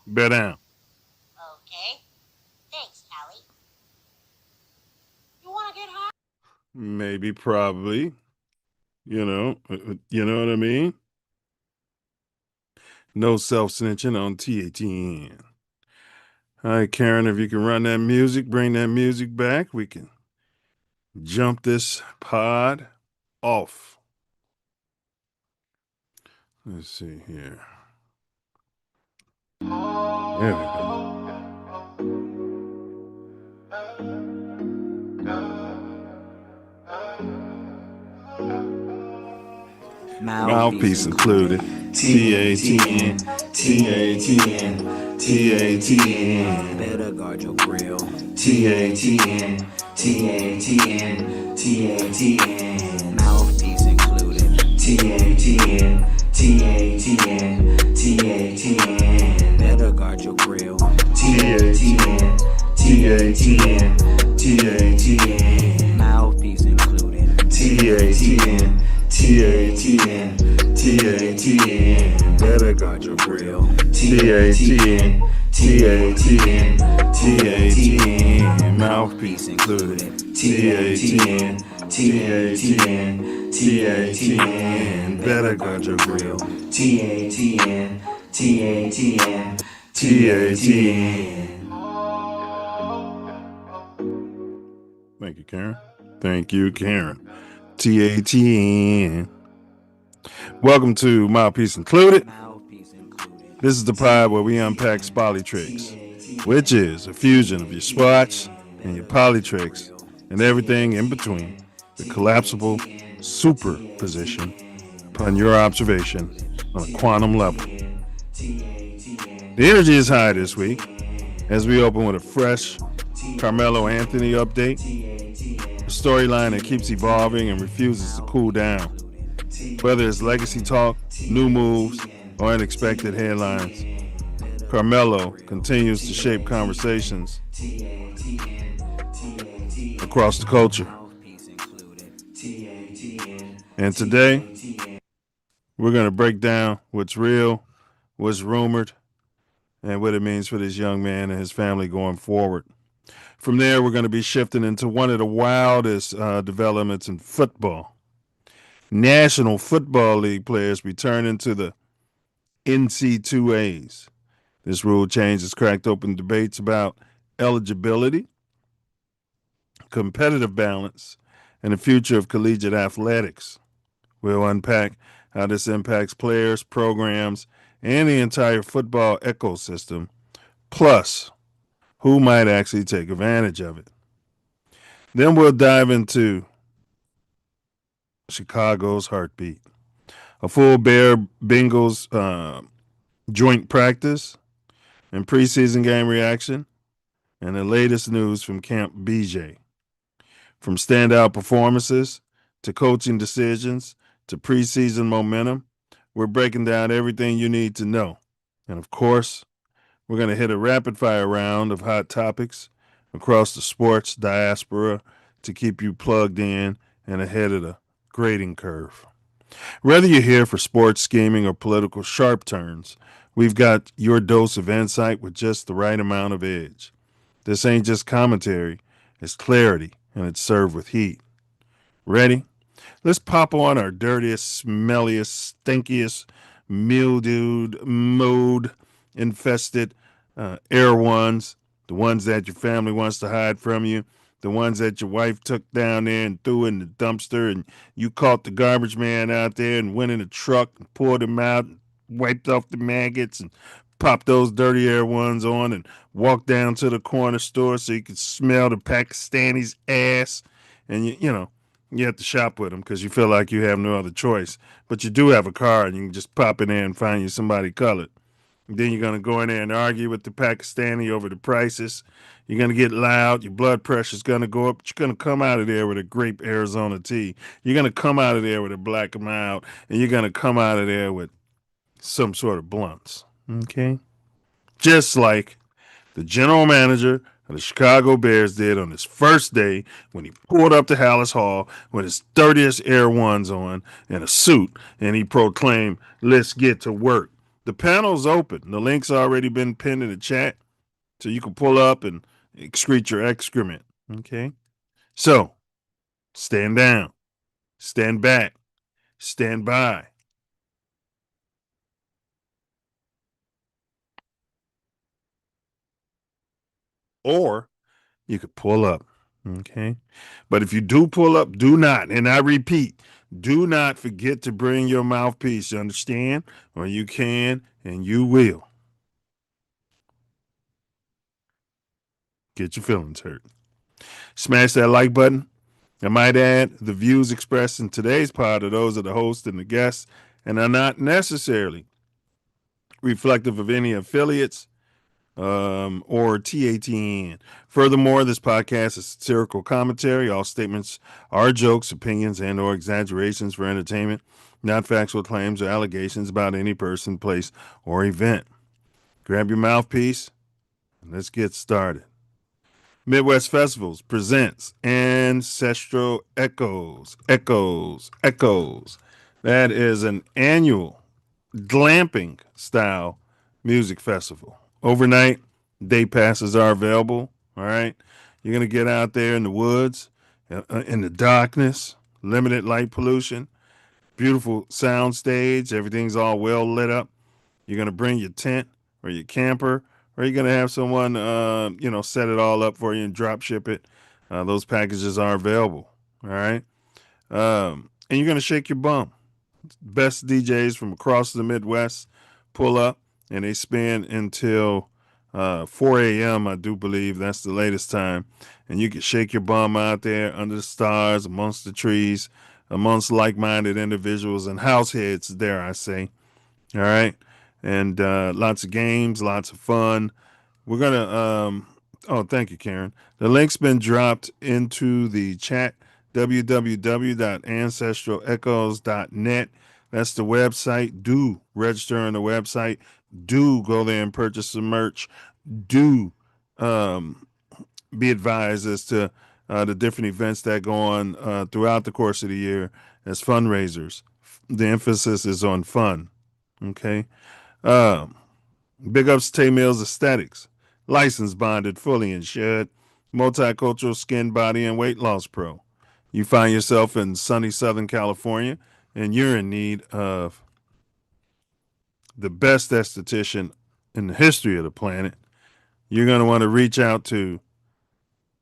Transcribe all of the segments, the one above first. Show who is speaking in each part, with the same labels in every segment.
Speaker 1: Bear down.
Speaker 2: Okay. Thanks, Hallie. You want to get high?
Speaker 1: Maybe, probably. You know what I mean? No self snitching on TATN. All right, Karen, if you can run that music, bring that music back, we can jump this pod off. Let's see here. There we go.
Speaker 3: Mouthpiece
Speaker 1: Mouthpiece included.
Speaker 3: included.
Speaker 1: TATN,
Speaker 3: TATN,
Speaker 1: TATN,
Speaker 3: TATN, TATN.
Speaker 1: TATN,
Speaker 3: Better guard your grill. TATN, TATN, TATN. Mouthpiece included. TATN, TATN, TATN. Better guard your grill. TATN, TATN, TATN. Mouthpiece included. TATN. TATN, TATN, better guard your grill.
Speaker 1: TATN, TATN, TATN,
Speaker 3: Mouthpiece included.
Speaker 1: TATN,
Speaker 3: TATN, TATN, better guard your grill. TATN, TATN, TATN.
Speaker 1: Thank you, Karen. Thank you, Karen. TATN. Welcome to Mouthpiece Included. This is the pod where we unpack Spolly Tricks, which is a fusion of your spots and your poly tricks and everything in between. The collapsible superposition upon your observation on a quantum level. The energy is high this week as we open with a fresh Karmelo Anthony update, a storyline that keeps evolving and refuses to cool down. Whether it's legacy talk, new moves, or unexpected headlines, Karmelo continues to shape conversations across the culture. And today, we're going to break down what's real, what's rumored, and what it means for this young man and his family going forward. From there, we're going to be shifting into one of the wildest developments in football. National Football League players returning to the NCAAs. This rule change has cracked open debates about eligibility, competitive balance, and the future of collegiate athletics. We'll unpack how this impacts players, programs, and the entire football ecosystem, plus who might actually take advantage of it. Then we'll dive into Chicago's heartbeat, a full Bear Bengals joint practice and preseason game reaction, and the latest news from Camp BJ. From standout performances to coaching decisions to preseason momentum, we're breaking down everything you need to know. And of course, we're going to hit a rapid fire round of hot topics across the sports diaspora to keep you plugged in and ahead of the grading curve. Whether you're here for sports scheming or political sharp turns, we've got your dose of insight with just the right amount of edge. This ain't just commentary, it's clarity, and it's served with heat. Ready? Let's pop on our dirtiest, smelliest, stinkiest, mildewed, mold infested air ones, the ones that your family wants to hide from you, the ones that your wife took down there and threw in the dumpster, and you caught the garbage man out there and went in the truck and poured them out and wiped off the maggots and popped those dirty air ones on and walked down to the corner store so you could smell the Pakistani's ass. And you have to shop with them because you feel like you have no other choice. But you do have a car and you can just pop in there and find you somebody colored. And then you're going to go in there and argue with the Pakistani over the prices. You're going to get loud. Your blood pressure's going to go up. But you're going to come out of there with a grape Arizona tea. You're going to come out of there with a black and mild. And you're going to come out of there with some sort of blunts. Okay? Just like the general manager of the Chicago Bears did on his first day when he pulled up to Hallis Hall with his dirtiest Air Ones on and a suit, and he proclaimed, "Let's get to work." The panel's open. The link's already been pinned in the chat, so you can pull up and excrete your excrement. Okay? So, stand down, stand back, stand by. Or you could pull up. Okay? But if you do pull up, do not, and I repeat, do not forget to bring your mouthpiece. You understand? Or you can and you will get your feelings hurt. Smash that like button. I might add, the views expressed in today's pod are those of the host and the guests and are not necessarily reflective of any affiliates or TATN. Furthermore, this podcast is satirical commentary. All statements are jokes, opinions, and or exaggerations for entertainment, not factual claims or allegations about any person, place, or event. Grab your mouthpiece and let's get started. Midwest Festivals presents Ancestral Echoes. That is an annual glamping style music festival. Overnight, day passes are available. All right. You're going to get out there in the woods, in the darkness, limited light pollution, beautiful sound stage. Everything's all well lit up. You're going to bring your tent or your camper, or you're going to have someone, set it all up for you and drop ship it. Those packages are available. All right. And you're going to shake your bum. Best DJs from across the Midwest pull up, and they spin until 4 a.m., I do believe. That's the latest time. And you can shake your bum out there under the stars, amongst the trees, amongst like-minded individuals and househeads, dare I say. All right. And lots of games, lots of fun. We're going to, thank you, Karen. The link's been dropped into the chat, www.ancestralechoes.net. That's the website. Do register on the website. Do go there and purchase some merch. Do be advised as to the different events that go on throughout the course of the year as fundraisers. The emphasis is on fun. Okay. Big ups to Milz Aesthetics. Licensed, bonded, fully insured. Multicultural skin, body, and weight loss pro. You find yourself in sunny Southern California and you're in need of the best esthetician in the history of the planet. You're going to want to reach out to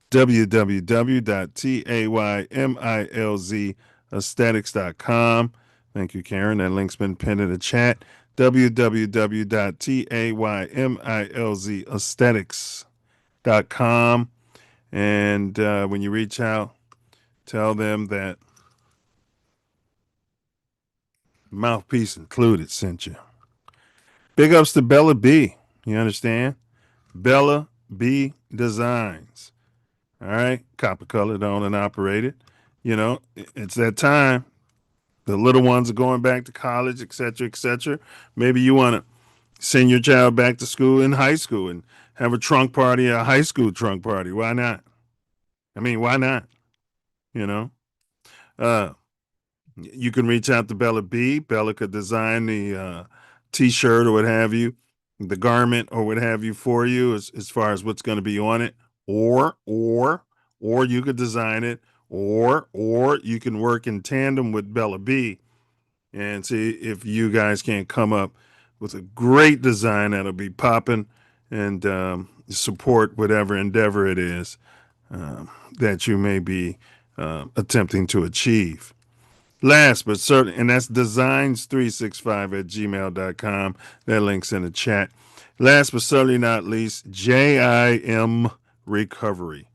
Speaker 1: www.taymilzaesthetics.com. Thank you, Karen. That link's been pinned in the chat. www.taymilzaesthetics.com. And when you reach out, tell them that Mouthpiece Included sent you. Big ups to Bella B. You understand? Bella B Designs. All right. Copper colored, owned and operated. You know, it's that time. The little ones are going back to college, et cetera, et cetera. Maybe you want to send your child back to school in high school and have a trunk party, a high school trunk party. Why not? I mean, why not? You know? You can reach out to Bella B. Bella could design the t-shirt or what have you, the garment or what have you for you as far as what's going to be on it. Or you could design it, or you can work in tandem with Bella B and see if you guys can't come up with a great design that'll be popping and support whatever endeavor it is that you may be attempting to achieve. Last but certainly, and that's designs365@gmail.com. That link's in the chat. Last but certainly not least, JIM Recovery.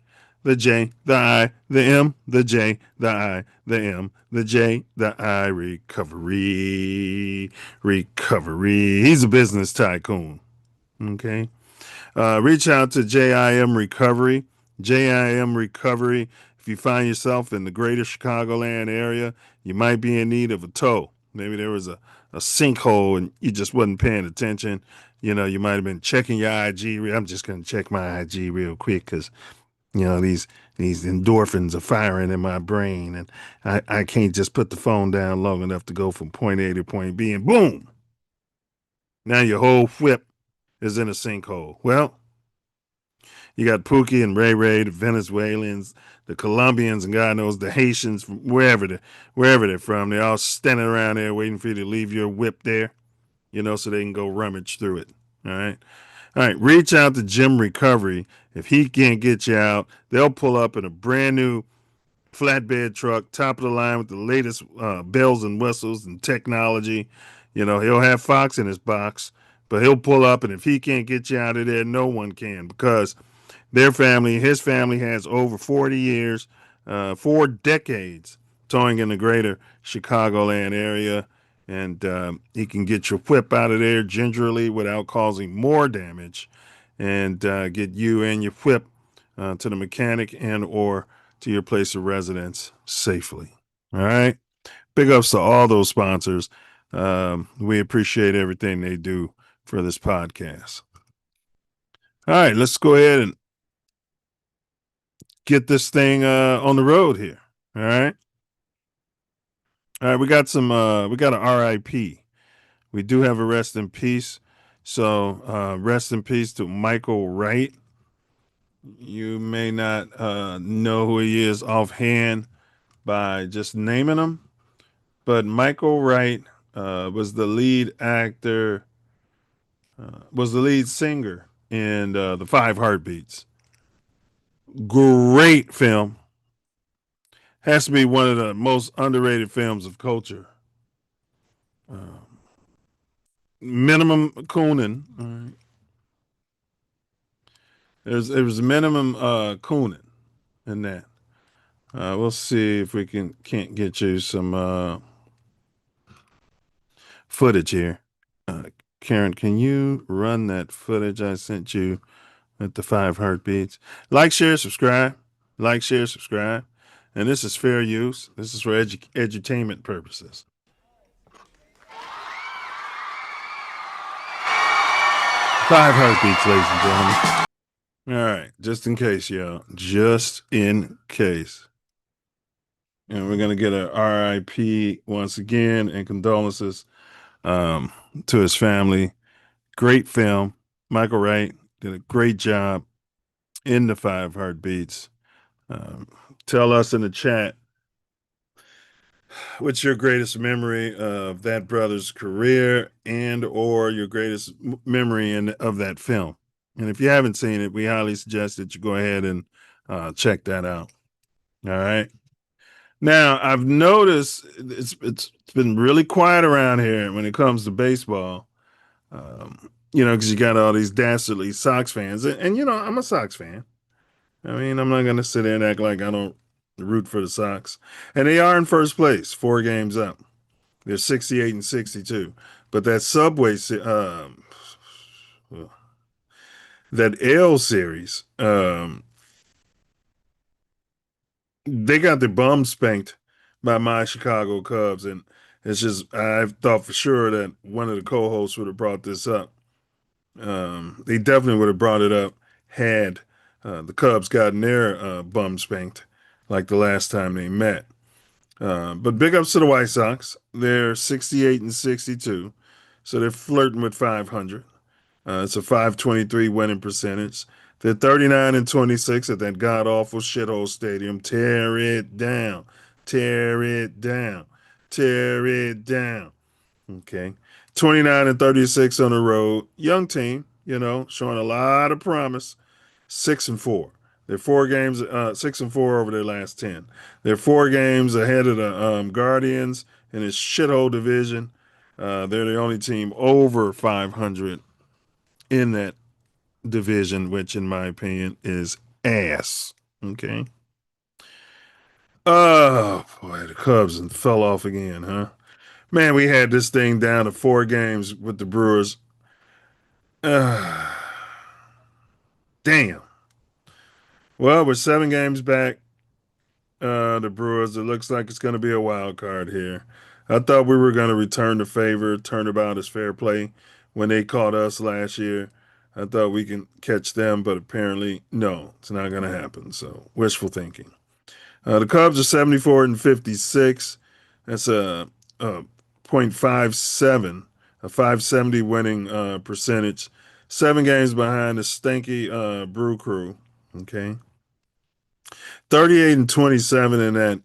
Speaker 1: The J, the I, the M, the J, the I, the M, the J, the I, recovery. He's a business tycoon. Okay. Reach out to JIM Recovery. JIM Recovery. If you find yourself in the greater Chicagoland area, you might be in need of a tow. Maybe there was a sinkhole and you just wasn't paying attention. You know, you might have been checking your IG. I'm just going to check my IG real quick because, you know, these endorphins are firing in my brain and I can't just put the phone down long enough to go from point A to point B and boom. Now your whole whip is in a sinkhole. Well, you got Pookie and Ray Ray, the Venezuelans, the Colombians, and God knows the Haitians from wherever they're from. They're all standing around there waiting for you to leave your whip there, so they can go rummage through it. All right. All right. Reach out to Jim Recovery. If he can't get you out, they'll pull up in a brand new flatbed truck, top of the line with the latest bells and whistles and technology. He'll have Fox in his box, but he'll pull up, and if he can't get you out of there, no one can, because his family has over 40 years, 4 decades towing in the greater Chicagoland area. And he can get your whip out of there gingerly without causing more damage, and get you and your whip to the mechanic and or to your place of residence safely. All right. Big ups to all those sponsors. We appreciate everything they do for this podcast. All right, let's go ahead and get this thing on the road here. All right. All right, we got an RIP. We do have a rest in peace. So rest in peace to Michael Wright. You may not know who he is offhand by just naming him, but Michael Wright was the lead actor, was the lead singer in the Five Heartbeats. Great film. Has to be one of the most underrated films of culture. Minimum Coonan. All right. There was minimum Coonan in that. We'll see if we can't get you some footage here. Karen, can you run that footage I sent you at the Five Heartbeats? Like, share, subscribe. Like, share, subscribe. And this is fair use. This is for edutainment purposes. Five Heartbeats, ladies and gentlemen. All right, just in case, y'all. Just in case. And we're going to get a RIP once again and condolences to his family. Great film. Michael Wright did a great job in the Five Heartbeats. Tell us in the chat, what's your greatest memory of that brother's career and or your greatest memory of that film? And if you haven't seen it, we highly suggest that you go ahead and check that out. All right. Now, I've noticed it's been really quiet around here when it comes to baseball. Because you got all these dastardly Sox fans, and I'm a Sox fan. I mean, I'm not going to sit there and act like I don't root for the Sox. And they are in first place, 4 games up. They're 68 and 62. But that that L series, they got their bum spanked by my Chicago Cubs. And it's just, I thought for sure that one of the co-hosts would have brought this up. They definitely would have brought it up had the Cubs gotten their bum spanked like the last time they met. But big ups to the White Sox. They're 68 and 62, so they're flirting with 500. It's a 523 winning percentage. They're 39 and 26 at that god awful shithole stadium. Tear it down, tear it down, tear it down. Okay. 29 and 36 on the road. Young team, showing a lot of promise. 6-4. They're 4 games, 6-4 over their last 10. They're 4 games ahead of the Guardians in this shithole division. They're the only team over 500 in that division, which in my opinion is ass. Okay. Oh boy, the Cubs fell off again, huh? Man, we had this thing down to 4 games with the Brewers. Damn. Well, we're 7 games back. The Brewers. It looks like it's going to be a wild card here. I thought we were going to return the favor, turnabout is fair play when they caught us last year. I thought we can catch them, but apparently, no, it's not going to happen. So, wishful thinking. The Cubs are 74 and 56. That's a .57 a 570 winning percentage, 7 games behind the stinky Brew Crew. Okay, 38 and 27 in that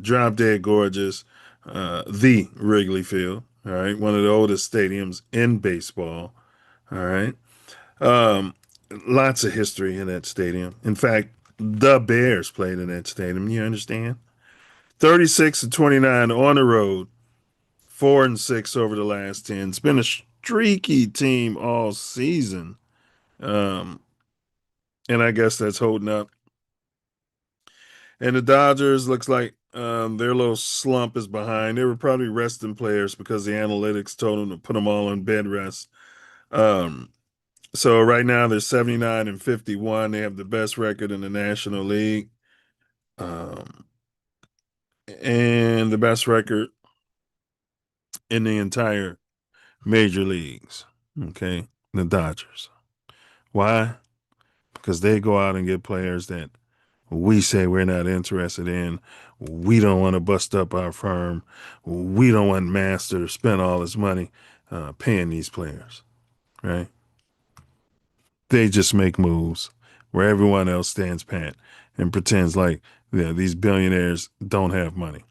Speaker 1: drop dead gorgeous the Wrigley Field. All right, one of the oldest stadiums in baseball. All right, um, lots of history in that stadium. In fact, the Bears played in that stadium. You understand? 36 and 29 on the road, 4 and 6 over the last 10. It's been a streaky team all season. Um, and I guess that's holding up. And the Dodgers looks like their little slump is behind. They were probably resting players because the analytics told them to put them all on bed rest. Um, so right now they're 79 and 51. They have the best record in the National League. Um, and the best record in the entire major leagues. Okay. The Dodgers. Why? Because they go out and get players that we say we're not interested in. We don't want to bust up our firm. We don't want Master to spend all his money paying these players, right? They just make moves where everyone else stands pat and pretends like these billionaires don't have money.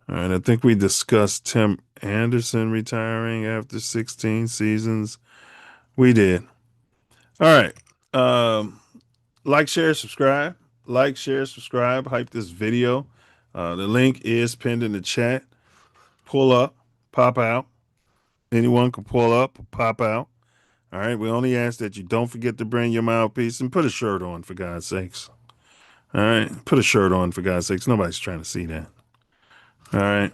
Speaker 1: All right, I think we discussed Tim Anderson retiring after 16 seasons. We did. All right. Like, share, subscribe. Like, share, subscribe. Hype this video. The link is pinned in the chat. Pull up, pop out. Anyone can pull up, pop out. All right. We only ask that you don't forget to bring your mouthpiece and put a shirt on, for God's sakes. All right. Put a shirt on, for God's sakes. Nobody's trying to see that. All right.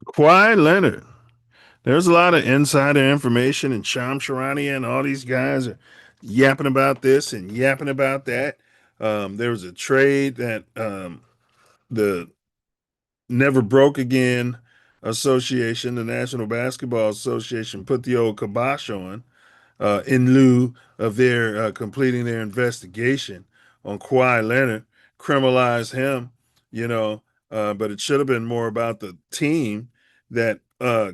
Speaker 1: Kawhi Leonard. There's a lot of insider information, and Sham Sharania and all these guys are yapping about this and yapping about that. There was a trade that the Never Broke Again Association, the National Basketball Association, put the old kibosh on in lieu of their completing their investigation on Kawhi Leonard, criminalize him, you know, but it should have been more about the team that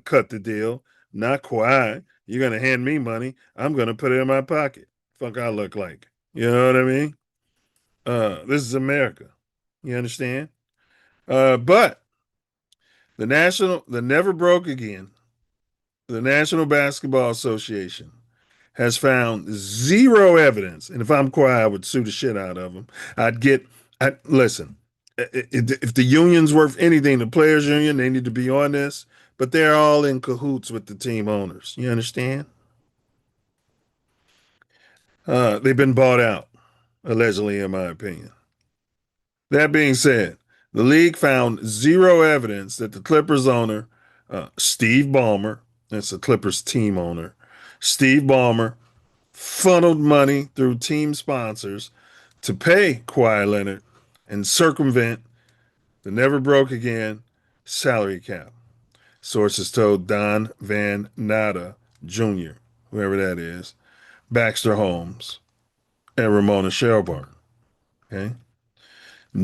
Speaker 1: cut the deal, not Kawhi. You're going to hand me money. I'm going to put it in my pocket. Fuck I look like. You know what I mean? This is America. You understand? But the Never Broke Again, the National Basketball Association has found zero evidence. And if I'm quiet, I would sue the shit out of them. Listen, if the union's worth anything, the players' union, they need to be on this, but they're all in cahoots with the team owners. You understand? They've been bought out, allegedly, in my opinion. That being said, the league found zero evidence that the Clippers owner, Steve Ballmer, that's the Clippers team owner, Steve Ballmer, funneled money through team sponsors to pay Kawhi Leonard and circumvent the Never Broke Again salary cap. Sources told Don Van Natta Jr., whoever that is, Baxter Holmes, and Ramona Shelburne. Okay.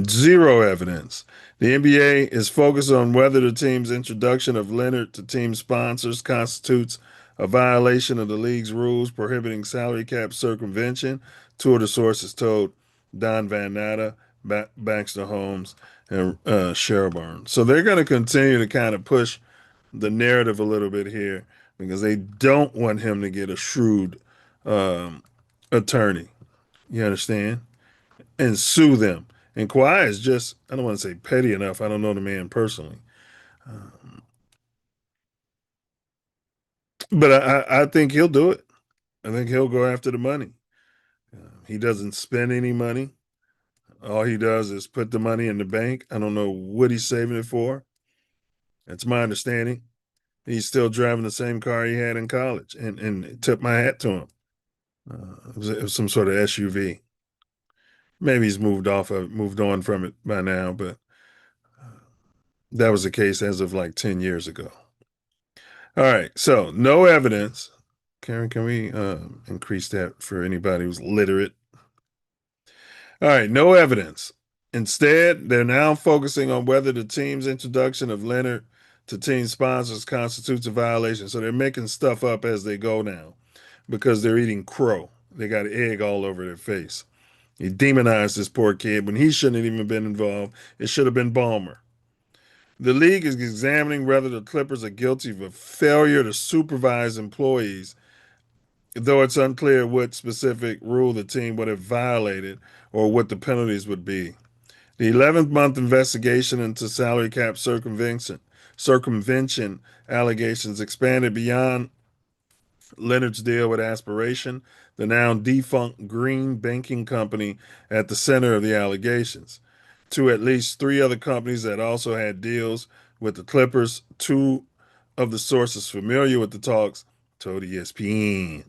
Speaker 1: Zero evidence. The NBA is focused on whether the team's introduction of Leonard to team sponsors constitutes a violation of the league's rules prohibiting salary cap circumvention. Two of the sources told Don Van Natta, Baxter Holmes, and Sherburne. So they're going to continue to kind of push the narrative a little bit here because they don't want him to get a shrewd attorney. You understand? And sue them. And Kawhi is just, I don't want to say petty enough. I don't know the man personally. But I think he'll do it. I think he'll go after the money. He doesn't spend any money. All he does is put the money in the bank. I don't know what he's saving it for. That's my understanding. He's still driving the same car he had in college, and tip my hat to him. It was some sort of SUV. Maybe he's moved on from it by now, but that was the case as of like 10 years ago. All right, so no evidence. Karen, can we increase that for anybody who's literate? All right, no evidence. Instead, they're now focusing on whether the team's introduction of Leonard to team sponsors constitutes a violation. So they're making stuff up as they go now because they're eating crow. They got egg all over their face. He demonized this poor kid when he shouldn't have even been involved. It should have been Ballmer. The league is examining whether the Clippers are guilty of a failure to supervise employees, though it's unclear what specific rule the team would have violated or what the penalties would be. The 11th month investigation into salary cap circumvention allegations expanded beyond Leonard's deal with Aspiration, the now defunct green banking company at the center of the allegations, to at least three other companies that also had deals with the Clippers. Two of the sources familiar with the talks told ESPN.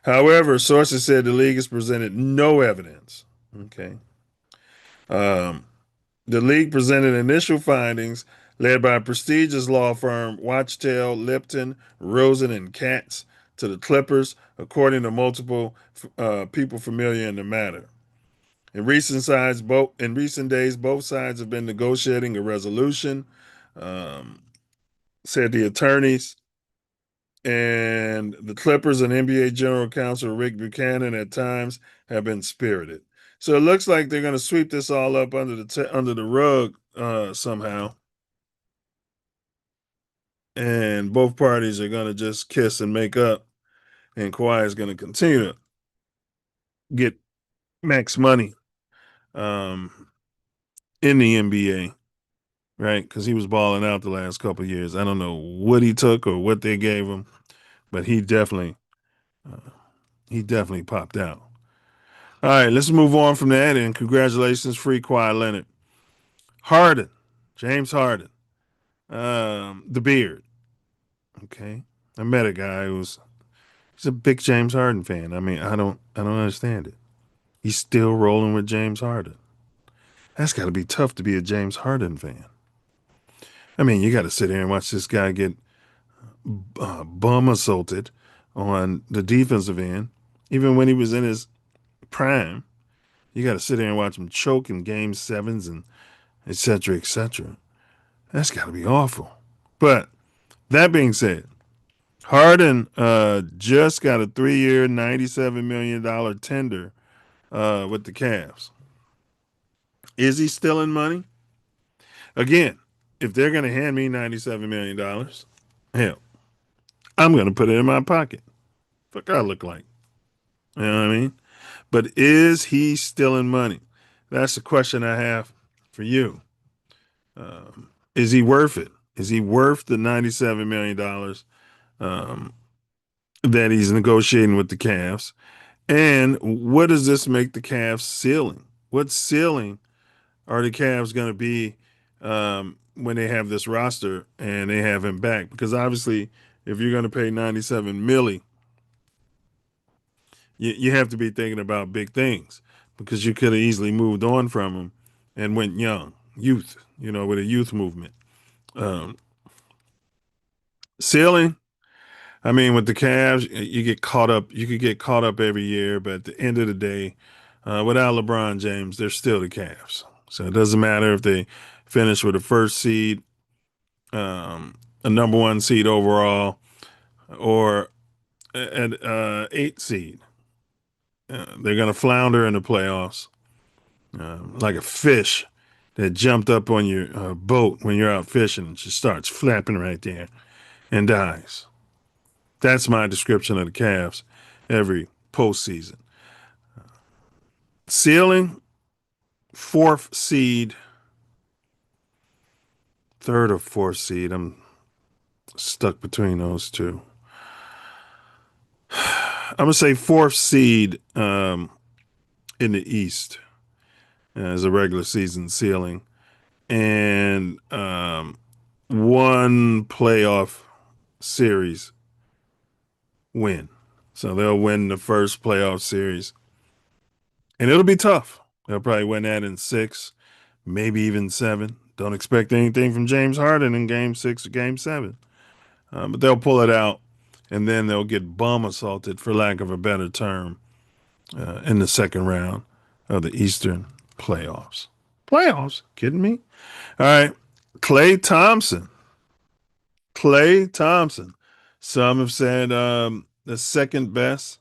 Speaker 1: However, sources said the league has presented no evidence. Okay. Um, the league presented initial findings led by prestigious law firm Watchtail, Lipton, Rosen, and Katz to the Clippers, according to multiple people familiar in the matter. In recent days, both sides have been negotiating a resolution, um, said the attorneys, and the Clippers and NBA General Counsel Rick Buchanan at times have been spirited. So it looks like they're going to sweep this all up under the rug somehow, and both parties are going to just kiss and make up, and Kawhi is going to continue to get max money in the NBA, right? Because he was balling out the last couple of years. I don't know what he took or what they gave him, but uh, he definitely popped out. All right, let's move on from that. And congratulations, free Kawhi Leonard. Harden, James Harden, the beard. Okay, I met a guy he's a big James Harden fan. I mean, I don't understand it. He's still rolling with James Harden. That's got to be tough to be a James Harden fan. I mean, you got to sit here and watch this guy get bum assaulted on the defensive end, even when he was in his prime. You got to sit there and watch him choke in game sevens and et cetera, et cetera. That's got to be awful. But that being said, Harden just got a 3-year, $97 million tender with the Cavs. Is he still in money? Again, if they're going to hand me $97 million, hell, I'm going to put it in my pocket. Fuck I look like. You know what I mean? But is he still in money? That's the question I have for you. Is he worth it? Is he worth the $97 million that he's negotiating with the Cavs? And what does this make the Cavs ceiling? What ceiling are the Cavs going to be when they have this roster and they have him back? Because obviously, if you're going to pay 97 milli, you have to be thinking about big things because you could have easily moved on from him and went youth, with a youth movement. Ceiling, I mean, with the Cavs, you get caught up. You could get caught up every year, but at the end of the day, without LeBron James, they're still the Cavs. So it doesn't matter if they finish with a first seed, a number one seed overall, or an 8 seed. They're going to flounder in the playoffs like a fish that jumped up on your boat when you're out fishing and just starts flapping right there and dies. That's my description of the Cavs every postseason. Ceiling, 4th seed, 3rd or 4th seed. I'm stuck between those two. I'm going to say 4th seed in the East as a regular season ceiling. And one playoff series win. So they'll win the first playoff series. And it'll be tough. They'll probably win that in 6, maybe even 7. Don't expect anything from James Harden in game 6 or game 7. But they'll pull it out, and then they'll get bum assaulted, for lack of a better term, in the second round of the Eastern playoffs. Playoffs? Kidding me? All right. Klay Thompson. Klay Thompson. Some have said the second best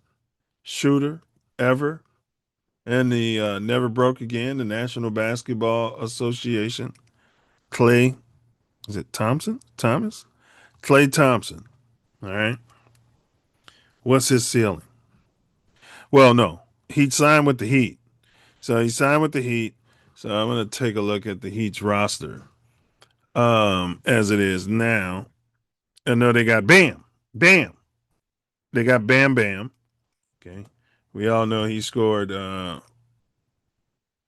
Speaker 1: shooter ever, and the never broke again. The National Basketball Association. Klay, is it Thompson? Thomas? Klay Thompson. All right. What's his ceiling? Well, no, he signed with the Heat. So he signed with the Heat. So I'm going to take a look at the Heat's roster as it is now. I know they got Bam. Bam. They got Bam Bam. Okay. We all know he scored, I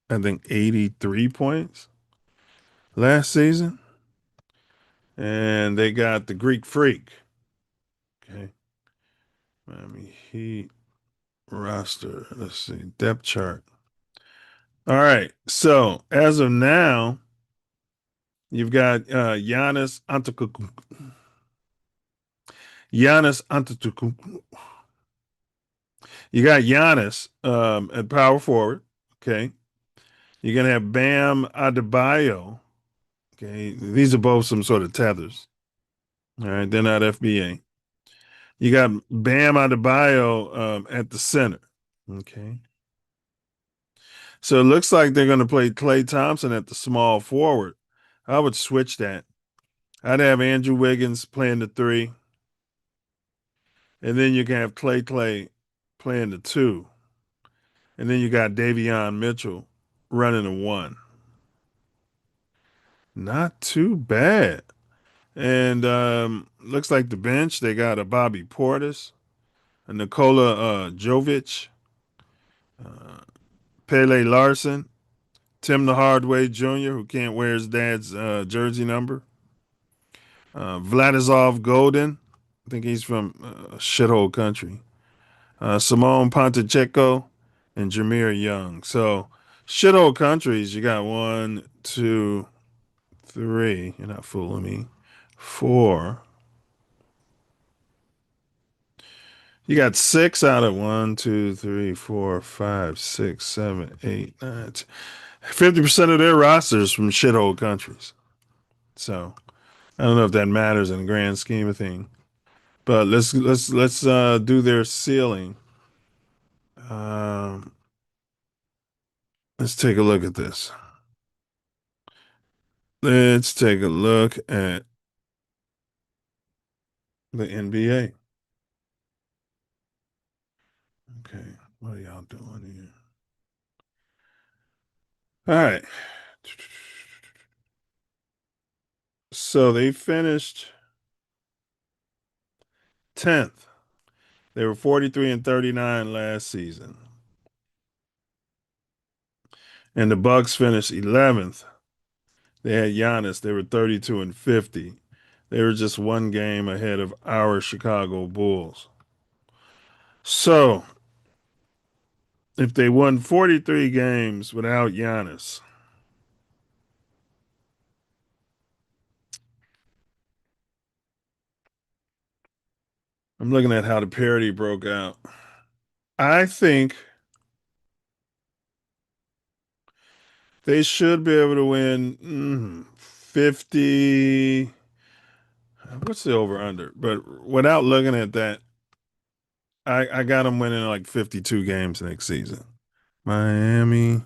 Speaker 1: think, 83 points last season. And they got the Greek Freak. Okay. Miami Heat roster. Let's see. Depth chart. All right. So as of now, you've got Giannis Antetokounmpo. Giannis Antetokounmpo. You got Giannis at power forward. Okay. You're gonna have Bam Adebayo. Okay. These are both some sort of tethers. All right. They're not FBA. You got Bam Adebayo at the center. Okay. So it looks like they're going to play Klay Thompson at the small forward. I would switch that. I'd have Andrew Wiggins playing the 3. And then you can have Clay playing the 2. And then you got Davion Mitchell running the 1. Not too bad. And looks like the bench, they got a Bobby Portis, a Nikola Jovic, Pele Larson, Tim the Hardway Jr., who can't wear his dad's jersey number, Vladislav Golden, I think he's from shithole country, Simone Ponticheco, and Jameer Young. So shithole countries, you got 1, 2, 3. You're not fooling me. 4. You got 6 out of 1, 2, 3, 4, 5, 6, 7, 8, 9, 10. 50% of their rosters from shithole countries. So I don't know if that matters in the grand scheme of things. But let's do their ceiling. Um, let's take a look at this. Let's take a look at the NBA. Okay, what are y'all doing here? All right. So they finished 10th. They were 43-39 last season. And the Bucks finished 11th. They had Giannis. They were 32-50. They were just one game ahead of our Chicago Bulls. So, if they won 43 games without Giannis, I'm looking at how the parity broke out. I think they should be able to win 50. What's the over under? But without looking at that, I got them winning like 52 games next season. Miami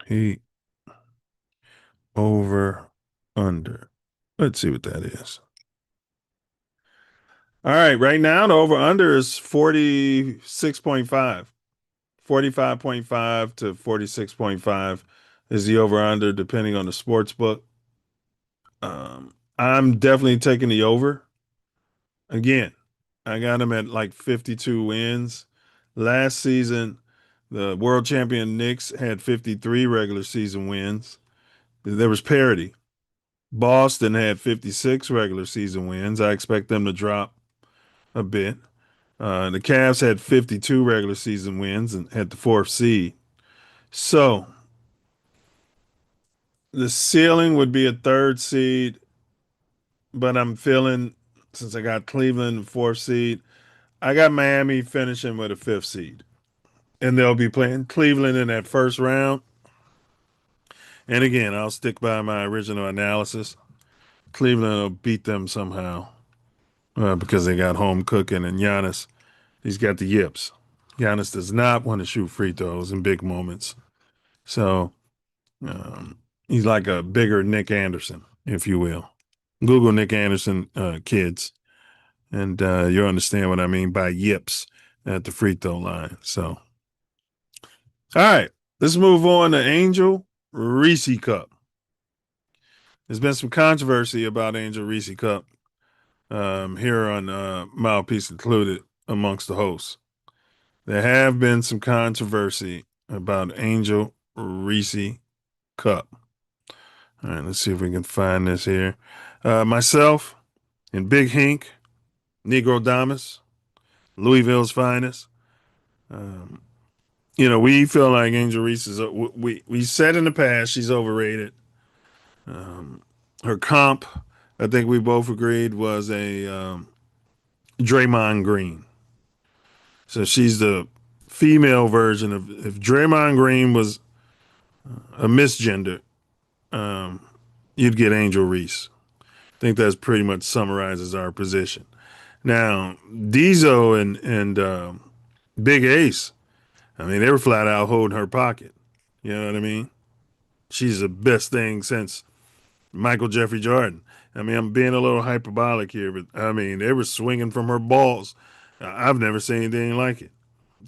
Speaker 1: Heat over under. Let's see what that is. All right, right now the over under is 46.5. 45.5 to 46.5 is the over under depending on the sports book. I'm definitely taking the over. Again, I got them at like 52 wins. Last season, the world champion Knicks had 53 regular season wins. There was parity. Boston had 56 regular season wins. I expect them to drop a bit. The Cavs had 52 regular season wins and had the 4th seed. So the ceiling would be a 3rd seed, but I'm feeling since I got Cleveland 4th seed, I got Miami finishing with a 5th seed. And they'll be playing Cleveland in that first round. And again, I'll stick by my original analysis. Cleveland will beat them somehow because they got home cooking, and Giannis, he's got the yips. Giannis does not want to shoot free throws in big moments. So he's like a bigger Nick Anderson, if you will. Google Nick Anderson, kids, and you'll understand what I mean by yips at the free throw line. So, all right, let's move on to Angel Reese Cup. There's been some controversy about Angel Reese Cup here on Mouthpiece Included amongst the hosts. There have been some controversy about Angel Reese Cup. All right, let's see if we can find this here. Myself and Big Hink, Negro Damas, Louisville's finest. We feel like Angel Reese is. We said in the past she's overrated. Her comp, I think we both agreed, was a Draymond Green. So she's the female version of if Draymond Green was a misgender, you'd get Angel Reese. I think that's pretty much summarizes our position. Now, Diesel and Big Ace, I mean, they were flat out holding her pocket. You know what I mean? She's the best thing since Michael Jeffrey Jordan. I mean, I'm being a little hyperbolic here, but I mean, they were swinging from her balls. I've never seen anything like it.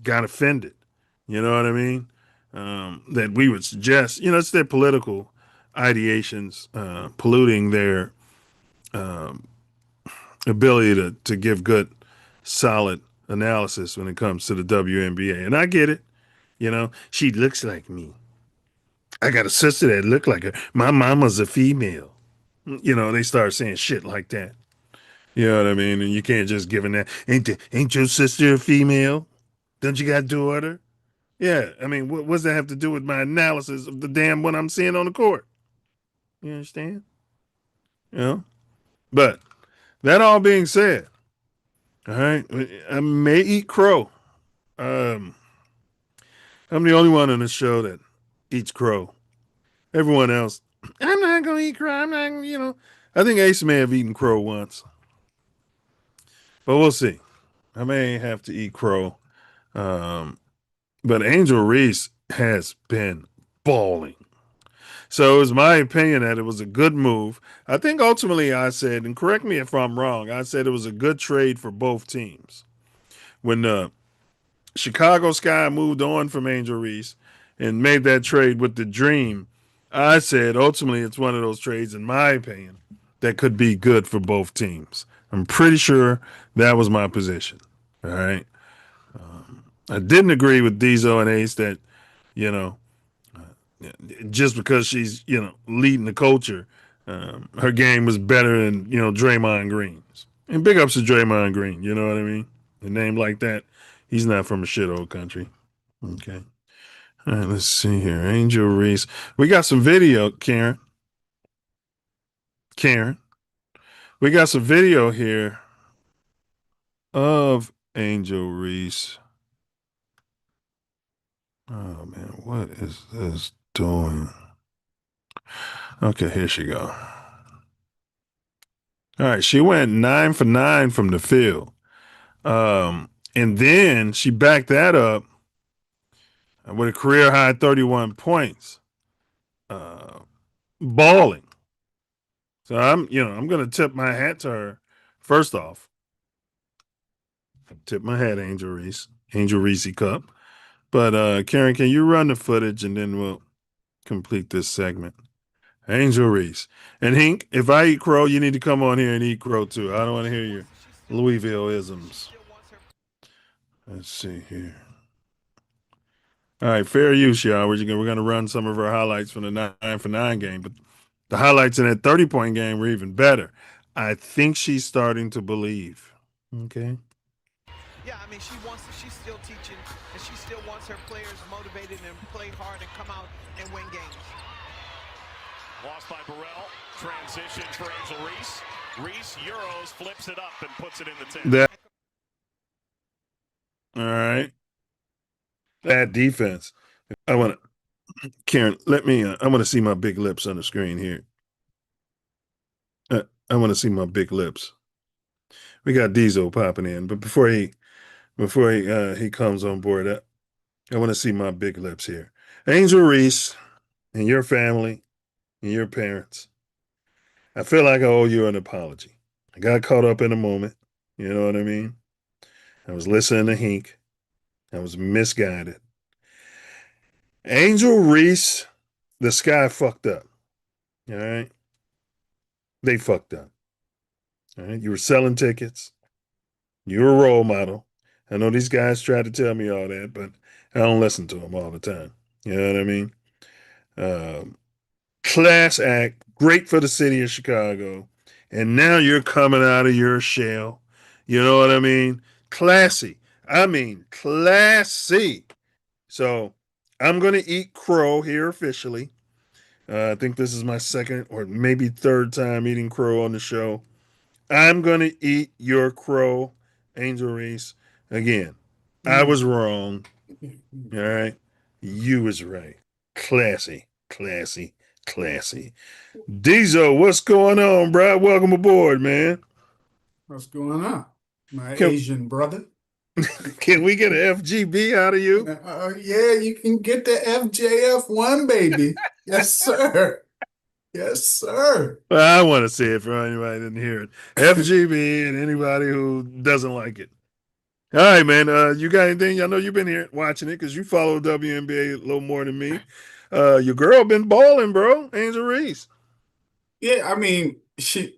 Speaker 1: Got offended. You know what I mean? That we would suggest, it's their political ideations polluting their ability to give good, solid analysis when it comes to the WNBA. And I get it. She looks like me. I got a sister that looked like her. My mama's a female. They start saying shit like that. You know what I mean? And you can't just give in that. Ain't your sister a female? Don't you got a daughter? Yeah. I mean, what does that have to do with my analysis of the damn what I'm seeing on the court? You understand? But that all being said, all right, I may eat crow. I'm the only one on this show that eats crow. Everyone else, I'm not gonna eat crow. I'm not, I think Ace may have eaten crow once, but we'll see. I may have to eat crow. But Angel Reese has been balling. So it was my opinion that it was a good move. I think ultimately I said, and correct me if I'm wrong, I said it was a good trade for both teams. When the Chicago Sky moved on from Angel Reese and made that trade with the Dream, I said ultimately it's one of those trades, in my opinion, that could be good for both teams. I'm pretty sure that was my position. All right. I didn't agree with Diesel and Ace that, just because she's, leading the culture, her game was better than, Draymond Green's. And big ups to Draymond Green, you know what I mean? A name like that, he's not from a shit old country. Okay. All right, let's see here. Angel Reese. We got some video, Karen. We got some video here of Angel Reese. Oh man, what is this doing? Okay, here she go. All right, she went 9 for 9 from the field. And then she backed that up with a career high 31 points. Balling. So I'm gonna tip my hat to her. First off, tip my hat, Angel Reese Cup. But Karen, can you run the footage and then we'll complete this segment? Angel Reese. And Hink, if I eat crow, you need to come on here and eat crow too. I don't want to hear your Louisville isms. Let's see here. All right, fair use, y'all. We're going to run some of our highlights from the 9 for 9 game, but the highlights in that 30-point game were even better. I think she's starting to believe. Okay.
Speaker 4: Yeah, I mean, she's still teaching, and she still wants her players motivated and play hard and come out and win games.
Speaker 5: Lost by Burrell. Transition for Angel Reese. Reese Euros flips it up and puts it in the 10.
Speaker 1: All right. That defense. Karen, I want to see my big lips on the screen here. I want to see my big lips. We got Diesel popping in, but before he comes on board, I want to see my big lips here. Angel Reese and your family and your parents. I feel like I owe you an apology. I got caught up in a moment. You know what I mean? I was listening to Hink. I was misguided. Angel Reese, the sky fucked up. All right. They fucked up. All right. You were selling tickets. You were a role model. I know these guys try to tell me all that, but I don't listen to them all the time. You know what I mean? Um, Class act, great for the city of Chicago. And now you're coming out of your shell. You know what I mean? Classy. I mean, classy. So I'm going to eat crow here officially. I think this is my second or maybe third time eating crow on the show. I'm going to eat your crow, Angel Reese. Again, I was wrong. All right. You was right. Classy, classy, classy. Diesel, what's going on, bro? Welcome aboard, man.
Speaker 6: What's going on, my
Speaker 1: Can,
Speaker 6: Asian brother?
Speaker 1: can we get an FGB out of you?
Speaker 6: Yeah, you can get the FJF1, baby. Yes, sir. Yes, sir.
Speaker 1: Well, I want to see it for anybody who didn't hear it. FGB and anybody who doesn't like it. All right, man. You got anything? I know you've been here watching it because you follow WNBA a little more than me. Your girl been balling, bro. Angel Reese.
Speaker 6: Yeah, I mean,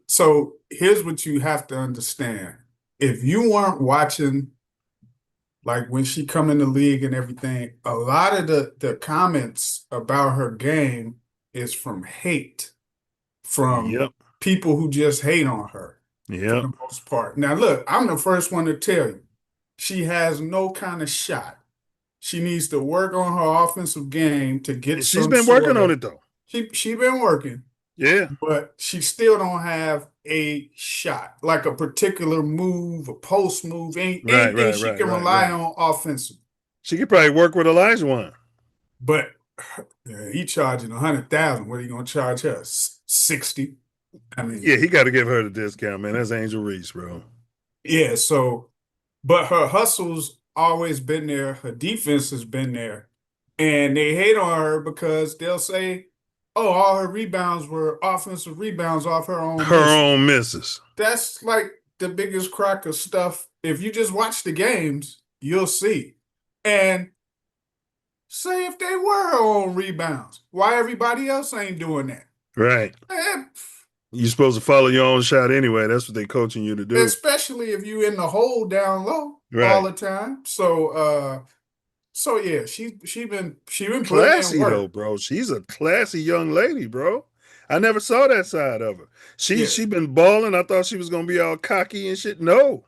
Speaker 6: so here's what you have to understand. If you weren't watching, like when she come in the league and everything, a lot of the comments about her game is from hate, from
Speaker 1: Yep.
Speaker 6: people who just hate on her for
Speaker 1: Yep.
Speaker 6: the most part. Now, look, I'm the first one to tell you, she has no kind of shot. She needs to work on her offensive game to get
Speaker 1: She's
Speaker 6: some
Speaker 1: been
Speaker 6: sort
Speaker 1: working
Speaker 6: of,
Speaker 1: on it though.
Speaker 6: she been working,
Speaker 1: Yeah.
Speaker 6: but she still don't have a shot, like a particular move, a post move,
Speaker 1: Right,
Speaker 6: anything
Speaker 1: right,
Speaker 6: she
Speaker 1: right,
Speaker 6: can
Speaker 1: right,
Speaker 6: rely
Speaker 1: right.
Speaker 6: on offensive.
Speaker 1: She could probably work with Elijah.
Speaker 6: But he charging 100,000. What are you gonna charge her? 60. I mean,
Speaker 1: Yeah, he got to give her the discount, man. That's Angel Reese, bro.
Speaker 6: yeah. So, but her hustle's always been there. Her defense has been there, and they hate on her because they'll say, "Oh, all her rebounds were offensive rebounds off her own
Speaker 1: Her
Speaker 6: misses."
Speaker 1: own misses.
Speaker 6: That's like the biggest crack of stuff. If you just watch the games, you'll see. And say if they were her own rebounds, why everybody else ain't doing that?
Speaker 1: Right.
Speaker 6: Eh,
Speaker 1: You're supposed to follow your own shot anyway. That's what they're coaching you to do.
Speaker 6: especially if you in the hole down low all
Speaker 1: Right.
Speaker 6: the time. So yeah, she been putting in
Speaker 1: Classy though,
Speaker 6: work.
Speaker 1: bro. She's a classy young lady, bro. I never saw that side of her. She
Speaker 6: Yeah.
Speaker 1: she been balling. I thought she was gonna be all cocky and shit. No.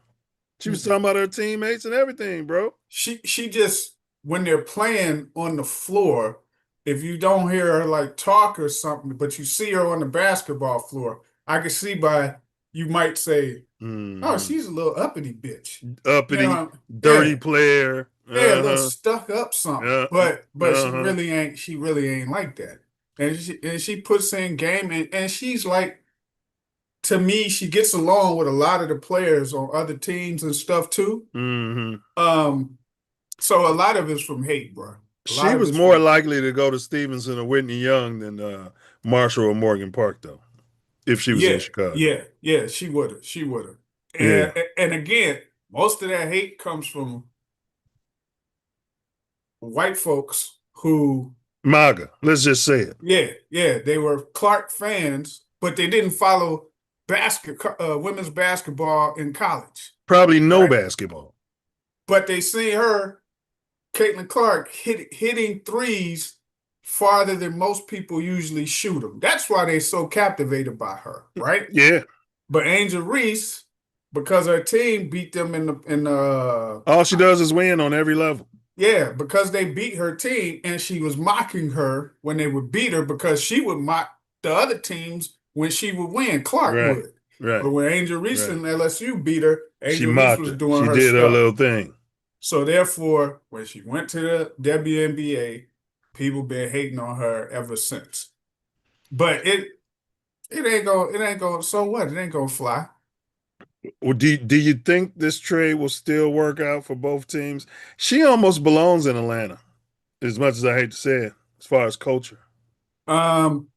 Speaker 1: She was talking about her teammates and everything, bro.
Speaker 6: She just when they're playing on the floor, if you don't hear her like talk or something, but you see her on the basketball floor, I can see by you might say, "Oh,
Speaker 1: Mm-hmm.
Speaker 6: she's a little uppity bitch." You
Speaker 1: Uppity,
Speaker 6: know,
Speaker 1: dirty
Speaker 6: yeah,
Speaker 1: player.
Speaker 6: yeah, a little
Speaker 1: Uh-huh.
Speaker 6: stuck up something.
Speaker 1: Uh,
Speaker 6: But
Speaker 1: uh-huh.
Speaker 6: she really ain't like that. And she puts in game and she's like, to me, she gets along with a lot of the players on other teams and stuff too.
Speaker 1: Mm-hmm.
Speaker 6: Um, so a lot of it's from hate, bro. A
Speaker 1: She
Speaker 6: lot of
Speaker 1: was
Speaker 6: it's
Speaker 1: more
Speaker 6: from
Speaker 1: likely to go to Stevenson or Whitney Young than Marshall or Morgan Park, though, if she was in
Speaker 6: yeah,
Speaker 1: Chicago.
Speaker 6: yeah. She would have.
Speaker 1: Yeah.
Speaker 6: And again, most of that hate comes from white folks who,
Speaker 1: MAGA. Let's just say it.
Speaker 6: yeah, they were Clark fans, but they didn't follow women's basketball in college,
Speaker 1: Probably no
Speaker 6: right?
Speaker 1: basketball.
Speaker 6: But they see her, Caitlin Clark, hitting threes farther than most people usually shoot them. That's why they're so captivated by her, right?
Speaker 1: Yeah.
Speaker 6: But Angel Reese, because her team beat them in the
Speaker 1: All she does is win on every level.
Speaker 6: yeah, because they beat her team and she was mocking her when they would beat her because she would mock the other teams when she would win. Clark
Speaker 1: Right.
Speaker 6: would.
Speaker 1: Right.
Speaker 6: But when Angel Reese
Speaker 1: Right.
Speaker 6: and LSU beat her,
Speaker 1: She
Speaker 6: Angel Reese
Speaker 1: mocked
Speaker 6: was
Speaker 1: her.
Speaker 6: doing
Speaker 1: She
Speaker 6: her
Speaker 1: did her
Speaker 6: stuff.
Speaker 1: little thing.
Speaker 6: So therefore, when she went to the WNBA, people been hating on her ever since. But It ain't gonna, so what? It ain't gonna fly.
Speaker 1: Well, do you think this trade will still work out for both teams? She almost belongs in Atlanta, as much as I hate to say it, as far as culture.
Speaker 6: Um,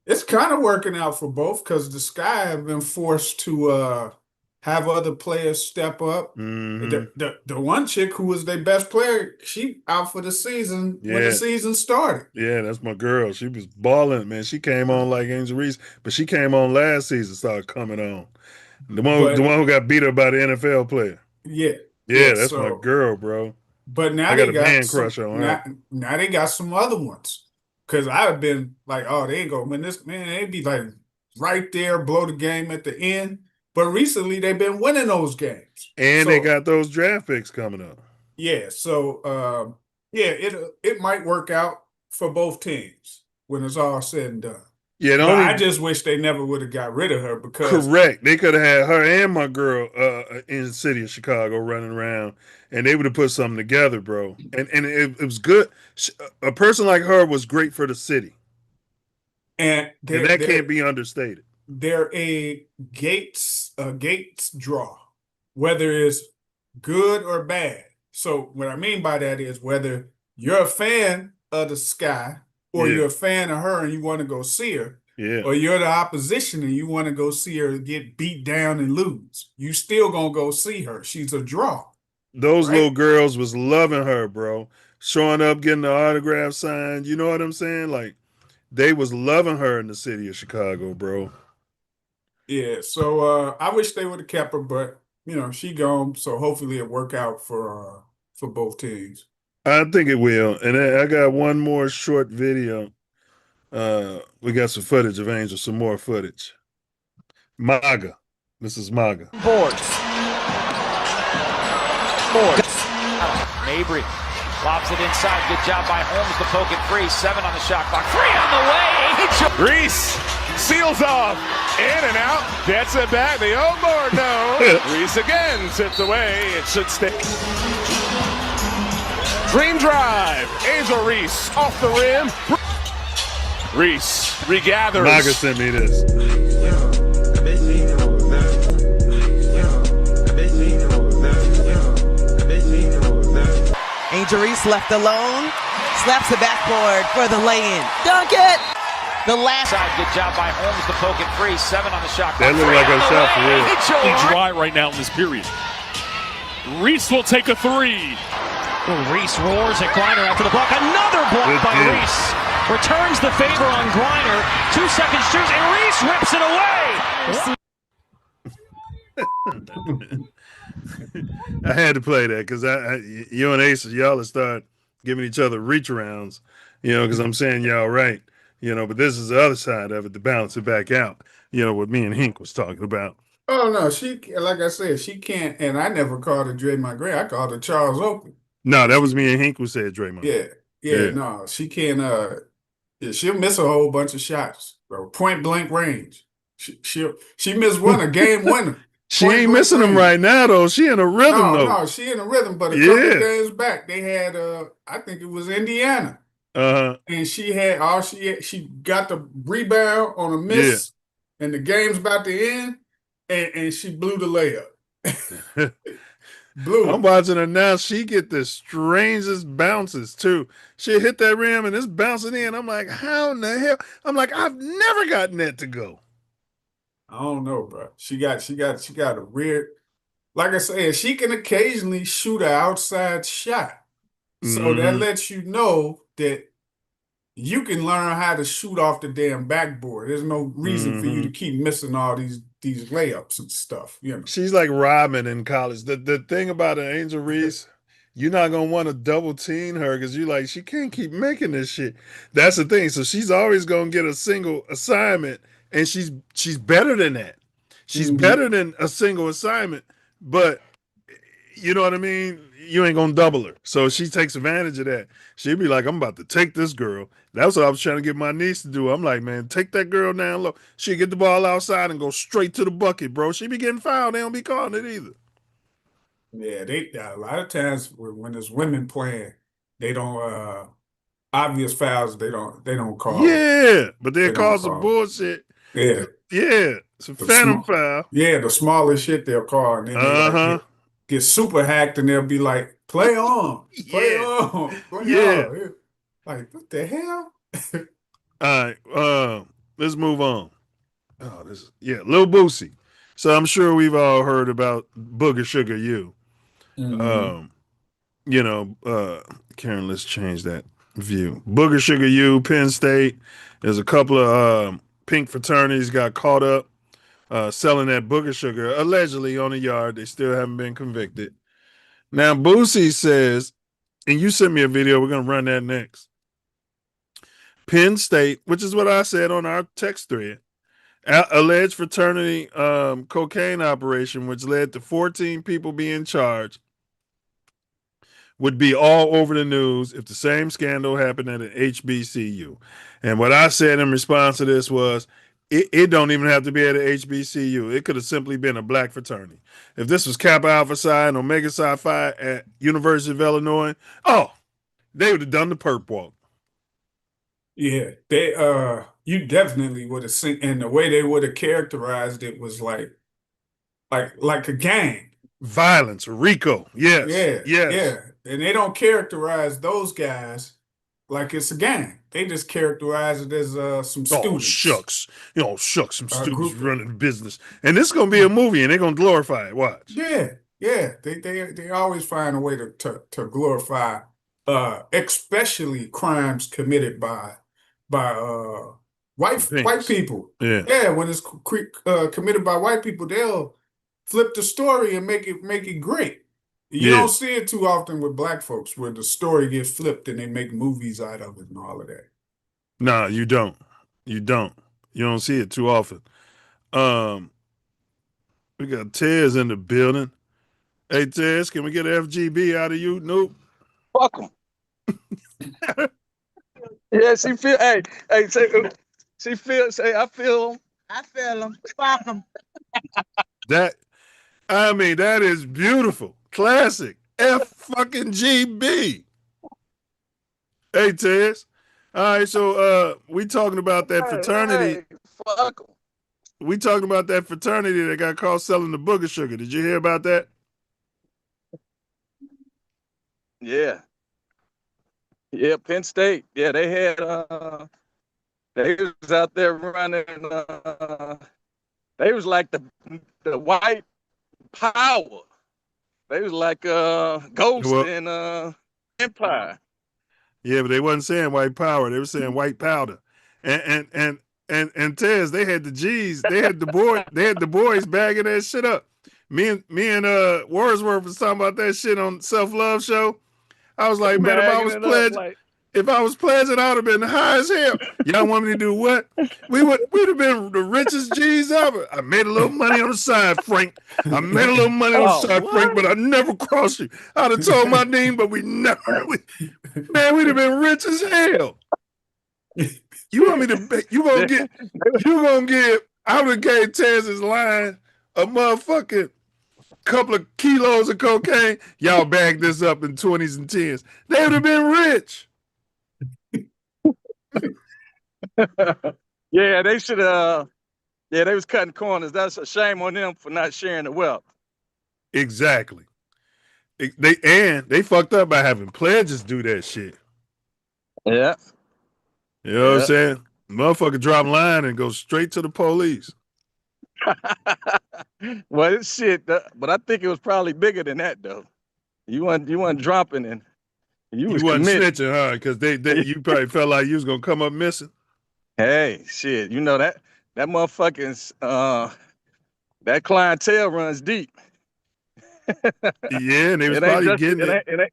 Speaker 6: it's kind of working out for both because the Sky have been forced to have other players step up.
Speaker 1: Mm-hmm.
Speaker 6: The one chick who was their best player, she out for the season when the
Speaker 1: Yeah.
Speaker 6: season started.
Speaker 1: Yeah, that's my girl. She was balling, man. She came on like Angel Reese, but she came on last season, started coming on. The
Speaker 6: But
Speaker 1: one who got beat up by the NFL player.
Speaker 6: yeah,
Speaker 1: Yeah,
Speaker 6: yeah.
Speaker 1: that's my
Speaker 6: So,
Speaker 1: girl, bro.
Speaker 6: but now
Speaker 1: I got
Speaker 6: they
Speaker 1: a
Speaker 6: got
Speaker 1: man
Speaker 6: some
Speaker 1: crush on her.
Speaker 6: now they got some other ones. Cause I've been like, oh, they go, man, they be like right there, blow the game at the end. But recently they've been winning those games.
Speaker 1: And they
Speaker 6: So
Speaker 1: got those draft picks coming up.
Speaker 6: yeah, so yeah, it might work out for both teams when it's all said and done.
Speaker 1: Yeah, the
Speaker 6: But I
Speaker 1: only
Speaker 6: just wish they never would have got rid of her because
Speaker 1: correct. They could have had her and my girl in the city of Chicago running around, and they would have put something together, bro. And it was good. A person like her was great for the city,
Speaker 6: and
Speaker 1: and that can't be understated.
Speaker 6: they're a Gates draw, whether it's good or bad. So what I mean by that is whether you're a fan of the Sky or
Speaker 1: Yeah,
Speaker 6: you're a fan of her and you want to go see her,
Speaker 1: yeah.
Speaker 6: or you're the opposition and you want to go see her get beat down and lose, you still gonna go see her. She's a draw,
Speaker 1: Those little
Speaker 6: right?
Speaker 1: girls was loving her, bro. Showing up, getting the autograph signed. You know what I'm saying? Like they was loving her in the city of Chicago, bro.
Speaker 6: Yeah. So I wish they would have kept her, but she gone. So hopefully it work out for both teams.
Speaker 1: I think it will. And I got one more short video. We got some footage of Angel, some more footage. MAGA. This is MAGA.
Speaker 7: Boards. Mabry lobs it inside. Good job by Holmes to poke it free. 7 on the shot clock. 3 on the way. Angel.
Speaker 5: Reese seals off. In and out. Gets it back. The old board, no. Reese again sits away. It should stay. Dream drive. Angel Reese off the rim. Reese regathers.
Speaker 1: MAGA sent me this.
Speaker 8: Angel Reese left alone, slaps the backboard for the lay-in. Dunk it! The last
Speaker 7: side. Good job by Holmes to poke it free. 7 on the shot
Speaker 1: That
Speaker 7: clock.
Speaker 1: looked like a shot for real.
Speaker 7: Angel.
Speaker 9: Dry right now in this period. Reese will take a 3.
Speaker 7: Reese roars at Griner after the block. Another block
Speaker 1: Good
Speaker 7: by
Speaker 1: deal.
Speaker 7: Reese. Returns the favor on Griner. 2 seconds shoots, and Reese rips it away.
Speaker 1: I had to play that because you and Ace, y'all will start giving each other reach arounds, because I'm saying y'all right, but this is the other side of it to balance it back out, what me and Hink was talking about.
Speaker 6: Oh no, like I said, she can't. And I never called her Draymond Green. I called her Charles Oakley.
Speaker 1: No, that was me and Hink who said Draymond.
Speaker 6: Yeah. No, she can't. She'll miss a whole bunch of shots, bro. Point blank range. She missed one, a game winner.
Speaker 1: She ain't missing them right now though. She in a rhythm though.
Speaker 6: No, she in a rhythm. But a couple days back, they had I think it was Indiana, and she had she got the rebound on a miss, and the game's about to end, and she blew the layup.
Speaker 1: I'm watching her now. She get the strangest bounces too. She hit that rim and it's bouncing in. I'm like, how in the hell? I'm like, I've never gotten that to go.
Speaker 6: I don't know, bro. She got a weird, like I said, she can occasionally shoot an outside shot. So that lets you know that you can learn how to shoot off the damn backboard. There's no reason for you to keep missing all these layups and stuff.
Speaker 1: She's like Robin in college. The thing about an Angel Reese, you're not gonna want to double team her because you're like, she can't keep making this shit. That's the thing. So she's always gonna get a single assignment, and she's better than that. She's better than a single assignment, but you know what I mean? You ain't gonna double her. So she takes advantage of that. She'd be like, I'm about to take this girl. That's what I was trying to get my niece to do. I'm like, man, take that girl down low. She'd get the ball outside and go straight to the bucket, bro. She be getting fouled. They don't be calling it either.
Speaker 6: Yeah, a lot of times when there's women playing, they don't obvious fouls, they don't call.
Speaker 1: Yeah, but they call some bullshit.
Speaker 6: Yeah.
Speaker 1: Yeah, it's a phantom foul.
Speaker 6: Yeah, the smallest shit they'll call, and then they
Speaker 1: Uh-huh.
Speaker 6: get super hacked, and they'll be like, "Play on, play
Speaker 1: Yeah.
Speaker 6: on, play
Speaker 1: Yeah.
Speaker 6: on." Like, what the hell?
Speaker 1: All right. Let's move on. Oh, Lil Boosie. So I'm sure we've all heard about Booger Sugar U.
Speaker 6: Mhm.
Speaker 1: Karen, let's change that view. Booger Sugar U, Penn State. There's a couple of pink fraternities got caught up selling that Booger Sugar allegedly on the yard. They still haven't been convicted. Now, Boosie says, and you sent me a video. We're going to run that next. Penn State, which is what I said on our text thread, alleged fraternity cocaine operation, which led to 14 people being charged, would be all over the news if the same scandal happened at an HBCU. And what I said in response to this was, it don't even have to be at an HBCU. It could have simply been a black fraternity. If this was Kappa Alpha Psi and Omega Psi Phi at University of Illinois, they would have done the perp walk.
Speaker 6: Yeah, you definitely would have seen, and the way they would have characterized it was like a gang.
Speaker 1: Violence, RICO. Yes.
Speaker 6: Yeah,
Speaker 1: Yes.
Speaker 6: yeah. And they don't characterize those guys like it's a gang. They just characterize it as some students.
Speaker 1: Oh, shucks. Some students
Speaker 6: group
Speaker 1: running the business. And this is going to be a movie, and they're going to glorify it. Watch.
Speaker 6: Yeah, yeah. They always find a way to glorify especially crimes committed by white people.
Speaker 1: Yeah.
Speaker 6: Yeah, when it's committed by white people, they'll flip the story and make it great. You don't see it too often with black folks where the story gets flipped and they make movies out of it and all of that.
Speaker 1: No, you don't. You don't. You don't see it too often. We got Tez in the building. Hey, Tez, can we get an FGB out of you? Nope.
Speaker 10: Fuck him. Yeah, she feel. Hey, she feel. Say, I feel him.
Speaker 8: I feel him. Fuck him.
Speaker 1: That is beautiful. Classic. F fucking GB. Hey, Tez. All right, so we talking about that fraternity.
Speaker 10: Hey, fuck him.
Speaker 1: We talking about that fraternity that got caught selling the Booger Sugar. Did you hear about that?
Speaker 10: Yeah. Yeah, Penn State. Yeah, they had they was out there running they was like the white power. They was like Ghost and Empire.
Speaker 1: Yeah, but they wasn't saying white power. They were saying white powder. And Tez, they had the G's. They had the boys bagging that shit up. Me and Wordsworth was talking about that shit on Self Love Show. I was like, man, if I was pledging, I would have been high as hell. Y'all want me to do what? We'd have been the richest G's ever. I made a little money on the side, Frank. Frank, but I never crossed you. I'd have told my name, but we'd have been rich as hell. You want me to? You gonna get? I would have gave Tez's line a motherfucking couple of kilos of cocaine. Y'all bag this up in 20s and 10s. They would have been rich.
Speaker 10: Yeah, they should. Yeah, they was cutting corners. That's a shame on them for not sharing the wealth.
Speaker 1: Exactly. They fucked up by having pledges do that shit.
Speaker 10: Yeah.
Speaker 1: You know what I'm saying? Motherfucker drop line and go straight to the police.
Speaker 10: Well, it's shit, but I think it was probably bigger than that though. You weren't dropping and you wasn't
Speaker 1: snitching, huh? Because you probably felt like you was gonna come up missing.
Speaker 10: Hey, shit, you know that motherfucking that clientele runs deep.
Speaker 1: Yeah, and they was probably getting it.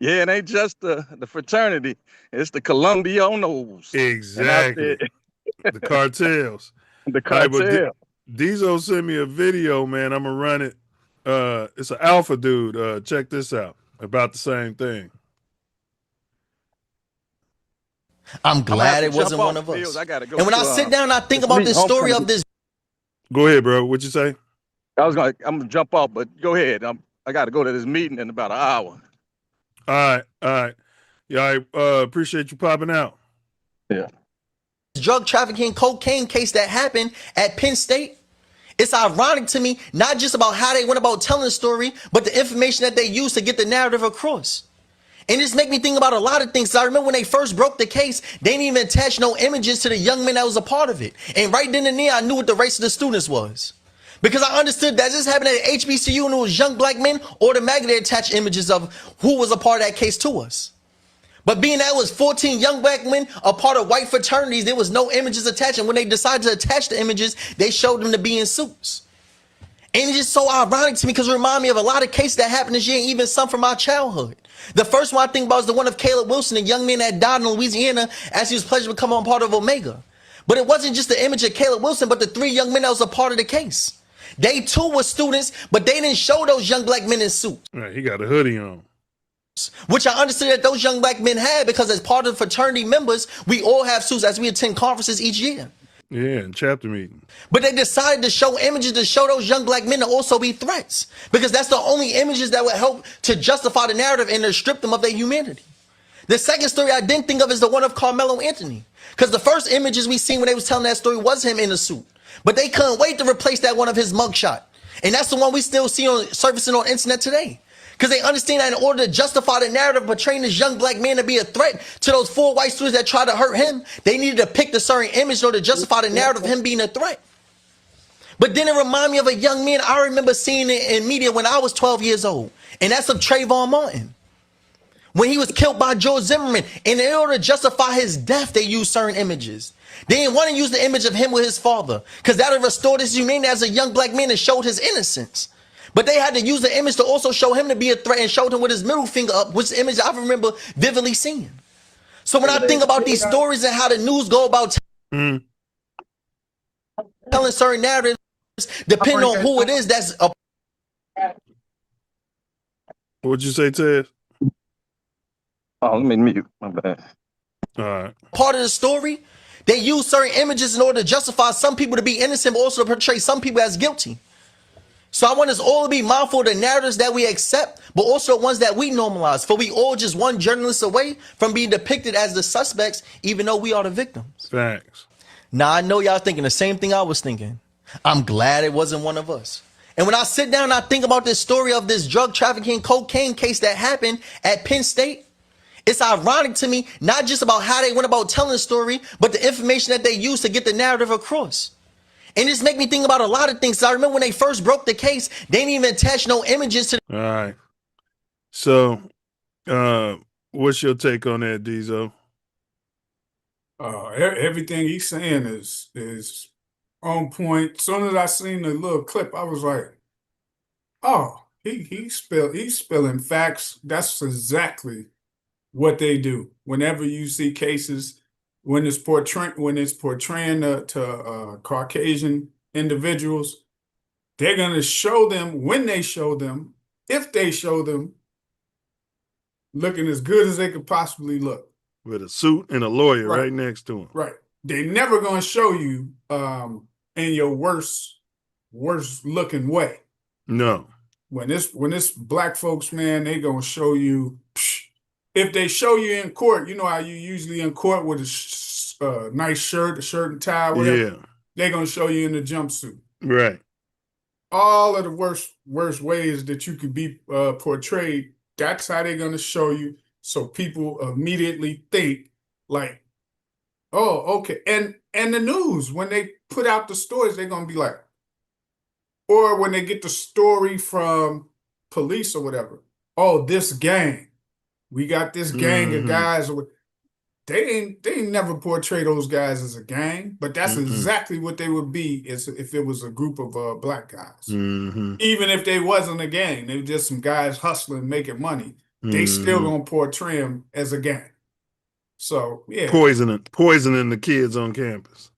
Speaker 10: It ain't just the fraternity; it's the Colombianos.
Speaker 1: Exactly, the cartels.
Speaker 10: The cartel.
Speaker 1: Right, Diesel sent me a video, man. I'm gonna run it. It's an alpha dude. Check this out. About the same thing.
Speaker 11: I'm glad it wasn't one of us. And when I sit down and I think about this story of this.
Speaker 1: Go ahead, bro. What'd you say?
Speaker 10: I'm gonna jump off, but go ahead. I gotta go to this meeting in about an hour.
Speaker 1: All right. Yeah, I appreciate you popping out.
Speaker 10: Yeah.
Speaker 11: drug trafficking cocaine case that happened at Penn State, it's ironic to me, not just about how they went about telling the story, but the information that they used to get the narrative across. And this make me think about a lot of things. I remember when they first broke the case, they didn't even attach no images to the young men that was a part of it. And right then and there, I knew what the race of the students was. Because I understood that this happened at HBCU and it was young black men, automatically they attached images of who was a part of that case to us. But being that it was 14 young black men, a part of white fraternities, there was no images attached. And when they decided to attach the images, they showed them to be in suits. And it's just so ironic to me because it reminds me of a lot of cases that happened this year, and even some from my childhood. The first one I think about is the one of Caleb Wilson, a young man that died in Louisiana as he was pledged to become a part of Omega. But it wasn't just the image of Caleb Wilson, but the 3 young men that was a part of the case. They too were students, but they didn't show those young black men in suits.
Speaker 1: Right, he got a hoodie on.
Speaker 11: Which I understood that those young black men had because as part of the fraternity members, we all have suits as we attend conferences each year.
Speaker 1: Yeah, in chapter meeting.
Speaker 11: But they decided to show images to show those young black men to also be threats. Because that's the only images that would help to justify the narrative and to strip them of their humanity. The second story I didn't think of is the one of Karmelo Anthony. Because the first images we seen when they was telling that story was him in a suit. But they couldn't wait to replace that one of his mugshot. And that's the one we still see on surfacing on internet today. Because they understand that in order to justify the narrative of portraying this young black man to be a threat to those 4 white students that tried to hurt him, they needed to pick the certain image in order to justify the narrative of him being a threat. But then it reminded me of a young man I remember seeing it in media when I was 12 years old. And that's of Trayvon Martin. When he was killed by George Zimmerman. And in order to justify his death, they used certain images. They didn't want to use the image of him with his father. Because that would restore his humanity as a young black man and showed his innocence. But they had to use the image to also show him to be a threat and showed him with his middle finger up, which image I remember vividly seeing. So when I think about these stories and how the news go about telling certain narratives, depending on who it is, that's a...
Speaker 1: What'd you say, Ted?
Speaker 10: Oh, let me mute. My bad.
Speaker 1: All right.
Speaker 11: Part of the story, they use certain images in order to justify some people to be innocent, but also to portray some people as guilty. So I want us all to be mindful of the narratives that we accept, but also the ones that we normalize. For we all just one journalist away from being depicted as the suspects, even though we are the victims.
Speaker 1: Facts.
Speaker 11: Now, I know y'all thinking the same thing I was thinking. I'm glad it wasn't one of us. And when I sit down and I think about this story of this drug trafficking cocaine case that happened at Penn State, it's ironic to me, not just about how they went about telling the story, but the information that they used to get the narrative across. And this make me think about a lot of things. I remember when they first broke the case, they didn't even attach no images to.
Speaker 1: All right. So, what's your take on that, Diesel?
Speaker 6: Everything he's saying is on point. As soon as I seen the little clip, I was like, "Oh, he's spilling facts." That's exactly what they do. Whenever you see cases. When it's portraying to Caucasian individuals, they're going to show them when they show them, if they show them, looking as good as they could possibly look.
Speaker 1: With a suit and a lawyer right next to him.
Speaker 6: Right. They're never going to show you in your worst looking way.
Speaker 1: No.
Speaker 6: When it's black folks, man, they going to show you. If they show you in court, you know how you usually in court with a nice shirt, a shirt and tie, whatever. Yeah. They're going to show you in the jumpsuit.
Speaker 1: Right.
Speaker 6: All of the worst ways that you could be portrayed, that's how they're going to show you. So people immediately think like, oh, okay. And the news, when they put out the stories, they're going to be like, or when they get the story from police or whatever, oh, this gang. We got this gang of guys. They ain't never portray those guys as a gang, but that's exactly what they would be if it was a group of black guys. Even if they wasn't a gang, they were just some guys hustling, making money. They still gonna portray them as a gang. So yeah,
Speaker 1: poisoning the kids on campus.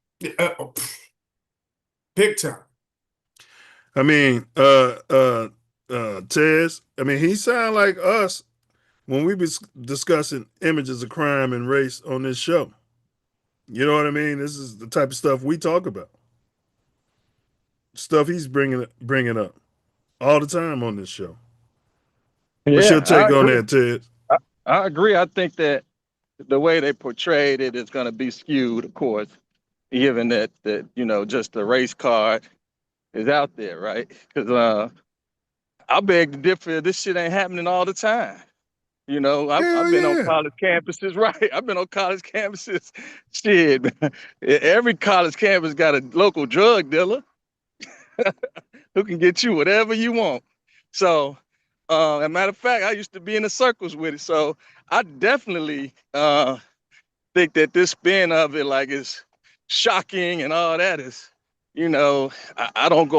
Speaker 6: Big time.
Speaker 1: I mean, Tez. I mean, he sound like us. When we was discussing images of crime and race on this show. You know what I mean? This is the type of stuff we talk about. Stuff he's bringing up all the time on this show. What's your take on that, Ted?
Speaker 10: I agree. I think that the way they portrayed it is going to be skewed, of course. given that just the race card is out there, right? Because I beg to differ. This shit ain't happening all the time. I've been on college campuses, right? I've been on college campuses. Shit, man. Every college campus got a local drug dealer who can get you whatever you want. So, as a matter of fact, I used to be in the circles with it. So I definitely think that this spin of it, like, is shocking and all that is, I don't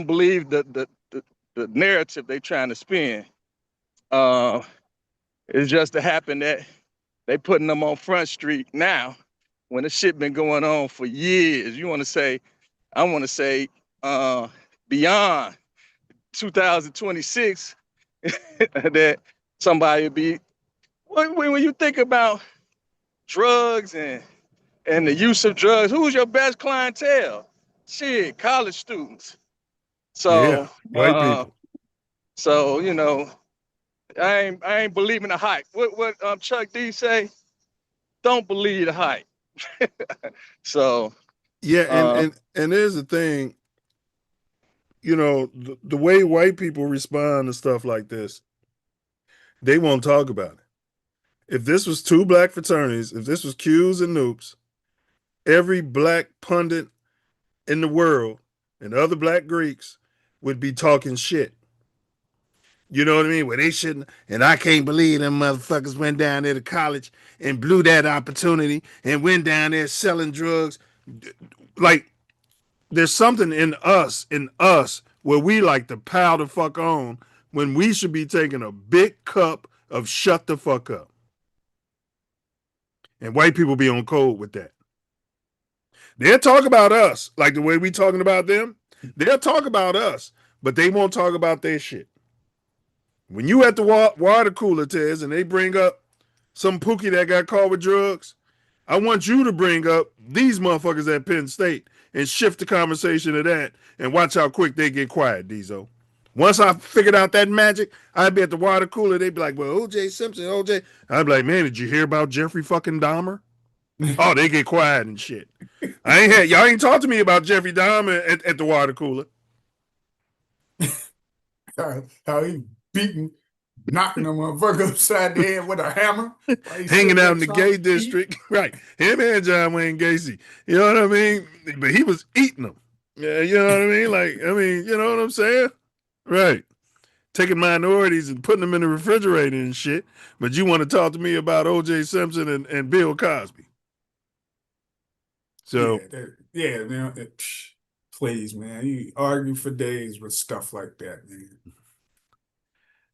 Speaker 10: believe the narrative they trying to spin. It's just to happen that they putting them on Front Street now when the shit been going on for years. I want to say beyond 2026 that somebody be, when you think about drugs and the use of drugs, who's your best clientele? Shit, college students. So
Speaker 1: white people.
Speaker 10: So I ain't believing the hype. What Chuck D say? Don't believe the hype. So
Speaker 1: and there's the thing, the way white people respond to stuff like this, they won't talk about it. If this was two black fraternities, if this was Q's and Noops, every black pundit in the world and other black Greeks would be talking shit. You know what I mean? Well, they shouldn't. And I can't believe them motherfuckers went down there to college and blew that opportunity and went down there selling drugs. Like, there's something in us where we like to pile the fuck on when we should be taking a big cup of shut the fuck up. And white people be on code with that. They'll talk about us like the way we talking about them. They'll talk about us, but they won't talk about their shit. When you at the water cooler, Tez, and they bring up some pookie that got caught with drugs, I want you to bring up these motherfuckers at Penn State and shift the conversation to that and watch how quick they get quiet, Diesel. Once I figured out that magic, I'd be at the water cooler. They'd be like, well, O.J. Simpson, O.J. I'd be like, man, did you hear about Jeffrey fucking Dahmer? Oh, they get quiet and shit. Y'all ain't talk to me about Jeffrey Dahmer at the water cooler.
Speaker 6: How he knocking a motherfucker upside the head with a hammer.
Speaker 1: Hanging out in the gay district. Right. Him and John Wayne Gacy. You know what I mean? But he was eating them. Yeah, you know what I mean? You know what I'm saying? Right. Taking minorities and putting them in the refrigerator and shit. But you want to talk to me about O.J. Simpson and Bill Cosby. So.
Speaker 6: Yeah, man. Please, man. You argue for days with stuff like that, man.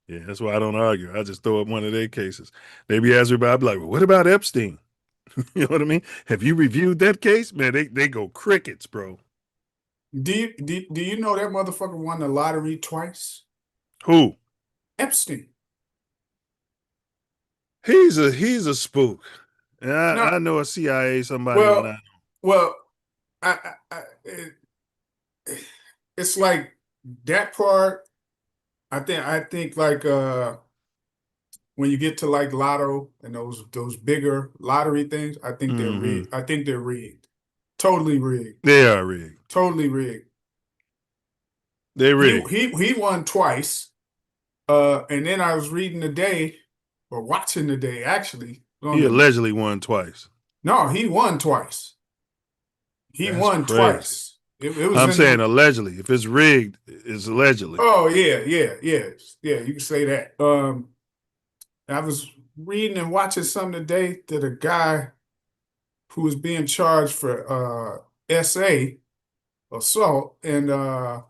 Speaker 1: Yeah, that's why I don't argue. I just throw up one of their cases. They be asking about, I'd be like, well, what about Epstein? You know what I mean? Have you reviewed that case? Man, they go crickets, bro.
Speaker 6: Do you know that motherfucker won the lottery twice?
Speaker 1: Who?
Speaker 6: Epstein.
Speaker 1: He's a spook. And I know a CIA somebody.
Speaker 6: Well, it's like that part. I think like when you get to like lotto and those bigger lottery things, I think they're rigged. I think they're rigged. Totally rigged.
Speaker 1: They are rigged.
Speaker 6: Totally rigged.
Speaker 1: They rigged.
Speaker 6: He won twice. And then I was reading today, or watching today, actually.
Speaker 1: He allegedly won twice.
Speaker 6: No, he won twice. He won twice.
Speaker 1: I'm saying allegedly. If it's rigged, it's allegedly.
Speaker 6: Oh, yeah. You can say that. I was reading and watching something today that a guy who was being charged for SA assault, and I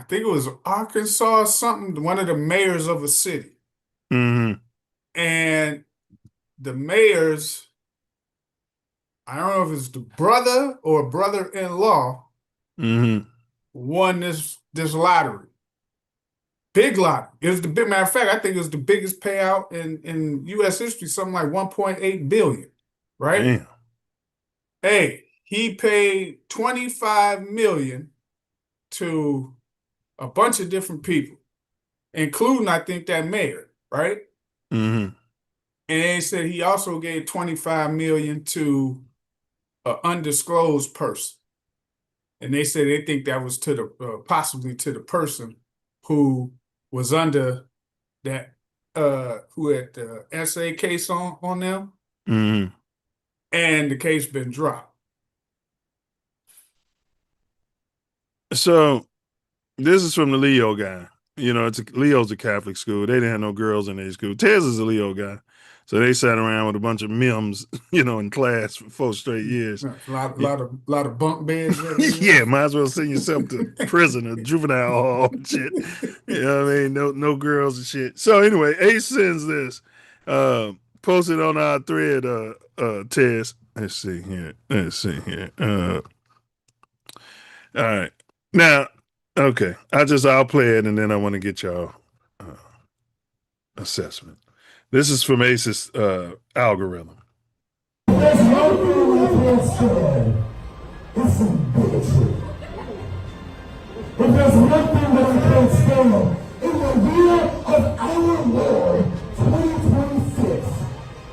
Speaker 6: think it was Arkansas or something, one of the mayors of a city.
Speaker 1: Mm-hmm.
Speaker 6: And the mayor's, I don't know if it's the brother or brother-in-law, won this lottery. Big lottery. It was the big, matter of fact, I think it was the biggest payout in U.S. history, something like $1.8 billion, right?
Speaker 1: Damn.
Speaker 6: Hey, he paid $25 million to a bunch of different people, including, I think, that mayor, right?
Speaker 1: Mm-hmm.
Speaker 6: And they said he also gave $25 million to an undisclosed person. And they said they think that was to the possibly to the person who was under that who had the SA case on them,
Speaker 1: Mm-hmm.
Speaker 6: and the case been dropped.
Speaker 1: So this is from the Leo guy. You know, Leo's a Catholic school. They didn't have no girls in their school. Tez is a Leo guy. So they sat around with a bunch of Mims, you know, in class for 4 straight years.
Speaker 6: A lot of bunk beds.
Speaker 1: Yeah, might as well send yourself to prison or juvenile hall and shit. You know what I mean? No girls and shit. So anyway, Ace sends this. Posted on our thread, Tez. Let's see here. All right. Now, okay. I'll play it and then I want to get y'all assessment. This is from Ace's algorithm.
Speaker 12: There's one thing I can't stand. It's some bigotry. But there's one thing that I can't stand. In the year of our Lord, 2026,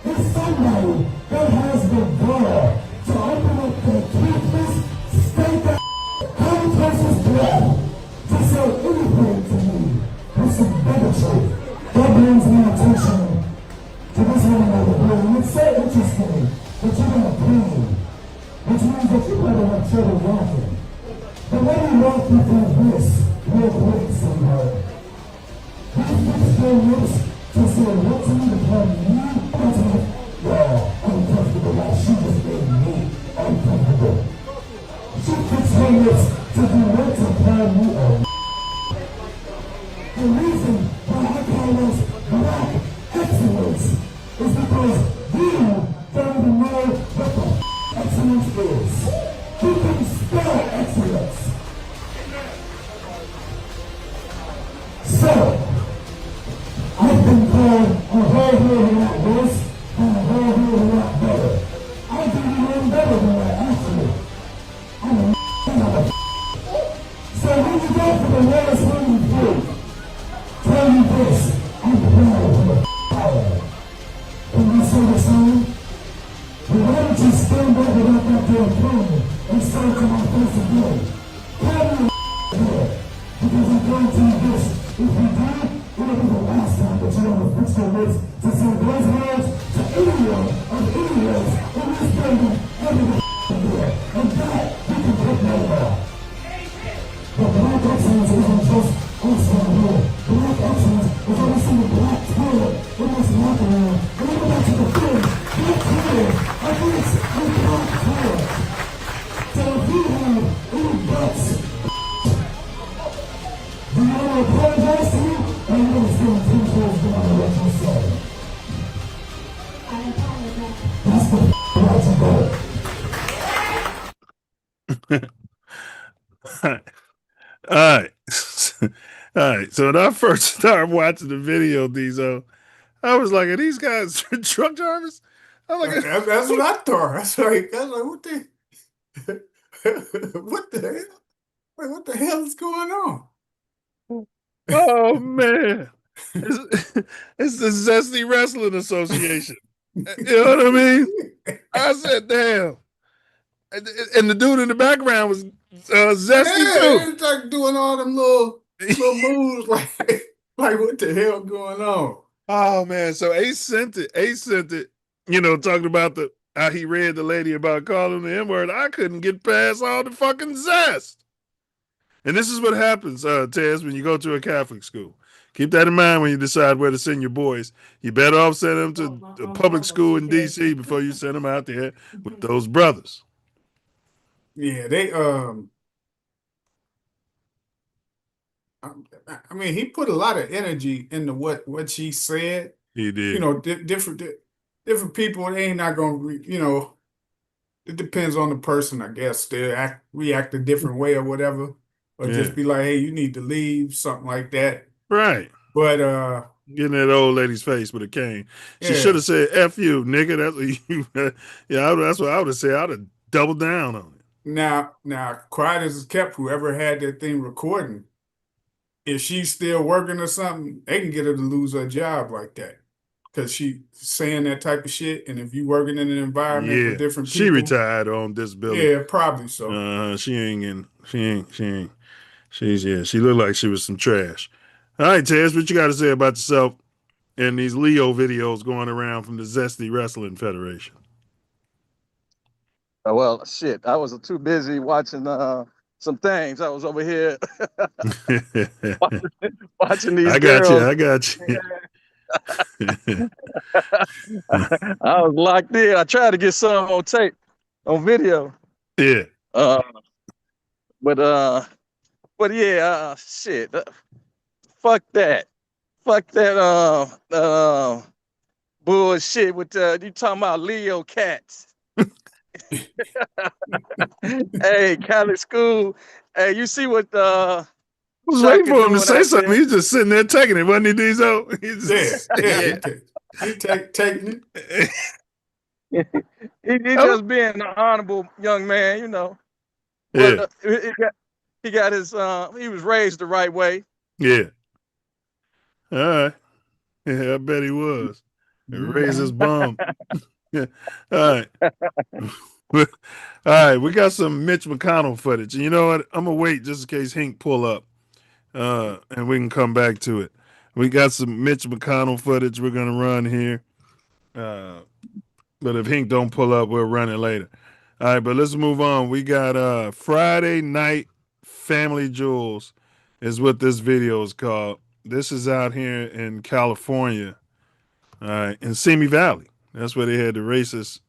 Speaker 12: is somebody that has the gall to open up their campus, state that common person's blood, to say anything to me with some bigotry. That brings my attention to this one over here. And it's so interesting that you're in a pain, which means that you better have trouble walking. But let me walk you through this real quick, somewhere. These experiments to say what's in the plan you uncomfortable, like she just made me uncomfortable. She fixed her lips to do what to plan you on. The reason why I call us black excellence is because you don't even know what the excellence is. You can spell excellence. So, I've been called a whole lot worse and a whole lot better. I do even better than that, actually. I'm a so when you go for the lowest hanging fruit, tell me this, I'm proud of the power. Can you say the same? But why don't you stand up without that damn phone and start to my face again? Call me a here, because I'm going to do this. If you do, it'll be the last time that you're going to fix your lips to say those words to anyone of any race in this building ever the here. And that, you can take note of. But black excellence isn't just us right here. Black excellence is every single black toilet in this locker room. And then go back to the field. Black toilet against a black toilet. So if you have any guts, do you want to apologize to me? Or you want to stand 10 toes down and what you say? I apologize. That's the right to go.
Speaker 1: All right. All right. So when I first started watching the video, Diesel, I was like, are these guys truck drivers? I'm like,
Speaker 6: that's what I thought. I was like, what the what the hell? Wait, what the hell is going on?
Speaker 1: oh man. It's the Zesty Wrestling Association. You know what I mean? I said, damn. And the dude in the background was Zesty too.
Speaker 6: It's like doing all them little moves, like what the hell going on?
Speaker 1: Oh man! So Ace sent it. You know, talking about how he read the lady about calling the N-word. I couldn't get past all the fucking zest. And this is what happens, Tez, when you go to a Catholic school. Keep that in mind when you decide where to send your boys. You better off send them to a public school in D.C. before you send them out there with those brothers.
Speaker 6: Yeah, they I mean, he put a lot of energy into what she said.
Speaker 1: He did.
Speaker 6: You know, different people, they ain't not gonna, you know, it depends on the person, I guess. They react a different way or whatever, or just be like, hey, you need to leave, something like that.
Speaker 1: Right.
Speaker 6: But
Speaker 1: getting that old lady's face with a cane. She should have said, F you, nigga. That's what you that's what I would have said. I'd have doubled down on it.
Speaker 6: Now, quiet as is kept, whoever had that thing recording, if she's still working or something, they can get her to lose her job like that. because she saying that type of shit. And if you working in an environment with different
Speaker 1: she
Speaker 6: people,
Speaker 1: retired on disability.
Speaker 6: yeah, probably so.
Speaker 1: She ain't. She looked like she was some trash. All right, Tez, what you got to say about yourself and these Leo videos going around from the Zesty Wrestling Federation?
Speaker 10: Well, shit, I was too busy watching some things. I was over here watching these girls.
Speaker 1: I got you.
Speaker 10: I was locked in. I tried to get some on tape, on video.
Speaker 1: Yeah.
Speaker 10: But yeah, shit. Fuck that. Fuck that bullshit with you talking about Leo cats. Hey, Cali school. Hey, you see what
Speaker 1: I was waiting for him to say something.
Speaker 10: There?
Speaker 1: He's just sitting there taking it, wasn't he, Diesel?
Speaker 6: He taking
Speaker 10: it. he just being an honorable young man, you know. But, he got his. He was raised the right way.
Speaker 1: Yeah. All right. Yeah, I bet he was. Raise his bum. Yeah. All right. All right. We got some Mitch McConnell footage. You know what? I'm gonna wait just in case Hink pull up, and we can come back to it. We got some Mitch McConnell footage we're gonna run here. But if Hink don't pull up, we'll run it later. All right, but let's move on. We got Friday Night Family Jewels is what this video is called. This is out here in California, all right, in Simi Valley. That's where they had the racist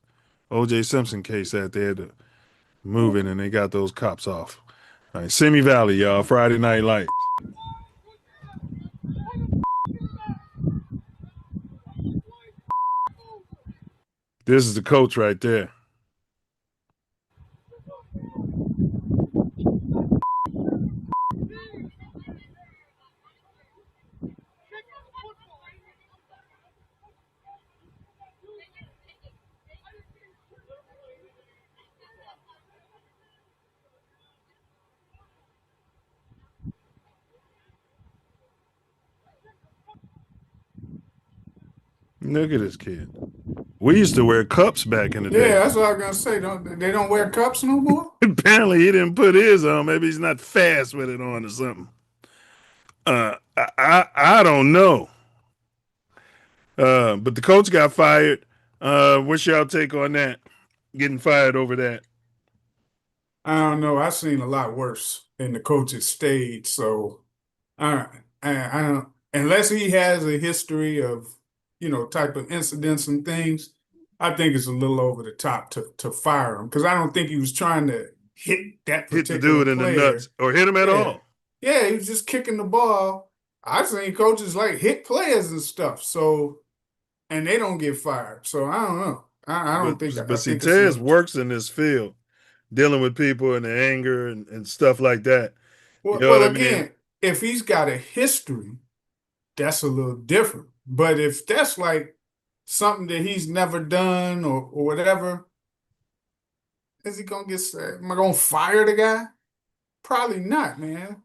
Speaker 1: O.J. Simpson case at. They had to move it, and they got those cops off. All right, Simi Valley, y'all, Friday Night Lights. This is the coach right there. Look at this kid. We used to wear cups back in the day.
Speaker 6: Yeah, that's what I was gonna say. They don't wear cups no more?
Speaker 1: Apparently he didn't put his on. Maybe he's not fast with it on or something. I don't know. But the coach got fired. What's y'all take on that? Getting fired over that?
Speaker 6: I don't know. I've seen a lot worse, and the coaches stayed. So I don't. Unless he has a history of, type of incidents and things, I think it's a little over the top to fire him, because I don't think he was trying to hit that particular
Speaker 1: hit the dude in
Speaker 6: player.
Speaker 1: the nuts or hit him at all.
Speaker 6: Yeah, he was just kicking the ball. I've seen coaches hit players and stuff. So, and they don't get fired. So I don't know. I don't think.
Speaker 1: But see, Tez works in this field, dealing with people and the anger and stuff like that.
Speaker 6: Well,
Speaker 1: you know what
Speaker 6: again,
Speaker 1: I mean?
Speaker 6: If he's got a history, that's a little different. But if that's something that he's never done or whatever, is he gonna get? Am I gonna fire the guy? Probably not, man.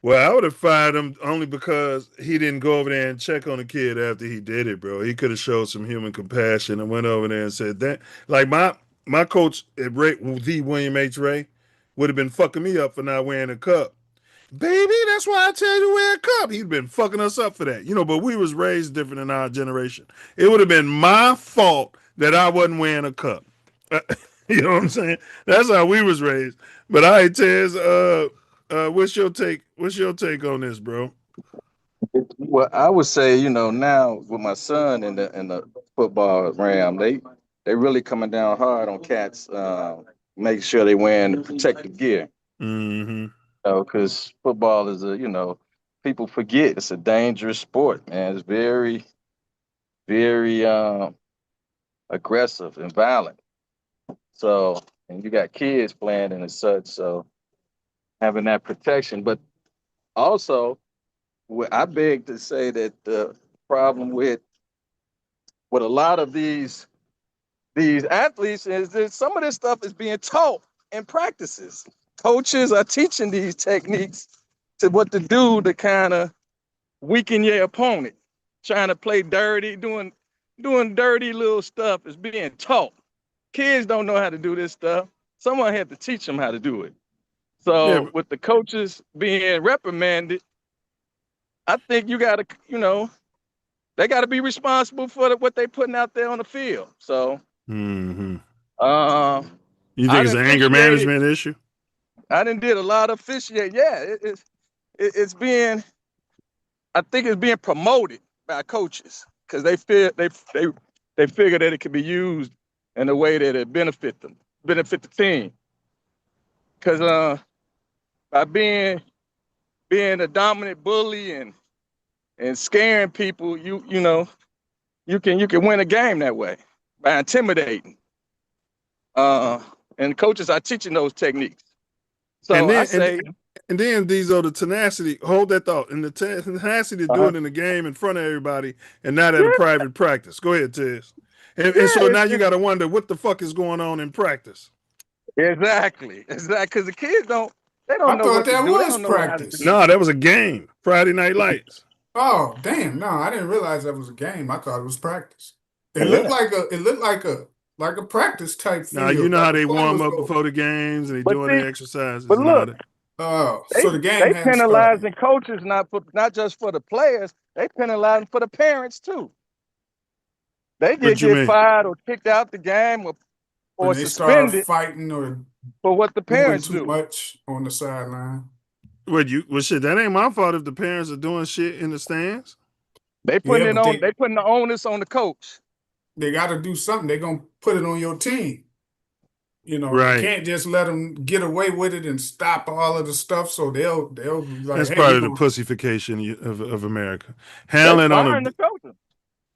Speaker 1: Well, I would have fired him only because he didn't go over there and check on the kid after he did it, bro. He could have showed some human compassion and went over there and said that. Like my coach at William H. Ray would have been fucking me up for not wearing a cup. Baby, that's why I tell you to wear a cup. He'd been fucking us up for that. But we was raised different in our generation. It would have been my fault that I wasn't wearing a cup. You know what I'm saying? That's how we was raised. But all right, Tez, what's your take? What's your take on this, bro?
Speaker 10: Well, I would say, now with my son in the football realm, they really coming down hard on cats, making sure they wearing protective gear.
Speaker 1: Mm-hmm.
Speaker 10: Because football is people forget it's a dangerous sport, man. It's very, very aggressive and violent. So, and you got kids playing and such, so having that protection. But also, I beg to say that the problem with a lot of these athletes is that some of this stuff is being taught in practices. Coaches are teaching these techniques to what to do to kind of weaken your opponent. trying to play dirty, doing dirty little stuff is being taught. Kids don't know how to do this stuff. Someone had to teach them how to do it. So with the coaches being reprimanded, I think you got to, they got to be responsible for what they putting out there on the field. So,
Speaker 1: you think
Speaker 10: I
Speaker 1: it's an anger management issue?
Speaker 10: I done did a lot of officiating. Yeah, it's being, I think it's being promoted by coaches because they figure that it can be used in a way that it benefit the team. Because by being a dominant bully and scaring people, you can win a game that way by intimidating. And coaches are teaching those techniques. So
Speaker 1: and then Diesel, the tenacity, hold that thought, and the tenacity to do it in the game in front of everybody and not at a private practice. Go ahead, Tez. And so now you got to wonder what the fuck is going on in practice.
Speaker 10: Exactly. Because the kids don't know what to do.
Speaker 6: I thought that was practice.
Speaker 1: No, that was a game. Friday Night Lights.
Speaker 6: Oh, damn. No, I didn't realize that was a game. I thought it was practice. It looked like a practice type thing.
Speaker 1: Now you know how they warm up before the games and they doing their exercises.
Speaker 10: But look,
Speaker 6: so the game
Speaker 10: they penalizing coaches not just for the players, they penalizing for the parents too. They get fired or kicked out the game or
Speaker 6: they
Speaker 10: suspended
Speaker 6: start fighting or
Speaker 10: for what the parents
Speaker 6: doing
Speaker 10: do.
Speaker 6: Too much on the sideline.
Speaker 1: Well, shit, that ain't my fault if the parents are doing shit in the stands.
Speaker 10: They putting they putting the onus on the coach.
Speaker 6: They got to do something. They're gonna put it on your team. You can't just let them get away with it and stop all of the stuff. So they'll be like,
Speaker 1: that's part of the pussification of America. Handling on
Speaker 10: the coaches.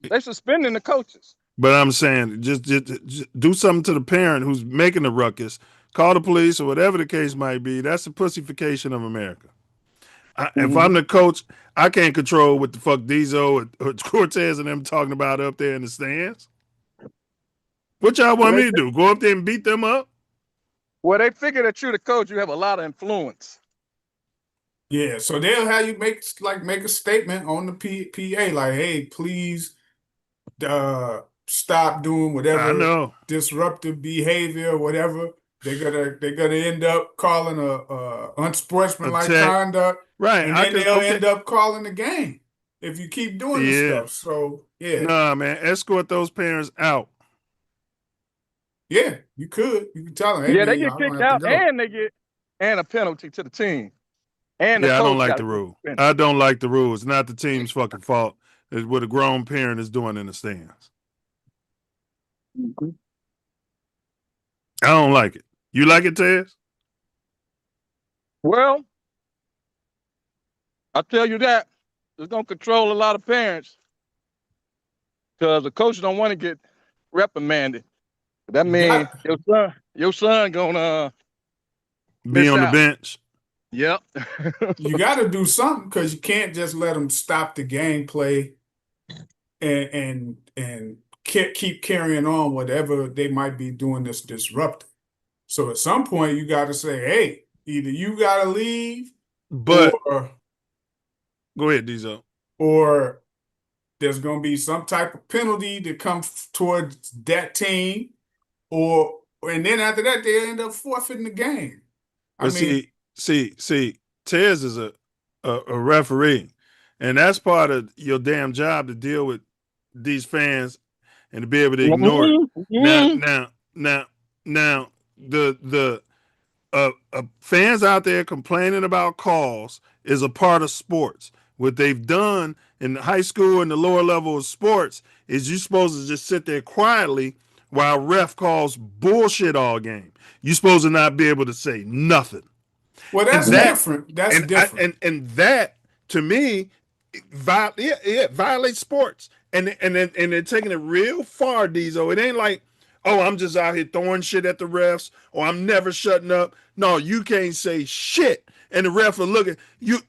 Speaker 10: They suspending the coaches.
Speaker 1: But I'm saying, just do something to the parent who's making the ruckus. Call the police or whatever the case might be. That's the pussification of America. If I'm the coach, I can't control what the fuck Diesel or Cortez and them talking about up there in the stands. What y'all want me to do? Go up there and beat them up?
Speaker 10: Well, they figure that you're the coach. You have a lot of influence.
Speaker 6: Yeah, so they'll have you make a statement on the PA, like, hey, please stop doing whatever disruptive behavior or whatever. They're gonna end up calling a unsportsmanlike conduct.
Speaker 1: Right.
Speaker 6: And then they'll end up calling the game if you keep doing this stuff. So
Speaker 1: Nah, man, escort those parents out.
Speaker 6: Yeah, you could. You can tell them. Hey,
Speaker 10: they get kicked out and they get a penalty to the team. And
Speaker 1: I don't like the rule. I don't like the rule. It's not the team's fucking fault. It's what a grown parent is doing in the stands. I don't like it. You like it, Tez?
Speaker 10: Well, I'll tell you that. It's going to control a lot of parents because the coach don't want to get reprimanded. That means your son gonna
Speaker 1: be on the bench.
Speaker 10: Yep.
Speaker 6: You got to do something because you can't just let them stop the gameplay and keep carrying on whatever they might be doing that's disruptive. So at some point you got to say, hey, either you got to leave,
Speaker 1: go ahead, Diesel,
Speaker 6: or there's going to be some type of penalty that comes towards that team. And then after that, they end up forfeiting the game.
Speaker 1: See, Tez is a referee, and that's part of your damn job to deal with these fans and to be able to ignore it. Now, the fans out there complaining about calls is a part of sports. What they've done in high school and the lower level of sports is you're supposed to just sit there quietly while ref calls bullshit all game. You're supposed to not be able to say nothing.
Speaker 6: Well, that's different. That's different.
Speaker 1: And that, to me, violates sports. And they're taking it real far, Diesel. It ain't like, oh, I'm just out here throwing shit at the refs, or I'm never shutting up. No, you can't say shit. And the ref are looking, you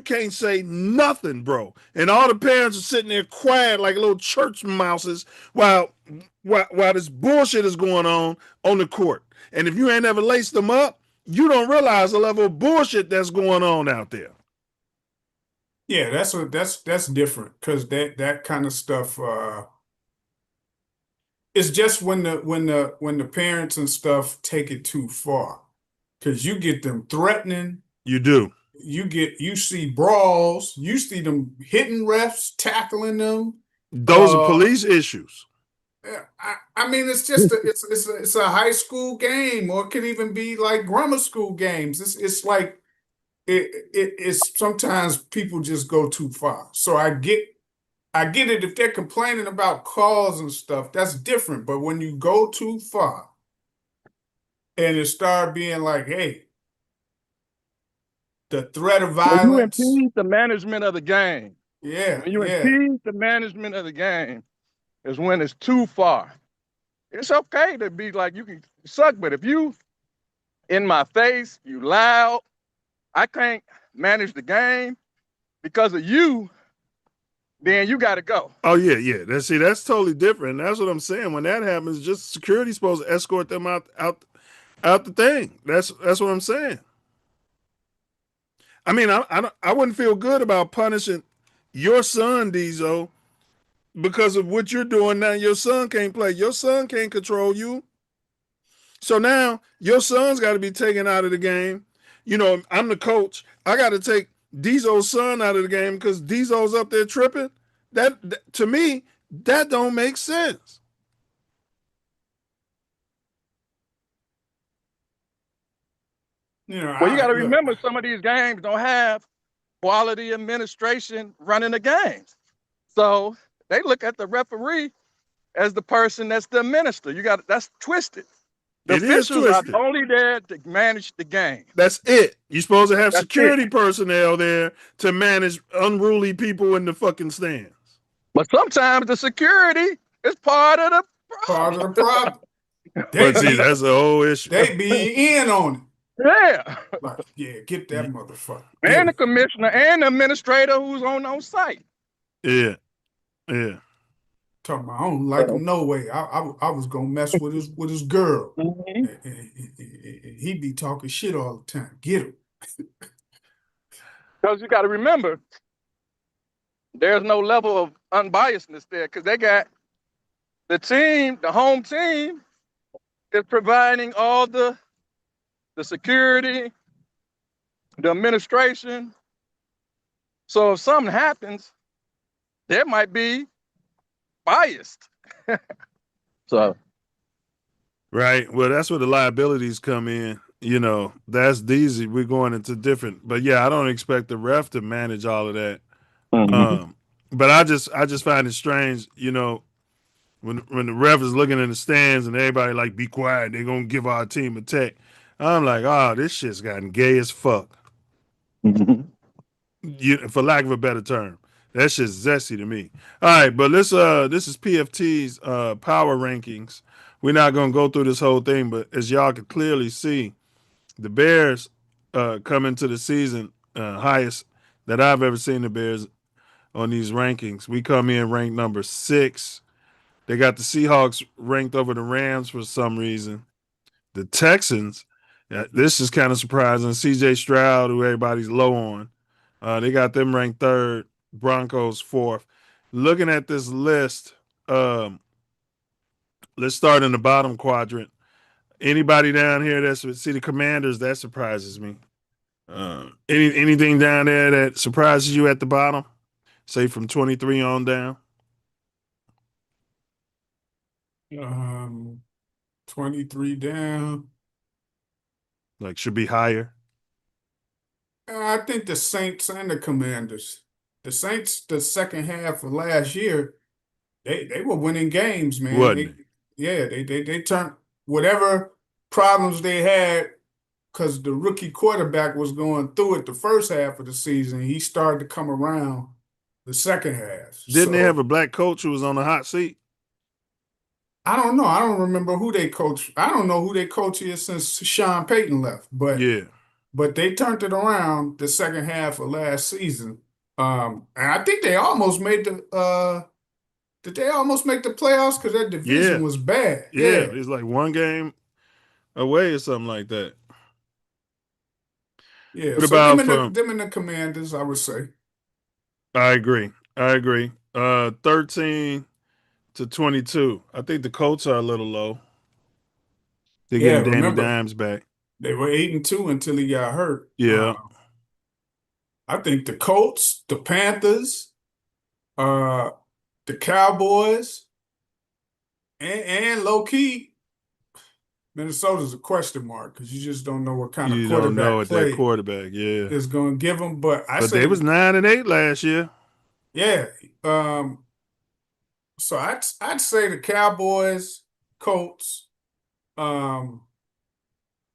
Speaker 1: can't say nothing, bro. And all the parents are sitting there quiet like little church mouses while this bullshit is going on the court. And if you ain't ever laced them up, you don't realize the level of bullshit that's going on out there.
Speaker 6: Yeah, that's different because that kind of stuff. It's just when the parents and stuff take it too far, because you get them threatening.
Speaker 1: You do.
Speaker 6: You see brawls. You see them hitting refs, tackling them.
Speaker 1: Those are police issues.
Speaker 6: I mean, it's just it's a high school game, or it could even be like grammar school games. It's like it's sometimes people just go too far. So I get it if they're complaining about calls and stuff, that's different. But when you go too far and it start being like, hey, the threat of
Speaker 10: When you
Speaker 6: violence.
Speaker 10: impede the management of the game.
Speaker 6: Yeah.
Speaker 10: When you impede the management of the game is when it's too far. It's okay to be like, you can suck, but if you in my face, you loud, I can't manage the game because of you, then you got to go.
Speaker 1: Oh yeah. That's totally different. That's what I'm saying. When that happens, just security's supposed to escort them out the thing. That's what I'm saying. I mean, I wouldn't feel good about punishing your son, Diesel, because of what you're doing now. Your son can't play. Your son can't control you. So now your son's got to be taken out of the game. You know, I'm the coach. I got to take Diesel's son out of the game because Diesel's up there tripping. That to me, that don't make sense.
Speaker 10: Well, you got to remember, some of these games don't have quality administration running the games. So they look at the referee as the person that's the minister. That's twisted. The officials are only there to manage the game.
Speaker 1: That's it. You're supposed to have security personnel there to manage unruly people in the fucking stands.
Speaker 10: But sometimes the security is part of the
Speaker 6: problem.
Speaker 1: But see, that's the whole issue.
Speaker 6: They be in on it.
Speaker 10: Yeah.
Speaker 6: Like, yeah, get that motherfucker.
Speaker 10: And the commissioner and the administrator who's on site.
Speaker 1: Yeah.
Speaker 6: Talking about, I don't like him no way. I was gonna mess with his girl. He be talking shit all the time. Get him.
Speaker 10: Because you got to remember, there's no level of unbiasedness there because they got the team, the home team, is providing all the security, the administration. So if something happens, there might be biased. So.
Speaker 1: Right. Well, that's where the liabilities come in. You know, that's easy. We're going into different, but yeah, I don't expect the ref to manage all of that. But I just find it strange, you know, when the ref is looking in the stands and everybody like, be quiet, they're gonna give our team a tech. I'm like, oh, this shit's gotten gay as fuck. For lack of a better term. That shit's zesty to me. All right, but this is PFT's power rankings. We're not gonna go through this whole thing, but as y'all can clearly see, the Bears come into the season highest that I've ever seen the Bears on these rankings. We come in ranked number 6. They got the Seahawks ranked over the Rams for some reason. The Texans, this is kind of surprising. CJ Stroud, who everybody's low on, they got them ranked 3rd. Broncos 4th. Looking at this list, let's start in the bottom quadrant. Anybody down here see the Commanders? That surprises me. Anything down there that surprises you at the bottom? Say from 23 on down.
Speaker 6: 23 down.
Speaker 1: Like should be higher.
Speaker 6: I think the Saints and the Commanders. The Saints, the second half of last year, they were winning games, man. They turned whatever problems they had because the rookie quarterback was going through it the first half of the season. He started to come around the second half.
Speaker 1: Didn't they have a black coach who was on the hot seat?
Speaker 6: I don't know. I don't remember who they coach. I don't know who they coach is since Sean Payton left. But
Speaker 1: yeah,
Speaker 6: but they turned it around the second half of last season. And I think they almost made did they almost make the playoffs? Because their division was bad.
Speaker 1: Yeah, it's like one game away or something like that.
Speaker 6: Yeah,
Speaker 1: what
Speaker 6: so
Speaker 1: about
Speaker 6: them and the Commanders, I would say.
Speaker 1: I agree. 13-22. I think the Colts are a little low. They're
Speaker 6: Yeah,
Speaker 1: getting Danny
Speaker 6: remember
Speaker 1: Dimes back.
Speaker 6: they were 8-2 until he got hurt.
Speaker 1: Yeah.
Speaker 6: I think the Colts, the Panthers, uh, the Cowboys, and low key, Minnesota's a question mark because you just don't know what kind of
Speaker 1: You don't know
Speaker 6: quarterback
Speaker 1: at that
Speaker 6: play
Speaker 1: quarterback, yeah.
Speaker 6: is going to give them. But I
Speaker 1: But they
Speaker 6: say,
Speaker 1: was 9-8 last year.
Speaker 6: yeah. So I'd say the Cowboys, Colts, um,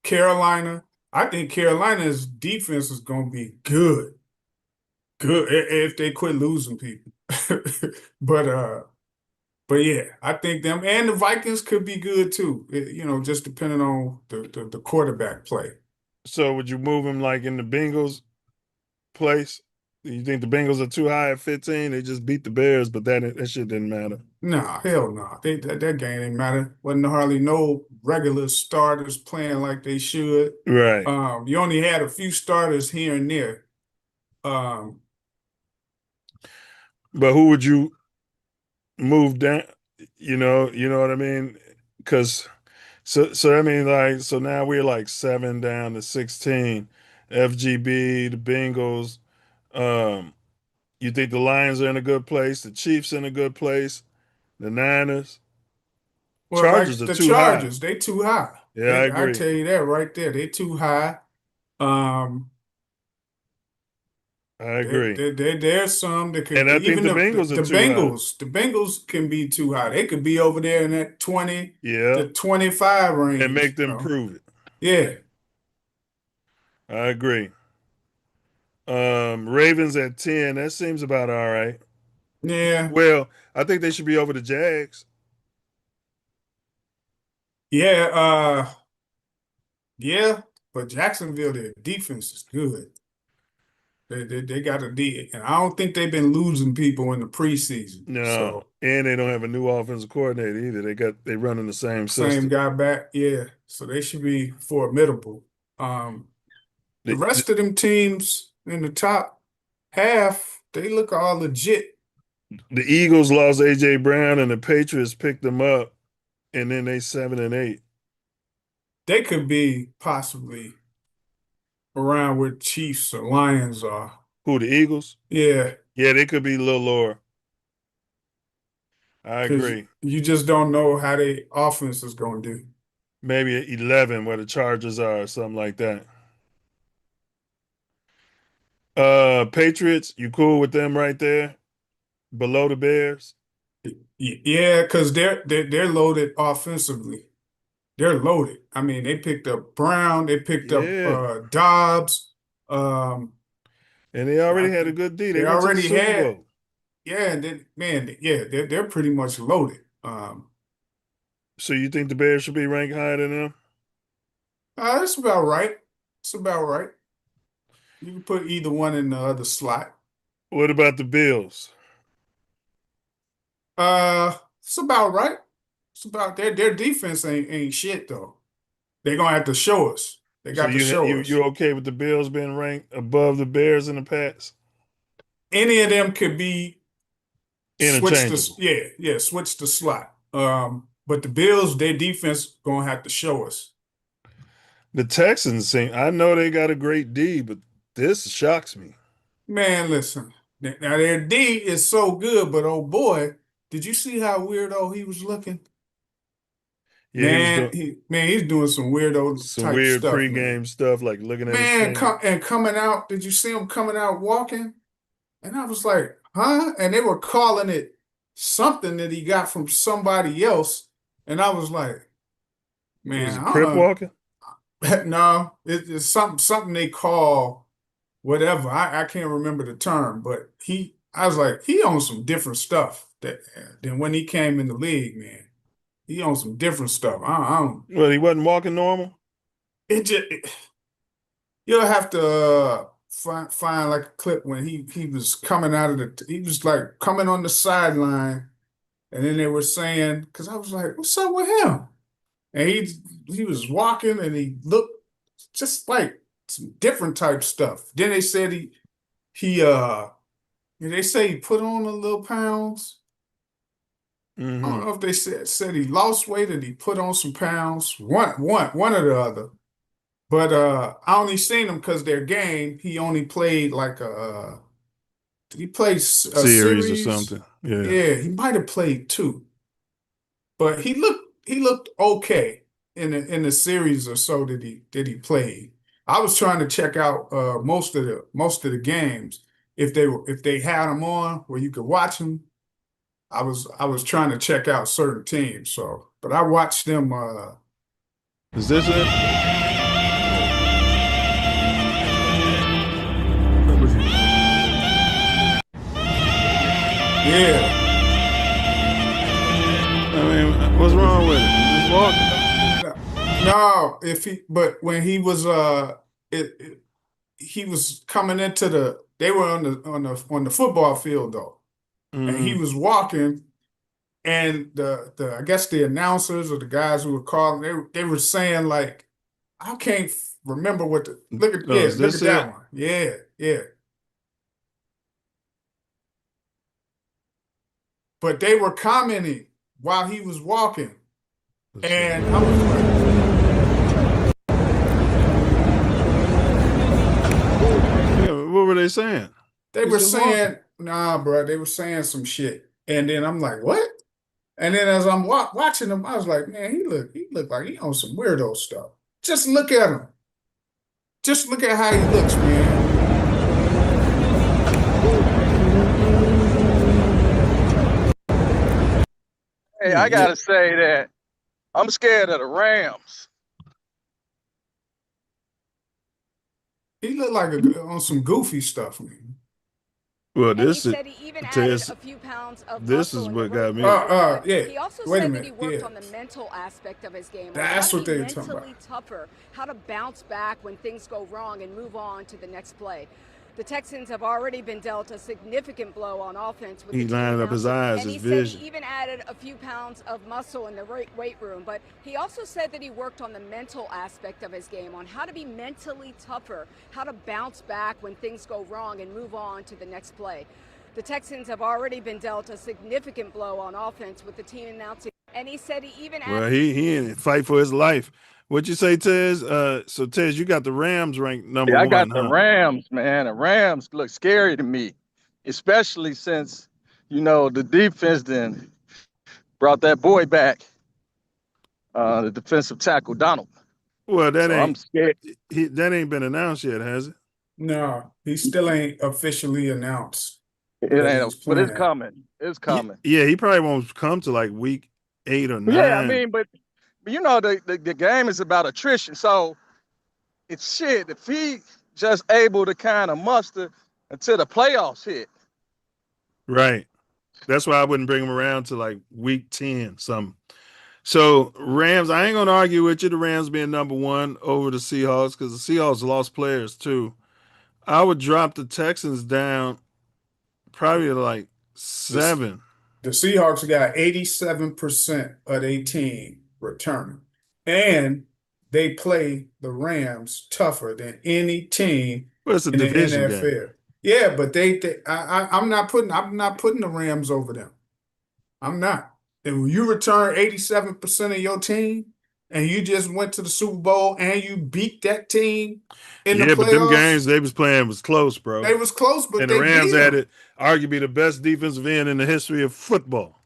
Speaker 6: Carolina. I think Carolina's defense is going to be good. Good if they quit losing people. But but yeah, I think them and the Vikings could be good too. Just depending on the quarterback play.
Speaker 1: So would you move him like in the Bengals place? You think the Bengals are too high at 15? They just beat the Bears, but that shit didn't matter.
Speaker 6: Nah, hell no. That game didn't matter. Wasn't hardly no regular starters playing like they should.
Speaker 1: Right.
Speaker 6: You only had a few starters here and there. Um,
Speaker 1: But who would you move down? You know what I mean? Because so I mean so now we're like 7 down to 16. FGB, the Bengals. Um, you think the Lions are in a good place? The Chiefs in a good place? The Niners?
Speaker 6: well,
Speaker 1: Chargers
Speaker 6: like
Speaker 1: are
Speaker 6: the
Speaker 1: too high.
Speaker 6: Chargers, they too high.
Speaker 1: Yeah, I
Speaker 6: I
Speaker 1: agree.
Speaker 6: tell you that right there. They too high. Um,
Speaker 1: I agree.
Speaker 6: there's some that
Speaker 1: And
Speaker 6: could
Speaker 1: I think
Speaker 6: even
Speaker 1: the Bengals are
Speaker 6: the
Speaker 1: too high.
Speaker 6: Bengals can be too high. They could be over there in that 20
Speaker 1: Yeah.
Speaker 6: to 25
Speaker 1: And
Speaker 6: range.
Speaker 1: make them prove it.
Speaker 6: Yeah.
Speaker 1: I agree. Ravens at 10. That seems about all right.
Speaker 6: Yeah.
Speaker 1: Well, I think they should be over the Jags.
Speaker 6: Yeah. Yeah. But Jacksonville, their defense is good. They got a D, and I don't think they've been losing people in the preseason.
Speaker 1: No.
Speaker 6: So
Speaker 1: And they don't have a new offensive coordinator either. They running the same
Speaker 6: same
Speaker 1: system.
Speaker 6: guy back. Yeah. So they should be formidable. The rest of them teams in the top half, they look all legit.
Speaker 1: The Eagles lost AJ Brown and the Patriots picked them up, and then they 7-8.
Speaker 6: They could be possibly around where Chiefs or Lions are.
Speaker 1: Who, the Eagles?
Speaker 6: Yeah.
Speaker 1: Yeah, they could be a little lower. I
Speaker 6: Because
Speaker 1: agree.
Speaker 6: you just don't know how their offense is going to do.
Speaker 1: Maybe at 11 where the Chargers are or something like that. Patriots, you cool with them right there? Below the Bears?
Speaker 6: Yeah, because they're loaded offensively. They're loaded. I mean, they picked up Brown, they picked up
Speaker 1: Yeah.
Speaker 6: Dobbs.
Speaker 1: And they already had a good D. They went to the
Speaker 6: already
Speaker 1: Super
Speaker 6: had,
Speaker 1: Bowl.
Speaker 6: yeah, and then, man, yeah, they're pretty much loaded.
Speaker 1: So you think the Bears should be ranked higher than them?
Speaker 6: That's about right. It's about right. You can put either one in the other slot.
Speaker 1: What about the Bills?
Speaker 6: It's about right. It's about their defense ain't shit though. They're gonna have to show us. They
Speaker 1: So
Speaker 6: got to show us.
Speaker 1: you okay with the Bills being ranked above the Bears in the past?
Speaker 6: Any of them could be
Speaker 1: Interchangeable.
Speaker 6: switch the slot. But the Bills, their defense gonna have to show us.
Speaker 1: The Texans I know they got a great D, but this shocks me.
Speaker 6: Man, listen. Now their D is so good, but oh boy, did you see how weirdo he was looking?
Speaker 1: Yeah,
Speaker 6: he's doing some weirdo type
Speaker 1: weird
Speaker 6: stuff,
Speaker 1: pregame
Speaker 6: man.
Speaker 1: stuff like looking at his
Speaker 6: Man,
Speaker 1: finger.
Speaker 6: coming out. Did you see him coming out walking? And I was like, huh? And they were calling it something that he got from somebody else. And I was like, man,
Speaker 1: Was it
Speaker 6: I
Speaker 1: crip
Speaker 6: don't
Speaker 1: walking?
Speaker 6: know. No, it's something they call whatever. I can't remember the term, but I was like, he owns some different stuff than when he came in the league, man. He owns some different stuff. I don't.
Speaker 1: Well, he wasn't walking normal.
Speaker 6: You'll have to find like a clip when he was coming out of he was like coming on the sideline, and then they were saying, because I was like, what's up with him? And he was walking and he looked just like some different type stuff. Then they said he They say he put on a little pounds. I don't know if they said he lost weight or he put on some pounds. One or the other. But I only seen him because their game. He only played like he played a
Speaker 1: series or something.
Speaker 6: Yeah, he might have played 2. But he looked okay in the series or so that he played. I was trying to check out most of the games if they had them on where you could watch them. I was trying to check out certain teams. So, but I watched them.
Speaker 1: Is this it?
Speaker 6: Yeah.
Speaker 1: I mean, what's wrong with it? Just walking.
Speaker 6: No, but when he was he was coming into they were on the football field though. And he was walking, and the I guess the announcers or the guys who were calling, they were saying like, I can't remember what the look at that one. Yeah. But they were commenting while he was walking. And I was like,
Speaker 1: what were they saying?
Speaker 6: They were saying, nah, bro, they were saying some shit. And then I'm like, what? And then as I'm watching him, I was like, man, he looked like he on some weirdo stuff. Just look at him. Just look at how he looks, man.
Speaker 10: Hey, I gotta say that I'm scared of the Rams.
Speaker 6: He looked like on some goofy stuff, man.
Speaker 1: Well,
Speaker 2: this is a few pounds of
Speaker 1: this is what got me.
Speaker 6: Yeah.
Speaker 2: He also
Speaker 6: Wait a
Speaker 2: said
Speaker 6: minute.
Speaker 2: that he worked on the mental aspect of his game.
Speaker 6: That's what they were talking about.
Speaker 2: Mentally tougher, how to bounce back when things go wrong and move on to the next play. The Texans have already been dealt a significant blow on offense.
Speaker 1: He lined up his eyes,
Speaker 2: and
Speaker 1: his
Speaker 2: he
Speaker 1: vision.
Speaker 2: said he even added a few pounds of muscle in the weight room. But he also said that he worked on the mental aspect of his game, on how to be mentally tougher, how to bounce back when things go wrong and move on to the next play. The Texans have already been dealt a significant blow on offense with the team announcing. And he said he even added.
Speaker 1: Well, he in fight for his life. What'd you say, Tez? So Tez, you got the Rams ranked number 1.
Speaker 10: I got the Rams, man. The Rams look scary to me, especially since, the defense then brought that boy back, the defensive tackle, Donald.
Speaker 1: Well,
Speaker 10: I'm scared.
Speaker 1: That ain't been announced yet, has it?
Speaker 6: No, he still ain't officially announced.
Speaker 10: It ain't, but it's coming. It's coming.
Speaker 1: Yeah, he probably won't come to like week 8 or 9.
Speaker 10: Yeah, I mean, but the game is about attrition. So it's shit. If he just able to kind of muster until the playoffs hit.
Speaker 1: Right. That's why I wouldn't bring him around to like week 10 something. So Rams, I ain't gonna argue with you. The Rams being number 1 over the Seahawks because the Seahawks lost players too. I would drop the Texans down probably to like 7.
Speaker 6: The Seahawks got 87% of their team returning. And they play the Rams tougher than any team
Speaker 1: in the NFL.
Speaker 6: Game. Yeah, but I'm not putting the Rams over them. I'm not. And when you return 87% of your team and you just went to the Super Bowl and you beat that team in the playoffs. Yeah, but
Speaker 1: them games they was playing was close, bro.
Speaker 6: They was close, but
Speaker 1: the Rams had it arguably the best defensive end in the history of football.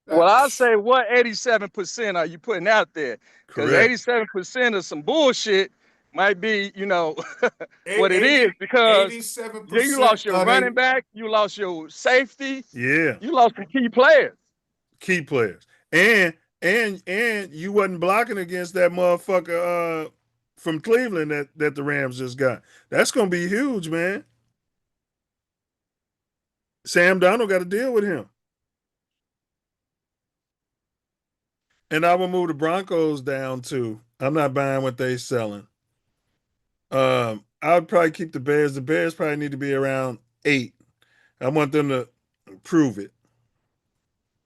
Speaker 10: Well, I'll say what 87% are you putting out there? Because 87% of some bullshit might be, what it is. Because
Speaker 6: 87%
Speaker 10: you lost your running back, you lost your safety,
Speaker 1: you
Speaker 10: lost the key players.
Speaker 1: And you wasn't blocking against that motherfucker from Cleveland that the Rams just got. That's gonna be huge, man. Sam Darnold got to deal with him. And I will move the Broncos down too. I'm not buying what they selling. I would probably keep the Bears. The Bears probably need to be around 8. I want them to prove it.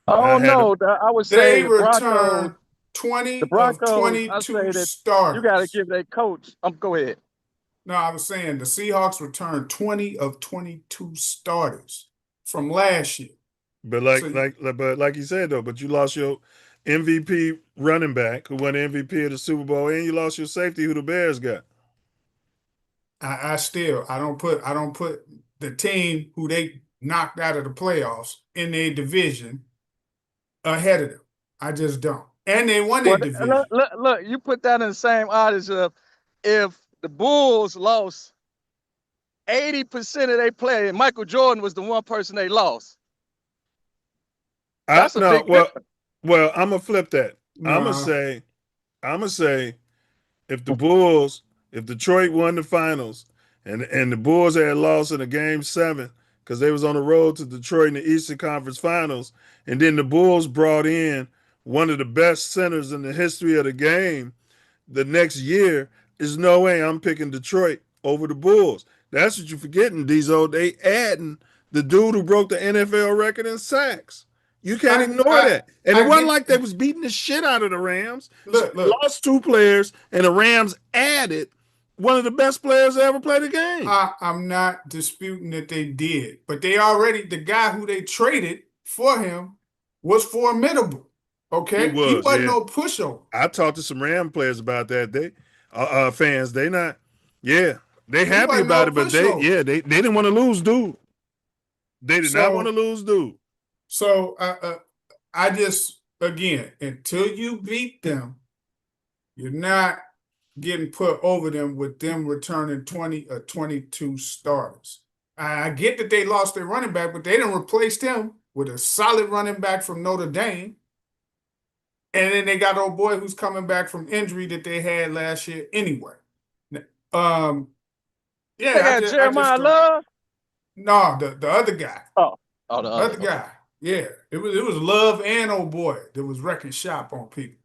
Speaker 10: Oh no, I would say
Speaker 6: they return 20 of 22 starters.
Speaker 10: You got to give that coach. Go ahead.
Speaker 6: No, I was saying the Seahawks returned 20 of 22 starters. from last year.
Speaker 1: But
Speaker 6: So-
Speaker 1: like you said though, but you lost your MVP running back who won the MVP of the Super Bowl, and you lost your safety who the Bears got.
Speaker 6: I don't put the team who they knocked out of the playoffs in their division ahead of them. I just don't. And they won their division.
Speaker 10: Look, you put that in the same odds of if the Bulls lost 80% of their play, and Michael Jordan was the one person they lost. That's a big difference.
Speaker 1: Well, I'm gonna flip that. I'm gonna say if Detroit won the finals and the Bulls had lost in a game 7 because they was on the road to Detroit in the Eastern Conference Finals, and then the Bulls brought in one of the best centers in the history of the game the next year, there's no way I'm picking Detroit over the Bulls. That's what you're forgetting, Diesel. They adding the dude who broke the NFL record in sacks. You can't ignore that. And it wasn't like they was beating the shit out of the Rams.
Speaker 6: Look.
Speaker 1: Lost 2 players, and the Rams added one of the best players to ever play the game.
Speaker 6: I'm not disputing that they did, but the guy who they traded for him was formidable. Okay, he wasn't no pushover.
Speaker 1: I talked to some Ram players about that. They fans, they happy about it, but they didn't want to lose, dude. They did not want to lose, dude.
Speaker 6: So I just, again, until you beat them, you're not getting put over them with them returning 20 or 22 starters. I get that they lost their running back, but they didn't replace them with a solid running back from Notre Dame. And then they got old boy who's coming back from injury that they had last year anyway.
Speaker 10: They got Jeremiah Love?
Speaker 6: No, the other guy.
Speaker 10: Oh, the
Speaker 6: other guy. Yeah, it was Love and old boy that was wrecking shop on people.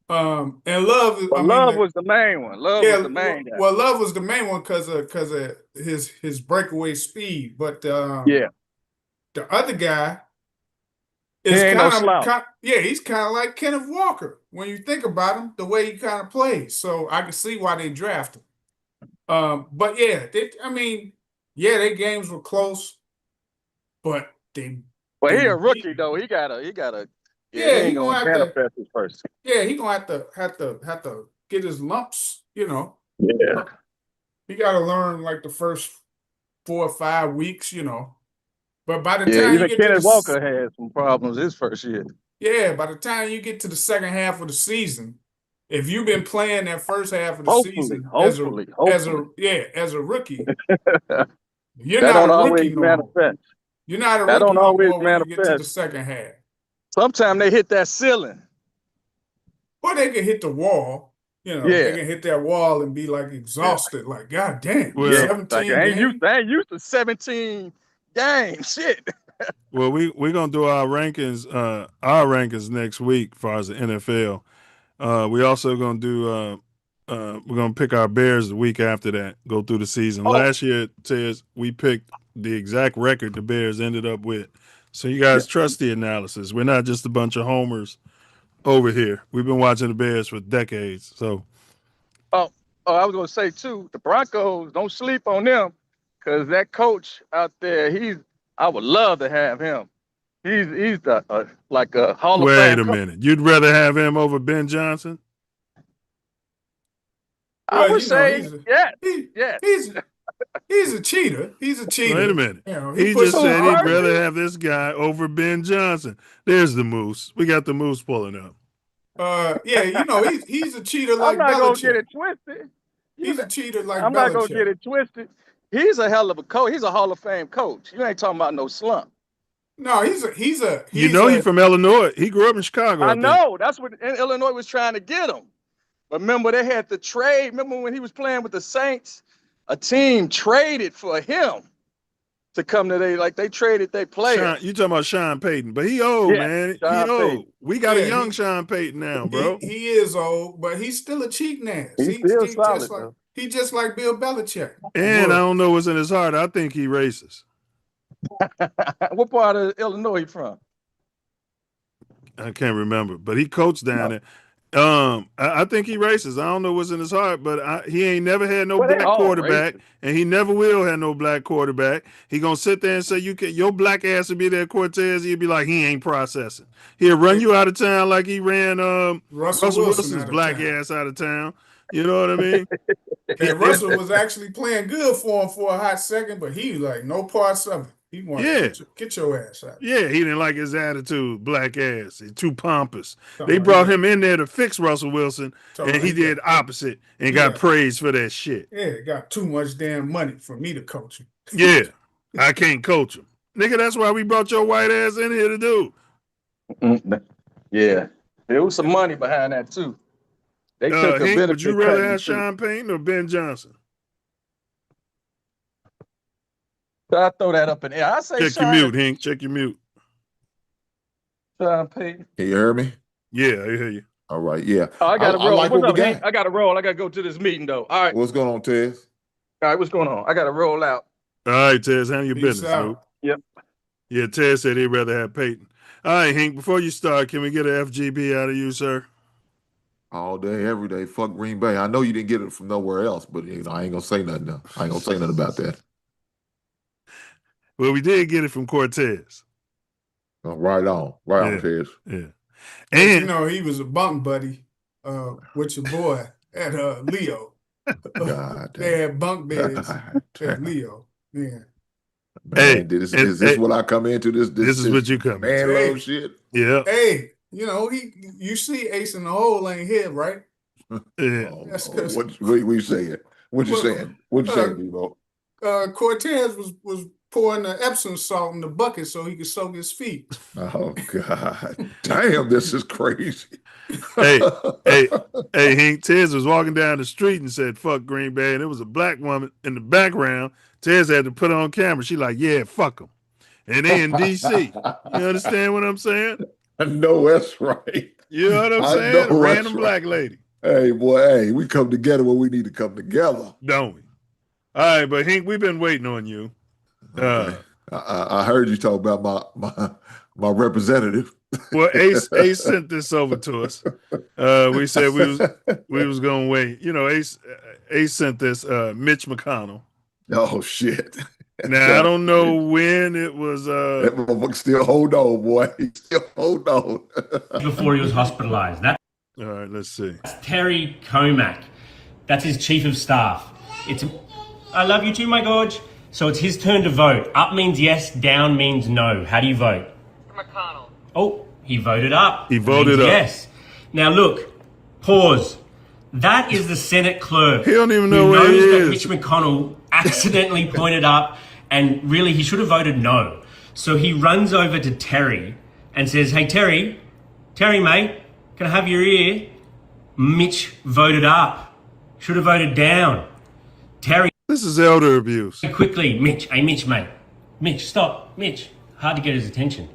Speaker 6: And Love,
Speaker 10: Love was the main one. Love was the main guy.
Speaker 6: Well, Love was the main one because of his breakaway speed. But the other guy is he's kind of like Kenneth Walker when you think about him, the way he kind of plays. So I can see why they drafted him. But their games were close, but they.
Speaker 10: Well, he a rookie though. He gotta. He ain't gonna manifest his first.
Speaker 6: Yeah, he gonna have to get his lumps.
Speaker 10: Yeah.
Speaker 6: He gotta learn like the first 4 or 5 weeks. But by the time you get
Speaker 10: Kenneth Walker had some problems his first year.
Speaker 6: Yeah, by the time you get to the second half of the season, if you've been playing that first half of the season as a rookie, you're not a rookie no more. You're not a rookie no more when you get to the second half.
Speaker 10: Sometimes they hit that ceiling.
Speaker 6: Or they can hit the wall. They can hit that wall and be like exhausted, like God damn.
Speaker 1: Well,
Speaker 6: 17
Speaker 10: I ain't used to 17 games. Shit.
Speaker 1: Well, we're gonna do our rankings next week as far as the NFL. We also gonna do we're gonna pick our Bears the week after that, go through the season. Last year, Tez, we picked the exact record the Bears ended up with. So you guys trust the analysis. We're not just a bunch of homers over here. We've been watching the Bears for decades. So
Speaker 10: I was gonna say too, the Broncos, don't sleep on them, because that coach out there, I would love to have him. He's like a Hall of Fame.
Speaker 1: Wait a minute. You'd rather have him over Ben Johnson?
Speaker 10: I would say
Speaker 6: He's a cheater. He's a cheater.
Speaker 1: Wait a minute. He just said he'd rather have this guy over Ben Johnson. There's the Moose. We got the Moose pulling up.
Speaker 6: He's a cheater like Belichick.
Speaker 10: I'm not going to get it twisted.
Speaker 6: He's a cheater like Belichick.
Speaker 10: I'm not going to get it twisted. He's a hell of a coach. He's a Hall of Fame coach. You ain't talking about no slump.
Speaker 6: No, he's
Speaker 1: he's from Illinois. He grew up in Chicago.
Speaker 10: I know. That's what Illinois was trying to get him. But remember, they had to trade. Remember when he was playing with the Saints? A team traded for him to come to they traded their player.
Speaker 1: You talking about Sean Payton, but he old, man. He old. Payton. We got a young Sean Payton now, bro.
Speaker 6: He is old, but he's still a cheating ass.
Speaker 10: He's still solid,
Speaker 6: he's just like Bill Belichick.
Speaker 1: And I don't know what's in his heart. I think he racist.
Speaker 10: What part of Illinois he from?
Speaker 1: I can't remember, but he coached down there. I think he racist. I don't know what's in his heart, but he ain't never had no
Speaker 10: Well, they
Speaker 1: black
Speaker 10: all
Speaker 1: quarterback,
Speaker 10: racist.
Speaker 1: and he never will have no black quarterback. He gonna sit there and say your black ass will be there, Cortez. He'll be like he ain't processing. He'll run you out of town like he ran
Speaker 6: Russell
Speaker 1: Russell
Speaker 6: Wilson
Speaker 1: Wilson's
Speaker 6: out of
Speaker 1: black
Speaker 6: town.
Speaker 1: ass out of town. You know what I mean?
Speaker 6: And Russell was actually playing good for him for a hot second, but he like no parts of it. He wanted to get your ass out.
Speaker 1: Yeah, he didn't like his attitude, black ass. He's too pompous.
Speaker 6: Talking
Speaker 1: They
Speaker 6: about
Speaker 1: brought him in there to fix Russell Wilson,
Speaker 6: Talking
Speaker 1: and
Speaker 6: about
Speaker 1: he
Speaker 6: he
Speaker 1: did opposite and got praised for that shit.
Speaker 6: Yeah, got too much damn money for me to coach him.
Speaker 1: Yeah, I can't coach him. Nigga, that's why we brought your white ass in here to do.
Speaker 10: Yeah, there was some money behind that too. They took a
Speaker 1: Hank,
Speaker 10: benefit.
Speaker 1: would you rather have
Speaker 10: too.
Speaker 1: Sean Payton or Ben Johnson?
Speaker 10: I throw that up in the air. I say
Speaker 1: Check your mute, Hank. Check your mute.
Speaker 10: Sean Payton.
Speaker 13: Can you hear me?
Speaker 1: Yeah, I hear you.
Speaker 13: All right, yeah.
Speaker 10: Oh, I got to roll.
Speaker 13: like
Speaker 10: What's
Speaker 13: what
Speaker 10: up,
Speaker 13: we
Speaker 10: Hank?
Speaker 13: got.
Speaker 10: I got to roll. I got to go to this meeting though. All right.
Speaker 13: What's going on, Tez?
Speaker 10: All right, what's going on? I got to roll out.
Speaker 1: All right, Tez, handle your
Speaker 6: Peace
Speaker 1: business,
Speaker 6: out.
Speaker 1: dude.
Speaker 10: Yep.
Speaker 1: Yeah, Tez said he'd rather have Peyton. All right, Hank, before you start, can we get an FGB out of you, sir?
Speaker 13: All day, every day. Fuck Green Bay. I know you didn't get it from nowhere else, but I ain't gonna say nothing now. I ain't gonna say nothing about that.
Speaker 1: Well, we did get it from Cortez.
Speaker 13: Right on, Tez.
Speaker 1: Yeah.
Speaker 6: And you know, he was a bunk buddy with your boy at Leo.
Speaker 13: God damn.
Speaker 6: They had bunk beds
Speaker 13: God
Speaker 6: at Leo. Yeah.
Speaker 13: Man, is this what I come into? This
Speaker 1: is what you come
Speaker 13: man
Speaker 6: into.
Speaker 13: love shit.
Speaker 1: Yeah.
Speaker 6: Hey, you know, you see Ace in the hole ain't here, right?
Speaker 1: Yeah.
Speaker 6: That's
Speaker 13: What you saying? What you saying? What you saying, Debo?
Speaker 6: Cortez was pouring the Epsom salt in the bucket so he could soak his feet.
Speaker 13: Oh God. Damn, this is crazy.
Speaker 1: hey, Hank, Tez was walking down the street and said, fuck Green Bay, and there was a black woman in the background. Tez had to put it on camera. She like, yeah, fuck them. And they in D.C. You understand what I'm saying?
Speaker 13: I know that's right.
Speaker 1: You know what I'm saying? A random black lady.
Speaker 13: Hey, boy, we come together when we need to come together.
Speaker 1: Don't we? All right, but Hank, we've been waiting on you.
Speaker 13: Okay. I heard you talk about my representative.
Speaker 1: Well, Ace sent this over to us. We said we was gonna wait. You know, Ace sent this. Mitch McConnell.
Speaker 13: Oh shit!
Speaker 1: Now I don't know when it was.
Speaker 13: That motherfucker still hold on, boy. He still hold on.
Speaker 14: Before he was hospitalized.
Speaker 1: All right, let's see.
Speaker 14: That's Terry Comack. That's his chief of staff. I love you too, my gorge. So it's his turn to vote. Up means yes, down means no. How do you vote?
Speaker 15: McConnell.
Speaker 14: Oh, he voted up.
Speaker 1: He voted up.
Speaker 14: Yes. Now look, pause. That is the Senate clerk.
Speaker 1: He don't even know
Speaker 14: who
Speaker 1: where he
Speaker 14: knows that
Speaker 1: is.
Speaker 14: Mitch McConnell accidentally pointed up, and really he should have voted no. So he runs over to Terry and says, hey, Terry, mate, can I have your ear? Mitch voted up. Should have voted down. Terry.
Speaker 1: This is elder abuse.
Speaker 14: Quickly, Mitch. Hey, Mitch, mate. Mitch, stop. Mitch. Hard to get his attention.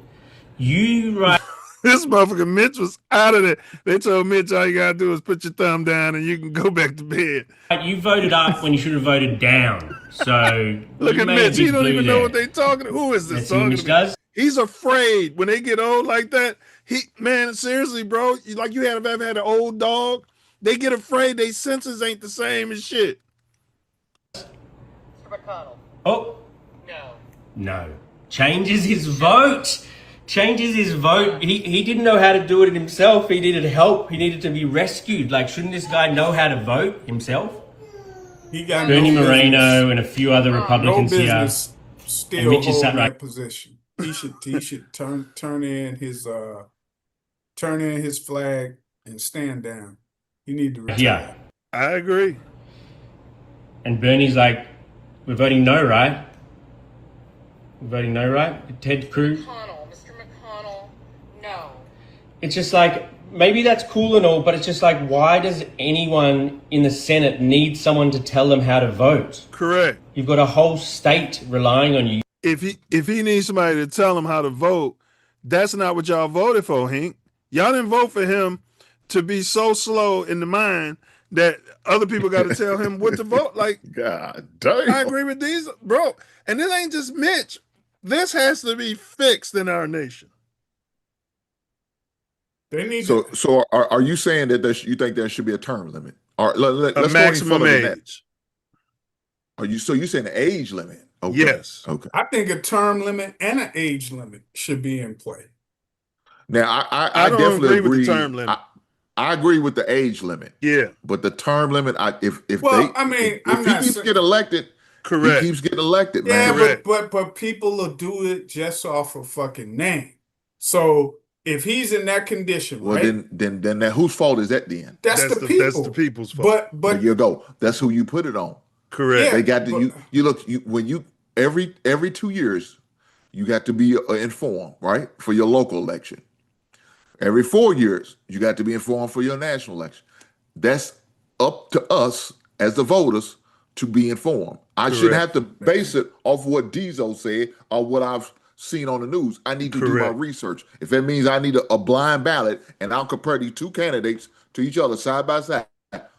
Speaker 14: You right.
Speaker 1: This motherfucker Mitch was out of there. They told Mitch all you gotta do is put your thumb down and you can go back to bed.
Speaker 14: You voted up when you should have voted down. So
Speaker 1: Look at Mitch. He don't even know what they talking. Who is this
Speaker 14: Let's see what
Speaker 1: talking
Speaker 14: Mitch
Speaker 1: about?
Speaker 14: does.
Speaker 1: He's afraid when they get old like that. Man, seriously, bro. Like you have ever had an old dog? They get afraid. Their senses ain't the same as shit.
Speaker 15: McConnell.
Speaker 14: Oh.
Speaker 15: No.
Speaker 14: No. Changes his vote. Changes his vote. He didn't know how to do it himself. He needed help. He needed to be rescued. Like, shouldn't this guy know how to vote himself?
Speaker 6: He got
Speaker 14: Bernie
Speaker 6: no
Speaker 14: Moreno
Speaker 6: business.
Speaker 14: and a few other Republicans
Speaker 6: no
Speaker 14: here.
Speaker 6: business still
Speaker 14: Mitch is
Speaker 6: hold
Speaker 14: sat
Speaker 6: that
Speaker 14: right.
Speaker 6: position. He should turn in his flag and stand down. He need to retire.
Speaker 14: Yeah.
Speaker 1: I agree.
Speaker 14: And Bernie's like, we're voting no, right? We're voting no, right? Ted Cruz.
Speaker 15: Mr. McConnell. No.
Speaker 14: It's just like, maybe that's cool and all, but it's just like, why does anyone in the Senate need someone to tell them how to vote?
Speaker 1: Correct.
Speaker 14: You've got a whole state relying on you.
Speaker 1: If he needs somebody to tell him how to vote, that's not what y'all voted for, Hank. Y'all didn't vote for him to be so slow in the mind that other people got to tell him what to vote. Like,
Speaker 13: God damn.
Speaker 1: I agree with these, bro. And this ain't just Mitch. This has to be fixed in our nation.
Speaker 6: They need
Speaker 13: So are you saying that you think there should be a term limit? Or let's go any
Speaker 1: maximum
Speaker 13: further than that.
Speaker 1: age.
Speaker 13: Are you saying an age limit? Okay.
Speaker 1: Yes.
Speaker 13: Okay.
Speaker 6: I think a term limit and an age limit should be in play.
Speaker 13: Now
Speaker 1: I don't
Speaker 13: definitely
Speaker 1: agree with the term limit.
Speaker 13: I agree with the age limit.
Speaker 1: Yeah.
Speaker 13: But the term limit, if he keeps getting elected,
Speaker 1: correct.
Speaker 13: He keeps getting elected, man.
Speaker 6: Yeah, but people will do it just off of fucking name. So if he's in that condition,
Speaker 13: well,
Speaker 6: right?
Speaker 13: then whose fault is that then?
Speaker 6: That's the people.
Speaker 1: That's the people's fault.
Speaker 6: But
Speaker 13: there you go. That's who you put it on.
Speaker 1: Correct.
Speaker 13: They got to every 2 years, you got to be informed, right, for your local election. Every 4 years, you got to be informed for your national election. That's up to us as the voters to be informed. I shouldn't have to base it off what Diesel said or what I've seen on the news. I need to do my research. If that means I need a blind ballot and I'll compare these two candidates to each other side by side.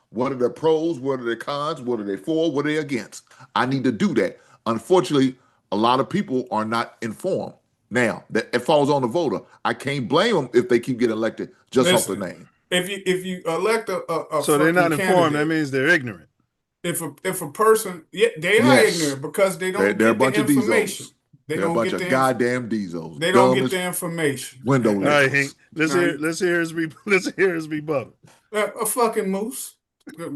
Speaker 13: What are their pros? What are their cons? What are they for? What are they against? I need to do that. Unfortunately, a lot of people are not informed. Now, it falls on the voter. I can't blame them if they keep getting elected just off the name.
Speaker 6: If you elect a
Speaker 1: so they're not informed,
Speaker 6: candidate,
Speaker 1: that means they're ignorant.
Speaker 6: If a person, they are ignorant because they don't
Speaker 13: they're a
Speaker 6: get
Speaker 13: bunch
Speaker 6: the
Speaker 13: of
Speaker 6: information.
Speaker 13: They're a bunch of goddamn diesels.
Speaker 6: They don't get the information.
Speaker 13: Window
Speaker 1: All right, Hank. Let's hear his rebuttal.
Speaker 6: A fucking moose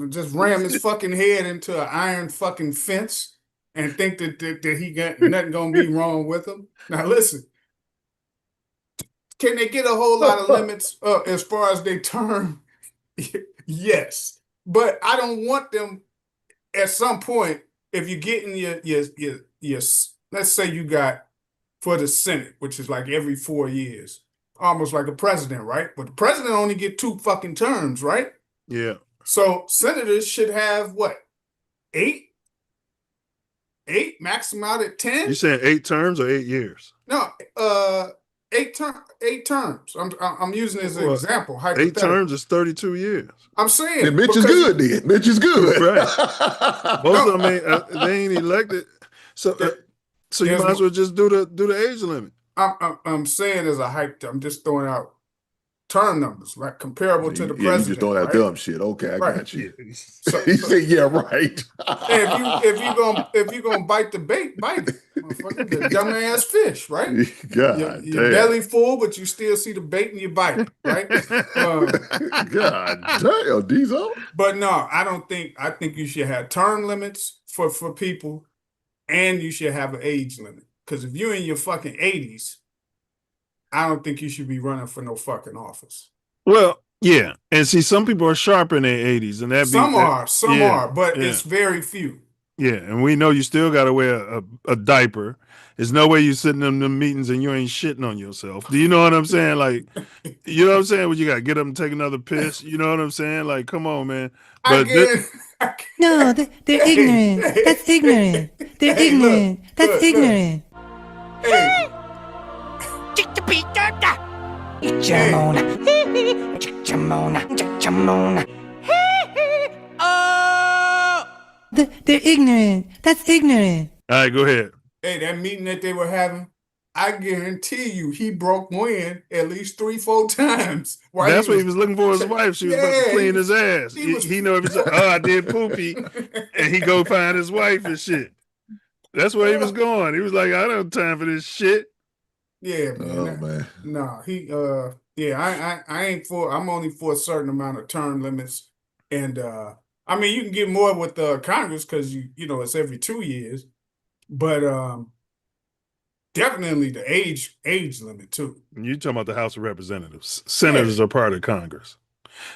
Speaker 6: just ram his fucking head into an iron fucking fence and think that he got nothing gonna be wrong with him. Now listen, can they get a whole lot of limits as far as they term? Yes, but I don't want them. At some point, if you get in your let's say you got for the Senate, which is like every 4 years, almost like a president, right? But the president only get 2 fucking terms, right?
Speaker 1: Yeah.
Speaker 6: So senators should have what? 8? 8, maximum out at 10?
Speaker 1: You saying 8 terms or 8 years?
Speaker 6: No, 8 terms. I'm using as an example.
Speaker 1: 8 terms is 32 years.
Speaker 6: I'm saying
Speaker 13: then Mitch is good. Then Mitch is good.
Speaker 1: Right. Most of them they ain't elected. So you might as well just do the age limit.
Speaker 6: I'm saying as a hype. I'm just throwing out term numbers, like comparable to the president.
Speaker 13: You just throwing out dumb shit. Okay, I got you.
Speaker 6: So,
Speaker 13: he said, "Yeah, right."
Speaker 6: if you gonna bite the bait, bite it. The dumbass fish, right?
Speaker 13: God,
Speaker 6: your belly full, but you still see the bait and you bite it, right?
Speaker 13: God damn, Diesel.
Speaker 6: But no, I don't think. I think you should have term limits for people, and you should have an age limit. Because if you're in your fucking 80s, I don't think you should be running for no fucking office.
Speaker 1: Well, yeah, and see, some people are sharp in their 80s, and
Speaker 6: some are, but it's very few.
Speaker 1: Yeah, and we know you still got to wear a diaper. There's no way you sitting in them meetings and you ain't shitting on yourself. Do you know what I'm saying? Like, you know what I'm saying? When you got to get up and take another piss. You know what I'm saying? Like, come on, man. But
Speaker 16: no, they're ignorant. That's ignorant. They're ignorant. That's ignorant.
Speaker 6: Hey.
Speaker 16: They're ignorant. That's ignorant.
Speaker 1: All right, go ahead.
Speaker 6: Hey, that meeting that they were having, I guarantee you, he broke wind at least 3-4 times.
Speaker 1: That's what he was looking for his wife. She was about to clean his ass. He know if he said, "Oh, I did poopy," and he go find his wife and shit. That's where he was going. He was like, "I don't have time for this shit."
Speaker 6: Yeah, man.
Speaker 13: Oh man.
Speaker 6: No, I ain't for. I'm only for a certain amount of term limits, and I mean you can get more with Congress because you know it's every 2 years, but definitely the age limit too.
Speaker 1: You talking about the House of Representatives? Senators are part of Congress.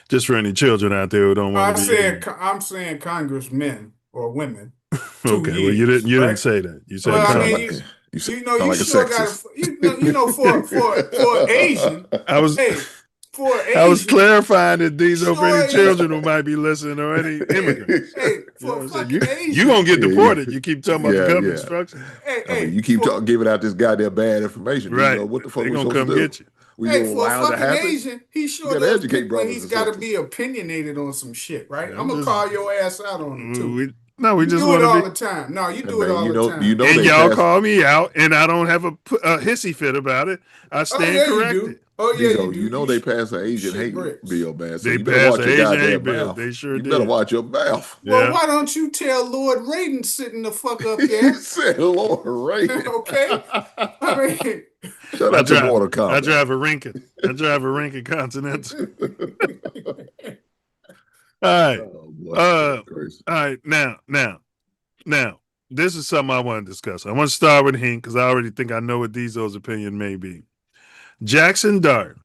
Speaker 1: Just for any children out there who don't want to be.
Speaker 6: I'm saying congressmen or women.
Speaker 1: Okay, well you didn't say that. You said Congress.
Speaker 6: You sure got you know for Asian.
Speaker 1: I was clarifying that these are for any children who might be listening or any immigrants.
Speaker 6: Hey,
Speaker 1: you gonna get deported. You keep talking about the government structure.
Speaker 13: You keep giving out this goddamn bad information.
Speaker 1: Right?
Speaker 13: You know, what the fuck
Speaker 1: they
Speaker 13: we
Speaker 1: gonna
Speaker 13: supposed
Speaker 1: come
Speaker 13: to do?
Speaker 1: get you.
Speaker 6: For a fucking Asian, he sure does
Speaker 13: educate brothers.
Speaker 6: He's got to be opinionated on some shit, right? I'm gonna call your ass out on it too.
Speaker 1: We just
Speaker 6: do it all
Speaker 1: be,
Speaker 6: the time. No, you do it all the time.
Speaker 1: And y'all call me out, and I don't have a hissy fit about it. I stand corrected.
Speaker 6: Oh yeah, you
Speaker 13: Diesel,
Speaker 6: do.
Speaker 13: you know they passed an Asian hate bill, man. So
Speaker 1: They
Speaker 13: you better
Speaker 1: passed
Speaker 13: watch
Speaker 1: the
Speaker 13: your
Speaker 1: Asian hate
Speaker 13: goddamn
Speaker 1: bill.
Speaker 13: mouth.
Speaker 1: They sure
Speaker 13: You
Speaker 1: did.
Speaker 13: better watch your mouth.
Speaker 6: Well,
Speaker 1: Yeah.
Speaker 6: why don't you tell Lord Raiden sitting the fuck up
Speaker 13: He
Speaker 6: there?
Speaker 13: said Lord Raiden.
Speaker 6: Okay, I mean,
Speaker 13: Shout out to Mortal Kombat.
Speaker 1: I drive a Lincoln. I drive a Lincoln Continental. All right.
Speaker 13: Oh, boy,
Speaker 1: All
Speaker 13: crazy.
Speaker 1: right. Now, this is something I want to discuss. I want to start with Hink because I already think I know what Diesel's opinion may be. Jackson Dart,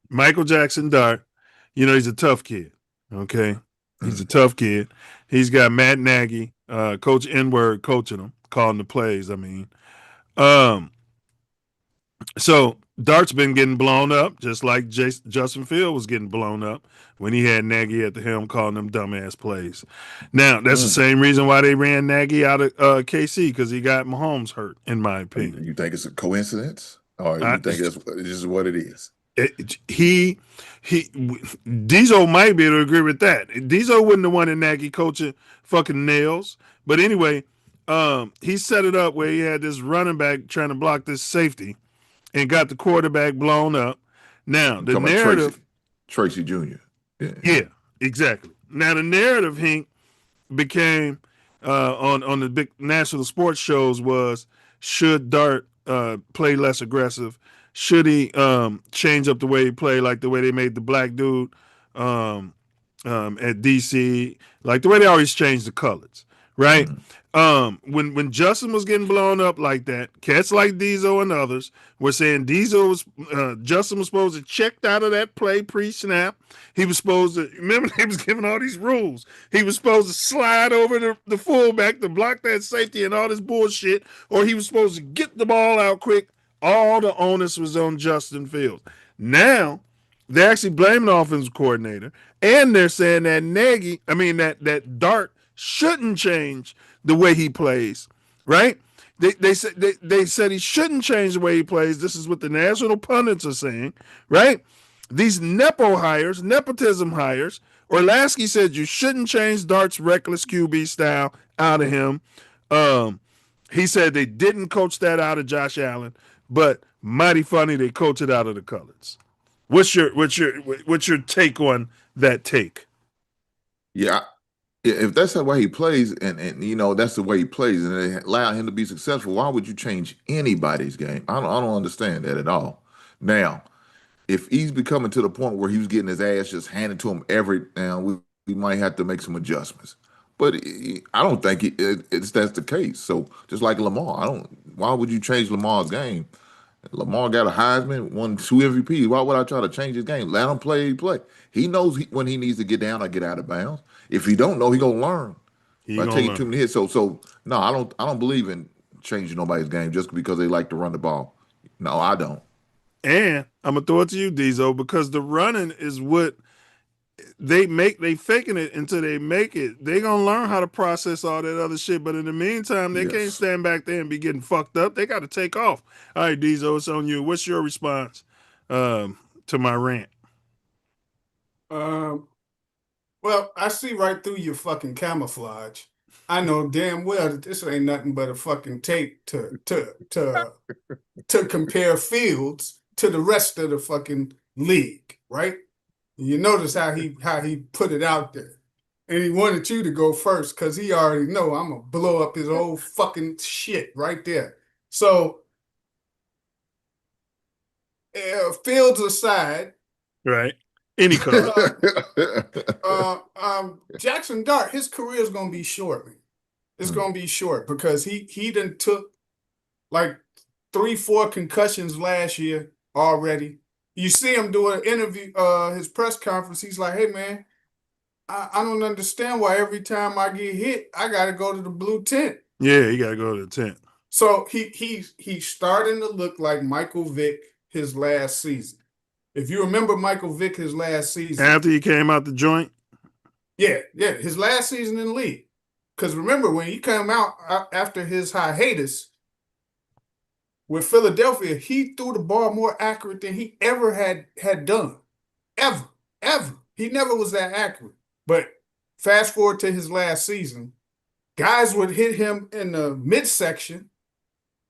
Speaker 1: Michael Jackson Dart, you know, he's a tough kid. Okay. He's a tough kid. He's got Matt Nagy, Coach N-Word coaching him, calling the plays. I mean, so Dart's been getting blown up, just like Justin Field was getting blown up when he had Nagy at the helm calling them dumbass plays. Now, that's the same reason why they ran Nagy out of KC, because he got Mahomes hurt, in my opinion.
Speaker 13: You think it's a coincidence? Or you think this is what it is?
Speaker 1: Diesel might be able to agree with that. Diesel wouldn't have wanted Nagy coaching fucking nails. But anyway, he set it up where he had this running back trying to block this safety and got the quarterback blown up. Now, the narrative...
Speaker 13: Tracy Jr.
Speaker 1: Yeah, exactly. Now, the narrative, Hink, became on the big national sports shows was, should Dart play less aggressive? Should he change up the way he played, like the way they made the black dude at DC, like the way they always change the colors, right? When Justin was getting blown up like that, cats like Diesel and others were saying Justin was supposed to check out of that play pre-snap. He was supposed to, remember they was giving all these rules. He was supposed to slide over the fullback to block that safety and all this bullshit, or he was supposed to get the ball out quick. All the onus was on Justin Fields. Now, they're actually blaming the offensive coordinator, and they're saying that that Dart shouldn't change the way he plays, right? They said he shouldn't change the way he plays. This is what the national pundits are saying, right? These nepotism hires. Orlasky said you shouldn't change Dart's reckless QB style out of him. He said they didn't coach that out of Josh Allen, but mighty funny they coach it out of the colors. What's your take on that take?
Speaker 13: Yeah, if that's the way he plays, and you know that's the way he plays, and they allow him to be successful, why would you change anybody's game? I don't understand that at all. Now, if he's becoming to the point where he was getting his ass just handed to him every now, we might have to make some adjustments. But I don't think that's the case. So just like Lamar, why would you change Lamar's game? Lamar got a Heisman, won 2 MVPs. Why would I try to change his game? Let him play. He knows when he needs to get down or get out of bounds. If he don't know, he gonna learn. By taking too many hits. So no, I don't believe in changing nobody's game just because they like to run the ball. No, I don't.
Speaker 1: And I'm gonna throw it to you, Diesel, because the running is what they faking it until they make it. They gonna learn how to process all that other shit. But in the meantime, they can't stand back there and be getting fucked up. They got to take off. All right, Diesel, it's on you. What's your response to my rant?
Speaker 6: Well, I see right through your fucking camouflage. I know damn well that this ain't nothing but a fucking tape to compare Fields to the rest of the fucking league, right? You notice how he put it out there. And he wanted you to go first because he already know I'm going to blow up his whole fucking shit right there. So, Fields aside.
Speaker 1: Right. Any color.
Speaker 6: Jackson Dart, his career is going to be short, man. It's going to be short because he done took like 3-4 concussions last year already. You see him do an interview, his press conference. He's like, hey, man, I don't understand why every time I get hit, I got to go to the blue tent.
Speaker 1: Yeah, he got to go to the tent.
Speaker 6: So he's starting to look like Michael Vick his last season. If you remember Michael Vick his last season.
Speaker 1: After he came out the joint?
Speaker 6: Yeah, his last season in the league. Because remember, when he came out after his hiatus with Philadelphia, he threw the ball more accurate than he ever had done. Ever. He never was that accurate. But fast forward to his last season, guys would hit him in the midsection,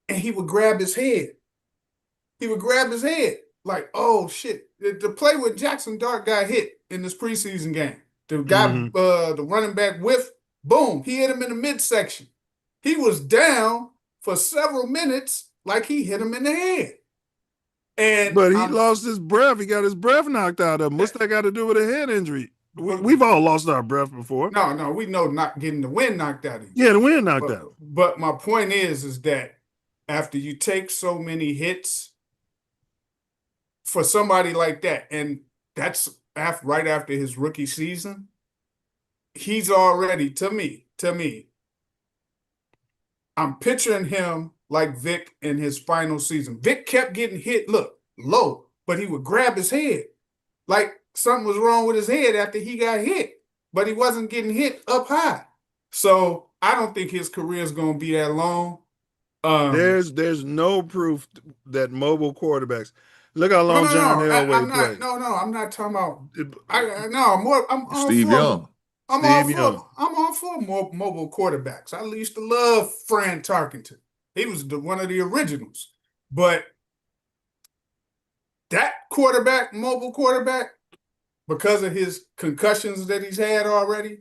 Speaker 6: and he would grab his head. like, oh shit. The play with Jackson Dart got hit in this preseason game. The guy, the running back boom, he hit him in the midsection. He was down for several minutes like he hit him in the head.
Speaker 1: But he lost his breath. He got his breath knocked out of him. What's that got to do with a head injury? We've all lost our breath before.
Speaker 6: No, we know not getting the wind knocked out of you.
Speaker 1: Yeah, the wind knocked out.
Speaker 6: But my point is that after you take so many hits for somebody like that, and that's right after his rookie season, he's already, to me, I'm picturing him like Vic in his final season. Vic kept getting hit, low, but he would grab his head. Like something was wrong with his head after he got hit, but he wasn't getting hit up high. So I don't think his career is going to be that long.
Speaker 1: There's no proof that mobile quarterbacks. Look how long John Elway played.
Speaker 6: I'm not talking about. I'm
Speaker 13: Steve Young.
Speaker 6: I'm all for more mobile quarterbacks. I used to love Fran Tarkenton. He was one of the originals. But that mobile quarterback, because of his concussions that he's had already,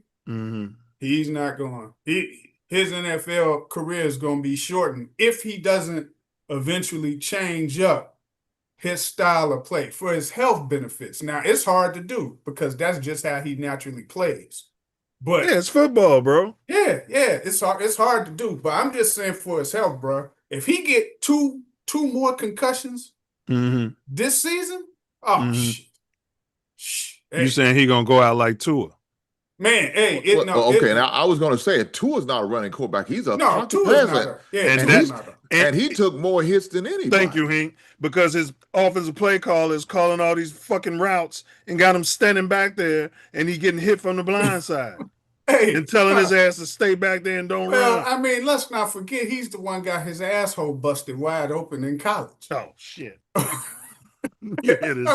Speaker 6: he's not going. His NFL career is going to be shortened if he doesn't eventually change up his style of play for his health benefits. Now, it's hard to do because that's just how he naturally plays. But
Speaker 1: yeah, it's football, bro.
Speaker 6: Yeah, it's hard to do. But I'm just saying for his health, bro. If he get two more concussions this season, shit.
Speaker 13: Hey.
Speaker 1: You saying he gonna go out like Tua?
Speaker 6: Man,
Speaker 13: now I was gonna say Tua's not a running quarterback. He's a passer. And he took more hits than anybody.
Speaker 1: Thank you, Hank. Because his offensive play call is calling all these fucking routes and got him standing back there, and he getting hit from the blind side. And telling his ass to stay back there and don't run.
Speaker 6: I mean, let's not forget he's the one got his asshole busted wide open in college.
Speaker 1: Oh shit.
Speaker 6: I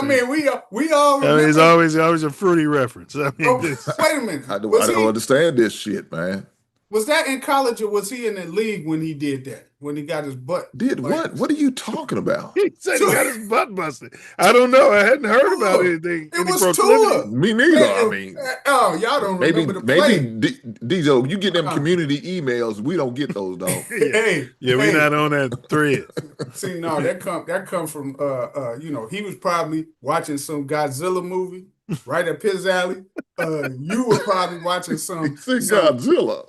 Speaker 6: mean, we all remember.
Speaker 1: It's always a fruity reference. I mean,
Speaker 6: wait a minute.
Speaker 13: I don't understand this shit, man.
Speaker 6: Was that in college or was he in the league when he did that? When he got his butt?
Speaker 13: What? What are you talking about?
Speaker 1: He said he got his butt busted. I don't know. I hadn't heard about anything.
Speaker 6: It was Tua.
Speaker 13: Me neither. I mean,
Speaker 6: y'all don't remember the play.
Speaker 13: Maybe Diesel, you get them community emails. We don't get those though.
Speaker 1: We're not on that thread.
Speaker 6: See, no, that come from he was probably watching some Godzilla movie right up his alley. You were probably watching some
Speaker 13: Godzilla.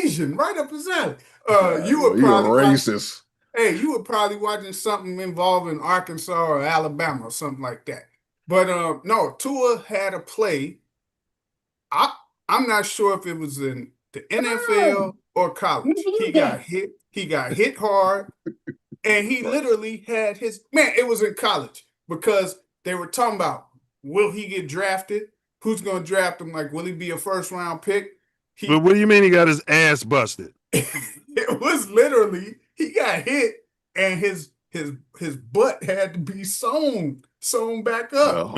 Speaker 6: Asian, right up his alley.
Speaker 13: You were probably racist.
Speaker 6: You were probably watching something involving Arkansas or Alabama or something like that. But no, Tua had a play. I'm not sure if it was in the NFL or college. He got hit. He got hit hard, and he literally had it was in college because they were talking about, will he get drafted? Who's going to draft him? Like, will he be a first-round pick?
Speaker 1: But what do you mean he got his ass busted?
Speaker 6: It was literally, he got hit, and his butt had to be sewn back up.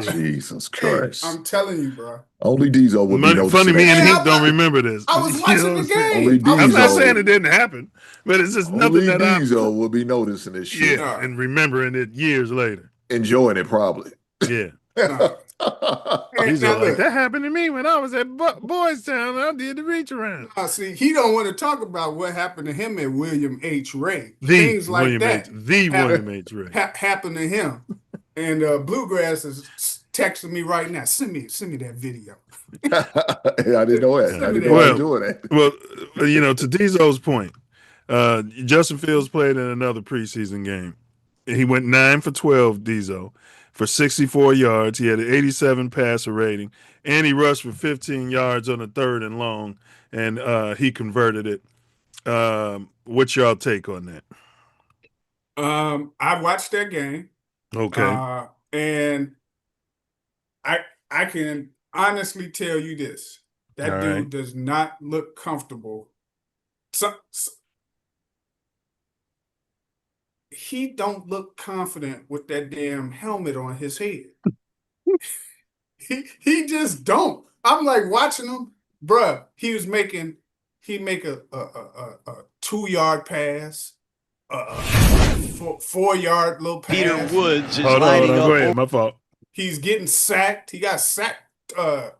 Speaker 13: Jesus Christ.
Speaker 6: I'm telling you, bro.
Speaker 13: Only Diesel would be noticing.
Speaker 1: Funny, me and Hank don't remember this.
Speaker 6: I was watching the game.
Speaker 13: Only Diesel.
Speaker 1: I'm not saying it didn't happen, but it's just nothing that
Speaker 13: Diesel will be noticing this shit.
Speaker 1: Yeah, and remembering it years later.
Speaker 13: Enjoying it probably.
Speaker 1: Yeah. He's like, that happened to me when I was at Boys Town. I did the reach around.
Speaker 6: See, he don't want to talk about what happened to him at William H. Ray.
Speaker 1: Things
Speaker 6: like
Speaker 1: William
Speaker 6: that.
Speaker 1: William H. Ray
Speaker 6: happened to him. And Bluegrass is texting me right now. Send me that video.
Speaker 13: I didn't know that. I didn't know I was doing that.
Speaker 1: Well, to Diesel's point, Justin Fields played in another preseason game. He went 9 for 12, Diesel, for 64 yards. He had an 87 passer rating, and he rushed for 15 yards on a 3rd and long, and he converted it. What's y'all take on that?
Speaker 6: I watched that game.
Speaker 1: Okay.
Speaker 6: And I can honestly tell you this. That dude does not look comfortable. He don't look confident with that damn helmet on his head. he just don't. I'm like watching him, bruh. He'd make a 2-yard pass, a 4-yard little pass.
Speaker 17: Peter Woods is
Speaker 1: Hold on.
Speaker 17: lining
Speaker 1: Go
Speaker 17: up.
Speaker 1: ahead. My fault.
Speaker 6: He's getting sacked. He got sacked. I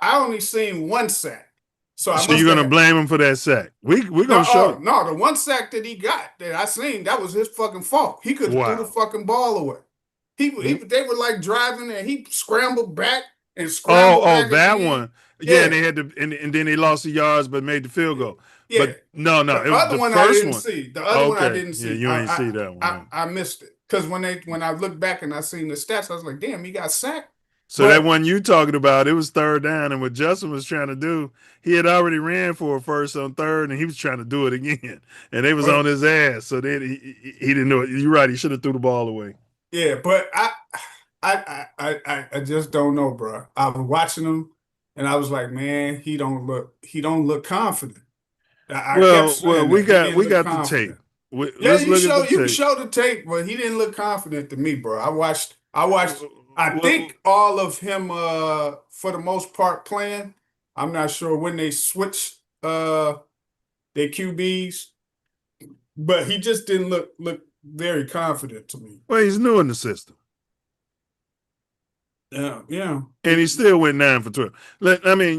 Speaker 6: only seen one sack. So
Speaker 1: you're gonna blame him for that sack? We're gonna show.
Speaker 6: No, the one sack that he got that I seen, that was his fucking fault. He could have threw the fucking ball away. They were like driving and he scrambled back and scrambled back.
Speaker 1: That one. Yeah, and they had to, and then they lost the yards, but made the field goal.
Speaker 6: Yeah.
Speaker 1: But no,
Speaker 6: The
Speaker 1: it was
Speaker 6: other
Speaker 1: the
Speaker 6: one
Speaker 1: first
Speaker 6: I didn't
Speaker 1: one.
Speaker 6: see. The other one I didn't see.
Speaker 1: Yeah, you ain't see that one.
Speaker 6: I missed it because when I looked back and I seen the stats, I was like, damn, he got sacked.
Speaker 1: So that one you talking about, it was third down, and what Justin was trying to do, he had already ran for a first on third, and he was trying to do it again, and they was on his ass. So then he didn't know it. You're right. He should have threw the ball away.
Speaker 6: Yeah, but I just don't know, bro. I was watching him, and I was like, man, he don't look confident.
Speaker 1: We got the tape.
Speaker 6: You can show the tape, but he didn't look confident to me, bro. I watched. I think all of him, for the most part, playing. I'm not sure when they switched their QBs, but he just didn't look very confident to me.
Speaker 1: Well, he's new in the system.
Speaker 6: Yeah.
Speaker 1: And he still went 9 for 12.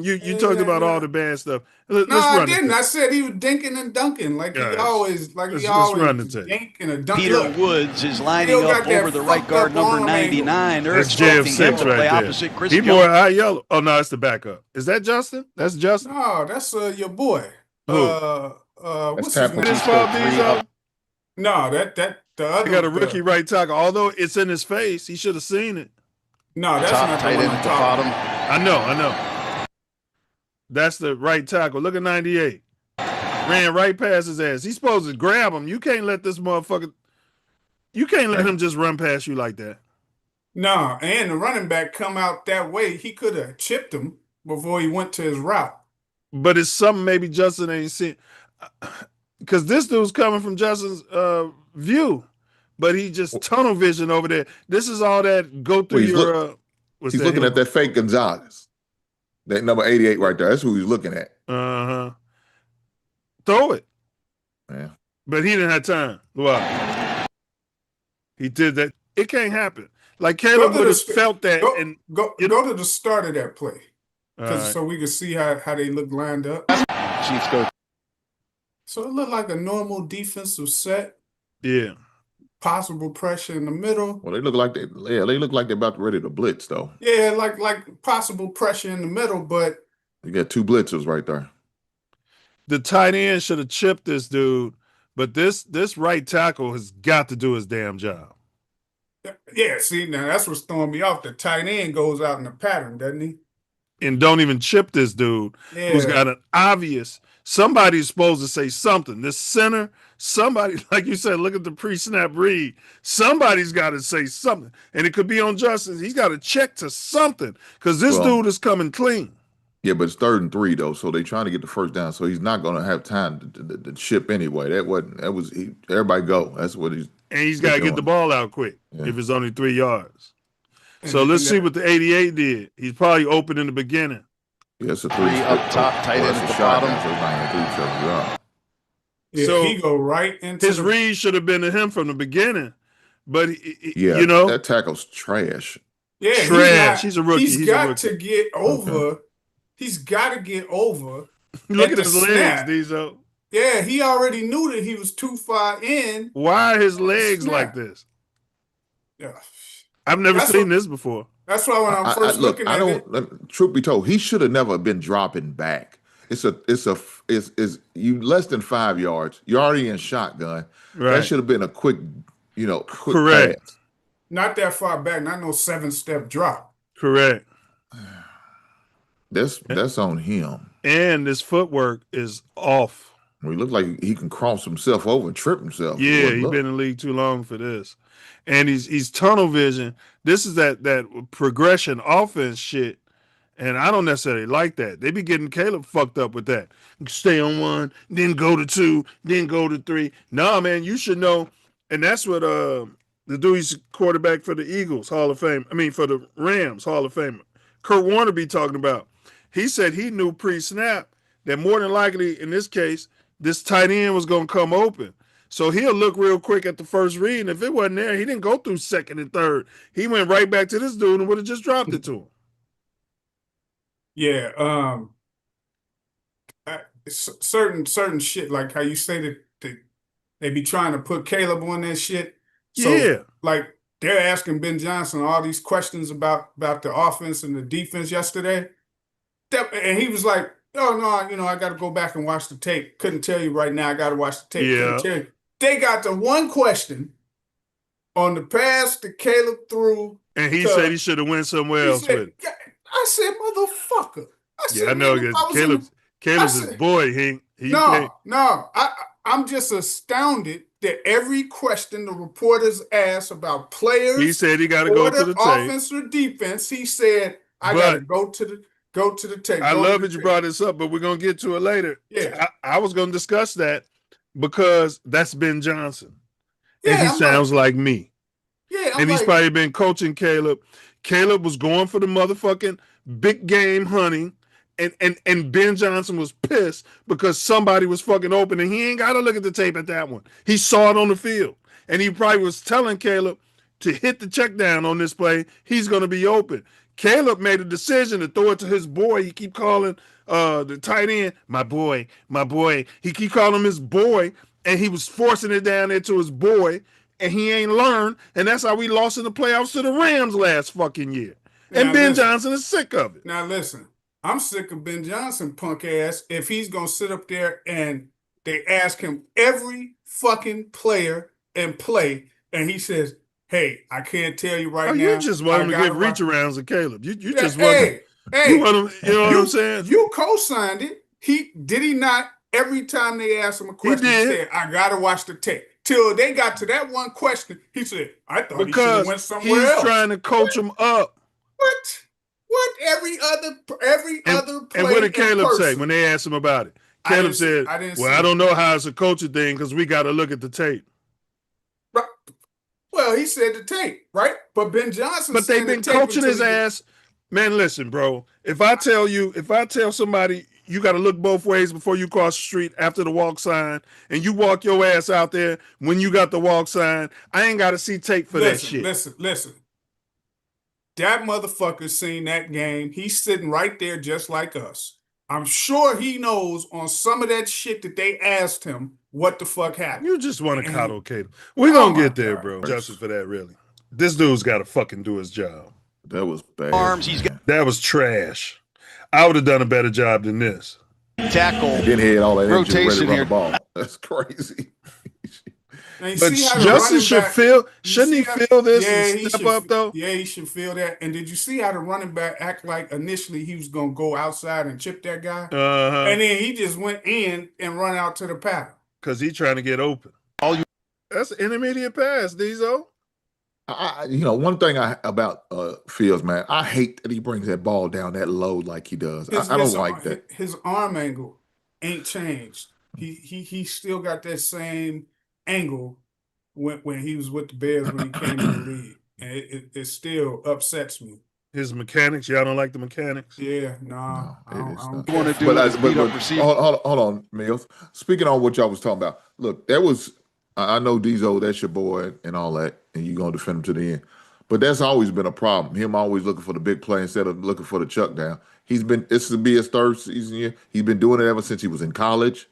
Speaker 1: You talked about all the bad stuff.
Speaker 6: I didn't. I said he was dinking and dunking like he always run the dink and a dunk.
Speaker 17: Peter Woods is lining up over the right guard, number 99.
Speaker 1: That's JF6 right opposite Chris he more high yellow. Oh no, that's the backup. Is that Justin? That's Justin.
Speaker 6: No, that's your boy.
Speaker 1: Who?
Speaker 6: What's his name? No, that the other.
Speaker 1: I got a rookie right tackle. Although it's in his face, he should have seen it.
Speaker 6: No, that's not
Speaker 17: tight end at the bottom.
Speaker 1: I know. That's the right tackle. Look at 98. Ran right past his ass. He's supposed to grab him. You can't let this motherfucker. You can't let him just run past you like that.
Speaker 6: No, and the running back come out that way. He could have chipped him before he went to his route.
Speaker 1: But it's something maybe Justin ain't seen. Because this dude's coming from Justin's view. But he just tunnel vision over there. This is all that go through your.
Speaker 13: He's looking at that fake Gonzalez, that number 88 right there. That's who he's looking at.
Speaker 1: Throw it.
Speaker 13: Yeah.
Speaker 1: But he didn't have time. Wow. He did that. It can't happen. Like Caleb would have felt that.
Speaker 6: Go to the start of that play, so we can see how they look lined up.
Speaker 17: Chiefs go.
Speaker 6: So it looked like a normal defensive set.
Speaker 1: Yeah.
Speaker 6: Possible pressure in the middle.
Speaker 13: Well, they look like they're about ready to blitz though.
Speaker 6: Yeah, like possible pressure in the middle, but
Speaker 13: you got two blitzers right there.
Speaker 1: The tight end should have chipped this dude, but this right tackle has got to do his damn job.
Speaker 6: Yeah, see, now that's what's throwing me off. The tight end goes out in the pattern, doesn't he?
Speaker 1: And don't even chip this dude who's got an obvious. Somebody's supposed to say something. This center, somebody, like you said, look at the pre-snap read. Somebody's got to say something. And it could be on Justin. He's got to check to something because this dude is coming clean.
Speaker 13: Yeah, but it's 3rd and 3, though, so they're trying to get the first down. So he's not going to have time to chip anyway. Everybody go. That's what he's.
Speaker 1: And he's got to get the ball out quick if it's only 3 yards. So let's see what the 88 did. He's probably open in the beginning.
Speaker 13: Yeah, it's a 3
Speaker 17: up top, tight end at the bottom.
Speaker 6: So he go right into
Speaker 1: his read should have been to him from the beginning, but
Speaker 13: that tackle's trash.
Speaker 6: Yeah,
Speaker 1: trash. He's a rookie.
Speaker 6: He's got to get over. Okay. He's got to get over.
Speaker 1: Look at his legs, Diesel.
Speaker 6: Yeah, he already knew that he was too far in.
Speaker 1: Why are his legs like this? Yeah, I've never seen this before.
Speaker 6: That's why when I'm first looking at it.
Speaker 13: Truth be told, he should have never been dropping back. It's you less than 5 yards. You're already in shotgun. Right. That should have been a quick
Speaker 1: correct
Speaker 13: pass.
Speaker 6: Not that far back. Not no 7-step drop.
Speaker 1: Correct.
Speaker 13: That's on him.
Speaker 1: And his footwork is off.
Speaker 13: He looked like he can cross himself over and trip himself.
Speaker 1: Yeah, he's been in the league too long for this. And he's tunnel vision. This is that progression offense shit. And I don't necessarily like that. They be getting Caleb fucked up with that. Stay on 1, then go to 2, then go to 3. Nah, man, you should know. And that's what the dude he's quarterback for the Eagles, Hall of Fame. I mean, for the Rams, Hall of Famer. Kurt Warner be talking about. He said he knew pre-snap that more than likely, in this case, this tight end was going to come open. So he'll look real quick at the first read, and if it wasn't there, he didn't go through second and third. He went right back to this dude and would have just dropped it to him.
Speaker 6: Yeah, certain shit, like how you say that they be trying to put Caleb on that shit. So,
Speaker 1: Yeah.
Speaker 6: like, they're asking Ben Johnson all these questions about the offense and the defense yesterday. And he was like, oh, no, I got to go back and watch the tape. Couldn't tell you right now. I got to watch the tape. Couldn't tell you. They got the one question on the pass that Caleb threw.
Speaker 1: And he said he should have went somewhere else with it.
Speaker 6: I said, motherfucker.
Speaker 1: I know. Caleb's his boy.
Speaker 6: I'm just astounded that every question the reporters asked about players,
Speaker 1: he said he got to go to the tape.
Speaker 6: Offense or defense, he said, I got to go to the tape.
Speaker 1: I love that you brought this up, but we're going to get to it later.
Speaker 6: Yeah.
Speaker 1: I was going to discuss that because that's Ben Johnson. And he sounds like me.
Speaker 6: Yeah,
Speaker 1: and he's probably been coaching Caleb. Caleb was going for the motherfucking big game hunting. And Ben Johnson was pissed because somebody was fucking open, and he ain't got to look at the tape at that one. He saw it on the field, and he probably was telling Caleb to hit the check down on this play. He's going to be open. Caleb made a decision to throw it to his boy. He keep calling the tight end, my boy. He keep calling him his boy, and he was forcing it down there to his boy, and he ain't learned, and that's how we lost in the playoffs to the Rams last fucking year. And Ben Johnson is sick of it.
Speaker 6: Now listen. I'm sick of Ben Johnson, punk ass, if he's going to sit up there and they ask him every fucking player and play, and he says, hey, I can't tell you right now.
Speaker 1: You just want him to give reach arounds to Caleb. You just want him, you want him, you know what I'm saying?
Speaker 6: You co-signed it. Did he not? Every time they asked him a question, he said, I got to watch the tape. Till they got to that one question, he said, I thought he should have went somewhere else.
Speaker 1: He's trying to coach him up.
Speaker 6: What every other player
Speaker 1: and what did Caleb say when they asked him about it? Caleb said, I don't know how it's a coaching thing because we got to look at the tape.
Speaker 6: Right. Well, he said the tape, right? But Ben Johnson
Speaker 1: But they've been coaching his ass. Man, listen, bro. If I tell somebody you got to look both ways before you cross the street after the walk sign, and you walk your ass out there when you got the walk sign, I ain't got to see tape for that shit.
Speaker 6: Listen. That motherfucker seen that game. He's sitting right there just like us. I'm sure he knows on some of that shit that they asked him what the fuck happened.
Speaker 1: You just want to coddle Caleb. We're going to get there, bro. Justice for that, really. This dude's got to fucking do his job.
Speaker 13: That was bad.
Speaker 1: That was trash. I would have done a better job than this.
Speaker 17: Tackle.
Speaker 13: And then he had all that
Speaker 17: rotation
Speaker 13: ready to run
Speaker 17: here.
Speaker 13: the ball. That's crazy.
Speaker 1: But Justice shouldn't he feel this and step up, though?
Speaker 6: Yeah, he should feel that. And did you see how the running back act like initially he was going to go outside and chip that guy? And then he just went in and run out to the pattern.
Speaker 1: Because he's trying to get open. That's an intermediate pass, Diesel.
Speaker 13: One thing about Fields, man, I hate that he brings that ball down that low like he does. I don't like that.
Speaker 6: His arm angle ain't changed. He still got that same angle when he was with the Bears when he came in the league. And it still upsets me.
Speaker 1: His mechanics, y'all don't like the mechanics?
Speaker 6: Yeah, no I don't
Speaker 17: want to do
Speaker 13: hold on, Milz. Speaking on what y'all was talking about, look, I know Diesel, that's your boy and all that, and you're going to defend him to the end. But that's always been a problem. Him always looking for the big play instead of looking for the chuck down. This will be his third season year. He's been doing it ever since he was in college.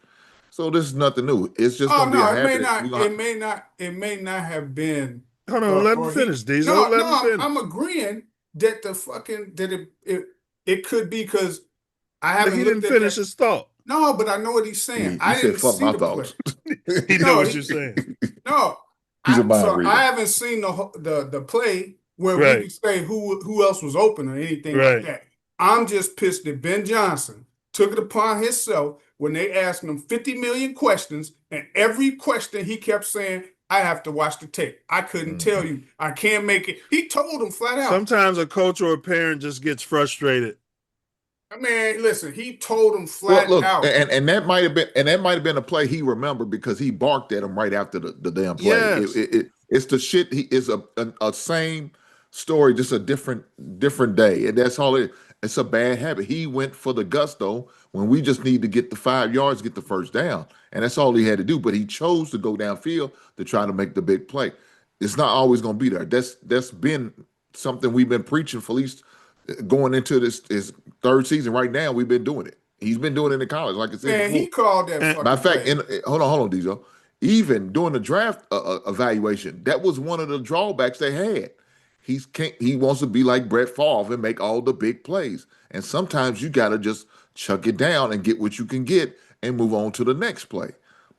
Speaker 13: So this is nothing new. It's just going to be a habit.
Speaker 6: It may not have been.
Speaker 1: Hold on, let him finish, Diesel. Let him finish.
Speaker 6: I'm agreeing that it could be because I haven't.
Speaker 1: He didn't finish his thought.
Speaker 6: No, but I know what he's saying.
Speaker 13: He said, "Fuck my thoughts."
Speaker 1: He knows what you're saying.
Speaker 6: No,
Speaker 13: he's a mind reader.
Speaker 6: I haven't seen the play where we can say who else was open or anything like that. I'm just pissed that Ben Johnson took it upon himself when they asked him 50 million questions, and every question he kept saying, I have to watch the tape. I couldn't tell you. I can't make it. He told him flat out.
Speaker 1: Sometimes a coach or a parent just gets frustrated.
Speaker 6: Man, listen, he told him flat out.
Speaker 13: And that might have been a play he remembered because he barked at him right after the damn play.
Speaker 1: Yes.
Speaker 13: It's the shit. He is a same story, just a different day, and that's all it. It's a bad habit. He went for the gusto when we just need to get the 5 yards, get the first down. And that's all he had to do. But he chose to go downfield to try to make the big play. It's not always going to be there. That's been something we've been preaching for at least going into this third season. Right now, we've been doing it. He's been doing it in college, like I said.
Speaker 6: Man, he called that fucking
Speaker 13: Matter of fact,
Speaker 6: play.
Speaker 13: hold on, Diesel. Even during the draft evaluation, that was one of the drawbacks they had. He wants to be like Brett Favre and make all the big plays. And sometimes you got to just chuck it down and get what you can get and move on to the next play.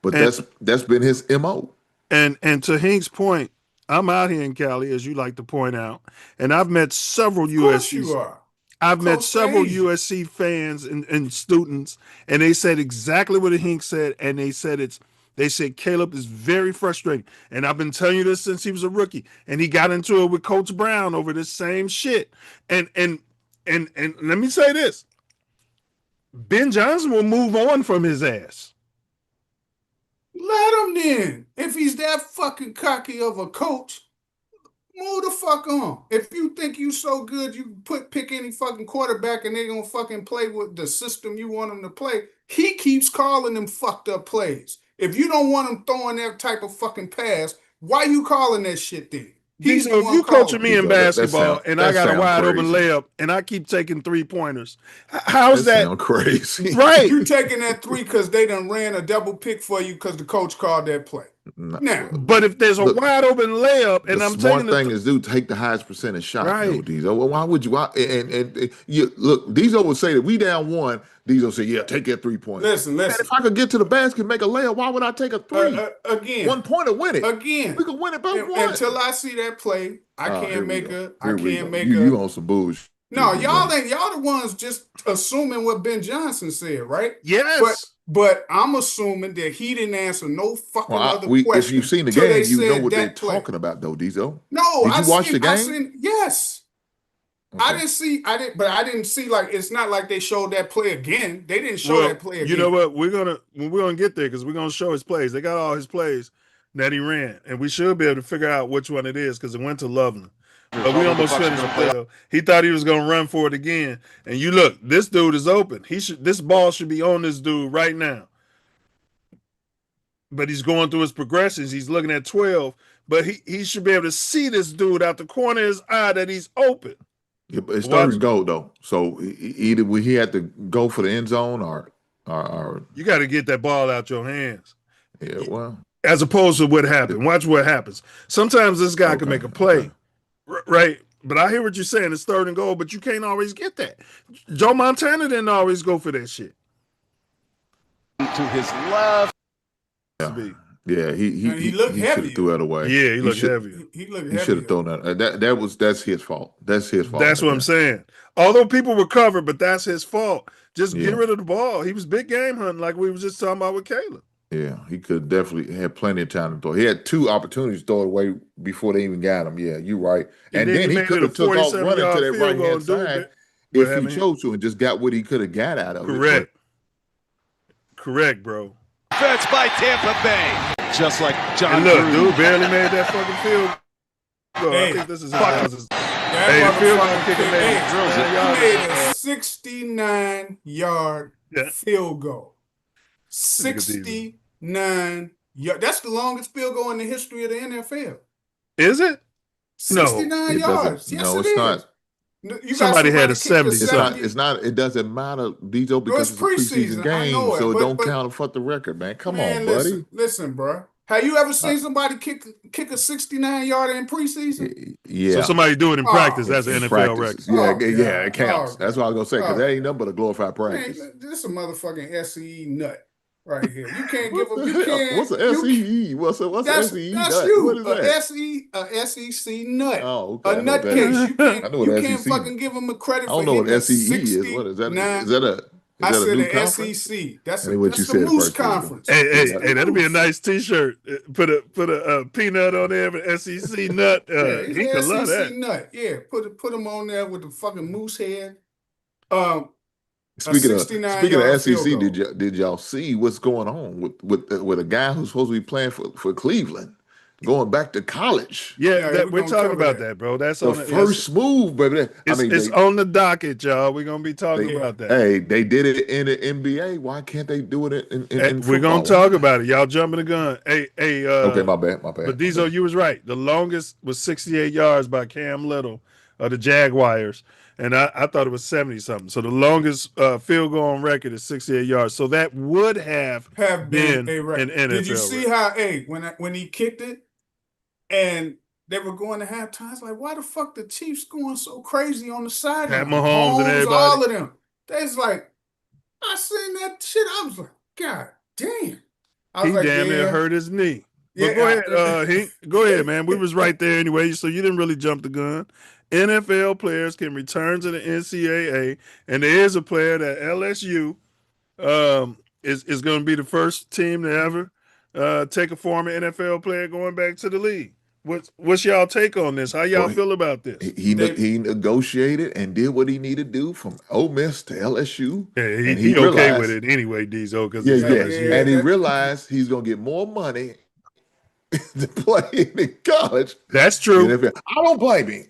Speaker 13: But that's been his MO.
Speaker 1: And to Hink's point, I'm out here in Cali, as you like to point out, and I've met several USC. I've met several USC fans and students, and they said exactly what Hink said, and they said Caleb is very frustrating. And I've been telling you this since he was a rookie. And he got into it with Coach Brown over this same shit. And let me say this. Ben Johnson will move on from his ass.
Speaker 6: Let him then. If he's that fucking cocky of a coach, move the fuck on. If you think you so good, you pick any fucking quarterback and they're gonna fucking play with the system you want them to play. He keeps calling them fucked up plays. If you don't want him throwing that type of fucking pass, why you calling that shit then?
Speaker 1: If you coaching me in basketball and I got a wide open layup and I keep taking 3-pointers, how's that?
Speaker 13: Sound crazy.
Speaker 1: Right.
Speaker 6: You taking that 3 because they done ran a double pick for you because the coach called that play. Now,
Speaker 1: but if there's a wide open layup and I'm taking
Speaker 13: the thing is, take the highest percentage shot.
Speaker 1: Right.
Speaker 13: Diesel. Well, why would you? And you look, Diesel would say that we down 1. Diesel say, yeah, take that 3-point.
Speaker 6: Listen.
Speaker 13: Man, if I could get to the basket and make a layup, why would I take a 3?
Speaker 6: Again.
Speaker 13: 1 point to win it.
Speaker 6: Again.
Speaker 13: We can win it by 1.
Speaker 6: Until I see that play, I can't make a.
Speaker 13: You on some bullshit.
Speaker 6: No, y'all the ones just assuming what Ben Johnson said, right?
Speaker 1: Yes.
Speaker 6: But I'm assuming that he didn't answer no fucking other questions.
Speaker 13: If you've seen the game, you know what they're talking about, though, Diesel.
Speaker 6: No,
Speaker 13: did you watch the game?
Speaker 6: Yes. Okay. I didn't see like it's not like they showed that play again. They didn't show that play again.
Speaker 1: You know what? We're gonna get there because we're gonna show his plays. They got all his plays that he ran, and we should be able to figure out which one it is because it went to Loveland. But we almost finished the play. He thought he was gonna run for it again. And you look, this dude is open. This ball should be on this dude right now. But he's going through his progressions. He's looking at 12, but he should be able to see this dude out the corner of his eye that he's open.
Speaker 13: Yeah, but it's third and goal though. So either he had to go for the end zone or
Speaker 1: you got to get that ball out your hands.
Speaker 13: Yeah, well,
Speaker 1: as opposed to what happened. Watch what happens. Sometimes this guy can make a play. Right, but I hear what you're saying. It's third and goal, but you can't always get that. Joe Montana didn't always go for that shit.
Speaker 17: To his left.
Speaker 13: Yeah, he looked heavy. Should have threw that away.
Speaker 1: Yeah, he looked heavy.
Speaker 6: He
Speaker 13: should have thrown that. That's his fault. That's his fault.
Speaker 1: That's what I'm saying. Although people recovered, but that's his fault. Just get rid of the ball. He was big game hunting, like we were just talking about with Caleb.
Speaker 13: Yeah, he could definitely had plenty of time to throw. He had 2 opportunities to throw it away before they even got him. Yeah, you're right. And then he could have took off running to that right hand side if he chose to and just got what he could have got out of it.
Speaker 1: Correct, bro.
Speaker 17: Defense by Tampa Bay. Just like John.
Speaker 1: And look, dude barely made that fucking field goal. I think this is his. Hey, the field goal kicker
Speaker 6: made a 69-yard field goal. 69 yards. That's the longest field goal in the history of the NFL.
Speaker 1: Is it?
Speaker 6: 69 yards. Yes,
Speaker 13: it's not.
Speaker 1: Somebody had a 70.
Speaker 13: It's not. It doesn't matter, Diesel, because it's a preseason game, so it don't count for the record, man. Come on, buddy.
Speaker 6: Listen, bro. Have you ever seen somebody kick a 69-yarder in preseason?
Speaker 13: Yeah.
Speaker 1: So somebody do it in practice. That's an NFL record.
Speaker 13: Yeah, it counts. That's what I was gonna say because that ain't nothing but a glorified practice.
Speaker 6: Man, this is a motherfucking SCE nut right here. You can't give them. You can't.
Speaker 13: What's an SCE? What's an SCE nut?
Speaker 6: That's you.
Speaker 13: What is that?
Speaker 6: A SEC nut.
Speaker 13: Oh, okay.
Speaker 6: A nut case. You can't
Speaker 13: SEC.
Speaker 6: fucking give them a credit for
Speaker 13: I don't know what SCE is. What is that? Is that a?
Speaker 6: I said
Speaker 13: the
Speaker 6: SEC. That's
Speaker 13: the
Speaker 6: Moose Conference.
Speaker 1: Hey, that'd be a nice T-shirt. Put a peanut on there, an SEC nut. He could love that.
Speaker 6: Nut. Yeah, put him on there with the fucking moose head.
Speaker 13: Speaking of SEC, did y'all see what's going on with a guy who's supposed to be playing for Cleveland? going back to college.
Speaker 1: Yeah, we're talking about that, bro. That's
Speaker 13: the
Speaker 1: on
Speaker 13: first move, baby.
Speaker 1: It's on the docket, y'all. We're gonna be talking about that.
Speaker 13: Hey, they did it in the NBA. Why can't they do it in football?
Speaker 1: We're gonna talk about it. Y'all jumping the gun. Hey.
Speaker 13: Okay, my bad.
Speaker 1: But Diesel, you was right. The longest was 68 yards by Cam Little of the Jaguars, and I thought it was 70 something. So the longest field goal on record is 68 yards. So that would have been
Speaker 6: a record.
Speaker 1: an NFL.
Speaker 6: Did you see how when he kicked it and they were going to halftime? I was like, why the fuck the Chiefs going so crazy on the sideline?
Speaker 1: Pat Mahomes and everybody,
Speaker 6: all of them. They's like, I seen that shit. I was like, God damn. I was
Speaker 1: he
Speaker 6: like,
Speaker 1: damn near hurt his knee. But go ahead, go ahead, man. We was right there anyway, so you didn't really jump the gun. NFL players can return to the NCAA, and there is a player that LSU is going to be the first team to ever take a former NFL player going back to the league. What's y'all take on this? How y'all feel about this?
Speaker 13: He negotiated and did what he needed to do from Ole Miss to LSU.
Speaker 1: Yeah,
Speaker 13: and
Speaker 1: he okay with it anyway, Diesel, because
Speaker 13: and he realized he's going to get more money to play in college.
Speaker 1: That's true.
Speaker 13: I don't blame him.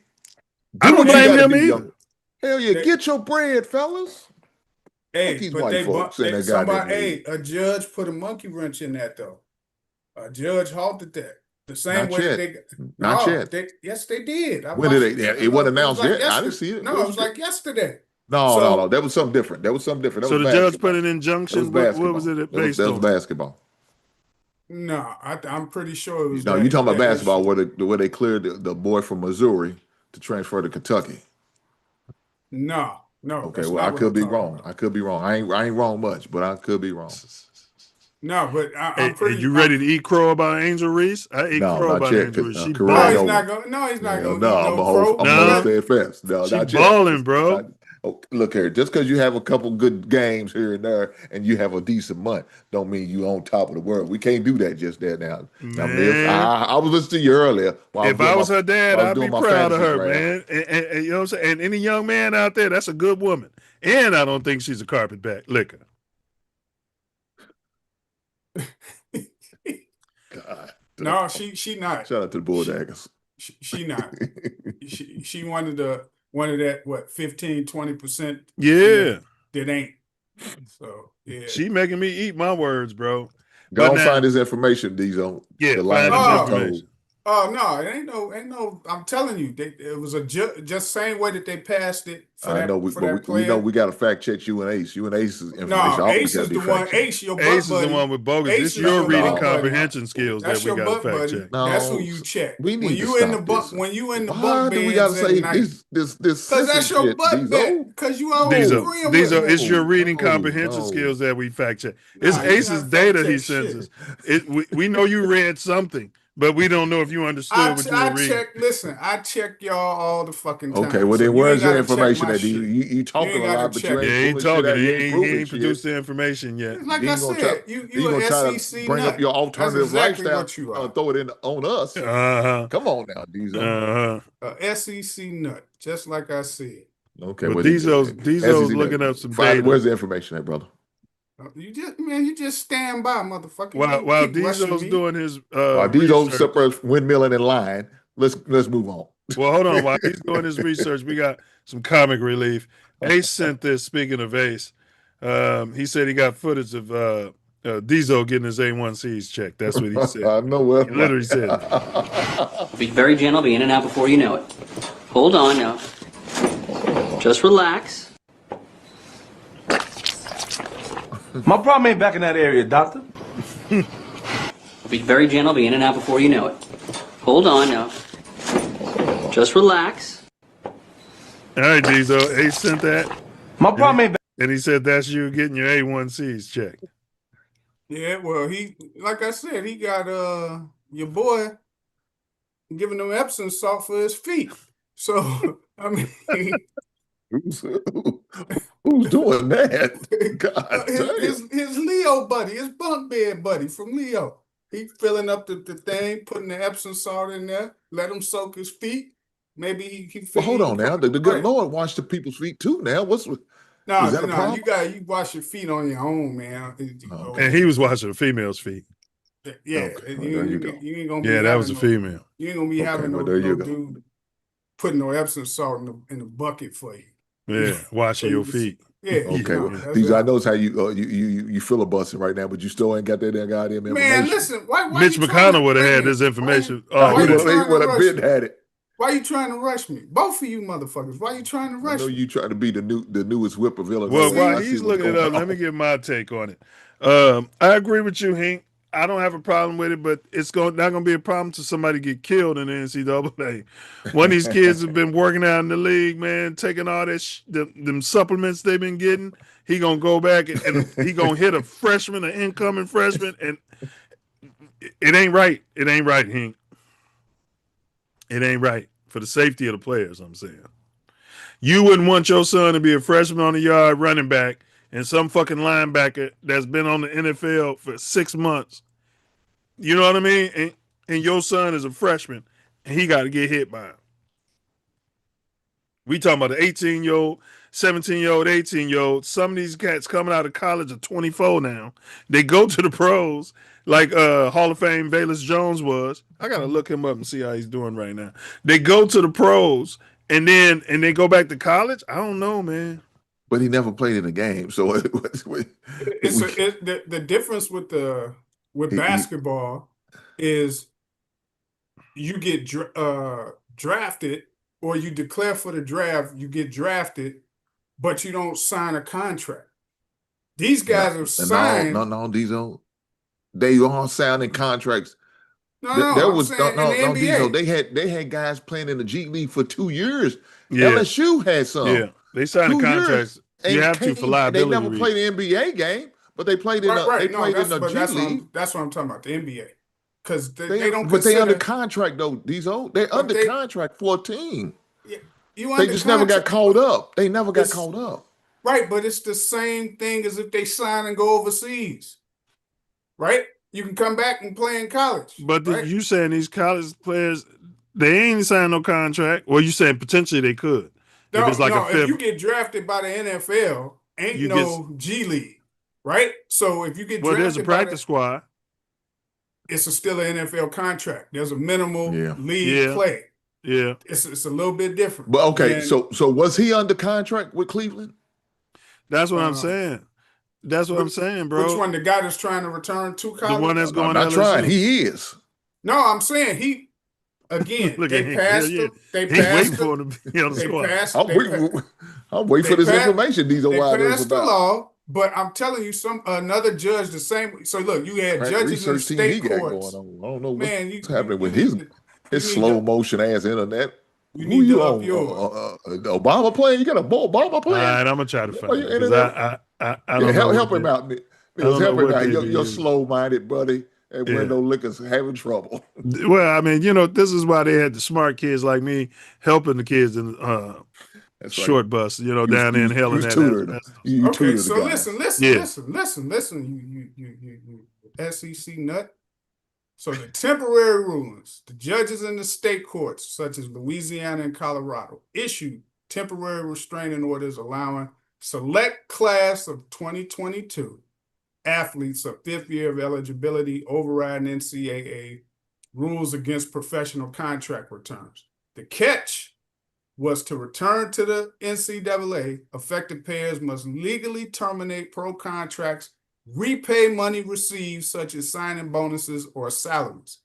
Speaker 1: I don't blame him either.
Speaker 13: Hell yeah, get your bread, fellas.
Speaker 6: Hey,
Speaker 13: these
Speaker 6: but
Speaker 13: white folks in that
Speaker 6: somebody, a judge put a monkey wrench in that though. A judge halted that. The same
Speaker 13: Not
Speaker 6: way
Speaker 13: yet.
Speaker 6: they
Speaker 13: Not yet.
Speaker 6: Yes, they did.
Speaker 13: When did they? It wasn't announced yet. I didn't see it.
Speaker 6: No, it was like yesterday.
Speaker 13: No. That was something different. That was
Speaker 1: So
Speaker 13: the
Speaker 1: judge put an injunction. What was it based on?
Speaker 13: That was basketball.
Speaker 6: No, I'm pretty sure it was.
Speaker 13: No, you talking about basketball where they cleared the boy from Missouri to transfer to Kentucky.
Speaker 6: No.
Speaker 13: Okay, well I could be wrong. I could be wrong. I ain't wrong much, but I could be wrong.
Speaker 6: No, but I'm pretty.
Speaker 1: You ready to eat crow about Angel Reese? I ate crow about Angel Reese. She balling.
Speaker 6: He's not going. No, he's not going.
Speaker 13: No, I'm gonna stay fast. No,
Speaker 1: she
Speaker 13: not
Speaker 1: balling,
Speaker 13: yet.
Speaker 1: bro.
Speaker 13: Look here, just because you have a couple good games here and there, and you have a decent month, don't mean you on top of the world. We can't do that just there now. I was listening to you earlier.
Speaker 1: If I was her dad, I'd be proud of her, man. And you know what I'm saying? And any young man out there, that's a good woman. And I don't think she's a carpetbag licker.
Speaker 13: God.
Speaker 6: No, she not.
Speaker 13: Shout out to the Bulldaggers.
Speaker 6: She not. she wanted that 15-20%.
Speaker 1: Yeah.
Speaker 6: That ain't. So yeah.
Speaker 1: She making me eat my words, bro.
Speaker 13: Go find this information, Diesel.
Speaker 1: Yeah,
Speaker 13: find
Speaker 1: this information.
Speaker 6: Oh no, it ain't no. I'm telling you, it was just same way that they passed it.
Speaker 13: I know, we know we got to fact check you and Ace. You and Ace's information.
Speaker 6: No, Ace is the one. Ace, your butt
Speaker 1: Ace
Speaker 6: buddy.
Speaker 1: is the one with bogus. It's your reading comprehension skills that we got to fact check.
Speaker 6: No, that's who you check.
Speaker 13: We need
Speaker 6: when you
Speaker 13: to
Speaker 6: in the
Speaker 13: stop
Speaker 6: bunk.
Speaker 13: this.
Speaker 6: When you in the
Speaker 13: Why
Speaker 6: bunk
Speaker 13: do we got to say this?
Speaker 6: Because that's your butt bet. Because you all
Speaker 1: These are it's your reading comprehension skills that we fact check. It's Ace's data he sends us. We know you read something. But we don't know if you understood what you were reading.
Speaker 6: I check y'all all the fucking time.
Speaker 13: Okay, well then where's your information that you talking a lot, but you ain't
Speaker 1: talking. He ain't produced the information yet.
Speaker 6: Like I said, you
Speaker 13: gonna try to bring up your alternative lifestyle and throw it in on us. Come on now, Diesel.
Speaker 6: SEC nut, just like I said.
Speaker 13: Okay,
Speaker 1: well, Diesel's looking up some data.
Speaker 13: Where's the information at, brother?
Speaker 6: You just stand by, motherfucker.
Speaker 1: While Diesel's doing his
Speaker 13: Diesel's windmilling in line, let's move on.
Speaker 1: Well, hold on. While he's doing his research, we got some comic relief. Ace sent this. Speaking of Ace, he said he got footage of Diesel getting his A1Cs checked. That's what he said.
Speaker 13: I know what
Speaker 1: he literally said.
Speaker 18: Be very gentle. Be in and out before you know it. Hold on now. Just relax.
Speaker 19: My problem ain't back in that area, doctor.
Speaker 18: Be very gentle. Be in and out before you know it. Hold on now. Just relax.
Speaker 1: All right, Diesel. Ace sent that.
Speaker 19: My problem ain't back.
Speaker 1: And he said that's you getting your A1Cs checked.
Speaker 6: Yeah, well, he, like I said, he got your boy giving him Epsom salt for his feet. So, I mean...
Speaker 13: Who's doing that? God,
Speaker 6: his Leo buddy, his bunk bed buddy from Leo. He filling up the thing, putting the Epsom salt in there, let him soak his feet. Maybe he
Speaker 13: well, hold on now. The good Lord washed the people's feet too. Now, is that a problem?
Speaker 6: You wash your feet on your own, man.
Speaker 1: And he was washing the female's feet.
Speaker 6: Yeah,
Speaker 13: Okay, well, there you go.
Speaker 6: you ain't gonna be
Speaker 1: Yeah, that was a
Speaker 6: having
Speaker 1: female.
Speaker 6: you ain't gonna be
Speaker 13: Okay,
Speaker 6: having
Speaker 13: well,
Speaker 6: no
Speaker 13: there you go.
Speaker 6: dude putting no Epsom salt in the bucket for you.
Speaker 1: Yeah, washing your feet.
Speaker 6: Yeah.
Speaker 13: Okay, well,
Speaker 6: that's
Speaker 13: Beezy, I
Speaker 6: it.
Speaker 13: know it's how you filibustering right now, but you still ain't got that goddamn information.
Speaker 6: Man, listen, why
Speaker 1: Mitch
Speaker 6: you trying
Speaker 1: McConnell would have
Speaker 6: wait a
Speaker 1: had
Speaker 6: minute.
Speaker 1: this information.
Speaker 6: Why you
Speaker 13: He
Speaker 6: trying to
Speaker 13: would have
Speaker 6: rush
Speaker 13: been
Speaker 6: me?
Speaker 13: had it.
Speaker 6: Why you trying to rush me? Both of you motherfuckers. Why you trying to
Speaker 13: I
Speaker 6: rush
Speaker 13: know
Speaker 6: me?
Speaker 13: you trying to be the newest whip of Illinois.
Speaker 1: Well, while
Speaker 13: I see
Speaker 1: he's
Speaker 13: what's
Speaker 1: looking it
Speaker 13: going
Speaker 1: up, let me
Speaker 13: on.
Speaker 1: give my take on it. I agree with you, Hank. I don't have a problem with it, but it's not going to be a problem to somebody get killed in the NCAA. One of these kids have been working out in the league, man, taking all that them supplements they've been getting. He gonna go back and he gonna hit a freshman, an incoming freshman, and it ain't right. It ain't right, Hank. It ain't right for the safety of the players. I'm saying you wouldn't want your son to be a freshman on the yard running back and some fucking linebacker that's been on the NFL for 6 months. You know what I mean? And your son is a freshman and he got to get hit by him. We talking about the 18-year-old, 17-year-old, 18-year-old. Some of these cats coming out of college are 24 now. They go to the pros like Hall of Fame Bayless Jones was. I got to look him up and see how he's doing right now. They go to the pros and they go back to college. I don't know, man.
Speaker 13: But he never played in a game, so
Speaker 6: The difference with basketball is you get drafted or you declare for the draft, you get drafted, but you don't sign a contract. These guys have signed.
Speaker 13: No, Diesel. They all signing contracts.
Speaker 6: I'm saying in the NBA.
Speaker 13: Diesel. They had guys playing in the G League for 2 years.
Speaker 1: Yeah.
Speaker 13: LSU had some.
Speaker 1: Yeah, they signed the contracts. You have to for liability.
Speaker 13: They never played an NBA game, but they played in the G League.
Speaker 6: That's what I'm talking about, the NBA. Because they don't
Speaker 13: But
Speaker 6: consider,
Speaker 13: they under contract though, Diesel. They're under contract for a team.
Speaker 6: Yeah,
Speaker 13: they just never got called up. They never got called up.
Speaker 6: Right, but it's the same thing as if they sign and go overseas. Right? You can come back and play in college.
Speaker 1: But
Speaker 6: right?
Speaker 1: You saying these college players, they ain't signed no contract? Well, you saying potentially they could.
Speaker 6: No,
Speaker 1: if it's like
Speaker 6: if you get drafted by the NFL, G League, right? So if you get drafted,
Speaker 1: there's a practice squad.
Speaker 6: It's still an NFL contract. There's a minimal league play.
Speaker 1: Yeah,
Speaker 6: it's a little bit different.
Speaker 13: But okay, so was he under contract with Cleveland?
Speaker 1: That's what I'm saying. That's what I'm saying, bro.
Speaker 6: Which one? The guy that's trying to return to college?
Speaker 1: The one that's going to
Speaker 13: LSU. Trying. He is.
Speaker 6: No, I'm saying he. Again, they passed him. They passed for him to be on the squad.
Speaker 13: I'm waiting for this information. These are why
Speaker 6: they passed the law, but I'm telling you, another judge the same. So look, you had judges in the state courts.
Speaker 13: I don't know what's happening with his slow motion ass internet.
Speaker 6: Who you on?
Speaker 13: Obama playing? You got a Obama playing?
Speaker 1: All right, I'm gonna try to find it. I don't know.
Speaker 13: Help him out. Help him out. You're slow-minded, buddy. And Window Liquor's having trouble.
Speaker 1: Well, I mean, this is why they had the smart kids like me helping the kids in short bus, down there in hell and that.
Speaker 6: Okay, so listen, you SEC nut. So the temporary rulings, the judges in the state courts, such as Louisiana and Colorado, issued temporary restraining orders allowing select class of 2022 athletes of 5th year of eligibility overriding NCAA rules against professional contract returns. The catch was to return to the NCAA, affected players must legally terminate pro contracts, repay money received, such as signing bonuses or salaries.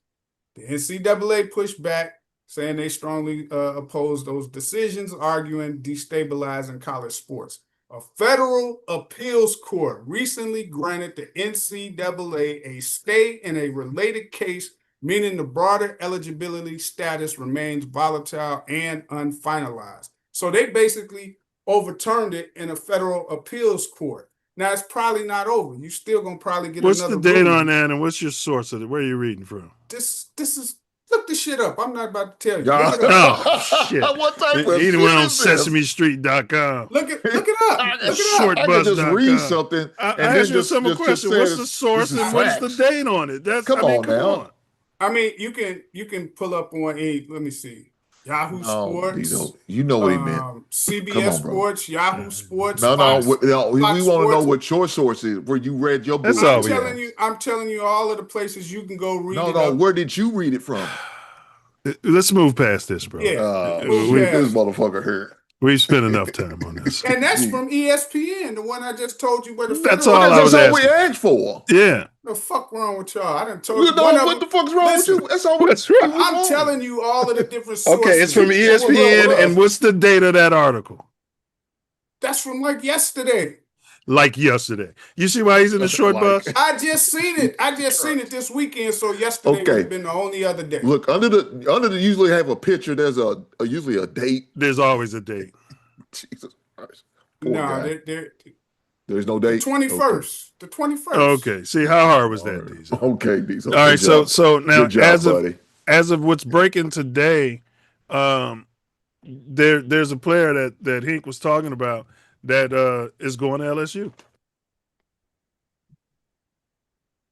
Speaker 6: The NCAA pushed back, saying they strongly oppose those decisions, arguing destabilizing college sports. A federal appeals court recently granted the NCAA a stay in a related case, meaning the broader eligibility status remains volatile and unfinalized. So they basically overturned it in a federal appeals court. Now, it's probably not over. You still going to probably get
Speaker 1: what's
Speaker 6: another
Speaker 1: the date
Speaker 6: ruling.
Speaker 1: on that, and what's your source of it? Where are you reading from?
Speaker 6: This is, look the shit up. I'm not about to tell you.
Speaker 1: Oh, shit.
Speaker 13: What type of
Speaker 1: shit
Speaker 13: went
Speaker 1: on SesameStreet.com.
Speaker 6: Look it up.
Speaker 1: Shortbus.com.
Speaker 13: I can just read something.
Speaker 1: I asked you a simple question. What's the source and what's the date on it?
Speaker 13: Come on now.
Speaker 6: I mean, you can pull up on let me see. Yahoo
Speaker 13: No,
Speaker 6: Sports,
Speaker 13: Diesel, you know what he meant. Come
Speaker 6: CBS
Speaker 13: on, bro.
Speaker 6: Sports, Yahoo Sports,
Speaker 13: No,
Speaker 6: Fox,
Speaker 13: we want to know
Speaker 6: Sports.
Speaker 13: what your source is, where you read your book.
Speaker 1: That's all we ask.
Speaker 6: I'm telling you all of the places you can go read it.
Speaker 13: No, where did you read it from?
Speaker 1: Let's move past this, bro.
Speaker 6: Yeah,
Speaker 13: this motherfucker here.
Speaker 1: We've spent enough time on this.
Speaker 6: And that's from ESPN, the one I just told you where the
Speaker 1: That's
Speaker 6: federal.
Speaker 1: all I was
Speaker 13: That's all we
Speaker 1: asking.
Speaker 13: asked for.
Speaker 1: Yeah.
Speaker 6: The fuck wrong with y'all? I done told
Speaker 13: You
Speaker 6: you.
Speaker 13: know
Speaker 6: One
Speaker 13: what the fuck's wrong with you? That's all.
Speaker 1: What's wrong?
Speaker 6: I'm telling you all of the different sources.
Speaker 1: Okay, it's from ESPN, and what's the date of that article?
Speaker 6: That's from like yesterday.
Speaker 1: Like yesterday. You see why he's in the short bus?
Speaker 6: I just seen it. I just seen it this weekend. So yesterday would have been the only other day.
Speaker 13: Look, under the usually have a picture. There's usually a date.
Speaker 1: There's always a date.
Speaker 13: Jesus Christ.
Speaker 6: No,
Speaker 13: there's no date.
Speaker 6: 21st. The 21st.
Speaker 1: Okay. See, how hard was that, Diesel?
Speaker 13: Okay, Diesel.
Speaker 1: All right. So now,
Speaker 13: Good job,
Speaker 1: as of what's breaking today, there's a player that Hink was talking about that is going to LSU.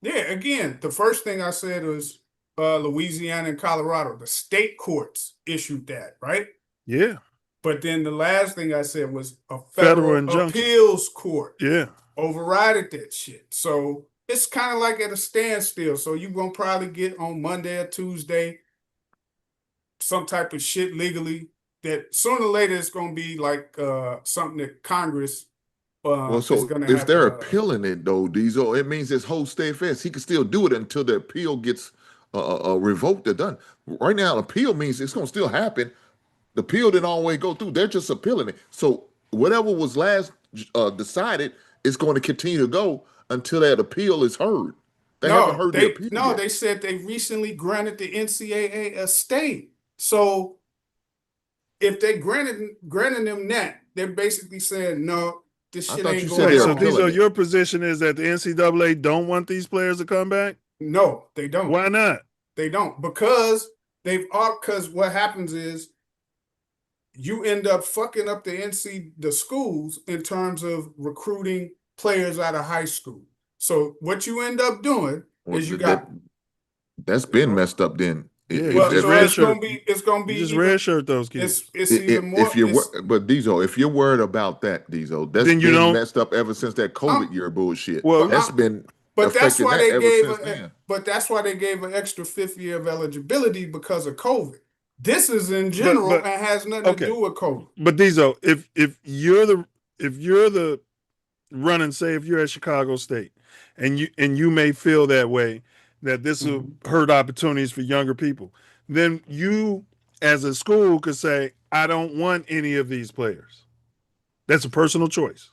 Speaker 6: Yeah. Again, the first thing I said was Louisiana and Colorado. The state courts issued that, right?
Speaker 1: Yeah.
Speaker 6: But then the last thing I said was a
Speaker 1: Federal injunction.
Speaker 6: appeals court.
Speaker 1: Yeah.
Speaker 6: Overrided that shit. So it's kind of like at a standstill. So you're going to probably get on Monday or Tuesday some type of shit legally that sooner or later it's going to be like something that Congress is going to have.
Speaker 13: If they're appealing it, though, Diesel, it means this whole steadfast. He can still do it until the appeal gets revoked or done. Right now, appeal means it's going to still happen. The appeal didn't always go through. They're just appealing it. So whatever was last decided is going to continue to go until that appeal is heard. They haven't heard the appeal yet.
Speaker 6: They said they recently granted the NCAA a stay. So if they granted them that, they're basically saying, no, this shit ain't going on.
Speaker 1: So your position is that the NCAA don't want these players to come back?
Speaker 6: No, they don't.
Speaker 1: Why not?
Speaker 6: They don't. Because what happens is you end up fucking up the schools in terms of recruiting players out of high school. So what you end up doing is
Speaker 13: that's been messed up then.
Speaker 6: It's gonna be
Speaker 1: just redshirt those kids.
Speaker 6: It's even more.
Speaker 13: But Diesel, if you're worried about that, Diesel, that's been messed up ever since that COVID year bullshit.
Speaker 1: Well,
Speaker 13: that's been.
Speaker 6: But that's why they gave. But that's why they gave an extra 5th year of eligibility because of COVID. This is in general and has nothing to do with COVID.
Speaker 1: But Diesel, if you're the running, say if you're at Chicago State, and you may feel that way, that this will hurt opportunities for younger people, then you as a school could say, I don't want any of these players. That's a personal choice.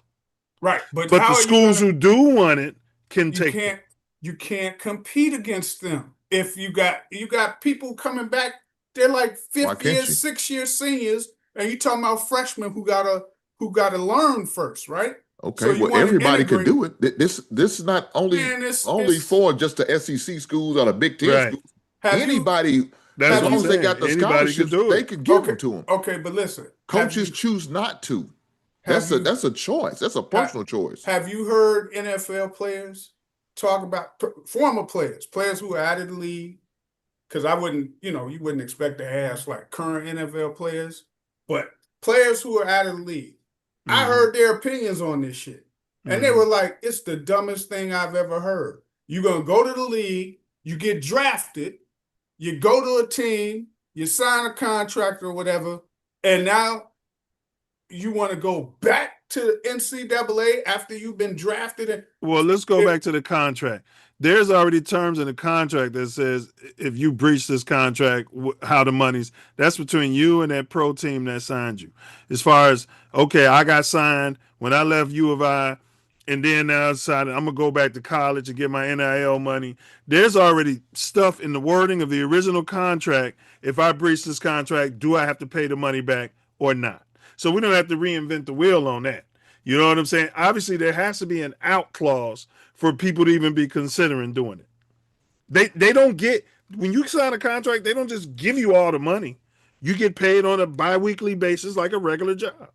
Speaker 6: Right. But
Speaker 1: the schools who do want it can take it.
Speaker 6: You can't compete against them. If you got people coming back, they're like 5th year, 6th year seniors, and you talking about freshmen who gotta learn first, right?
Speaker 13: Okay, well, everybody can do it. This is not only for just the SEC schools or the Big Ten schools. Anybody, as long as they got the scholarships, they could give them to them.
Speaker 6: Okay, but listen,
Speaker 13: coaches choose not to. That's a choice. That's a personal choice.
Speaker 6: Have you heard NFL players talk about former players who are out of the league? Because I wouldn't, you wouldn't expect to ask like current NFL players, but players who are out of the league. I heard their opinions on this shit. And they were like, it's the dumbest thing I've ever heard. You're going to go to the league, you get drafted, you go to a team, you sign a contract or whatever, and now you want to go back to the NCAA after you've been drafted?
Speaker 1: Well, let's go back to the contract. There's already terms in the contract that says if you breach this contract, how the money's, that's between you and that pro team that signed you. As far as, okay, I got signed when I left U of I, and then now I decided I'm going to go back to college and get my NIL money. There's already stuff in the wording of the original contract. If I breach this contract, do I have to pay the money back or not? So we don't have to reinvent the wheel on that. You know what I'm saying? Obviously, there has to be an out clause for people to even be considering doing it. They don't get, when you sign a contract, they don't just give you all the money. You get paid on a bi-weekly basis like a regular job.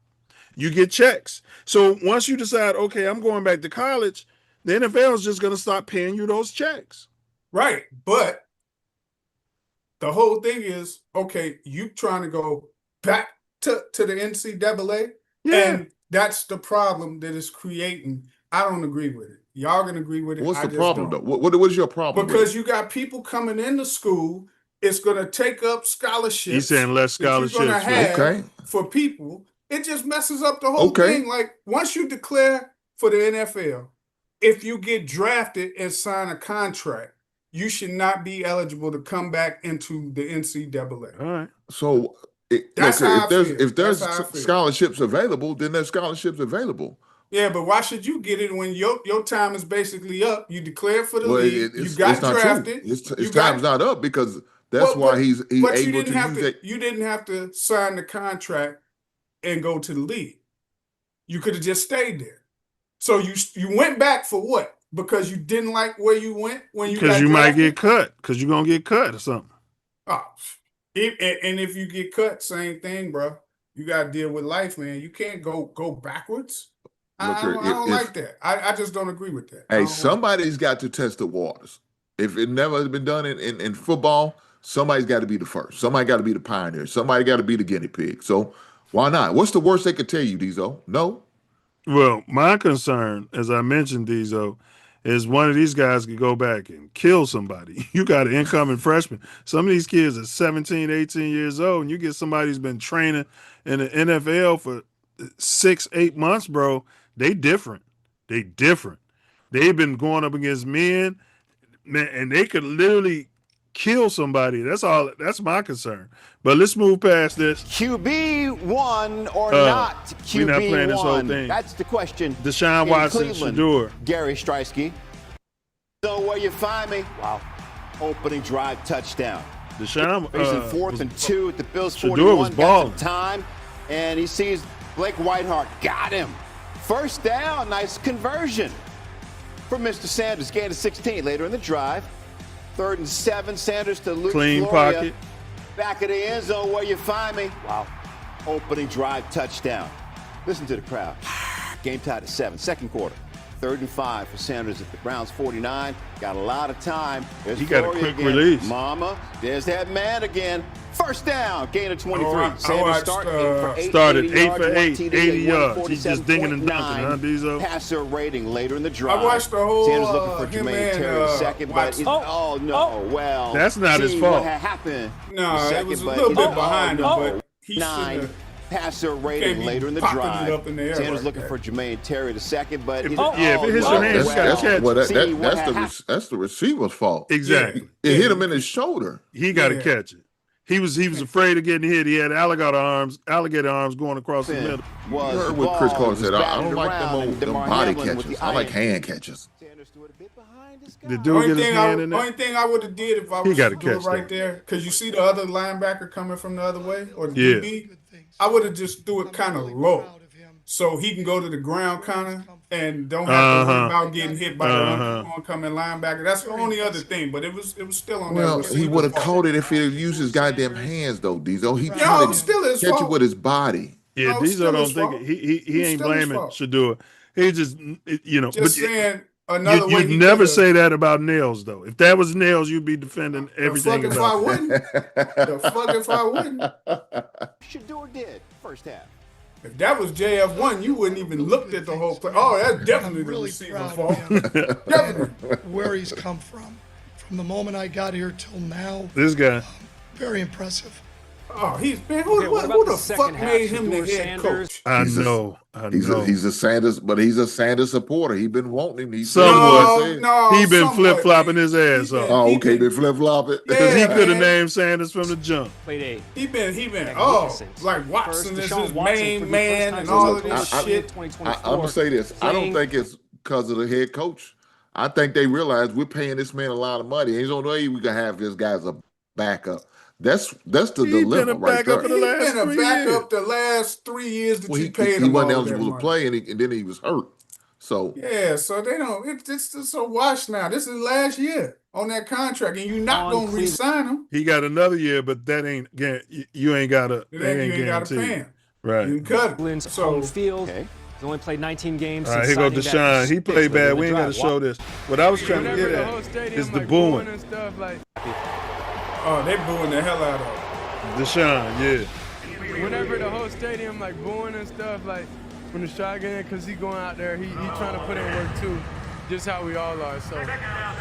Speaker 1: You get checks. So once you decide, okay, I'm going back to college, the NFL is just going to stop paying you those checks.
Speaker 6: Right. But the whole thing is, okay, you trying to go back to the NCAA, and that's the problem that is creating. I don't agree with it. Y'all can agree with it.
Speaker 13: What's
Speaker 6: I
Speaker 13: the
Speaker 6: just
Speaker 13: problem,
Speaker 6: don't.
Speaker 13: though? What is your problem?
Speaker 6: Because you got people coming into school. It's going to take up scholarships.
Speaker 1: He's saying less scholarships.
Speaker 6: That you're going to have for people. It just messes up the whole thing. Like, once you declare for the NFL, if you get drafted and sign a contract, you should not be eligible to come back into the NCAA.
Speaker 1: All right.
Speaker 13: So if there's scholarships available, then there's scholarships available.
Speaker 6: Yeah, but why should you get it when your time is basically up? You declare for the league. You
Speaker 13: It's
Speaker 6: got
Speaker 13: not
Speaker 6: drafted.
Speaker 13: True. His time's not up because that's why he's able to use it.
Speaker 6: You didn't have to sign the contract and go to the league. You could have just stayed there. So you went back for what? Because you didn't like where you went when you got drafted?
Speaker 1: Because you might get cut. Because you're going to get cut or something.
Speaker 6: Oh, and if you get cut, same thing, bro. You got to deal with life, man. You can't go backwards. I don't like that. I just don't agree with that.
Speaker 13: Hey, somebody's got to test the waters. If it never has been done in football, somebody's got to be the first. Somebody got to be the pioneer. Somebody got to be the guinea pig. So why not? What's the worst they could tell you, Diesel? No.
Speaker 1: Well, my concern, as I mentioned, Diesel, is one of these guys could go back and kill somebody. You got an incoming freshman. Some of these kids are 17, 18 years old, and you get somebody who's been training in the NFL for 6-8 months, bro. They different. They've been going up against men, man, and they could literally kill somebody. That's all. That's my concern. But let's move past this.
Speaker 20: QB1 or not QB1?
Speaker 1: We're not playing this whole thing.
Speaker 20: That's the question.
Speaker 1: Deshaun Watson, Shedeur.
Speaker 20: Gary Striewski. So where you find me? Wow. Opening drive touchdown.
Speaker 1: Deshaun.
Speaker 20: Facing 4th and 2 at the Bills.
Speaker 1: Shedeur
Speaker 20: 41.
Speaker 1: was balling.
Speaker 20: Got some time, and he sees Blake Whitehart. Got him. First down. Nice conversion for Mr. Sanders. Gain of 16 later in the drive. 3rd and 7. Sanders to Luke
Speaker 1: Clean
Speaker 20: Floria.
Speaker 1: pocket.
Speaker 20: Back of the end zone where you find me. Wow. Opening drive touchdown. Listen to the crowd. Game tied at 7. Second quarter. 3rd and 5 for Sanders at the Browns 49. Got a lot of time. There's
Speaker 1: He got
Speaker 20: Floria
Speaker 1: a quick
Speaker 20: again.
Speaker 1: release.
Speaker 20: Mama. There's that man again. First down. Gain of 23. Sanders
Speaker 1: started 8 for 8, 80 yards. He's just dinging and dunking, huh, Diesel?
Speaker 20: Passer rating later in the drive.
Speaker 6: I watched the whole
Speaker 20: Sanders looking for Jermaine Terry second, but well.
Speaker 1: That's not his fault.
Speaker 20: What happened?
Speaker 6: No, it was a little bit behind him, but he
Speaker 20: 9 passer rating later in the drive. Sanders looking for Jermaine Terry the second, but
Speaker 1: if it hits your hands, you got to catch it.
Speaker 13: That's the receiver's fault.
Speaker 1: Exactly.
Speaker 13: It hit him in his shoulder.
Speaker 1: He got to catch it. He was afraid of getting hit. He had alligator arms going across the middle.
Speaker 13: You heard what Chris Carter said. I don't like them body catches. I like hand catches.
Speaker 1: The dude get his hand in there.
Speaker 6: Only thing I would have did if I was to do it right there, because you see the other linebacker coming from the other way, or the DB, I would have just do it kind of low, so he can go to the ground kind of and don't have to worry about getting hit by the oncoming linebacker. That's the only other thing, but it was still on there.
Speaker 13: Well, he would have caught it if he had used his goddamn hands, though, Diesel. He
Speaker 6: tried to catch
Speaker 13: it with his body.
Speaker 1: Yeah, Diesel don't think it. He ain't blaming Shedeur. He just,
Speaker 6: saying another way.
Speaker 1: You'd never say that about Nails, though. If that was Nails, you'd be defending everything
Speaker 6: about The fuck if I wouldn't?
Speaker 20: Shedeur did first half.
Speaker 6: If that was JF1, you wouldn't even looked at the whole play. Oh, that's definitely the receiver's fault. Definitely.
Speaker 21: Where he's come from the moment I got here till now.
Speaker 1: This guy.
Speaker 21: Very impressive.
Speaker 6: Oh, who the fuck made him the head coach?
Speaker 1: I know.
Speaker 13: He's a Sanders, but he's a Sanders supporter. He's been wanting him.
Speaker 1: He's been flip-flopping his ass off.
Speaker 13: Oh, okay, been flip-flopping.
Speaker 1: Because he could have named Sanders from the jump.
Speaker 6: He been like Watson is his main man and all of this shit.
Speaker 13: I'm going to say this. I don't think it's because of the head coach. I think they realize we're paying this man a lot of money. There's no way we can have this guy as a backup. That's the dilemma right there.
Speaker 6: He's been a backup the last 3 years that you paid him.
Speaker 13: He wasn't eligible to play, and then he was hurt. So
Speaker 6: so they don't. It's a wash now. This is last year on that contract, and you're not gonna re-sign him.
Speaker 1: He got another year, but that ain't. You ain't got to.
Speaker 6: You ain't got to pay him.
Speaker 1: Right.
Speaker 6: You can cut him.
Speaker 22: Home field. He's only played 19 games.
Speaker 1: All right, here go Deshaun. He played bad. We ain't got to show this. What I was trying to get at is the booing.
Speaker 6: Oh, they booing the hell out of him.
Speaker 1: Deshaun, yeah.
Speaker 3: Whenever the whole stadium like booing and stuff, like when the shot get in, because he going out there, he trying to put in work too, just how we all are. So,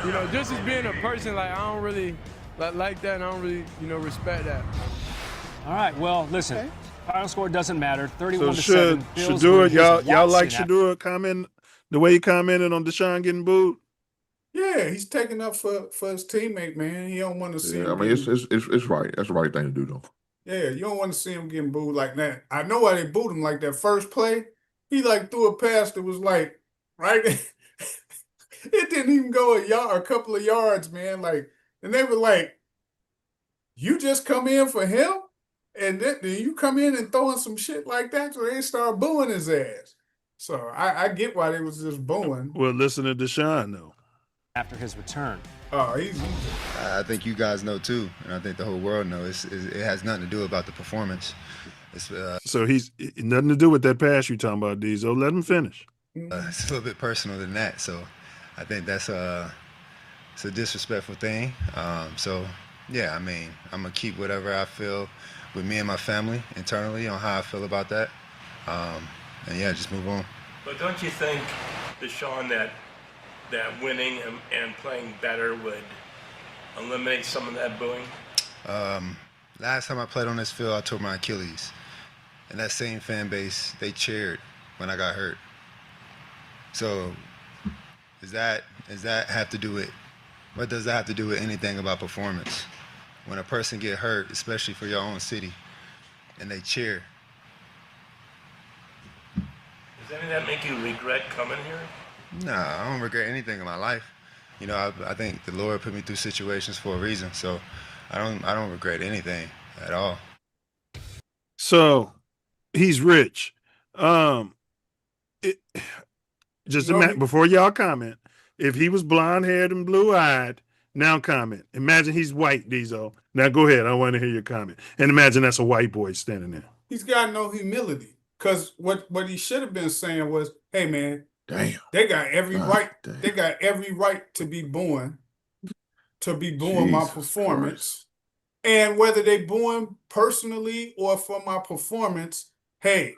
Speaker 3: you know, just as being a person, like I don't really like that, and I don't really, you know, respect that.
Speaker 22: All right, well, listen,
Speaker 3: Okay.
Speaker 22: final score doesn't matter.
Speaker 1: So
Speaker 22: 31-7. Bills
Speaker 1: Shador,
Speaker 22: win. Here's
Speaker 1: y'all like
Speaker 22: Watson.
Speaker 1: Shador comment the way he commented on Deshaun getting booed?
Speaker 6: Yeah, he's taking up for his teammate, man. He don't want to see
Speaker 13: Yeah,
Speaker 6: him.
Speaker 13: I mean, it's right. That's the right thing to do, though.
Speaker 6: Yeah, you don't want to see him getting booed like that. I know why they booed him like that first play. He like threw a pass that was like right. It didn't even go a couple of yards, man. Like, and they were like, "You just come in for him, and then you come in and throwing some shit like that." So they start booing his ass. So I get why they was just booing.
Speaker 1: Well, listen to Deshaun though.
Speaker 22: After his return.
Speaker 6: Oh, he's.
Speaker 4: I think you guys know too, and I think the whole world knows. It has nothing to do about the performance. It's
Speaker 1: So he's nothing to do with that pass you talking about, Diesel. Let him finish.
Speaker 4: it's a little bit personal than that. So I think that's it's a disrespectful thing. So yeah, I mean, I'm gonna keep whatever I feel with me and my family internally on how I feel about that, and yeah, just move on.
Speaker 23: But don't you think, Deshaun, that winning and playing better would eliminate some of that booing?
Speaker 4: Last time I played on this field, I tore my Achilles. And that same fan base, they cheered when I got hurt. So does that have to do with, what does that have to do with anything about performance? When a person get hurt, especially for your own city, and they cheer.
Speaker 23: Does any of that make you regret coming here?
Speaker 4: No, I don't regret anything in my life. You know, I think the Lord put me through situations for a reason, so I don't regret anything at all.
Speaker 1: So he's rich. Before y'all comment, if he was blonde-haired and blue-eyed, now comment. Imagine he's white, Diesel. Now go ahead. I want to hear your comment. And imagine that's a white boy standing there.
Speaker 6: He's got no humility. Because what he should have been saying was, "Hey man,
Speaker 13: damn,
Speaker 6: they got every right.
Speaker 13: Damn.
Speaker 6: They got every right to be booing my
Speaker 13: Jesus
Speaker 6: performance, and whether they booing personally or for my performance, hey,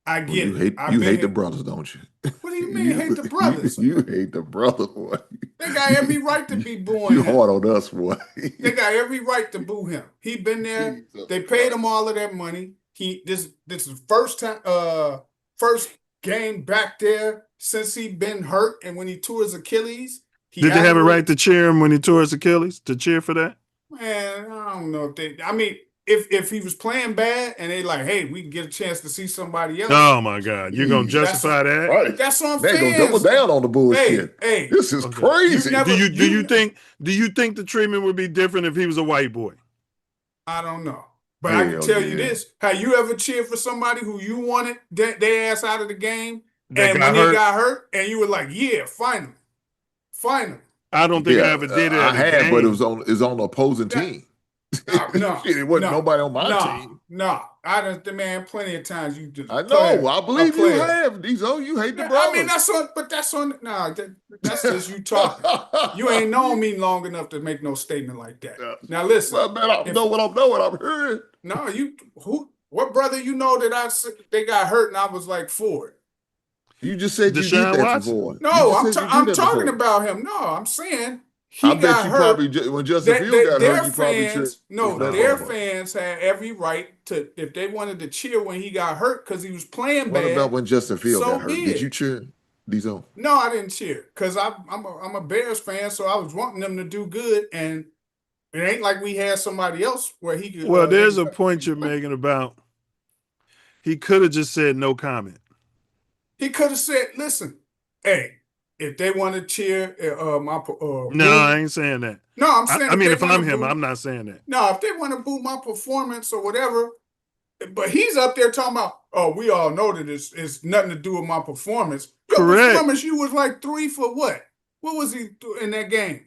Speaker 6: I get it.
Speaker 13: You hate the brothers, don't you?
Speaker 6: What do you mean hate the brothers?
Speaker 13: You hate the brothers, boy.
Speaker 6: They got every right to be booing
Speaker 13: You
Speaker 6: him.
Speaker 13: hard on us, boy.
Speaker 6: They got every right to boo him. He been there. They paid him all of that money. This is first game back there since he been hurt, and when he tore his Achilles.
Speaker 1: Did they have a right to cheer him when he tore his Achilles? To cheer for that?
Speaker 6: Man, I don't know if they. I mean, if he was playing bad and they like, hey, we can get a chance to see somebody else.
Speaker 1: Oh my God, you're gonna justify that?
Speaker 13: Right.
Speaker 6: That's on
Speaker 13: They
Speaker 6: fans.
Speaker 13: gonna double down on the bullshit.
Speaker 6: Hey,
Speaker 13: this is crazy.
Speaker 1: Do you think the treatment would be different if he was a white boy?
Speaker 6: I don't know. But I can tell you this: have you ever cheered for somebody who you wanted their ass out of the game, and when they got hurt, and you were like, "Yeah, finally."
Speaker 1: I don't think I ever did it.
Speaker 13: I had, but it was on the opposing team.
Speaker 6: No,
Speaker 13: it wasn't nobody on my team.
Speaker 6: No, I done, man, plenty of times you just.
Speaker 13: I know. I believe you have. You hate the brothers.
Speaker 6: I mean, that's on. Nah, that's just you talking. You ain't known me long enough to make no statement like that. Now listen,
Speaker 13: well, man, I know what I'm hearing.
Speaker 6: No, what brother you know that they got hurt and I was like for it.
Speaker 13: You just said
Speaker 1: Deshaun
Speaker 13: you did that
Speaker 1: Watson?
Speaker 13: before.
Speaker 6: No, I'm talking about him. No, I'm saying he
Speaker 13: I bet
Speaker 6: got
Speaker 13: you
Speaker 6: hurt.
Speaker 13: Probably when Justin Fields got hurt, you probably
Speaker 6: fans. No, their fans had every right to if they wanted to cheer when he got hurt because he was playing bad.
Speaker 13: What about when Justin Fields got hurt?
Speaker 6: Did
Speaker 13: you cheer? Diesel?
Speaker 6: No, I didn't cheer because I'm a Bears fan, so I was wanting them to do good, and it ain't like we had somebody else where he could.
Speaker 1: Well, there's a point you're making about he could have just said no comment.
Speaker 6: He could have said, "Listen, hey, if they want to cheer,
Speaker 1: no, I ain't saying that.
Speaker 6: No, I'm saying.
Speaker 1: I mean, if I'm him, I'm not saying that.
Speaker 6: No, if they want to boo my performance or whatever, but he's up there talking about, oh, we all know that it's nothing to do with my performance. Your
Speaker 1: Correct.
Speaker 6: Performance, you was like 3 for what? What was he in that game?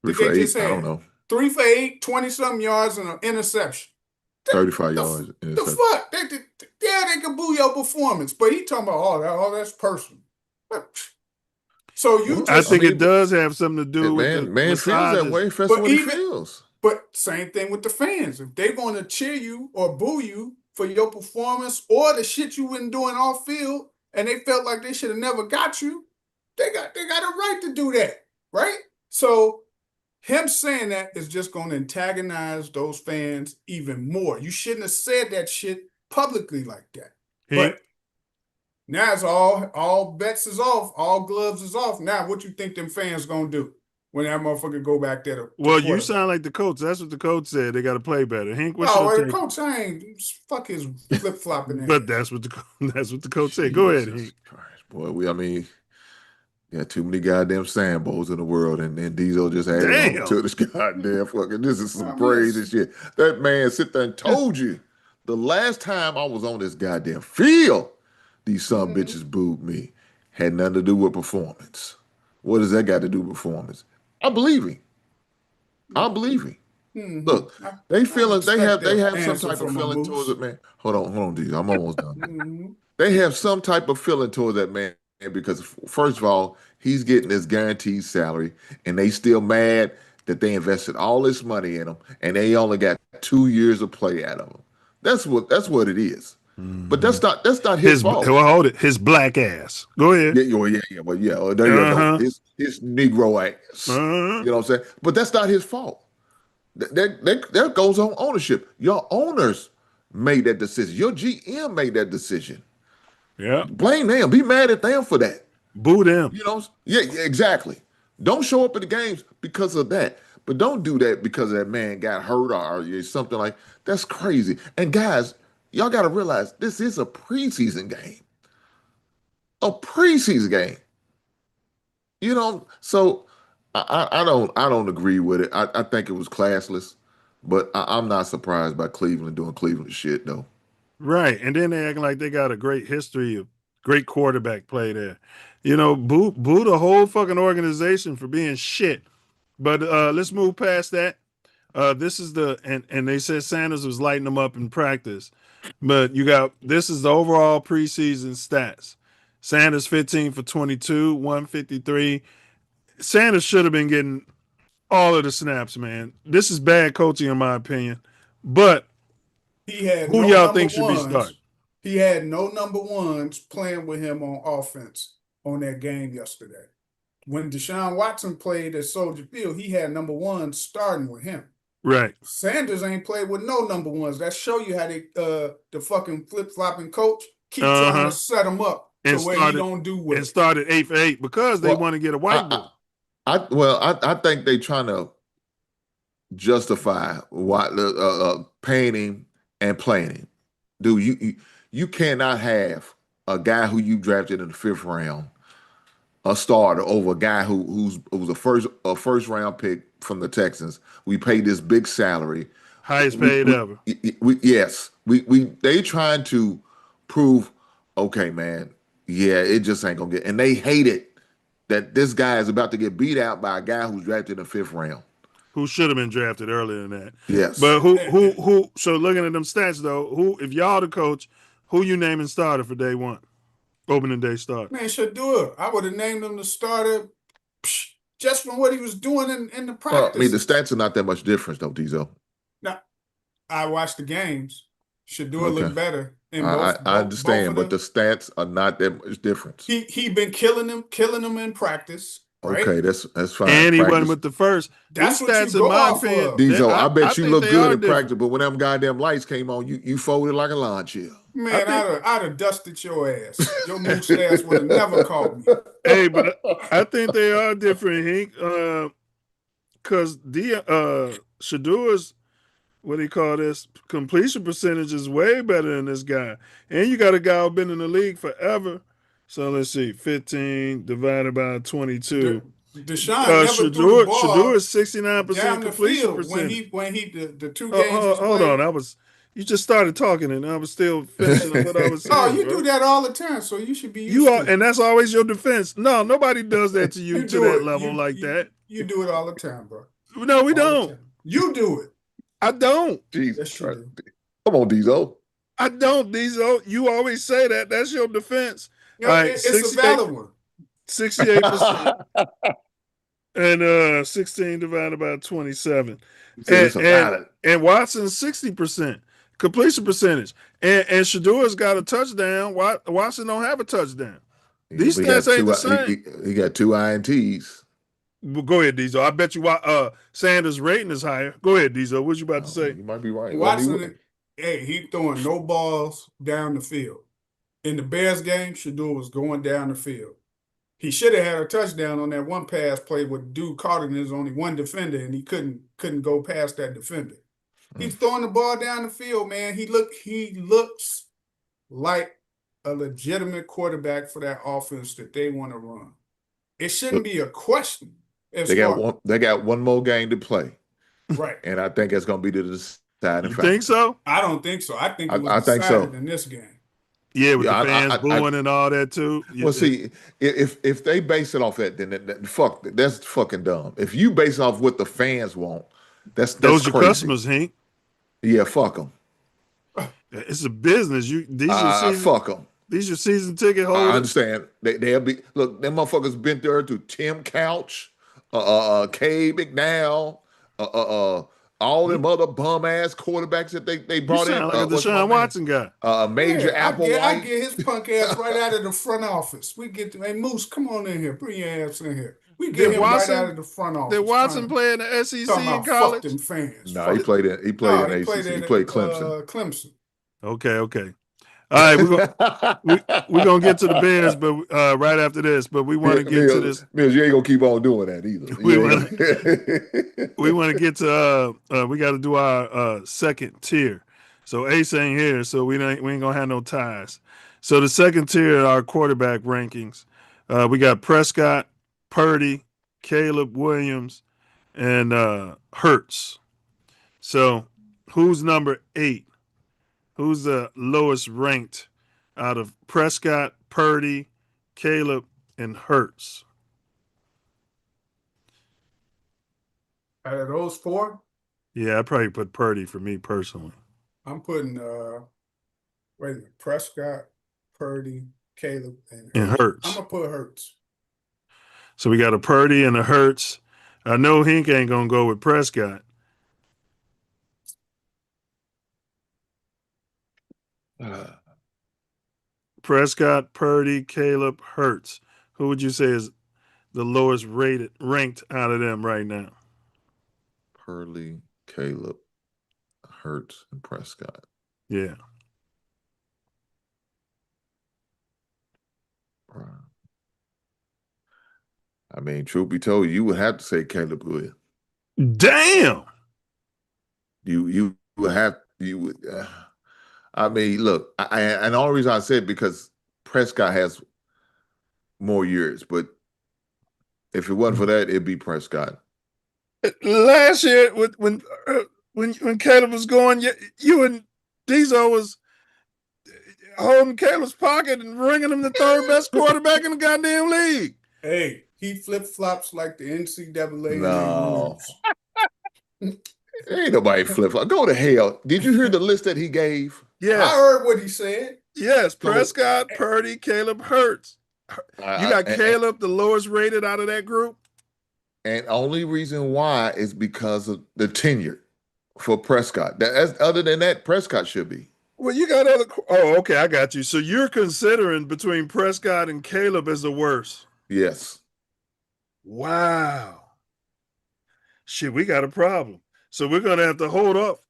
Speaker 13: 3 for 8. I don't know.
Speaker 6: 3 for 8, 20-something yards and an interception.
Speaker 13: 35 yards.
Speaker 6: The fuck? They can boo your performance, but he talking about that's personal. So you,
Speaker 1: I think it does have something to do with
Speaker 13: man feels that way. Especially when he feels.
Speaker 6: But same thing with the fans. If they want to cheer you or boo you for your performance or the shit you been doing off field, and they felt like they should have never got you, they got a right to do that, right? So him saying that is just going to antagonize those fans even more. You shouldn't have said that shit publicly like that. But now it's all bets is off, all gloves is off. Now, what you think them fans gonna do when that motherfucker go back there to
Speaker 1: Well, you sound like the coach. That's what the coach said. They got to play better. Hank, what's
Speaker 6: no,
Speaker 1: your
Speaker 6: the
Speaker 1: take?
Speaker 6: coach ain't fuck his flip flopping.
Speaker 1: But that's what the coach said. Go ahead, Hank.
Speaker 13: Boy, I mean, yeah, too many goddamn Sambos in the world, and Diesel just added on to this goddamn fucking. This is some crazy shit. That man sit there and told you the last time I was on this goddamn field, these some bitches booed me. Had nothing to do with performance. What does that got to do with performance? I believe him. I believe him. Look, they feeling they have some type of feeling towards it, man. Hold on, Diesel. I'm almost done. They have some type of feeling towards that man because first of all, he's getting his guaranteed salary, and they still mad that they invested all this money in him, and they only got 2 years of play out of him. That's what it is. But that's not his fault.
Speaker 1: Well, hold it. His black ass. Go ahead.
Speaker 13: Yeah. Well, yeah. There you go. His Negro ass. You know what I'm saying? But that's not his fault. That goes on ownership. Your owners made that decision. Your GM made that decision.
Speaker 1: Yeah.
Speaker 13: Blame them. Be mad at them for that.
Speaker 1: Boo them.
Speaker 13: You know? Yeah, exactly. Don't show up at the games because of that. But don't do that because that man got hurt or something like that's crazy. And guys, y'all got to realize this is a preseason game. A preseason game. You know, so I don't agree with it. I think it was classless, but I'm not surprised by Cleveland doing Cleveland shit though.
Speaker 1: Right, and then they acting like they got a great history of great quarterback play there. You know, boo the whole fucking organization for being shit. But let's move past that. This is and they said Sanders was lighting them up in practice. But this is the overall preseason stats. Sanders 15 for 22, 153. Sanders should have been getting all of the snaps, man. This is bad coaching in my opinion. But who y'all think should be starting?
Speaker 6: He had no number ones playing with him on offense on that game yesterday. When Deshaun Watson played at Soldier Field, he had number ones starting with him.
Speaker 1: Right.
Speaker 6: Sanders ain't played with no number ones. That show you how they the fucking flip-flopping coach keep trying to set him up to where he don't do well.
Speaker 1: And started 8 for 8 because they want to get a white boy.
Speaker 13: I think they trying to justify why paying him and playing him. Dude, you cannot have a guy who you drafted in the 5th round, a starter, over a guy who's a first round pick from the Texans. We paid this big salary,
Speaker 1: highest paid ever.
Speaker 13: They trying to prove, okay, man, yeah, it just ain't gonna get. And they hate it that this guy is about to get beat out by a guy who's drafted in the 5th round,
Speaker 1: who should have been drafted earlier than that.
Speaker 13: Yes,
Speaker 1: but who? So looking at them stats though, if y'all the coach, who you naming starter for day one? Opening day start.
Speaker 6: Man, should do it. I would have named him the starter just from what he was doing in the practice.
Speaker 13: Well, I mean, the stats are not that much difference, though, Diesel.
Speaker 6: Now, I watched the games. Should do it look better.
Speaker 13: I understand, but the stats are not that much difference.
Speaker 6: He been killing them in practice. Right?
Speaker 13: Okay, that's fine.
Speaker 1: And he went with the first.
Speaker 6: That's what
Speaker 1: stats
Speaker 6: you
Speaker 1: in
Speaker 6: go
Speaker 1: my
Speaker 6: off
Speaker 1: opinion.
Speaker 6: of.
Speaker 13: Diesel, I bet you look good in
Speaker 1: different.
Speaker 13: practice, but when them goddamn lights came on, you folded like a lawn chair.
Speaker 6: Man, I'd have dusted your ass. Your mooch ass would have never caught me.
Speaker 1: Hey, but I think they are different, Hank. Because Shadour's, what do you call this, completion percentage is way better than this guy. And you got a guy who's been in the league forever. So let's see, 15 divided by 22.
Speaker 6: Deshaun never threw the ball.
Speaker 1: Shadour is 69%
Speaker 6: down the
Speaker 1: completion
Speaker 6: field
Speaker 1: percentage.
Speaker 6: when he the 2 games.
Speaker 1: Hold on, you just started talking and I was still finishing what I was saying.
Speaker 6: Oh, you do that all the time, so you should be used to it.
Speaker 1: And that's always your defense. No, nobody does that to you to that level that.
Speaker 6: You do it all the time, bro.
Speaker 1: No, we don't.
Speaker 6: You do it.
Speaker 1: I don't.
Speaker 13: Jesus Christ. Come on, Diesel.
Speaker 1: I don't, Diesel. You always say that. That's your defense.
Speaker 6: Yeah, all right, it's a valid one.
Speaker 1: 68%. And 16 divided by 27. And Watson's 60% completion percentage. And Shadour's got a touchdown. Watson don't have a touchdown. These stats ain't the same.
Speaker 13: He got 2 INTs.
Speaker 1: Well, go ahead, Diesel. I bet you Sanders' rating is higher. Go ahead, Diesel. What you about to say?
Speaker 13: You might be right.
Speaker 6: Watson, he throwing no balls down the field. In the Bears game, Shadour was going down the field. He should have had a touchdown on that one pass play with dude caught it, and there's only one defender, and he couldn't go past that defender. He's throwing the ball down the field, man. He looks like a legitimate quarterback for that offense that they want to run. It shouldn't be a question.
Speaker 13: They got one more game to play.
Speaker 6: Right.
Speaker 13: And I think it's going to be the deciding factor.
Speaker 1: You think so?
Speaker 6: I don't think so. I think it was decided in this game.
Speaker 1: Yeah, with the fans booing and all that too.
Speaker 13: Well, see, if they base it off that, then fuck, that's fucking dumb. If you base it off what the fans want, that's
Speaker 1: those
Speaker 13: crazy.
Speaker 1: Your customers, Hank.
Speaker 13: Yeah, fuck them.
Speaker 1: It's a business.
Speaker 13: Fuck them.
Speaker 1: These are season ticket holders.
Speaker 13: I understand. They'll be them motherfuckers been there to Tim Couch, K McNow, all them other bum ass quarterbacks that they brought in.
Speaker 1: Like a Deshaun Watson guy.
Speaker 13: Major Applewhite.
Speaker 6: I get his punk ass right out of the front office. We get hey Moose, come on in here. Bring your ass in here. We get him right out of the front office.
Speaker 1: Did Watson play in the SEC in college?
Speaker 6: Fuck them fans.
Speaker 13: No, he played in ACC. He played Clemson.
Speaker 6: Clemson.
Speaker 1: Okay. All right, we're gonna get to the Bears, but right after this. But we want to get to this.
Speaker 13: Milz, you ain't gonna keep on doing that either.
Speaker 1: We want to get to. We got to do our second tier. So Ace ain't here, so we ain't gonna have no ties. So the second tier are our quarterback rankings. We got Prescott, Purdy, Caleb Williams, and Hurts. So who's number 8? Who's the lowest ranked out of Prescott, Purdy, Caleb, and Hurts?
Speaker 6: Out of those 4?
Speaker 1: Yeah, I probably put Purdy for me personally.
Speaker 6: I'm putting Prescott, Purdy, Caleb, and
Speaker 1: Hurts.
Speaker 6: I'm gonna put Hurts.
Speaker 1: So we got a Purdy and a Hurts. I know Hink ain't gonna go with Prescott. Prescott, Purdy, Caleb, Hurts. Who would you say is the lowest ranked out of them right now?
Speaker 13: Purdy, Caleb, Hurts, and Prescott.
Speaker 1: Yeah.
Speaker 13: Right. I mean, truth be told, you would have to say Caleb Williams.
Speaker 1: Damn.
Speaker 13: You would. I mean, look, and the only reason I said because Prescott has more years, but if it wasn't for that, it'd be Prescott.
Speaker 1: Last year, when Caleb was going, you and Diesel was holding Caleb's pocket and ringing him the third best quarterback in the goddamn league.
Speaker 6: Hey, he flip flops like the NCAA.
Speaker 13: No. Ain't nobody flip flop. Go to hell. Did you hear the list that he gave?
Speaker 1: Yeah,
Speaker 6: I heard what he said.
Speaker 1: Yes, Prescott, Purdy, Caleb, Hurts. You got Caleb, the lowest rated out of that group.
Speaker 13: And only reason why is because of the tenure for Prescott. Other than that, Prescott should be.
Speaker 1: Well, you got other. Oh, okay, I got you. So you're considering between Prescott and Caleb as the worst.
Speaker 13: Yes.
Speaker 1: Wow. Shit, we got a problem. So we're gonna have to hold off.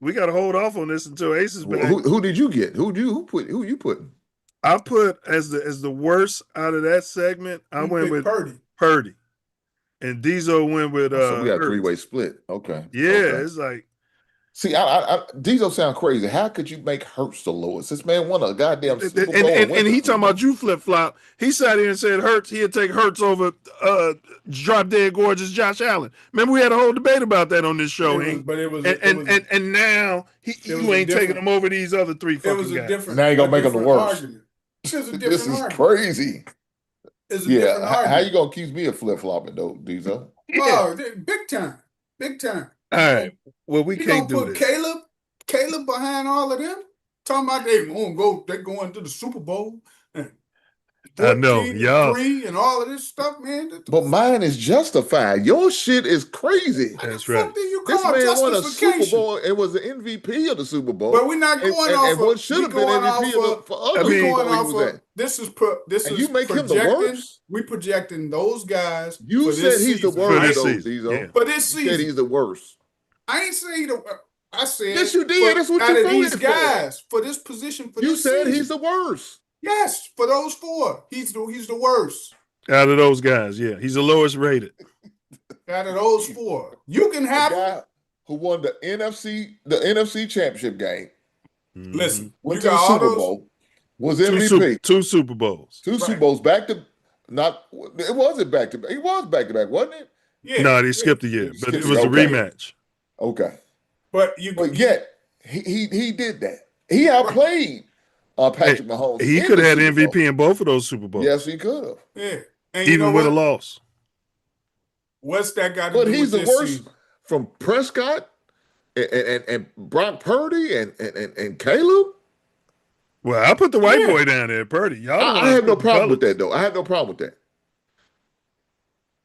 Speaker 1: We got to hold off on this until Ace is back.
Speaker 13: Who did you get? Who you putting?
Speaker 1: I put as the worst out of that segment. I went with Purdy, and Diesel went with.
Speaker 13: So we got a 3-way split. Okay.
Speaker 1: Yeah,
Speaker 13: okay.
Speaker 1: It's like.
Speaker 13: See, Diesel sound crazy. How could you make Hurts the lowest? This man won a goddamn Super Bowl.
Speaker 1: And he talking about you flip flop. He sat here and said Hurts. He'd take Hurts over drop dead gorgeous Josh Allen. Remember we had a whole debate about that on this show. And now you ain't taking him over these other 3 fucking guys.
Speaker 13: Now you gonna make him the worst.
Speaker 6: This
Speaker 13: is crazy.
Speaker 6: It's a different argument.
Speaker 13: How you gonna accuse me of flip flopping though, Diesel?
Speaker 6: Oh, big time.
Speaker 1: All right. Well, we can't do this.
Speaker 6: Caleb behind all of them. Talking about they're going to the Super Bowl.
Speaker 1: I know,
Speaker 6: 14
Speaker 1: y'all.
Speaker 6: 3 and all of this stuff, man.
Speaker 13: But mine is justified. Your shit is crazy.
Speaker 1: That's right.
Speaker 6: You
Speaker 13: This
Speaker 6: call
Speaker 13: man won a
Speaker 6: justification.
Speaker 13: Super Bowl and was the MVP of the Super Bowl.
Speaker 6: But we're not going off
Speaker 13: and
Speaker 6: of.
Speaker 13: what should have been MVP for us.
Speaker 6: We going off of. This is
Speaker 13: and you make him the worst.
Speaker 6: We projecting those guys.
Speaker 13: You
Speaker 6: for
Speaker 13: said
Speaker 6: this
Speaker 13: he's
Speaker 6: season,
Speaker 13: the worst
Speaker 6: right?
Speaker 13: of those, Diesel.
Speaker 1: Yeah.
Speaker 6: For this
Speaker 13: You
Speaker 6: season,
Speaker 13: said he's the worst.
Speaker 6: I ain't saying the. I said
Speaker 13: Yes, you did. That's what
Speaker 6: out
Speaker 13: you
Speaker 6: of these
Speaker 13: voted
Speaker 6: guys for this position. For
Speaker 13: You
Speaker 6: this
Speaker 13: said
Speaker 6: season.
Speaker 13: he's the worst.
Speaker 6: Yes, for those 4, he's the worst.
Speaker 1: Out of those guys, yeah. He's the lowest rated.
Speaker 6: Out of those 4. You can have
Speaker 13: the guy who won the NFC Championship game.
Speaker 6: Listen,
Speaker 13: Went
Speaker 6: you
Speaker 13: to the
Speaker 6: got
Speaker 13: Super
Speaker 6: all those,
Speaker 13: Bowl. Was MVP.
Speaker 1: Two Super Bowls.
Speaker 13: Two Super Bowls back to not. It wasn't back to back. It was back to back, wasn't it?
Speaker 6: Yeah.
Speaker 1: No, they skipped a year, but it was a rematch.
Speaker 13: Okay.
Speaker 6: But
Speaker 13: yet he did that. He outplayed Patrick Mahomes.
Speaker 1: He could have had MVP in both of those Super Bowls.
Speaker 13: Yes, he could have.
Speaker 6: Yeah. And
Speaker 1: even with a loss.
Speaker 6: What's that got to
Speaker 13: But
Speaker 6: do
Speaker 13: he's
Speaker 6: with
Speaker 13: the
Speaker 6: this
Speaker 13: worst
Speaker 6: season?
Speaker 13: from Prescott and Brock Purdy and Caleb.
Speaker 1: Well, I put the white boy down there, Purdy. Y'all
Speaker 13: I have no problem with that, though. I have no problem with that.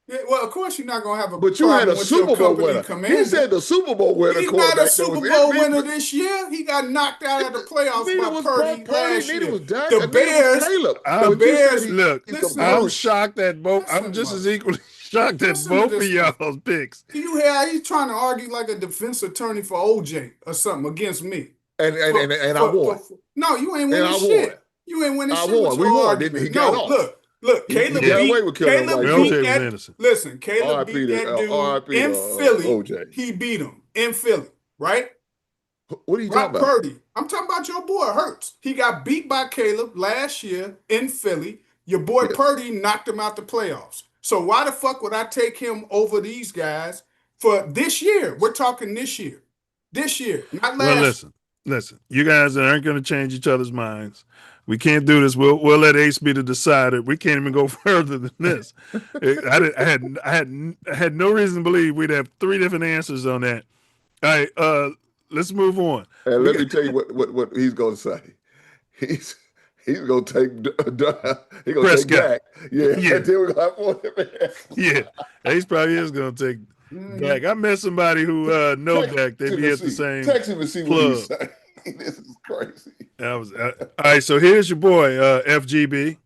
Speaker 6: Yeah, well, of course you're not gonna have a.
Speaker 13: But you had a Super Bowl winner.
Speaker 6: Commander.
Speaker 13: He said the Super Bowl winner.
Speaker 6: He's not a Super Bowl winner this year. He got knocked out of the playoffs by Purdy last year. The Bears. The Bears.
Speaker 1: Look, I'm shocked at both. I'm just as equally shocked at both of y'all's picks.
Speaker 6: You hear he's trying to argue like a defense attorney for OJ or something against me.
Speaker 13: And I won.
Speaker 6: No, you ain't winning shit. You ain't winning shit.
Speaker 13: I won. We won, didn't he? He got off.
Speaker 6: Look, Caleb beat that. Listen, Caleb beat that dude in Philly.
Speaker 13: OJ.
Speaker 6: He beat him in Philly, right?
Speaker 13: What are you talking about?
Speaker 6: Purdy. I'm talking about your boy Hurts. He got beat by Caleb last year in Philly. Your boy Purdy knocked him out the playoffs. So why the fuck would I take him over these guys for this year? We're talking this year. This year, not last.
Speaker 1: Well, listen. You guys aren't going to change each other's minds. We can't do this. We'll let Ace be the decider. We can't even go further than this. I had no reason to believe we'd have 3 different answers on that. All right, let's move on.
Speaker 13: And let me tell you what he's going to say. He's going to take
Speaker 1: Prescott.
Speaker 13: Dak. Yeah.
Speaker 1: And
Speaker 13: then we're going to have
Speaker 1: yeah. Ace probably is going to take Dak. I met somebody who know Dak. They'd be at the same
Speaker 13: text him and see what he's saying. This is crazy.
Speaker 1: All right, so here's your boy, FGB.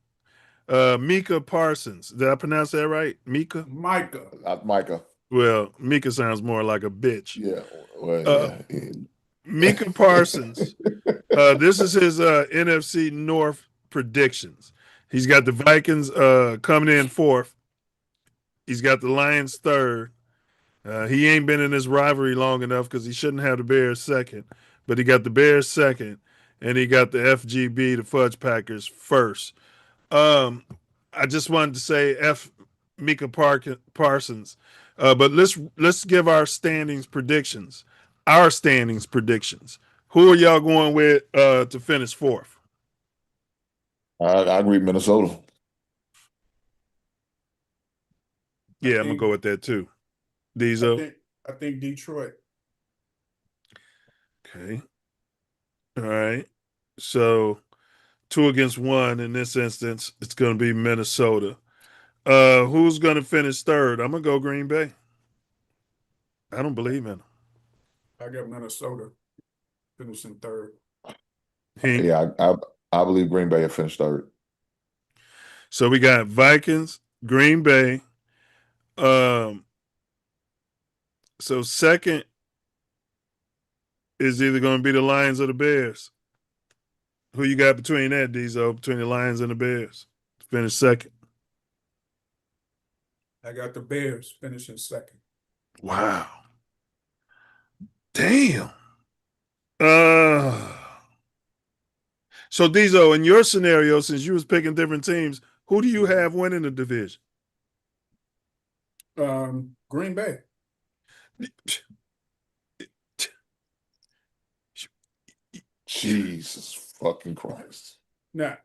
Speaker 1: Micah Parsons. Did I pronounce that right? Micah?
Speaker 13: Micah.
Speaker 1: Well, Micah sounds more like a bitch.
Speaker 13: Yeah. Well,
Speaker 1: Micah Parsons. This is his NFC North predictions. He's got the Vikings coming in 4th. He's got the Lions 3rd. He ain't been in this rivalry long enough because he shouldn't have the Bears 2nd. But he got the Bears 2nd, and he got the FGB, the Fudge Packers, 1st. I just wanted to say Micah Parsons. But let's give our standings predictions. Our standings predictions. Who are y'all going with to finish 4th?
Speaker 13: I agree, Minnesota.
Speaker 1: Yeah, I'm gonna go with that too. Diesel.
Speaker 6: I think Detroit.
Speaker 1: Okay. All right. So 2 against 1 in this instance. It's going to be Minnesota. Who's going to finish 3rd? I'm going to go Green Bay. I don't believe in them.
Speaker 6: I got Minnesota finishing 3rd.
Speaker 13: Yeah, I believe Green Bay will finish 3rd.
Speaker 1: So we got Vikings, Green Bay. So 2nd is either going to be the Lions or the Bears. Who you got between that, Diesel, between the Lions and the Bears? Finish 2nd.
Speaker 6: I got the Bears finishing 2nd.
Speaker 1: Wow. Damn. So Diesel, in your scenario, since you was picking different teams, who do you have winning the division?
Speaker 6: Green Bay.
Speaker 13: Jesus fucking Christ.
Speaker 6: Now,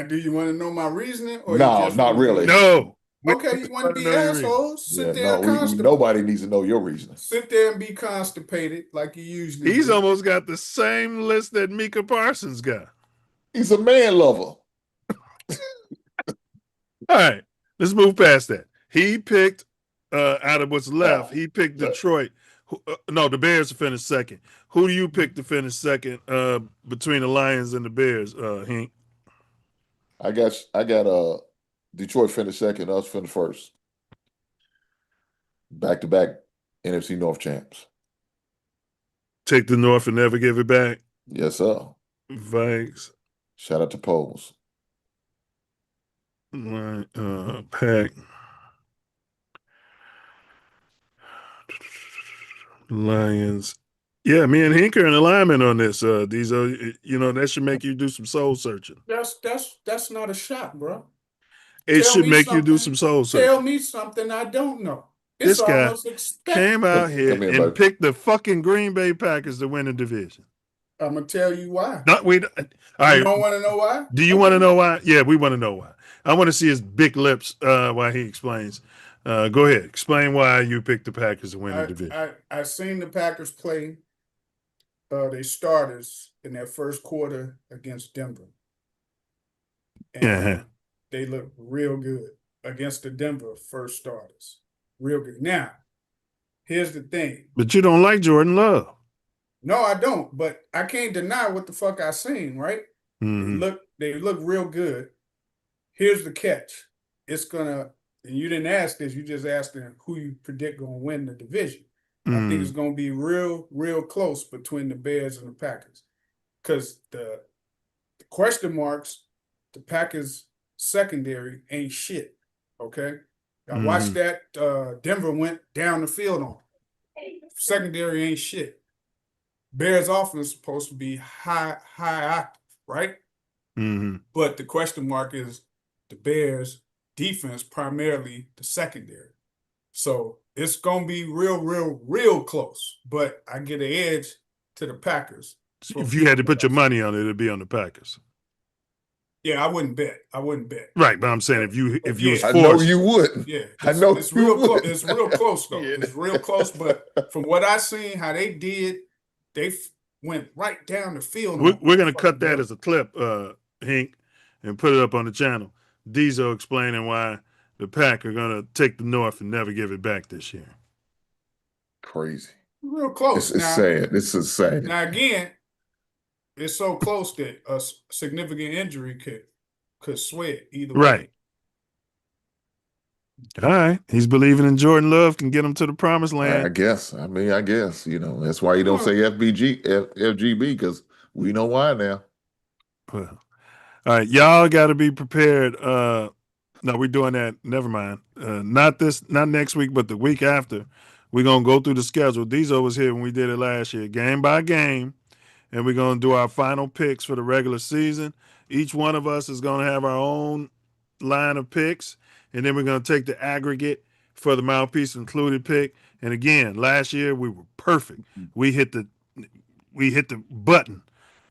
Speaker 6: do you want to know my reasoning? Or
Speaker 13: no, not really.
Speaker 1: No.
Speaker 6: Okay, you want to be assholes? Sit there constipated.
Speaker 13: Nobody needs to know your reasoning.
Speaker 6: Sit there and be constipated like you usually
Speaker 1: He's
Speaker 6: do.
Speaker 1: almost got the same list that Micah Parsons got.
Speaker 13: He's a man lover.
Speaker 1: All right, let's move past that. He picked out of what's left. He picked Detroit. No, the Bears to finish second. Who do you pick to finish second between the Lions and the Bears, Hank?
Speaker 13: I got Detroit finished second, us finished first. Back-to-back NFC North champs.
Speaker 1: Take the North and never give it back.
Speaker 13: Yes, sir.
Speaker 1: Vikes.
Speaker 13: Shout out to Poles.
Speaker 1: Pack. Lions. Yeah, me and Hinker in alignment on this. These are, that should make you do some soul searching.
Speaker 6: That's not a shot, bro.
Speaker 1: It should make you do some soul searching.
Speaker 6: Tell me something I don't know.
Speaker 1: This guy came out here and picked the fucking Green Bay Packers to win the division.
Speaker 6: I'm gonna tell you why.
Speaker 1: All right.
Speaker 6: You don't want to know why?
Speaker 1: Do you want to know why? Yeah, we want to know why. I want to see his big lips while he explains. Go ahead. Explain why you picked the Packers to win the division.
Speaker 6: I seen the Packers play their starters in their first quarter against Denver. And they look real good against the Denver first starters. Real good. Now, here's the thing.
Speaker 1: But you don't like Jordan Love.
Speaker 6: No, I don't. But I can't deny what the fuck I seen, right?
Speaker 1: Mm-hmm.
Speaker 6: They look real good. Here's the catch. It's gonna, and you didn't ask this, you just asked them who you predict gonna win the division. I think it's gonna be real, real close between the Bears and the Packers. Because the question marks, the Packers secondary ain't shit. Okay. I watched that. Denver went down the field on. Secondary ain't shit. Bears offense is supposed to be high active, right?
Speaker 1: Mm-hmm.
Speaker 6: But the question mark is the Bears defense, primarily the secondary. So it's gonna be real close. But I get an edge to the Packers.
Speaker 1: If you had to put your money on it, it'd be on the Packers.
Speaker 6: Yeah, I wouldn't bet.
Speaker 1: Right, but I'm saying if you was forced,
Speaker 13: I know you wouldn't.
Speaker 6: Yeah,
Speaker 13: I know
Speaker 6: it's
Speaker 13: you
Speaker 6: real
Speaker 13: would.
Speaker 6: close. It's real close though. It's real close. But from what I seen, how they did, they went right down the field.
Speaker 1: We're gonna cut that as a clip, Hank, and put it up on the channel. Diesel explaining why the Pack are gonna take the North and never give it back this year.
Speaker 13: Crazy.
Speaker 6: Real close.
Speaker 13: It's sad. This is sad.
Speaker 6: Now again, it's so close that a significant injury could sway it either way.
Speaker 1: Right. All right. He's believing in Jordan Love can get him to the promised land.
Speaker 13: I guess. That's why you don't say FGB, because we know why now.
Speaker 1: Well, all right. Y'all got to be prepared. No, we're doing that. Never mind. Not next week, but the week after. We're going to go through the schedule. Diesel was here when we did it last year, game by game. And we're going to do our final picks for the regular season. Each one of us is going to have our own line of picks. And then we're going to take the aggregate for the Mouthpiece Included pick. And again, last year we were perfect. We hit the button.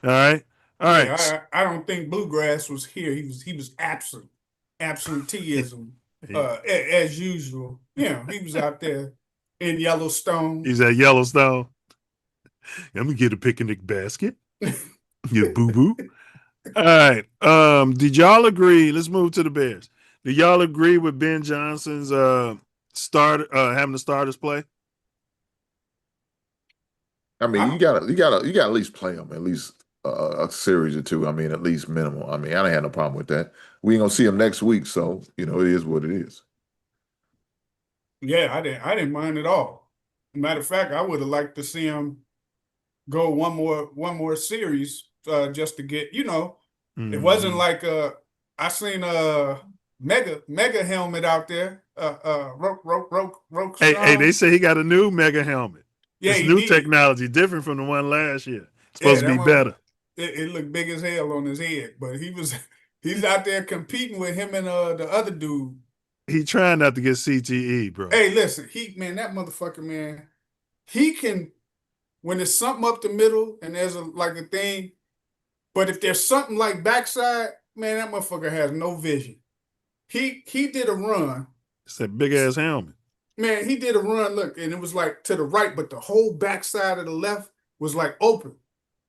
Speaker 1: All right.
Speaker 6: Yeah, I don't think Bluegrass was here. He was absent. Absenteeism. As usual. He was out there in Yellowstone.
Speaker 1: He's at Yellowstone. I'm gonna get a picnic basket. You boo-boo. All right. Did y'all agree? Let's move to the Bears. Do y'all agree with Ben Johnson's having the starters play?
Speaker 13: I mean, you gotta at least play them at least a series or two. I mean, at least minimum. I mean, I don't have no problem with that. We ain't gonna see them next week, so it is what it is.
Speaker 6: Yeah, I didn't mind at all. Matter of fact, I would have liked to see him go one more series just to get, it wasn't like I seen mega helmet out there. Roke
Speaker 1: Hey, they say he got a new mega helmet.
Speaker 6: Yeah,
Speaker 1: it's new technology, different from the one last year. It's supposed to be better.
Speaker 6: It looked big as hell on his head, but he's out there competing with him and the other dude.
Speaker 1: He trying not to get CTE, bro.
Speaker 6: Hey, listen, that motherfucker, man, he can, when there's something up the middle and there's a thing, but if there's something like backside, man, that motherfucker has no vision. He did a run.
Speaker 1: It's that big ass helmet.
Speaker 6: Man, he did a run, look, and it was like to the right, but the whole backside of the left was like open.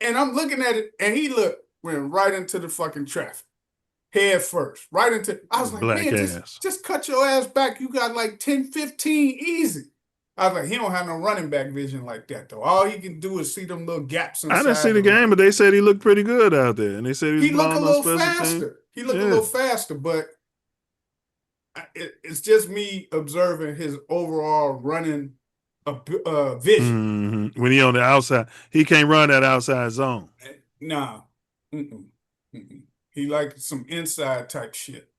Speaker 6: And I'm looking at it, and went right into the fucking traffic. head first, right into. I was like,
Speaker 1: Black
Speaker 6: man,
Speaker 1: ass.
Speaker 6: just cut your ass back. You got like 10, 15 easy. I was like, he don't have no running back vision like that though. All he can do is see them little gaps inside.
Speaker 1: I didn't see the game, but they said he looked pretty good out there, and they said he was
Speaker 6: looked a
Speaker 1: balling on
Speaker 6: little
Speaker 1: special
Speaker 6: faster.
Speaker 1: teams.
Speaker 6: He looked a little faster, but it's just me observing his overall running vision.
Speaker 1: When he on the outside, he can't run that outside zone.
Speaker 6: Nah. He like some inside type shit,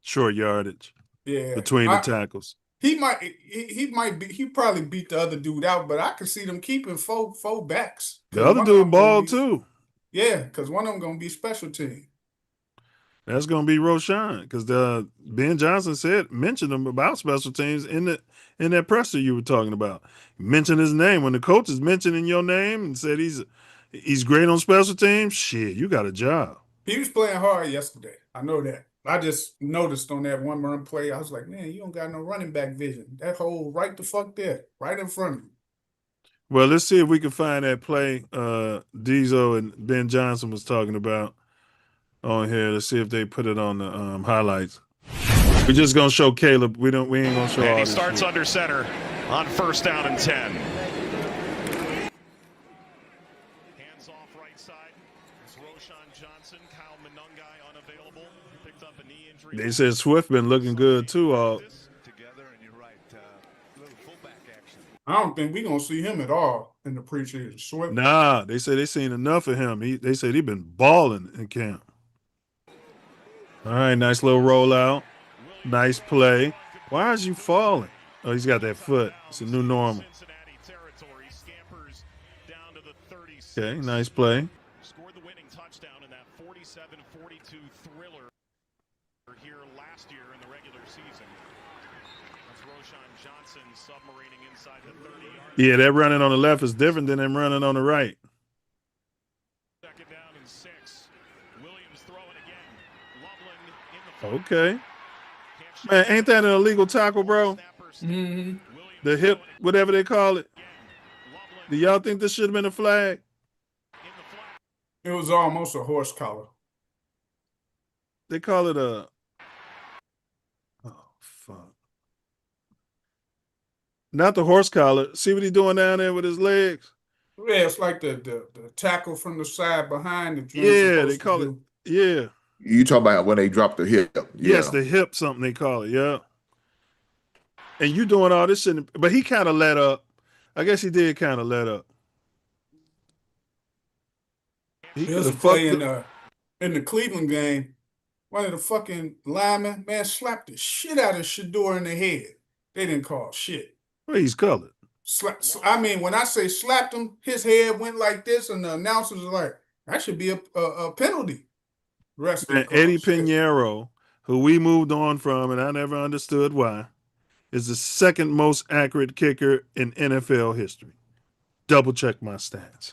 Speaker 1: Short yardage.
Speaker 6: Yeah.
Speaker 1: Between the tackles.
Speaker 6: He probably beat the other dude out, but I could see them keeping four backs.
Speaker 1: The other dude balled too.
Speaker 6: Yeah, because one of them gonna be special team.
Speaker 1: That's gonna be Roshan, because Ben Johnson mentioned him about special teams in that presser you were talking about. Mentioned his name. When the coach is mentioning your name and said he's great on special teams, shit, you got a job.
Speaker 6: He was playing hard yesterday. I know that. I just noticed on that one run play, I was like, man, you don't got no running back vision. That hole right the fuck there, right in front of you.
Speaker 1: Well, let's see if we can find that play Diesel and Ben Johnson was talking about on here. Let's see if they put it on the highlights. We're just gonna show Caleb. We ain't gonna show.
Speaker 5: And
Speaker 1: all
Speaker 5: he
Speaker 1: this
Speaker 5: starts
Speaker 1: shit.
Speaker 5: under center on 1st down and 10. Hands off right side. It's Roshan Johnson. Kyle Monungai unavailable. Picked up a knee injury.
Speaker 1: They said Swift been looking good too.
Speaker 6: I don't think we're gonna see him at all in the preseason. Swift.
Speaker 1: Nah, they said they seen enough of him. They said he been balling in camp. All right, nice little rollout. Nice play. Why is you falling? Oh, he's got that foot. It's a new normal. Okay, nice play.
Speaker 5: Scored the winning touchdown in that 47-42 thriller here last year in the regular season. That's Roshan Johnson submarining inside the 30-yard.
Speaker 1: Yeah, that running on the left is different than them running on the right.
Speaker 5: Second down and 6. Williams throwing again. Loveland in the
Speaker 1: Okay. Man, ain't that an illegal tackle, bro?
Speaker 6: Mm-hmm.
Speaker 1: The hip, whatever they call it. Do y'all think this should have been a flag?
Speaker 6: It was almost a horse collar.
Speaker 1: They call it a. Oh, fuck. Not the horse collar. See what he doing down there with his legs?
Speaker 6: Yeah, it's like the tackle from the side behind the drum.
Speaker 1: Yeah, they call it. Yeah.
Speaker 13: You talk about when they drop the hip. Yeah.
Speaker 1: Yes, the hip, something they call it. Yeah. And you doing all this shit, but he kind of let up. I guess he did kind of let up.
Speaker 6: There's a play in the Cleveland game. One of the fucking linemen, man, slapped the shit out of Shador in the head. They didn't call shit.
Speaker 1: Well, he's colored.
Speaker 6: I mean, when I say slapped him, his head went like this, and the announcers are like, that should be a penalty.
Speaker 1: And Eddie Pinheiro, who we moved on from, and I never understood why, is the second most accurate kicker in NFL history. Double check my stats.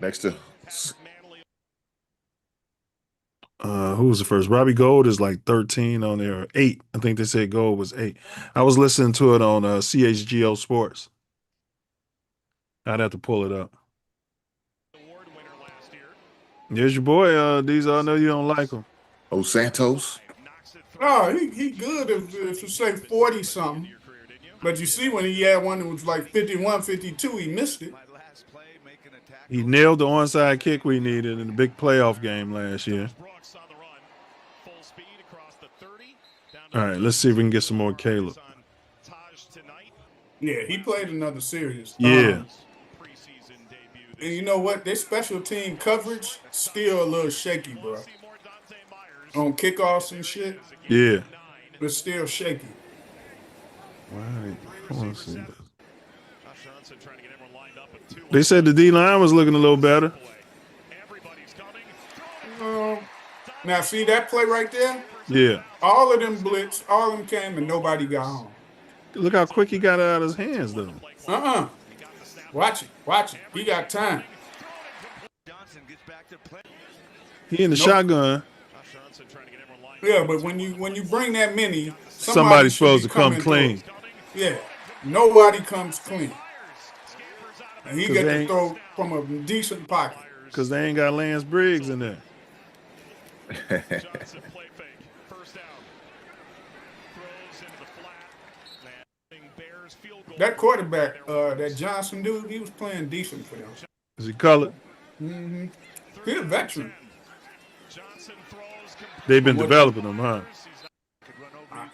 Speaker 13: Next to
Speaker 1: who was the first? Robbie Gould is like 13 on there, or 8. I think they said Gould was 8. I was listening to it on CHGO Sports. I'd have to pull it up. There's your boy, Diesel. I know you don't like him.
Speaker 13: Oh, Santos.
Speaker 6: Oh, he good if you say 40-something. But you see when he had one that was like 51, 52, he missed it.
Speaker 1: He nailed the onside kick we needed in the big playoff game last year. All right, let's see if we can get some more Caleb.
Speaker 6: Yeah, he played another series.
Speaker 1: Yeah.
Speaker 6: And you know what? Their special team coverage still a little shaky, bro. On kickoffs and shit.
Speaker 1: Yeah.
Speaker 6: But still shaky.
Speaker 1: Right. I want to see that. They said the D-line was looking a little better.
Speaker 6: Now, see that play right there?
Speaker 1: Yeah.
Speaker 6: All of them blitz, all of them came, and nobody got home.
Speaker 1: Look how quick he got it out of his hands, though.
Speaker 6: Watch it. He got time.
Speaker 1: He in the shotgun.
Speaker 6: Yeah, but when you bring that many,
Speaker 1: somebody's supposed to come clean.
Speaker 6: Yeah, nobody comes clean. And he got to throw from a decent pocket.
Speaker 1: Because they ain't got Lance Briggs in there.
Speaker 5: Johnson play fake. First down. Throws into the flat. Bears field goal.
Speaker 6: That quarterback, that Johnson dude, he was playing decent for them.
Speaker 1: Is he colored?
Speaker 6: Mm-hmm. He's a veteran.
Speaker 1: They've been developing him, huh?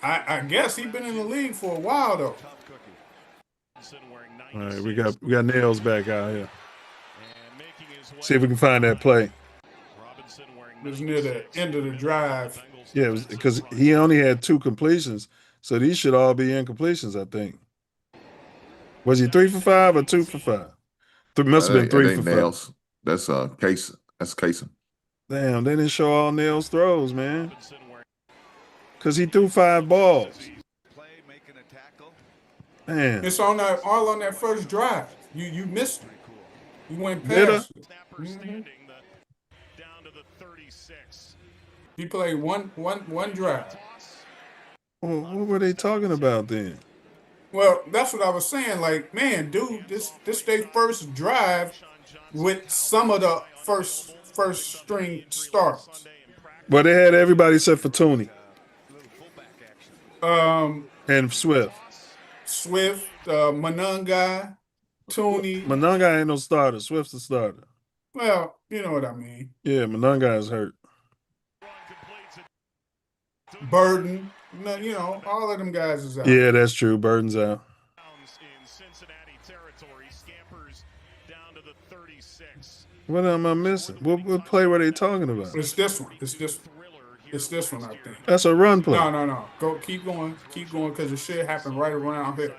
Speaker 6: I guess he's been in the league for a while though.
Speaker 1: All right, we got Nails back out here. See if we can find that play.
Speaker 6: It was near the end of the drive.
Speaker 1: Yeah, because he only had 2 completions, so these should all be incompletions, I think. Was he 3 for 5 or 2 for 5? Must have been 3 for 5.
Speaker 13: Nails. That's Case. That's Casey.
Speaker 1: Damn, they didn't show all Nails' throws, man. Because he threw 5 balls. Man.
Speaker 6: It's on that all on that first drive. You missed it. You went past it. Mm-hmm. He played one drive.
Speaker 1: Well, what were they talking about then?
Speaker 6: Well, that's what I was saying. Like, man, dude, this their first drive with some of the first string starts.
Speaker 1: Well, they had everybody except for Tooney. And Swift.
Speaker 6: Monunga, Tooney.
Speaker 1: Monunga ain't no starter. Swift's the starter.
Speaker 6: Well, you know what I mean.
Speaker 1: Yeah, Monunga is hurt.
Speaker 6: Burden, you know, all of them guys is out.
Speaker 1: Yeah, that's true. Burden's out. What am I missing? What play were they talking about?
Speaker 6: It's this one. It's this one, I think.
Speaker 1: That's a run play.
Speaker 6: No. Keep going, because the shit happened right around here.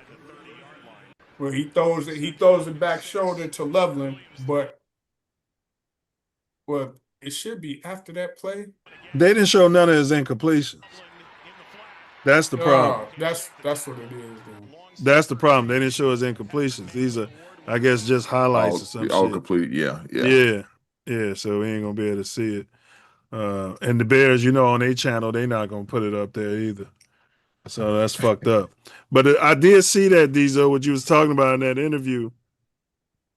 Speaker 6: Well, he throws it back shoulder to Loveland, but it should be after that play.
Speaker 1: They didn't show none of his incompletions. That's the problem.
Speaker 6: That's what it is. Then.
Speaker 1: That's the problem. They didn't show his incompletions. These are, I guess, just highlights or something.
Speaker 13: All complete, yeah.
Speaker 1: So we ain't gonna be able to see it. And the Bears, you know, on their channel, they not gonna put it up there either. So that's fucked up. But I did see that, Diesel, what you was talking about in that interview,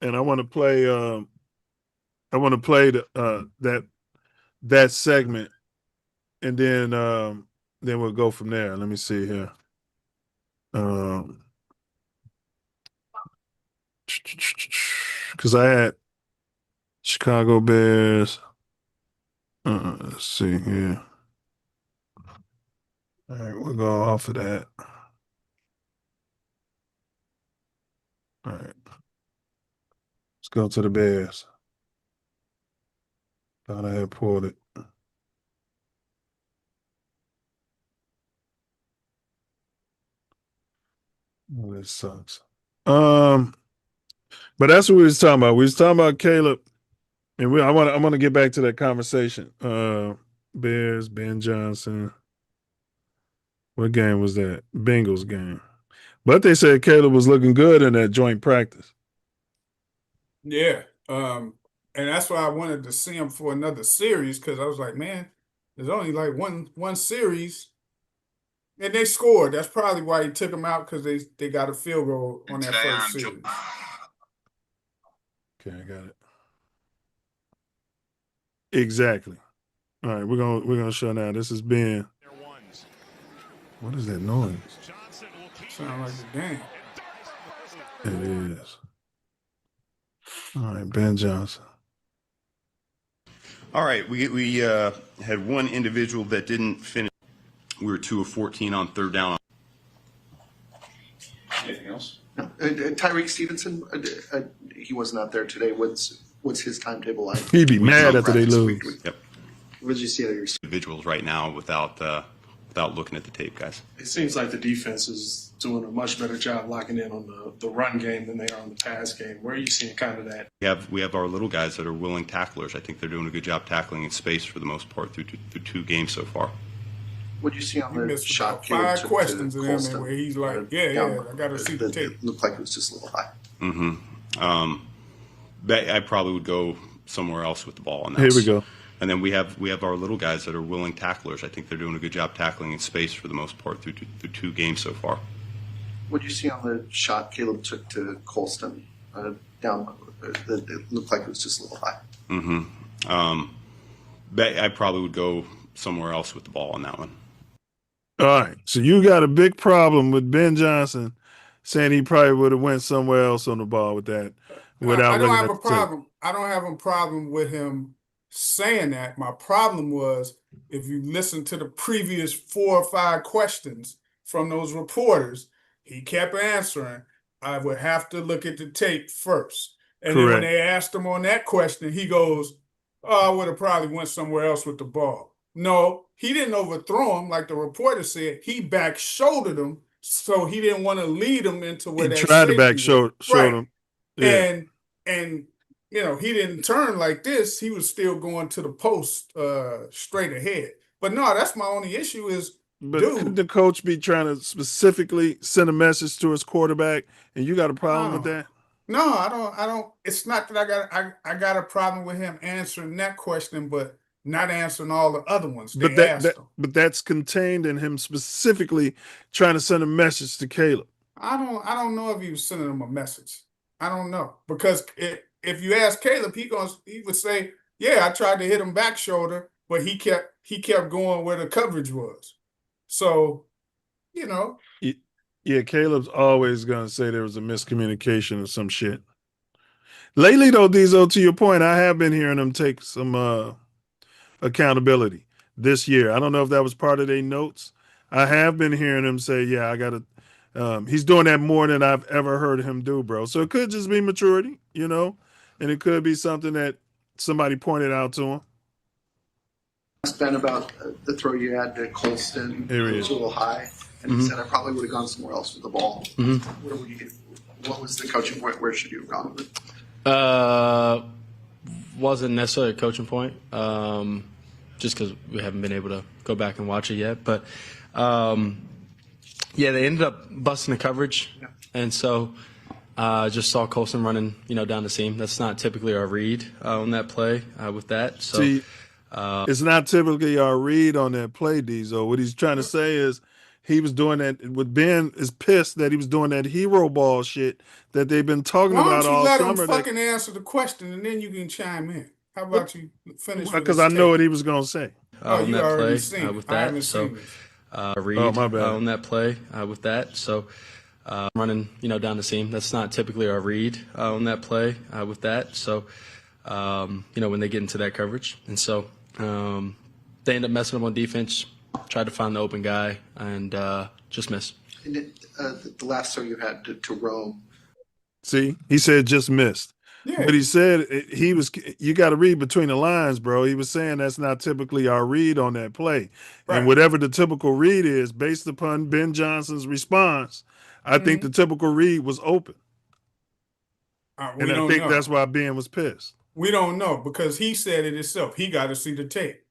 Speaker 1: and I want to play. That segment, and then we'll go from there. Let me see here. Because I had Chicago Bears. Let's see here. All right, we'll go off of that. All right. Let's go to the Bears. Thought I had pulled it. Oh, this sucks. But that's what we was talking about. We was talking about Caleb, and I want to get back to that conversation. Bears, Ben Johnson. What game was that? Bengals game. But they said Caleb was looking good in that joint practice.
Speaker 6: Yeah. And that's why I wanted to see him for another series, because I was like, man, there's only like one series. And they scored. That's probably why he took them out, because they got a field goal on that first series.
Speaker 1: Okay, I got it. Exactly. All right, we're gonna show now. This is Ben. What is that noise?
Speaker 6: Sound like the game.
Speaker 1: It is. All right, Ben Johnson.
Speaker 7: All right, we had one individual that didn't finish. We were 2 of 14 on third down. Anything else?
Speaker 8: No. Tyreek Stevenson, he wasn't out there today. What's his timetable like?
Speaker 1: He'd be mad after they lose.
Speaker 7: Yep.
Speaker 8: What did you see out of your
Speaker 7: individuals right now without looking at the tape, guys?
Speaker 9: It seems like the defense is doing a much better job locking in on the run game than they are on the pass game. Where are you seeing kind of that?
Speaker 7: We have our little guys that are willing tacklers. I think they're doing a good job tackling in space for the most part through 2 games so far.
Speaker 8: What did you see on the shot?
Speaker 6: 5 questions in there where he's like, yeah, I got to see the tape.
Speaker 8: It looked like it was just a little high.
Speaker 7: Mm-hmm. I probably would go somewhere else with the ball on that.
Speaker 1: Here we go.
Speaker 7: And then we have our little guys that are willing tacklers. I think they're doing a good job tackling in space for the most part through 2 games so far.
Speaker 8: What did you see on the shot Caleb took to Colston down? It looked like it was just a little high.
Speaker 7: Mm-hmm. I probably would go somewhere else with the ball on that one.
Speaker 1: All right. So you got a big problem with Ben Johnson saying he probably would have went somewhere else on the ball with that without
Speaker 6: I don't
Speaker 1: looking
Speaker 6: have
Speaker 1: at
Speaker 6: a
Speaker 1: the tape.
Speaker 6: problem. I don't have a problem with him saying that. My problem was if you listen to the previous 4 or 5 questions from those reporters, he kept answering, I would have to look at the tape first. And then when
Speaker 1: Correct.
Speaker 6: they asked him on that question, he goes, oh, I would have probably went somewhere else with the ball. No, he didn't overthrow him like the reporter said. He back shouldered him, so he didn't want to lead him into where
Speaker 1: He
Speaker 6: that
Speaker 1: tried to back
Speaker 6: safety
Speaker 1: shoulder
Speaker 6: was. Right.
Speaker 1: him. Yeah.
Speaker 6: And you know, he didn't turn like this. He was still going to the post straight ahead. But no, that's my only issue is,
Speaker 1: But
Speaker 6: dude,
Speaker 1: couldn't the coach be trying to specifically send a message to his quarterback, and you got a problem with that?
Speaker 6: No, I don't. It's not that I got a problem with him answering that question, but not answering all the other ones they asked him.
Speaker 1: But that's contained in him specifically trying to send a message to Caleb.
Speaker 6: I don't know if he was sending him a message. I don't know, because if you ask Caleb, he would say, yeah, I tried to hit him back shoulder, but he kept going where the coverage was. So, you know.
Speaker 1: Yeah, Caleb's always gonna say there was a miscommunication or some shit. Lately, though, Diesel, to your point, I have been hearing him take some accountability this year. I don't know if that was part of their notes. I have been hearing him say, yeah, I gotta. He's doing that more than I've ever heard him do, bro. So it could just be maturity, you know, and it could be something that somebody pointed out to him.
Speaker 8: Asked Ben about the throw you had to Colston. It was a little high, and he said, I probably would have gone somewhere else with the ball. Where would you? What was the coaching point? Where should you have gone with it?
Speaker 2: Wasn't necessarily a coaching point, just because we haven't been able to go back and watch it yet. But yeah, they ended up busting the coverage, and so just saw Colson running, down the seam. That's not typically our read on that play with that. So
Speaker 1: see, it's not typically our read on that play, Diesel. What he's trying to say is he was doing that. With Ben is pissed that he was doing that hero ball shit that they've been talking about all
Speaker 6: Why don't you
Speaker 1: summer.
Speaker 6: let him fucking answer the question and then you can chime in? How about you finish?
Speaker 1: Because I know what he was gonna say.
Speaker 2: On
Speaker 6: you
Speaker 2: that
Speaker 6: already
Speaker 2: play
Speaker 6: seen it.
Speaker 2: with
Speaker 6: I
Speaker 2: that.
Speaker 6: haven't
Speaker 2: So
Speaker 6: seen
Speaker 2: read
Speaker 1: my bad.
Speaker 2: on that play with that. So running, down the seam. That's not typically our read on that play with that. So when they get into that coverage, and so they end up messing up on defense. Tried to find the open guy and just missed.
Speaker 8: And the last throw you had to Rome.
Speaker 1: See, he said just missed.
Speaker 6: Yeah.
Speaker 1: But he said you got to read between the lines, bro. He was saying that's not typically our read on that play.
Speaker 6: Right.
Speaker 1: And whatever the typical read is, based upon Ben Johnson's response, I think the typical read was open. And I think that's why Ben was pissed.
Speaker 6: We don't know because he said it himself. He got to see the tape,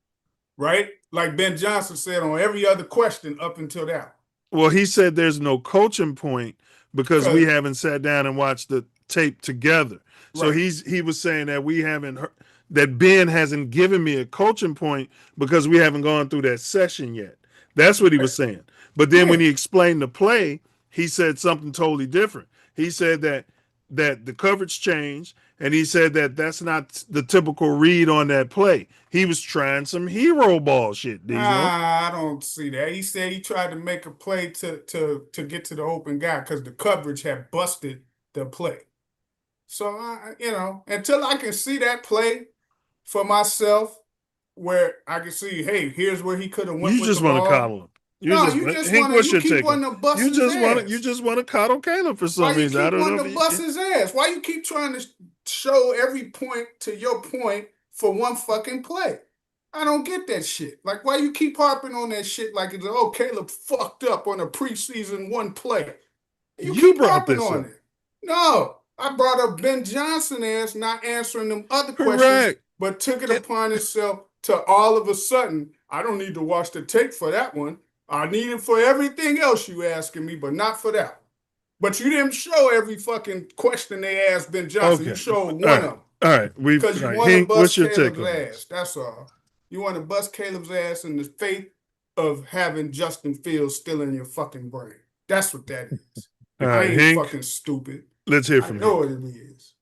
Speaker 6: right? Like Ben Johnson said on every other question up until that.
Speaker 1: Well, he said there's no coaching point because we haven't sat down and watched the tape together. So he was saying that we haven't heard, that Ben hasn't given me a coaching point because we haven't gone through that session yet. That's what he was saying. But then when he explained the play, he said something totally different. He said that the coverage changed, and he said that that's not the typical read on that play. He was trying some hero ball shit.
Speaker 6: I don't see that. He said he tried to make a play to get to the open guy because the coverage had busted the play. So, until I can see that play for myself where I can see, hey, here's where he could have went
Speaker 1: You
Speaker 6: with
Speaker 1: just
Speaker 6: the
Speaker 1: want
Speaker 6: ball.
Speaker 1: to coddle him. You keep
Speaker 6: wanting to bust
Speaker 1: you
Speaker 6: his
Speaker 1: just
Speaker 6: ass.
Speaker 1: want you just want to coddle Caleb for some reason. I don't know.
Speaker 6: Why you keep wanting to bust his ass? Why you keep trying to show every point to your point for one fucking play? I don't get that shit. Like, why you keep harping on that shit like it's, Caleb fucked up on a preseason one play. You keep
Speaker 1: brought
Speaker 6: harping
Speaker 1: this
Speaker 6: on
Speaker 1: up.
Speaker 6: it. No, I brought up Ben Johnson ass not answering them other
Speaker 1: Correct.
Speaker 6: questions, but took it upon himself to all of a sudden, I don't need to watch the tape for that one. I need it for everything else you asking me, but not for that. But you didn't show every fucking question they asked Ben Johnson.
Speaker 1: Okay.
Speaker 6: You showed one
Speaker 1: All
Speaker 6: of them.
Speaker 1: All right.
Speaker 6: Because you want to bust Caleb's ass. That's all. You want to bust Caleb's ass in the faith of having Justin Fields still in your fucking brain. That's what that is. I ain't fucking stupid.
Speaker 1: Let's hear from
Speaker 6: I know what it is.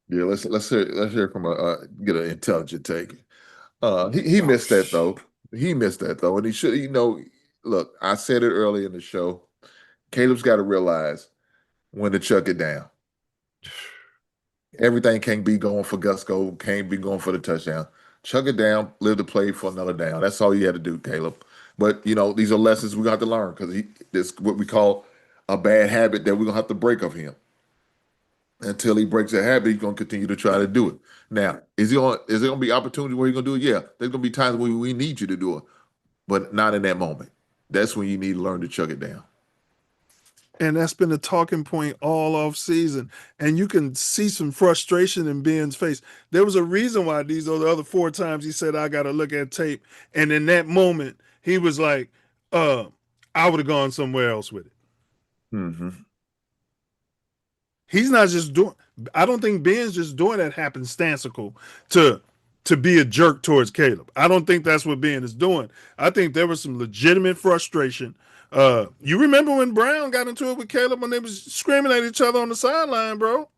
Speaker 13: Yeah, let's hear from get an intelligent take. He missed that though. He missed that though, and he should. Look, I said it earlier in the show. Caleb's got to realize when to chuck it down. Everything can't be going for Gusto, can't be going for the touchdown. Chuck it down, live to play for another down. That's all you had to do, Caleb. But these are lessons we got to learn because this what we call a bad habit that we're gonna have to break of him. Until he breaks a habit, he's gonna continue to try to do it. Now, is there gonna be opportunity where he's gonna do it? Yeah, there's gonna be times where we need you to do it, but not in that moment. That's when you need to learn to chuck it down.
Speaker 1: And that's been a talking point all off season. And you can see some frustration in Ben's face. There was a reason why these are the other 4 times he said, I got to look at tape. And in that moment, he was like, I would have gone somewhere else with it.
Speaker 13: Mm-hmm.
Speaker 1: He's not just doing, I don't think Ben's just doing that happenstancical to be a jerk towards Caleb. I don't think that's what Ben is doing. I think there was some legitimate frustration. You remember when Brown got into it with Caleb when they was screaming at each other on the sideline, bro?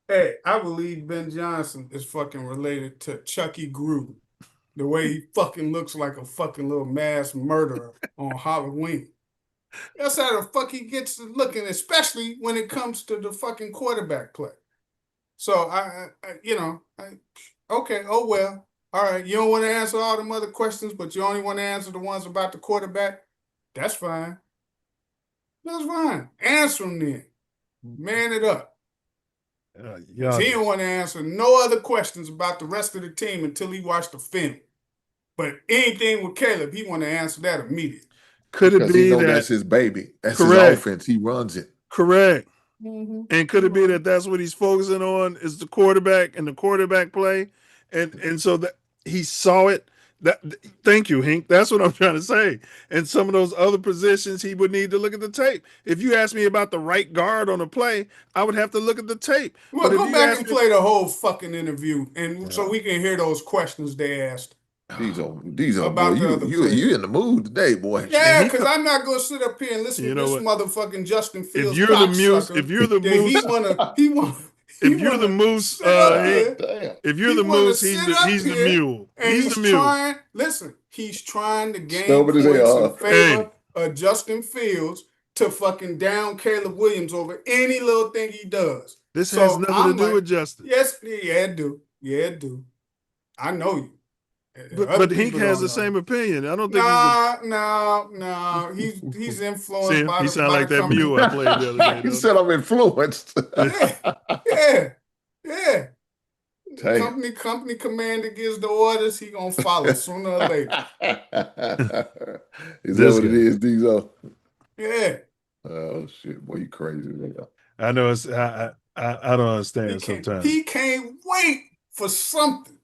Speaker 6: Hey, I believe Ben Johnson is fucking related to Chucky Gruden. The way he fucking looks like a fucking little mass murderer on Halloween. That's how the fuck he gets to looking, especially when it comes to the fucking quarterback play. So okay, oh well. All right, you don't want to answer all them other questions, but you only want to answer the ones about the quarterback. That's fine. That's fine. Answer them then. Man it up. He don't want to answer no other questions about the rest of the team until he watched the film. But anything with Caleb, he want to answer that immediately.
Speaker 1: Could it be that
Speaker 13: that's his baby? That's
Speaker 1: correct.
Speaker 13: His offense. He runs it.
Speaker 1: Correct.
Speaker 6: Mm-hmm.
Speaker 1: And could it be that that's what he's focusing on is the quarterback and the quarterback play? And so that he saw it. Thank you, Hink. That's what I'm trying to say. And some of those other positions, he would need to look at the tape. If you ask me about the right guard on a play, I would have to look at the tape.
Speaker 6: Well, go back and play the whole fucking interview, and so we can hear those questions they asked.
Speaker 13: These are boy, you in the mood today, boy.
Speaker 6: Yeah, because I'm not gonna sit up here and listen to this motherfucking Justin Fields.
Speaker 1: If you're the Muse, if you're the Moose, if you're the Moose, if you're the Moose, he's the mule.
Speaker 6: He's the mule. He's trying to gain points in favor of Justin Fields to fucking down Caleb Williams over any little thing he does.
Speaker 1: This has nothing to do with Justin.
Speaker 6: Yes, yeah, it do. Yeah, it do. I know you.
Speaker 1: But Hink has the same opinion. I don't think
Speaker 6: no. He's influenced by
Speaker 1: he sound like that mule I played the other day.
Speaker 13: He said I'm influenced.
Speaker 6: Yeah. Company commander gives the orders, he gonna follow sooner or later.
Speaker 13: Is that what it is, Diesel?
Speaker 6: Yeah.
Speaker 13: Oh shit, boy, you crazy.
Speaker 1: I know it's I don't understand sometimes.
Speaker 6: He can't wait for something.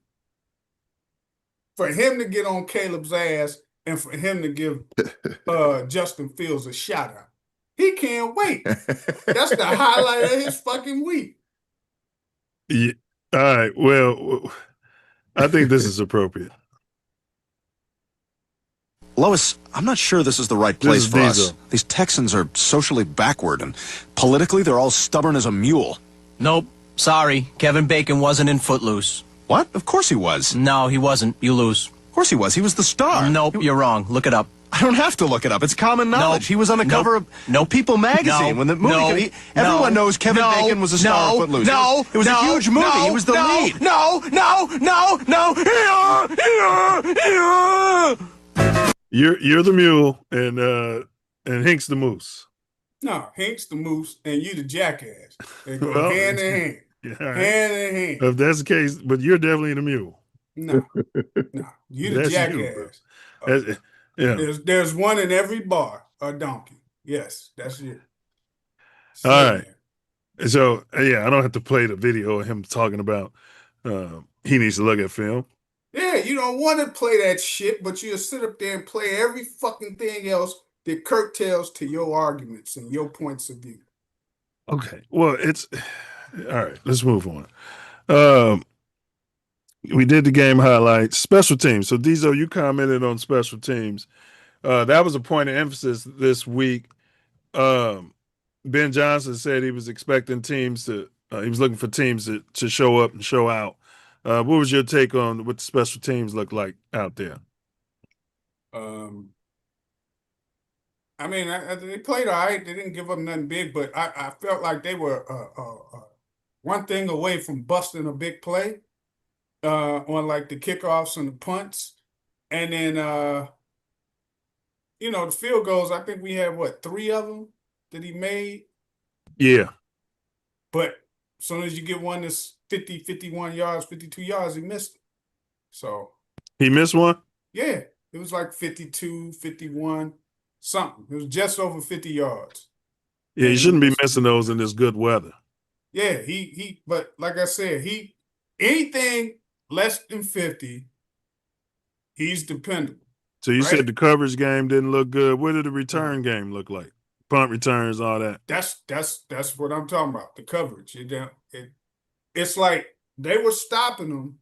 Speaker 6: For him to get on Caleb's ass and for him to give Justin Fields a shout out. He can't wait. That's the highlight of his fucking week.
Speaker 1: Yeah. All right. Well, I think this is appropriate.
Speaker 10: Lois, I'm not sure this is the right place for us. These Texans are socially backward, and politically they're all stubborn as a mule.
Speaker 11: Nope. Sorry. Kevin Bacon wasn't in Footloose.
Speaker 10: What? Of course he was.
Speaker 11: No, he wasn't. You lose.
Speaker 10: Of course he was. He was the star.
Speaker 11: Nope, you're wrong. Look it up.
Speaker 10: I don't have to look it up. It's common knowledge. He was on the cover of People magazine when the movie everyone knows Kevin Bacon was a star of Footloose. It was a huge movie. He was the lead.
Speaker 1: You're the mule and Hink's the moose.
Speaker 6: No, Hink's the moose and you the jackass. They go hand in hand.
Speaker 1: Yeah, right.
Speaker 6: Hand in hand.
Speaker 1: If that's the case, but you're definitely the mule.
Speaker 6: No, you the jackass. There's one in every bar, a donkey. Yes, that's it.
Speaker 1: All right. So, yeah, I don't have to play the video of him talking about he needs to look at film.
Speaker 6: Yeah, you don't want to play that shit, but you'll sit up there and play every fucking thing else that curtails to your arguments and your points of view.
Speaker 1: Okay. Well, it's all right. Let's move on. We did the game highlights, special teams. So, Diesel, you commented on special teams. That was a point of emphasis this week. Ben Johnson said he was expecting teams to, he was looking for teams to show up and show out What was your take on what the special teams look like out there?
Speaker 6: I mean, they played all right. They didn't give up nothing big, but I felt like they were one thing away from busting a big play on like the kickoffs and the punts. And then, the field goals, I think we had, 3 of them that he made?
Speaker 1: Yeah.
Speaker 6: But as soon as you get one that's 50, 51 yards, 52 yards, he missed it. So.
Speaker 1: He missed one?
Speaker 6: Yeah. It was like 52, 51, something. It was just over 50 yards.
Speaker 1: Yeah, you shouldn't be missing those in this good weather.
Speaker 6: Yeah, but like I said, anything less than 50, he's dependable.
Speaker 1: So you said the coverage game didn't look good. What did the return game look like? Punt returns, all that.
Speaker 6: That's what I'm talking about. The coverage. It's like they were stopping them,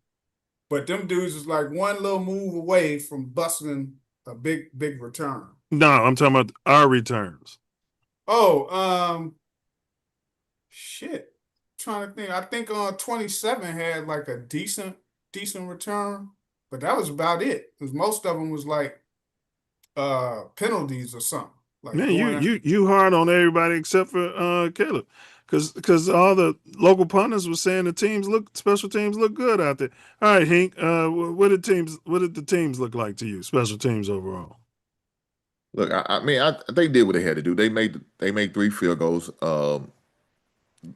Speaker 6: but them dudes is like one little move away from busting a big return.
Speaker 1: No, I'm talking about our returns.
Speaker 6: Oh, shit. I'm trying to think. I think 27 had like a decent return, but that was about it. Because most of them was like penalties or something. Like
Speaker 1: Man, you hard on everybody except for Caleb, because all the local punters were saying special teams look good out there. All right, Hink, what did the teams look like to you? Special teams overall.
Speaker 13: Look, I mean, they did what they had to do. They made 3 field goals.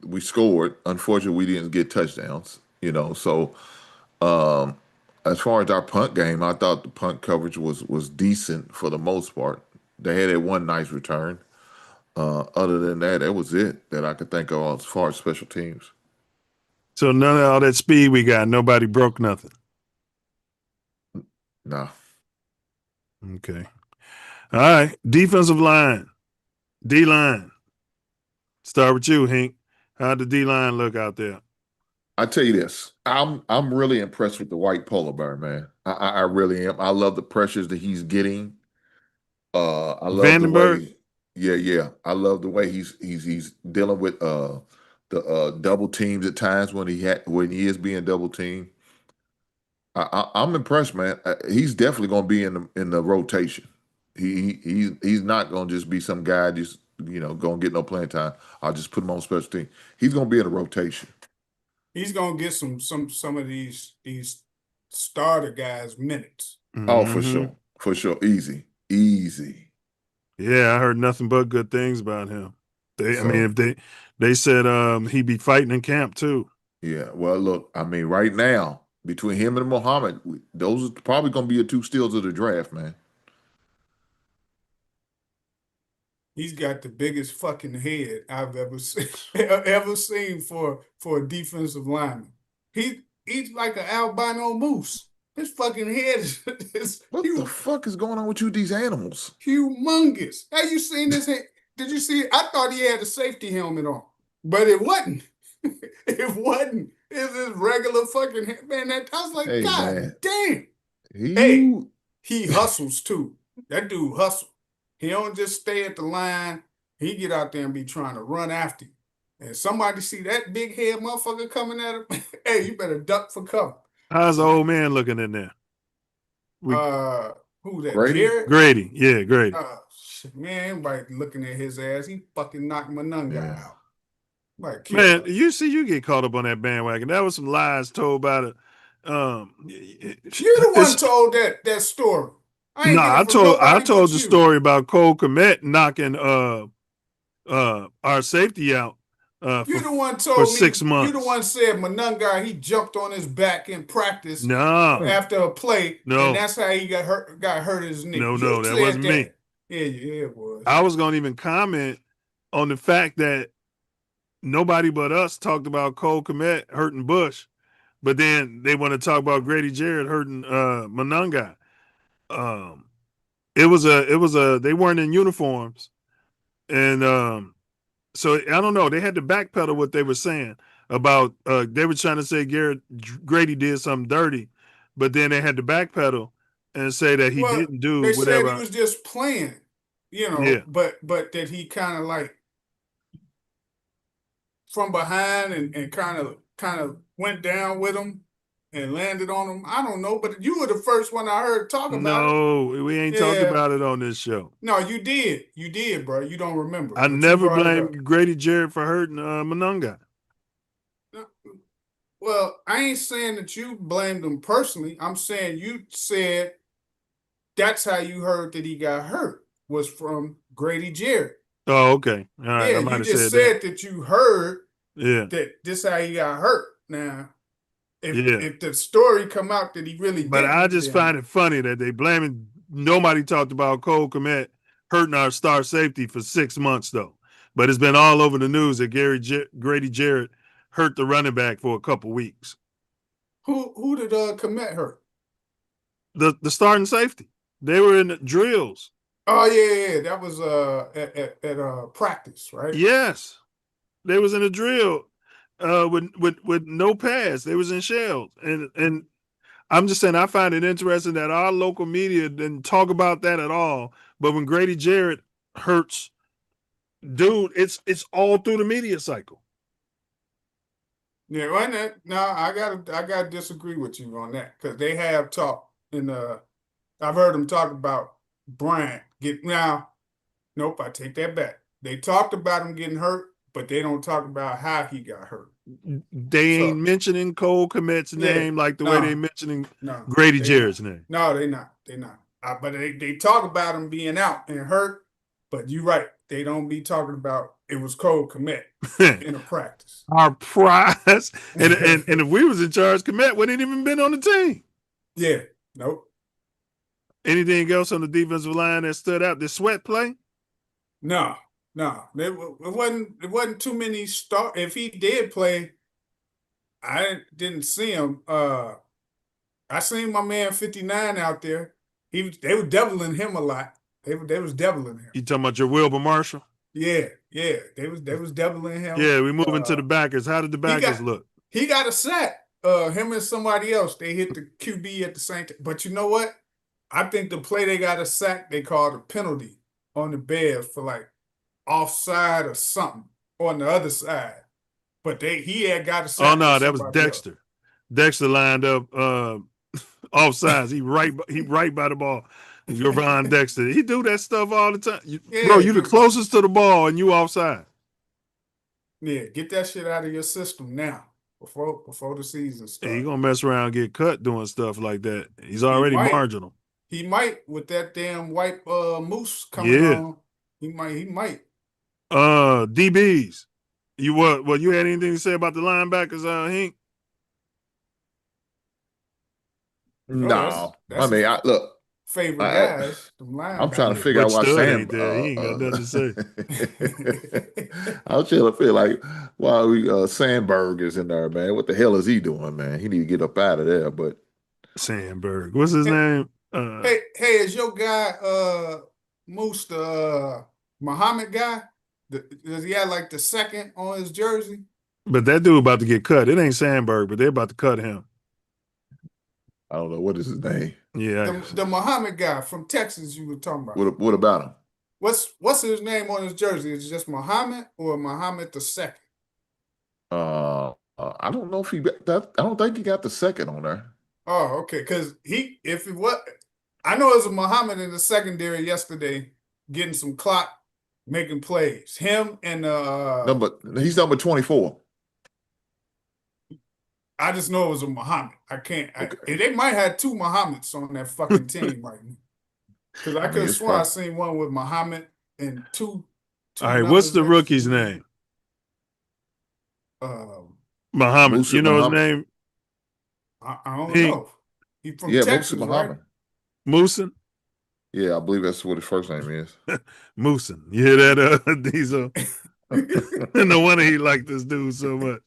Speaker 13: We scored. Unfortunately, we didn't get touchdowns. So as far as our punt game, I thought the punt coverage was decent for the most part. They had that one nice return. Other than that, that was it that I could think of as far as special teams.
Speaker 1: So none of all that speed we got, nobody broke nothing.
Speaker 13: No.
Speaker 1: Okay. All right. Defensive line. D-line. Start with you, Hink. How'd the D-line look out there?
Speaker 13: I tell you this, I'm really impressed with the white polar bear, man. I really am. I love the pressures that he's getting. I love
Speaker 1: Vandenberg?
Speaker 13: the way, yeah. I love the way he's dealing with the double teams at times when he is being double teamed. I'm impressed, man. He's definitely going to be in the rotation. He's not going to just be some guy just going to get no playing time. I'll just put him on special team. He's going to be in the rotation.
Speaker 6: He's going to get some of these starter guys minutes.
Speaker 13: Oh, for sure, easy.
Speaker 1: Yeah, I heard nothing but good things about him. They said he'd be fighting in camp too.
Speaker 13: Yeah, well, look, I mean, right now between him and Muhammad, those are probably going to be the 2 steals of the draft, man.
Speaker 6: He's got the biggest fucking head I've ever seen for a defensive lineman. He's like an albino moose. His fucking head is
Speaker 13: what the fuck is going on with you, these animals?
Speaker 6: Humongous. Have you seen this head? Did you see it? I thought he had a safety helmet on, but it wasn't. It wasn't. It's his regular fucking head. Man, I was like,
Speaker 13: hey,
Speaker 6: God
Speaker 13: man.
Speaker 6: damn. He hustles too. That dude hustles. He don't just stay at the line. He get out there and be trying to run after you. And somebody see that big head motherfucker coming at him, hey, you better duck for cover.
Speaker 1: How's the old man looking in there?
Speaker 6: Who that?
Speaker 13: Grady?
Speaker 6: Jared?
Speaker 1: Grady. Yeah, Grady.
Speaker 6: Shit, man, everybody looking at his ass. He fucking knocked Manunga out.
Speaker 1: Man, you get caught up on that bandwagon. That was some lies told by the.
Speaker 6: You're the one told that story.
Speaker 1: I told the story about Cole Kmet knocking our safety out
Speaker 6: you're the one told
Speaker 1: for
Speaker 6: me,
Speaker 1: 6 months.
Speaker 6: You're the one said Manunga, he jumped on his back in practice
Speaker 1: after
Speaker 6: a play, and that's how he got hurt his knee.
Speaker 1: No, that wasn't me.
Speaker 6: Yeah, it was.
Speaker 1: I was going to even comment on the fact that nobody but us talked about Cole Kmet hurting Bush, but then they want to talk about Grady Jarrett hurting Manunga. It was they weren't in uniforms, and so I don't know. They had to backpedal what they were saying about. They were trying to say Grady did something dirty, but then they had to backpedal and say that he didn't do
Speaker 6: they
Speaker 1: whatever.
Speaker 6: Said he was just playing, but that he kind of like from behind and kind of went down with him and landed on him. I don't know, but you were the first one I heard talk about it.
Speaker 1: No, we ain't talked about it on this show.
Speaker 6: No, you did. You did, bro. You don't remember.
Speaker 1: I never blamed Grady Jarrett for hurting Monunga.
Speaker 6: Well, I ain't saying that you blamed him personally. I'm saying you said that's how you heard that he got hurt was from Grady Jarrett.
Speaker 1: Oh, okay. All right.
Speaker 6: Yeah,
Speaker 1: I might
Speaker 6: you
Speaker 1: have
Speaker 6: just
Speaker 1: said
Speaker 6: that you heard
Speaker 1: that
Speaker 6: this how he got hurt. Now,
Speaker 1: Yeah.
Speaker 6: if the story come out that he really
Speaker 1: But
Speaker 6: didn't,
Speaker 1: I just find it funny that they blaming. Nobody talked about Cole Kmet hurting our star safety for 6 months, though. But it's been all over the news that Grady Jarrett hurt the running back for a couple weeks.
Speaker 6: Who did Kmet hurt?
Speaker 1: The starting safety. They were in the drills.
Speaker 6: Oh yeah. That was at practice, right?
Speaker 1: Yes, they was in a drill with no pads. They was in shells, and I'm just saying I find it interesting that our local media didn't talk about that at all. But when Grady Jarrett hurts, dude, it's all through the media cycle.
Speaker 6: Yeah, right. No, I gotta disagree with you on that because they have talked I've heard them talk about Bryant Nope, I take that back. They talked about him getting hurt, but they don't talk about how he got hurt.
Speaker 1: They ain't mentioning Cole Kmet's name like the way they mentioning Grady Jarrett's name.
Speaker 6: No, they not. But they talk about him being out and hurt. But you're right. They don't be talking about it was Cole Kmet in a practice.
Speaker 1: Our prize. And if we was in charge, Kmet wouldn't even been on the team.
Speaker 6: Yeah. Nope.
Speaker 1: Anything else on the defensive line that stood out? Did Sweat play?
Speaker 6: No. It wasn't too many start. If he did play, I didn't see him. I seen my man 59 out there. They were doubling him a lot. They was doubling him.
Speaker 1: You talking about your Wilbur Marshall?
Speaker 6: Yeah. They was doubling him.
Speaker 1: Yeah, we moving to the backers. How did the backers look?
Speaker 6: He got a sack. Him and somebody else, they hit the QB at the same time. But you know what? I think the play they got a sack, they called a penalty on the Bears for like offside or something on the other side. But he had got a sack.
Speaker 1: Oh no, that was Dexter.
Speaker 6: Else.
Speaker 1: Dexter lined up offsides. He right by the ball. Gervon Dexter. He do that stuff all the time. Bro, you the closest to the ball and you offside.
Speaker 6: Yeah, get that shit out of your system now. Before the season starts.
Speaker 1: He gonna mess around and get cut doing stuff like that. He's already marginal.
Speaker 6: He might with that damn white moose coming on. He might.
Speaker 1: DBs. You what? You had anything to say about the linebackers, Hink?
Speaker 13: No. I mean, look.
Speaker 6: Favorite guys.
Speaker 13: I'm trying to figure out why Sam.
Speaker 1: He ain't got nothing to say.
Speaker 13: I'm trying to feel like why Sandberg is in there, man. What the hell is he doing, man? He need to get up out of there. But
Speaker 1: Sandberg, what's his name?
Speaker 6: Hey, is your guy Moose the Muhammad guy? Does he have like the second on his jersey?
Speaker 1: But that dude about to get cut. It ain't Sandberg, but they're about to cut him.
Speaker 13: I don't know what is his name.
Speaker 1: Yeah,
Speaker 6: the Muhammad guy from Texas you were talking about.
Speaker 13: What about him?
Speaker 6: What's his name on his jersey? Is it just Muhammad or Muhammad the second?
Speaker 13: I don't know if I don't think he got the second on there.
Speaker 6: Oh, okay. Because I know it was a Muhammad in the secondary yesterday getting some clock, making plays. Him and
Speaker 13: he's number 24.
Speaker 6: I just know it was a Muhammad. I can't. Okay. They might have two Muhammads on that fucking team right now. Because I could have sworn I seen one with Muhammad and two.
Speaker 1: All right, what's the rookie's name? Muhammad. Musa you know Muhammad. His name?
Speaker 6: I don't know. He from Texas,
Speaker 13: Musa
Speaker 6: right?
Speaker 1: Moosin?
Speaker 13: Yeah, I believe that's what his first name is.
Speaker 1: Moosin. You hear that, Diesel? No wonder he liked this dude so much.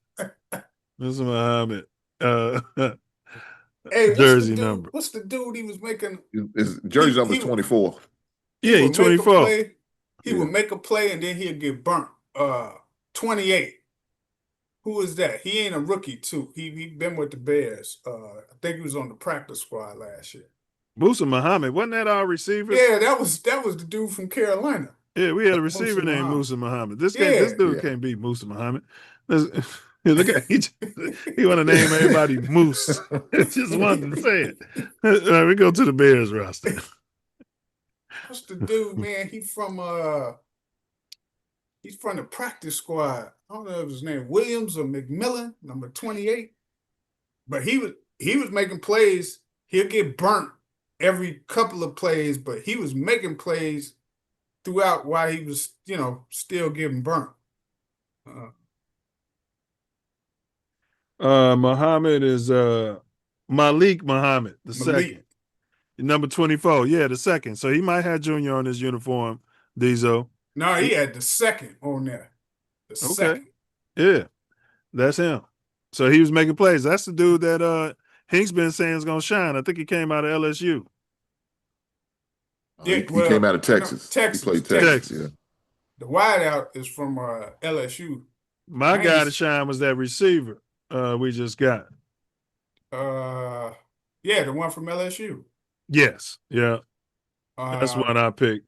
Speaker 1: This is Muhammad.
Speaker 6: Hey,
Speaker 1: jersey number.
Speaker 6: What's the dude he was making?
Speaker 13: His jersey number is 24.
Speaker 1: Yeah, he's 24.
Speaker 6: He would make a play and then he'd get burnt. 28. Who is that? He ain't a rookie too. He been with the Bears. I think he was on the practice squad last year.
Speaker 1: Musa Muhammad, wasn't that our receiver?
Speaker 6: Yeah, that was the dude from Carolina.
Speaker 1: Yeah, we had a receiver named Musa Muhammad. This dude can't beat Musa Muhammad. Look at he want to name everybody Moose. Just wanted to say it. All right, we go to the Bears roster.
Speaker 6: What's the dude, man? He's from the practice squad. I don't know if his name Williams or McMillan, number 28. But he was making plays. He'll get burnt every couple of plays, but he was making plays throughout while he was, still getting burnt.
Speaker 1: Muhammad is Malik Muhammad, the second. Number 24. Yeah, the second. So he might have Junior on his uniform, Diesel.
Speaker 6: No, he had the second on there. The second.
Speaker 1: Yeah, that's him. So he was making plays. That's the dude that Hink's been saying is going to shine. I think he came out of LSU.
Speaker 13: He came out of Texas.
Speaker 6: Texas.
Speaker 13: He played Texas. Yeah.
Speaker 6: The wideout is from LSU.
Speaker 1: My guy to shine was that receiver we just got.
Speaker 6: Yeah, the one from LSU.
Speaker 1: Yes. Yeah. That's one I picked.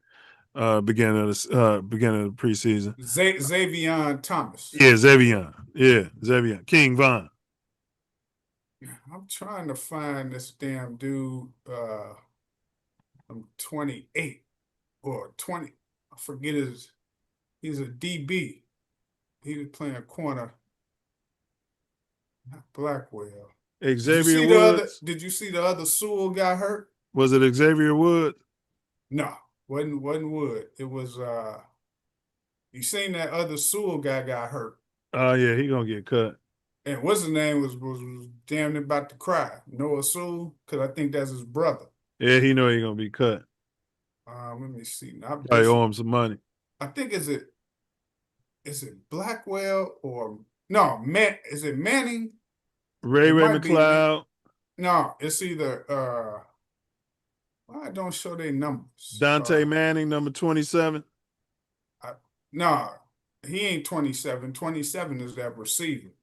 Speaker 1: Beginning of the preseason.
Speaker 6: Xavier Thomas.
Speaker 1: Yeah, Xavier. Yeah, Xavier. King Von.
Speaker 6: I'm trying to find this damn dude. I'm 28 or 20. I forget he's a DB. He was playing corner. Not Blackwell.
Speaker 1: Xavier Woods.
Speaker 6: Did you see the other Sewell got hurt?
Speaker 1: Was it Xavier Wood?
Speaker 6: No, wasn't Wood. It was you seen that other Sewell guy got hurt.
Speaker 1: Oh yeah, he gonna get cut.
Speaker 6: And what's his name was damn near about to cry. Noah Sewell, because I think that's his brother.
Speaker 1: Yeah, he know he gonna be cut.
Speaker 6: Let me see.
Speaker 1: I owe him some money.
Speaker 6: I think is it Blackwell or no, is it Manning?
Speaker 1: Ray McLeod.
Speaker 6: No, it's either why don't show their numbers?
Speaker 1: Dante Manning, number 27.
Speaker 6: No, he ain't 27. 27 is that receiver.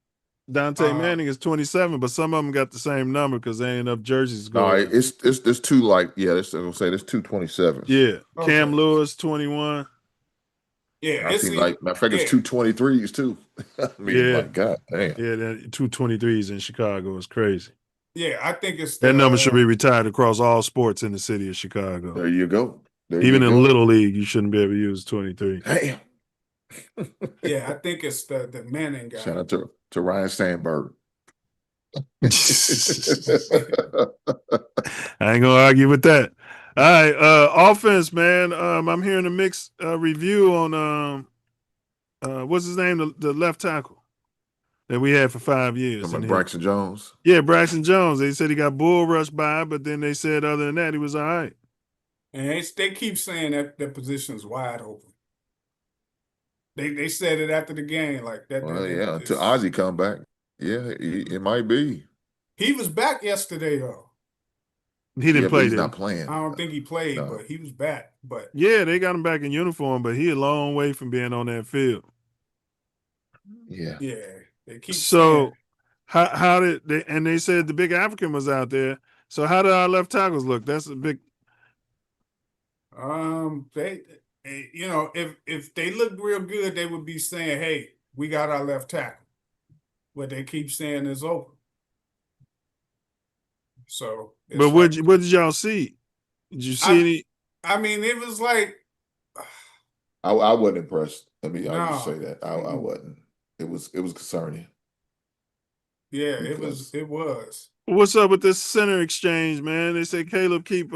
Speaker 1: Dante Manning is 27, but some of them got the same number because they ain't enough jerseys going.
Speaker 13: No, it's two there's two 27s.
Speaker 1: Yeah. Okay. Cam Lewis, 21.
Speaker 6: Yeah,
Speaker 13: I see matter of fact, it's two 23s too. I mean, my God, damn.
Speaker 1: Yeah, that 2 23s in Chicago is crazy.
Speaker 6: Yeah, I think it's
Speaker 1: that number should be retired across all sports in the city of Chicago.
Speaker 13: There you go.
Speaker 1: Even in Little League, you shouldn't be able to use 23.
Speaker 13: Damn.
Speaker 6: Yeah, I think it's the Manning guy.
Speaker 13: Shout out to Ryan Sandberg.
Speaker 1: I ain't gonna argue with that. All right, offense, man. I'm hearing a mixed review on what's his name, the left tackle that we had for 5 years.
Speaker 13: Braxton Jones.
Speaker 1: Yeah, Braxton Jones. They said he got bull rushed by, but then they said other than that, he was all right.
Speaker 6: And they keep saying that position's wide open. They said it after the game like that.
Speaker 13: Well, yeah, until Ozzie come back. Yeah, it might be.
Speaker 6: He was back yesterday though.
Speaker 1: He didn't play.
Speaker 13: He's not playing.
Speaker 6: I don't think he played, but he was back. But
Speaker 1: yeah, they got him back in uniform, but he a long way from being on that field.
Speaker 13: Yeah.
Speaker 6: Yeah. They keep
Speaker 1: so how did they? And they said the big African was out there. So how did our left tackles look? That's a big.
Speaker 6: They, if they looked real good, they would be saying, "Hey, we got our left tackle." But they keep saying it's open. So,
Speaker 1: but what did y'all see? Did you see any?
Speaker 6: I mean, it was like
Speaker 13: I wasn't impressed. I'll just say that I wasn't. It was concerning.
Speaker 6: Yeah, it was.
Speaker 1: What's up with this center exchange, man? They say Caleb keep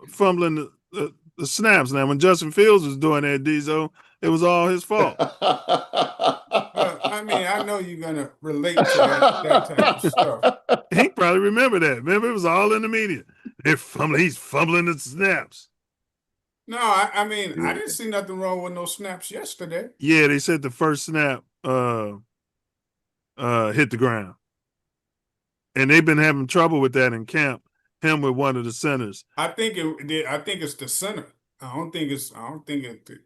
Speaker 1: fumbling the snaps. Now, when Justin Fields was doing that, Diesel, it was all his fault.
Speaker 6: I mean, I know you're gonna relate to that type of stuff.
Speaker 1: He probably remember that. Remember, it was all in the media. He's fumbling the snaps.
Speaker 6: No, I mean, I didn't see nothing wrong with no snaps yesterday.
Speaker 1: Yeah, they said the first snap hit the ground. And they've been having trouble with that in camp. Him with one of the centers.
Speaker 6: I think it's the center. I don't think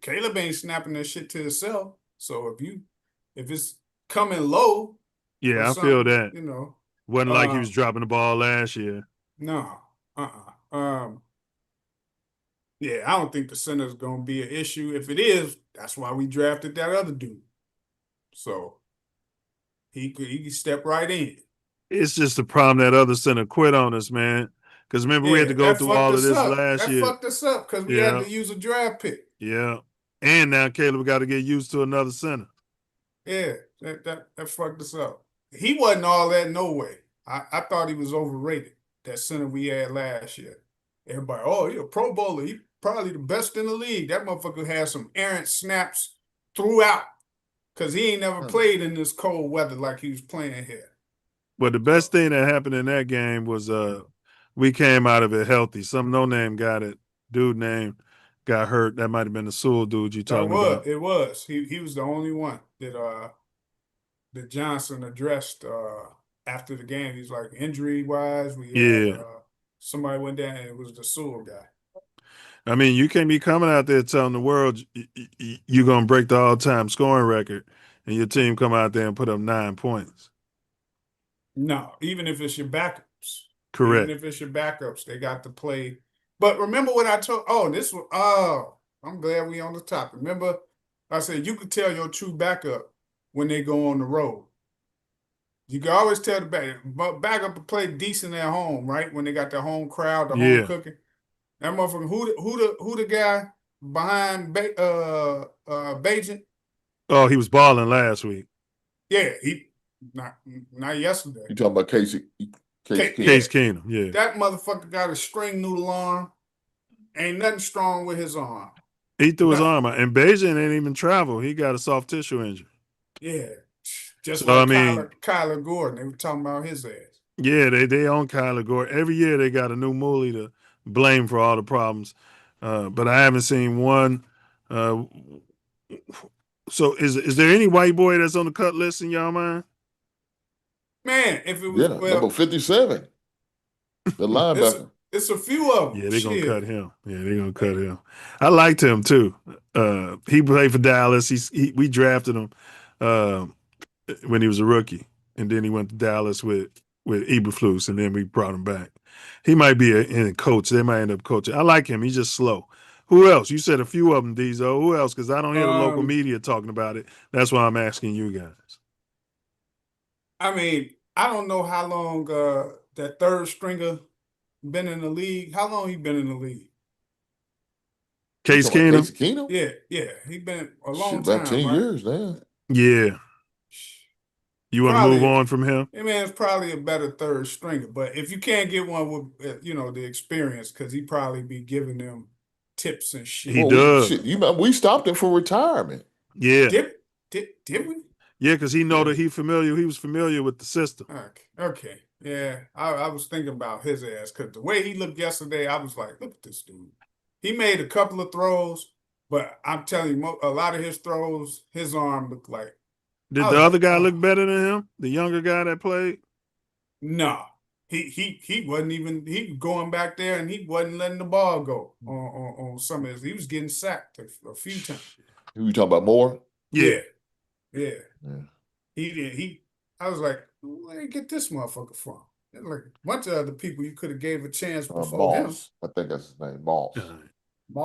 Speaker 6: Caleb ain't snapping that shit to himself. So if it's coming low.
Speaker 1: Yeah, I feel that. Wasn't like he was
Speaker 6: was
Speaker 1: dropping the ball last year.
Speaker 6: No. Yeah, I don't think the center's gonna be an issue. If it is, that's why we drafted that other dude. So he could step right in.
Speaker 1: It's just the problem that other center quit on us, man. Because remember, we had to go through all of this last year.
Speaker 6: That fucked us up because we had to use a draft pick.
Speaker 1: Yeah. And now Caleb got to get used to another center.
Speaker 6: Yeah, that fucked us up. He wasn't all that no way. I thought he was overrated, that center we had last year. Everybody, oh, he a Pro Bowler. He probably the best in the league. That motherfucker had some errant snaps throughout because he ain't never played in this cold weather like he was playing here.
Speaker 1: But the best thing that happened in that game was we came out of it healthy. Some no-name guy, that dude name, got hurt. That might have been the Sewell dude you talking about.
Speaker 6: It was. He was the only one that Johnson addressed after the game. He's like, injury-wise, somebody went down, and it was the Sewell guy.
Speaker 1: I mean, you can't be coming out there telling the world you're going to break the all-time scoring record, and your team come out there and put up 9 points.
Speaker 6: No, even if it's your backups.
Speaker 1: Correct.
Speaker 6: Even if it's your backups, they got to play. But remember what I told, I'm glad we on the topic. Remember, I said you could tell your true backup when they go on the road. You can always tell the backup to play decent at home, right? When they got the home crowd, the home cooking. That motherfucker, who the guy behind Bajan?
Speaker 1: Oh, he was balling last week.
Speaker 6: Yeah, he not yesterday.
Speaker 13: You talking about Case
Speaker 1: Keenum, yeah.
Speaker 6: That motherfucker got a string noodle arm. Ain't nothing strong with his arm.
Speaker 1: He threw his arm out. And Bajan ain't even travel. He got a soft tissue injury.
Speaker 6: Yeah. Just like Kyler Gordon. They were talking about his ass.
Speaker 1: Yeah, they own Kyler Gordon. Every year they got a new moolie to blame for all the problems. But I haven't seen one. So is there any white boy that's on the cut list in y'all mind?
Speaker 6: Man, if it was
Speaker 13: number 57. The linebacker.
Speaker 6: It's a few of them.
Speaker 1: Yeah, they're going to cut him. Yeah, they're going to cut him. I liked him, too. He played for Dallas. We drafted him when he was a rookie. And then he went to Dallas with Eberflus, and then we brought him back. He might be a coach. They might end up coaching. I like him. He's just slow. Who else? You said a few of them, Dezo. Who else? Because I don't hear the local media talking about it. That's why I'm asking you guys.
Speaker 6: I mean, I don't know how long that third stringer been in the league. How long he been in the league?
Speaker 1: Case
Speaker 13: Keenum?
Speaker 6: Yeah. He been a long time.
Speaker 13: About 10 years now.
Speaker 1: Yeah. You want to move on from him?
Speaker 6: I mean, it's probably a better third stringer. But if you can't get one with, the experience, because he probably be giving them tips and shit.
Speaker 1: He does.
Speaker 13: We stopped him for retirement.
Speaker 1: Yeah.
Speaker 6: Did we?
Speaker 1: Yeah, because he know that he was familiar with the system.
Speaker 6: Okay. Yeah. I was thinking about his ass because the way he looked yesterday, I was like, look at this dude. He made a couple of throws, but I'm telling you, a lot of his throws, his arm looked like.
Speaker 1: Did the other guy look better than him? The younger guy that played?
Speaker 6: No. He wasn't even going back there and he wasn't letting the ball go on some of his. He was getting sacked a few times.
Speaker 13: Who you talking about, Moore?
Speaker 6: Yeah. I was like, where did you get this motherfucker from? There's like a bunch of other people you could have gave a chance before him.
Speaker 13: I think that's his name, Moss.
Speaker 1: Yeah,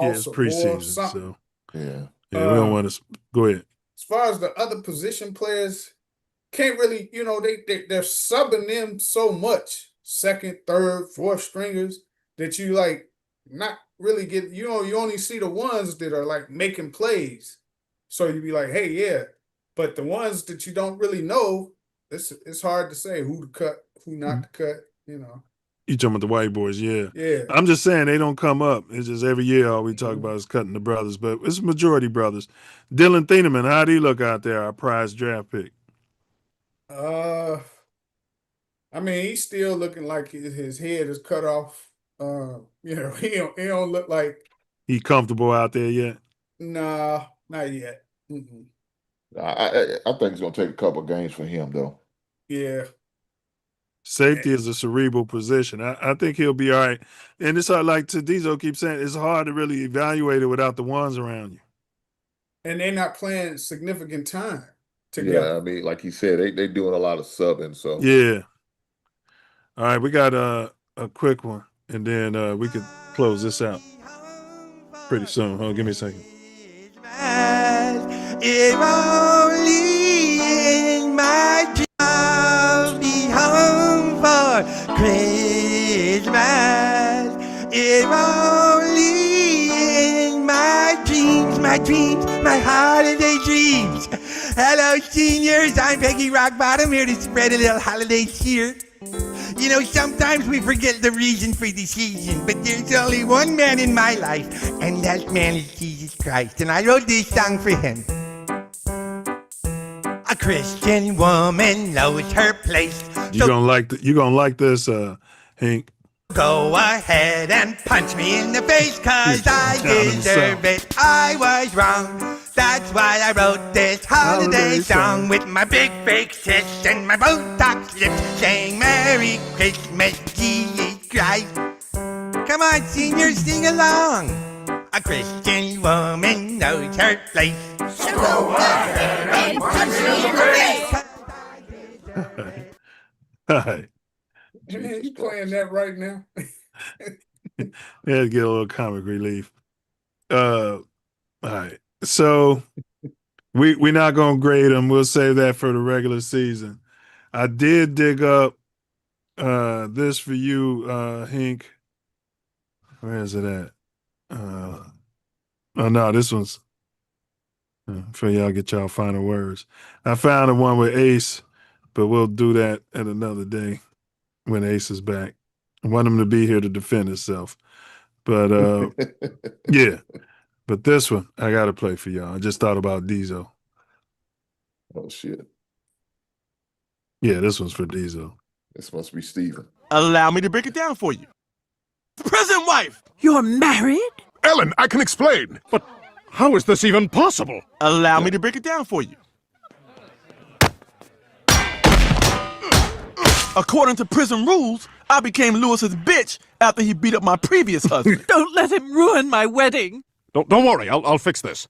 Speaker 1: it's preseason, so
Speaker 13: yeah.
Speaker 1: We don't want to go ahead.
Speaker 6: As far as the other position players, can't really, they're subbing them so much, second, third, fourth stringers, that you like not really get, you only see the ones that are like making plays. So you be like, hey, yeah. But the ones that you don't really know, it's hard to say who to cut, who not to cut,
Speaker 1: You talking about the white boys, yeah.
Speaker 6: Yeah.
Speaker 1: I'm just saying they don't come up. It's just every year all we talk about is cutting the brothers, but it's majority brothers. Dylan Thieneman, how'd he look out there, our prize draft pick?
Speaker 6: I mean, he's still looking like his head is cut off. He don't look like
Speaker 1: he comfortable out there yet.
Speaker 6: Nah, not yet.
Speaker 13: I think it's gonna take a couple of games for him though.
Speaker 6: Yeah.
Speaker 1: Safety is a cerebral position. I think he'll be all right. And it's hard, like Tadizo keeps saying, it's hard to really evaluate it without the ones around you.
Speaker 6: And they're not playing significant time together.
Speaker 13: Yeah, I mean, like he said, they doing a lot of subbing. So
Speaker 1: yeah. All right, we got a quick one, and then we could close this out pretty soon. Hold on, give me a second.
Speaker 16: If only in my
Speaker 12: We're only in my dreams, my holiday dreams. Hello, seniors. I'm Peggy Rockbottom here to spread a little holiday cheer. You know, sometimes we forget the reason for the season, but there's only one man in my life, and that man is Jesus Christ. And I wrote this song for him. A Christian woman knows her place.
Speaker 1: You gonna like this, Hank.
Speaker 12: Go ahead and punch me in the face, cause I deserve it. I was wrong. That's why I wrote this holiday song with my big fake tits and my Botox lips saying Merry Christmas, Jesus Christ. Come on, seniors, sing along. A Christian woman knows her place. So go ahead and punch me in the face.
Speaker 1: Hi.
Speaker 6: He's playing that right now.
Speaker 1: Yeah, to get a little comic relief. All right. So we're not gonna grade them. We'll save that for the regular season. I did dig up this for you, Hank. Where is it at? Oh no, this one's for y'all get y'all final words. I found the one with Ace, but we'll do that at another day when Ace is back. I want him to be here to defend himself. But yeah. But this one I gotta play for y'all. I just thought about Diesel.
Speaker 13: Oh shit.
Speaker 1: Yeah, this one's for Diesel.
Speaker 13: This must be Steven.
Speaker 10: Allow me to break it down for you. Present wife!
Speaker 14: You're married?
Speaker 10: Ellen, I can explain. But how is this even possible? Allow me to break it down for you. According to prison rules, I became Lewis's bitch after he beat up my previous husband.
Speaker 14: Don't let him ruin my wedding.
Speaker 10: Don't worry, I'll fix this.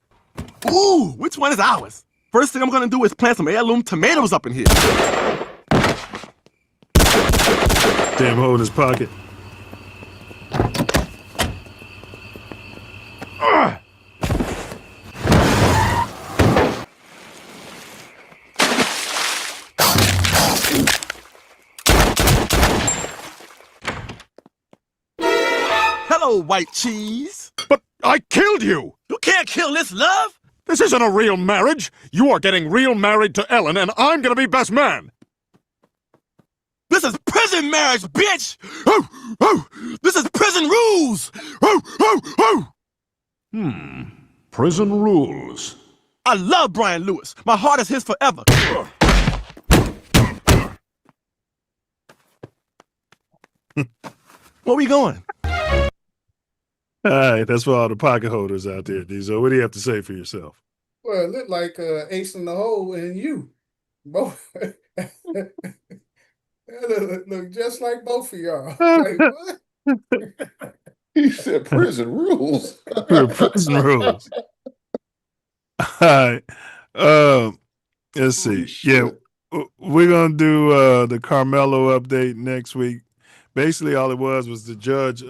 Speaker 10: Ooh, which one is ours? First thing I'm gonna do is plant some heirloom tomatoes up in here.
Speaker 1: Damn hole in his pocket.
Speaker 10: Hello, white cheese. But I killed you! You can't kill this love! This isn't a real marriage. You are getting real married to Ellen, and I'm gonna be best man. This is prison marriage, bitch! Oh, oh, this is prison rules! Oh, oh, oh!
Speaker 15: Prison rules.
Speaker 10: I love Brian Lewis. My heart is his forever. Where we going?
Speaker 1: All right, that's for all the pocket holders out there, Diesel. What do you have to say for yourself?
Speaker 6: Well, it looked like Ace in the Hole and you. Both look just like both of y'all. Like, what?
Speaker 13: He said prison rules.
Speaker 1: Prison rules. All right. Let's see. Yeah, we're going to do the Karmelo update next week. Basically, all it was the judge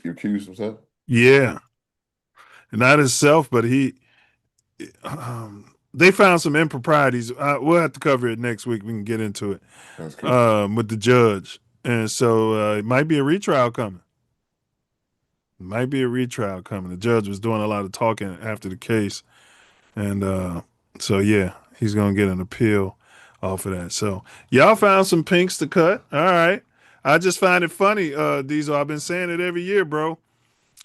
Speaker 13: accused himself.
Speaker 1: Yeah, not himself, but he. They found some improprieties. We'll have to cover it next week. We can get into it with the judge, and so it might be a retrial coming. The judge was doing a lot of talking after the case, and so yeah, he's gonna get an appeal off of that. So y'all found some pinks to cut. All right. I just find it funny, Diesel. I've been saying it every year, bro.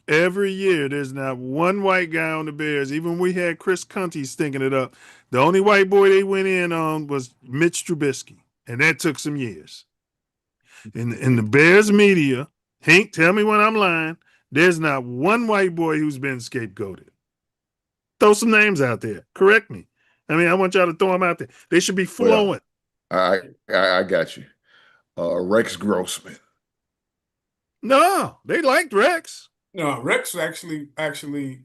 Speaker 1: Every year, there's not one white guy on the Bears. Even when we had Chris Conte stinking it up, the only white boy they went in on was Mitch Trubisky, and that took some years. In the Bears media, Hank, tell me when I'm lying, there's not one white boy who's been scapegoated. Throw some names out there. Correct me. I mean, I want y'all to throw them out there. They should be flowing.
Speaker 13: Well, I got you. Rex Grossman.
Speaker 1: No, they liked Rex.
Speaker 6: No, Rex actually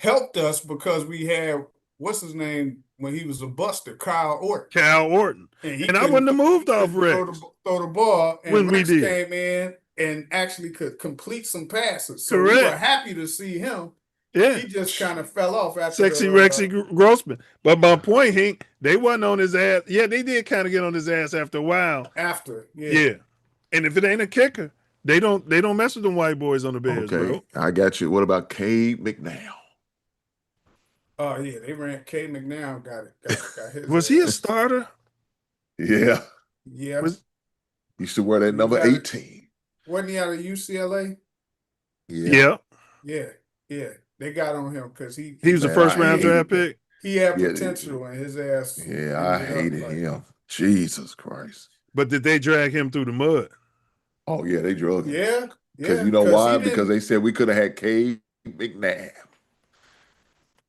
Speaker 6: helped us because we had what's his name when he was a buster, Kyle Orton.
Speaker 1: And I wouldn't have moved off Rex.
Speaker 6: Throw the ball, and
Speaker 1: when
Speaker 6: Rex
Speaker 1: we did.
Speaker 6: came in and actually could complete some passes. So
Speaker 1: Correct.
Speaker 6: we were happy to see him.
Speaker 1: Yeah.
Speaker 6: He just kind of fell off after
Speaker 1: Sexy Rexy Grossman. But my point, Hank, they wasn't on his ass. Yeah, they did kind of get on his ass after a while.
Speaker 6: After,
Speaker 1: Yeah. And if it ain't a kicker, they don't mess with them white boys on the Bears,
Speaker 13: Okay,
Speaker 1: bro.
Speaker 13: I got you. What about Cade McNown?
Speaker 6: Oh yeah, they ran K. McNown got his.
Speaker 1: Was he a starter?
Speaker 13: Yeah.
Speaker 6: Yeah.
Speaker 13: He used to wear that number 18.
Speaker 6: Wasn't he out of UCLA?
Speaker 13: Yeah.
Speaker 6: Yeah. They got on him because he
Speaker 1: was a first round draft pick.
Speaker 6: He had potential in his ass.
Speaker 13: Yeah, I hated him. Jesus Christ.
Speaker 1: But did they drag him through the mud?
Speaker 13: Oh yeah, they drug him.
Speaker 6: Yeah.
Speaker 13: Because you know why? Because they said we could have had Cade McNabb.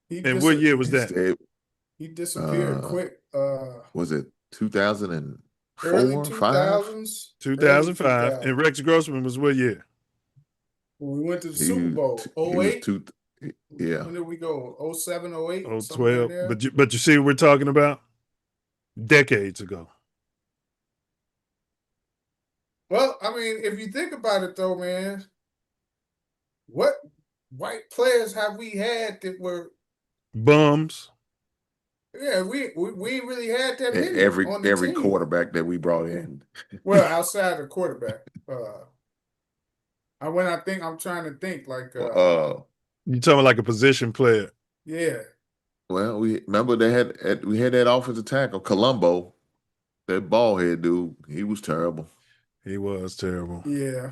Speaker 1: And what year was that?
Speaker 6: He disappeared quick.
Speaker 13: Was it 2004?
Speaker 6: Early 2000s?
Speaker 1: 2005. And Rex Grossman was what year?
Speaker 6: When we went to the Super Bowl. 08?
Speaker 13: Yeah.
Speaker 6: When did we go? 07, 08?
Speaker 1: 012. But you see what we're talking about? Decades ago.
Speaker 6: Well, I mean, if you think about it though, man, what white players have we had that were
Speaker 1: bums?
Speaker 6: Yeah, we really had that many
Speaker 13: Every
Speaker 6: on the team.
Speaker 13: quarterback that we brought in.
Speaker 6: Well, outside the quarterback. I'm trying to think like
Speaker 1: you talking like a position player.
Speaker 6: Yeah.
Speaker 13: Well, we remember we had that offensive tackle, Colombo, that bald head dude. He was terrible.
Speaker 1: He was terrible.
Speaker 6: Yeah.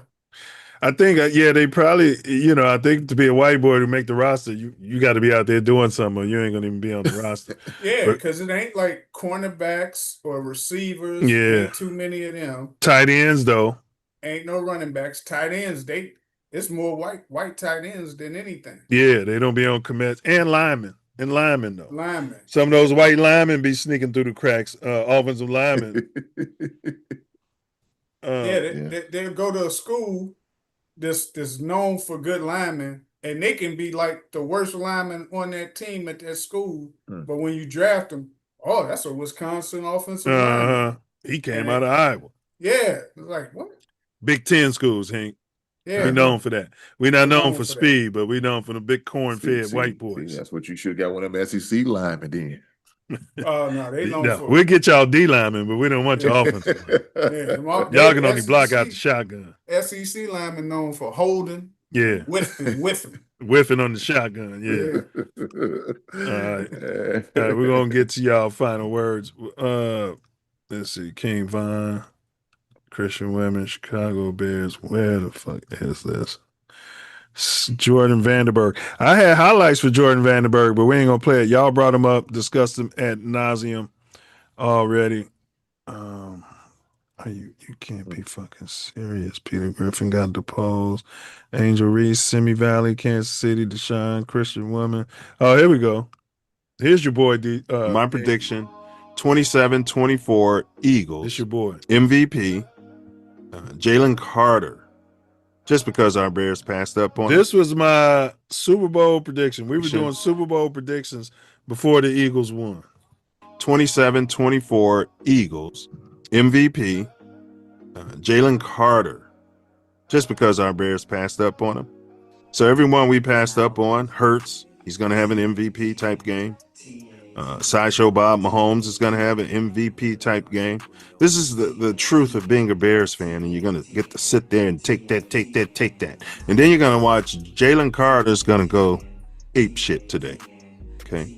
Speaker 1: I think, they probably, I think to be a white boy to make the roster, you got to be out there doing something or you ain't going to even be on the roster.
Speaker 6: Yeah, because it ain't like cornerbacks or receivers.
Speaker 1: Yeah.
Speaker 6: Ain't too many of them.
Speaker 1: Tight ends, though.
Speaker 6: Ain't no running backs. Tight ends, it's more white tight ends than anything.
Speaker 1: Yeah, they don't be on commits. And linemen. And linemen, though.
Speaker 6: Linemen.
Speaker 1: Some of those white linemen be sneaking through the cracks. Offensive linemen.
Speaker 6: They'll go to a school that's known for good linemen, and they can be like the worst lineman on that team at that school. But when you draft them, that's a Wisconsin offensive lineman.
Speaker 1: He came out of Iowa.
Speaker 6: Yeah. It's like, what?
Speaker 1: Big 10 schools, Hank.
Speaker 6: Yeah.
Speaker 1: We're known for that. We're not known for speed, but we're known for the big corn-fed white boys.
Speaker 13: That's what you should got one of them SEC linemen then.
Speaker 6: Oh, no, they known for
Speaker 1: we'll get y'all D linemen, but we don't want your offensive line. Y'all can only block out the shotgun.
Speaker 6: SEC linemen known for holding.
Speaker 1: Yeah.
Speaker 6: Whiffing.
Speaker 1: Whiffing on the shotgun, yeah. All right, we're going to get to y'all final words. Let's see, King Von, Christian Women, Chicago Bears. Where the fuck is this? Jordan Vandenberg. I had highlights for Jordan Vandenberg, but we ain't gonna play it. Y'all brought him up, discussed him ad nauseum already. You can't be fucking serious. Peter Griffin got deposed. Angel Reese, Simi Valley, Kansas City, Deshaun, Christian Woman. Oh, here we go. Here's your boy. My prediction: 27-24 Eagles. It's your boy. MVP, Jalen Carter. Just because our Bears passed up on this was my Super Bowl prediction. We were doing Super Bowl predictions before the Eagles won. 27-24 Eagles. MVP, Jalen Carter. Just because our Bears passed up on him. So everyone we passed up on hurts. He's going to have an MVP type game. Sideshow Bob Mahomes is going to have an MVP type game. This is the truth of being a Bears fan, and you're going to get to sit there and take that. And then you're going to watch Jalen Carter's going to go ape shit today. Okay.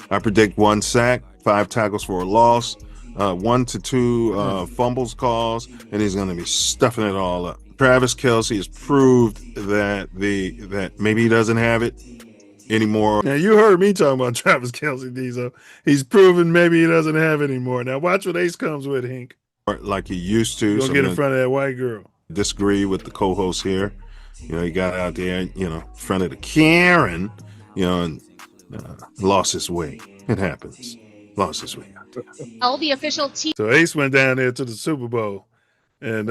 Speaker 1: I predict 1 sack, 5 tackles for a loss, 1 to 2 fumbles calls, and he's going to be stuffing it all up. Travis Kelce has proved that maybe he doesn't have it anymore. Now, you heard me talking about Travis Kelce, Diesel. He's proven maybe he doesn't have it anymore. Now, watch what Ace comes with, Hank. Like he used to. Don't get in front of that white girl. Disagree with the co-host here. He got out there, in front of the Karen, and lost his way. It happens. Lost his way out there.
Speaker 17: All the official team.
Speaker 1: So Ace went down there to the Super Bowl, and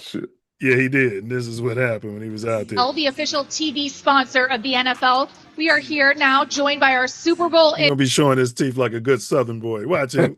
Speaker 13: shit.
Speaker 1: Yeah, he did. And this is what happened when he was out there.
Speaker 17: The official TV sponsor of the NFL. We are here now, joined by our Super Bowl
Speaker 1: He's gonna be showing his teeth like a good Southern boy. Watch him.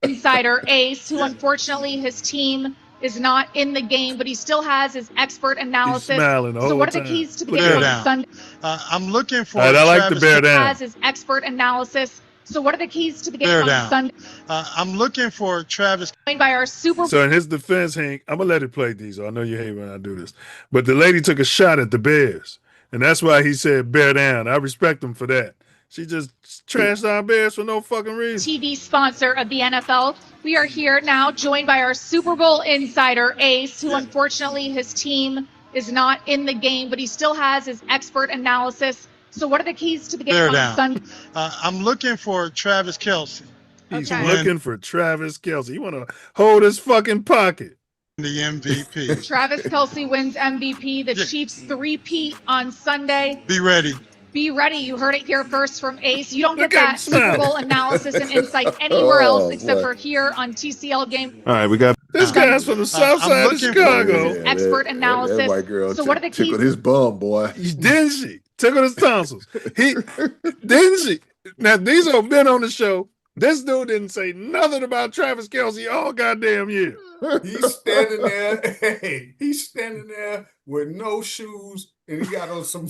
Speaker 17: insider Ace, who unfortunately his team is not in the game, but he still has his expert analysis.
Speaker 1: He's smiling the
Speaker 17: so
Speaker 1: whole
Speaker 17: what are the
Speaker 1: time.
Speaker 17: keys to the game on Sunday?
Speaker 18: I'm looking for.
Speaker 1: All right, I like the bear down.
Speaker 17: Has his expert analysis. So what are the keys to the game
Speaker 21: Bear
Speaker 17: on
Speaker 21: down.
Speaker 17: Sunday?
Speaker 21: I'm looking for Travis.
Speaker 17: Joined by our Super
Speaker 1: So in his defense, Hank, I'm gonna let it play, Diesel. I know you hate when I do this, but the lady took a shot at the Bears, and that's why he said bear down. I respect him for that. She just trashed our Bears for no fucking reason.
Speaker 17: TV sponsor of the NFL. We are here now joined by our Super Bowl insider, Ace, who unfortunately his team is not in the game, but he still has his expert analysis. So what are the keys to the game
Speaker 21: Bear
Speaker 17: on
Speaker 21: down.
Speaker 17: Sunday?
Speaker 21: I'm looking for Travis Kelce.
Speaker 1: He's
Speaker 17: Okay.
Speaker 1: looking for Travis Kelce. You want to hold his fucking pocket.
Speaker 21: The MVP.
Speaker 17: Travis Kelce wins MVP. The Chiefs three-peat on Sunday.
Speaker 21: Be ready.
Speaker 17: Be ready. You heard it here first from Ace. You don't get
Speaker 1: Look at him
Speaker 17: that Super Bowl analysis and insight anywhere else except for here on TCL Game.
Speaker 1: All right, we got this guy's from the south side of Chicago.
Speaker 17: Expert analysis.
Speaker 13: That white girl
Speaker 17: So what are the keys?
Speaker 13: tickled his bum, boy.
Speaker 1: Didn't she? Tickled his tonsils. Didn't she? Now, these have been on the show. This dude didn't say nothing about Travis Kelce all goddamn year.
Speaker 6: He's standing there. Hey, he's standing there with no shoes, and he got on some.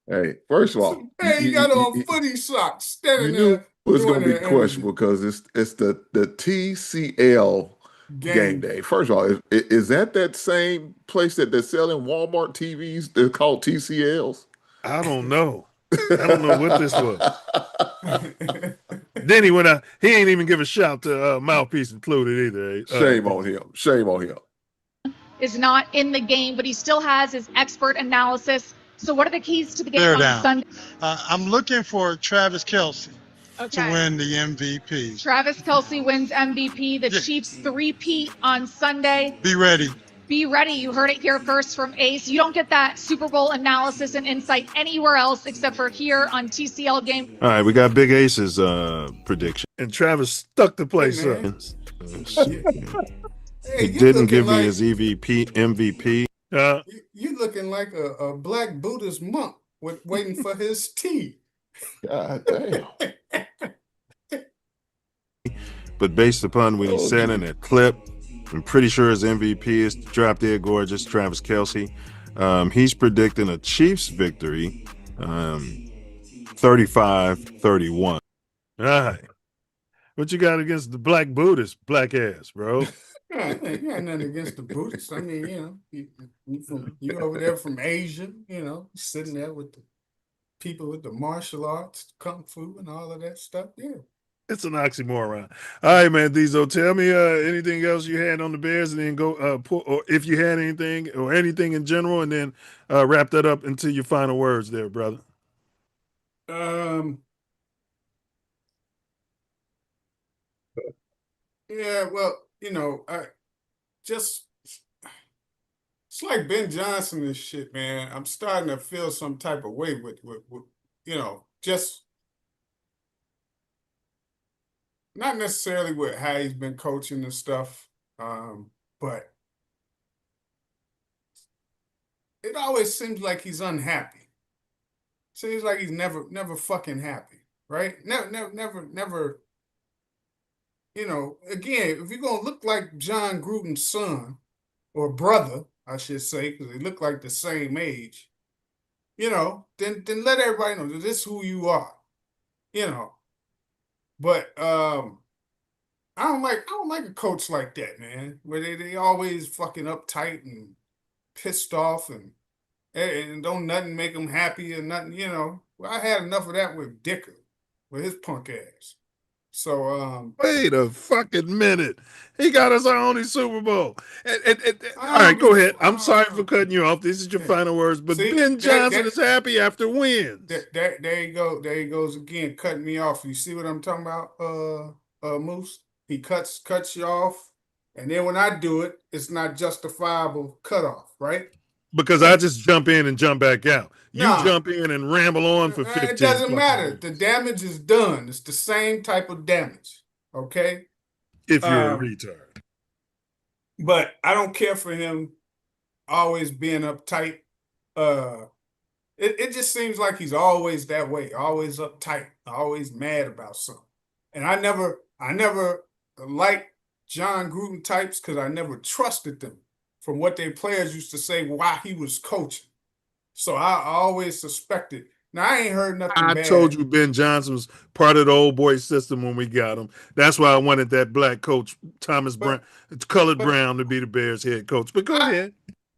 Speaker 13: Hey, first of all,
Speaker 6: Hey, he got on footy socks, standing there.
Speaker 13: it was going to be
Speaker 6: doing
Speaker 13: questionable because it's the TCL game day. First of all, is that same place that they're selling Walmart TVs? They're called TCLs.
Speaker 1: I don't know. I don't know what this was. Then he went out. He ain't even give a shout to Mouthpiece included either.
Speaker 13: Shame on him. Shame on him.
Speaker 17: Is not in the game, but he still has his expert analysis. So what are the keys to the game
Speaker 21: Bear
Speaker 17: on
Speaker 21: down.
Speaker 17: Sunday?
Speaker 21: I'm looking for Travis Kelce to
Speaker 17: Okay.
Speaker 21: win the MVP.
Speaker 17: Travis Kelce wins MVP. The Chiefs three-peat on Sunday.
Speaker 21: Be ready.
Speaker 17: Be ready. You heard it here first from Ace. You don't get that Super Bowl analysis and insight anywhere else except for here on TCL Game.
Speaker 1: All right, we got Big Ace's prediction. And Travis stuck the place up. He didn't give me his MVP.
Speaker 6: You looking like a black Buddhist monk waiting for his tea.
Speaker 13: God damn.
Speaker 1: But based upon what he said in that clip, I'm pretty sure his MVP is drop dead gorgeous Travis Kelce. He's predicting a Chiefs victory, 35-31. All right. What you got against the black Buddhist, black ass, bro?
Speaker 6: Yeah, you got nothing against the Buddhists. I mean, you over there from Asia, sitting there with the people with the martial arts, kung fu, and all of that stuff. Yeah.
Speaker 1: It's an oxymoron. All right, man, Diesel, tell me anything else you had on the Bears, and then go or if you had anything or anything in general, and then wrap that up into your final words there, brother.
Speaker 6: Yeah, well, it's like Ben Johnson and shit, man. I'm starting to feel some type of way with just not necessarily with how he's been coaching and stuff, but it always seems like he's unhappy. Seems like he's never fucking happy, right? Never. Again, if you're gonna look like John Gruden's son or brother, I should say, because they look like the same age, then let everybody know that this is who you are, But I don't like a coach like that, man, where they always fucking uptight and pissed off and don't nothing make them happy or nothing, Well, I had enough of that with Dicker, with his punk ass. So
Speaker 1: wait a fucking minute. He got us our only Super Bowl. All right, go ahead. I'm sorry for cutting you off. This is your final words. But Ben Johnson is happy after wins.
Speaker 6: There you go. There he goes again, cutting me off. You see what I'm talking about, Moose? He cuts you off, and then when I do it, it's not justifiable cutoff, right?
Speaker 1: Because I just jump in and jump back out. You jump in and ramble on for 15
Speaker 6: It doesn't matter.
Speaker 1: minutes.
Speaker 6: The damage is done. It's the same type of damage, okay?
Speaker 1: If you're a retard.
Speaker 6: But I don't care for him always being uptight. It just seems like he's always that way, always uptight, always mad about something. And I never liked John Gruden types because I never trusted them from what their players used to say while he was coaching. So I always suspected Now, I ain't heard nothing
Speaker 1: I
Speaker 6: bad.
Speaker 1: told you Ben Johnson was part of the old boy system when we got him. That's why I wanted that black coach, Thomas Brown, colored Brown, to be the Bears head coach. But go ahead.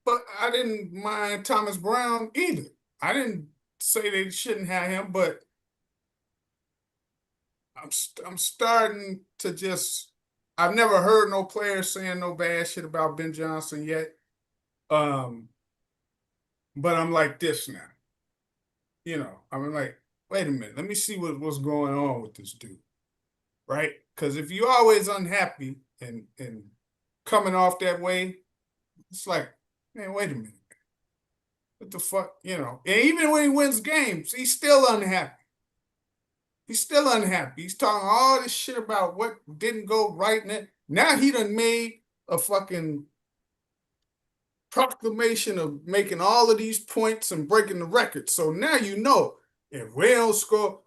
Speaker 6: But I didn't mind Thomas Brown either. I didn't say they shouldn't have him, but I'm starting to just. I've never heard no players saying no bad shit about Ben Johnson yet. But I'm like this now. You know, I'm like, wait a minute, let me see what's going on with this dude, right? Because if you're always unhappy and coming off that way, it's like, man, wait a minute. What the fuck, you know? And even when he wins games, he's still unhappy. He's still unhappy. He's talking all this shit about what didn't go right. Now he done made a fucking proclamation of making all of these points and breaking the record. So now you know, if we don't score,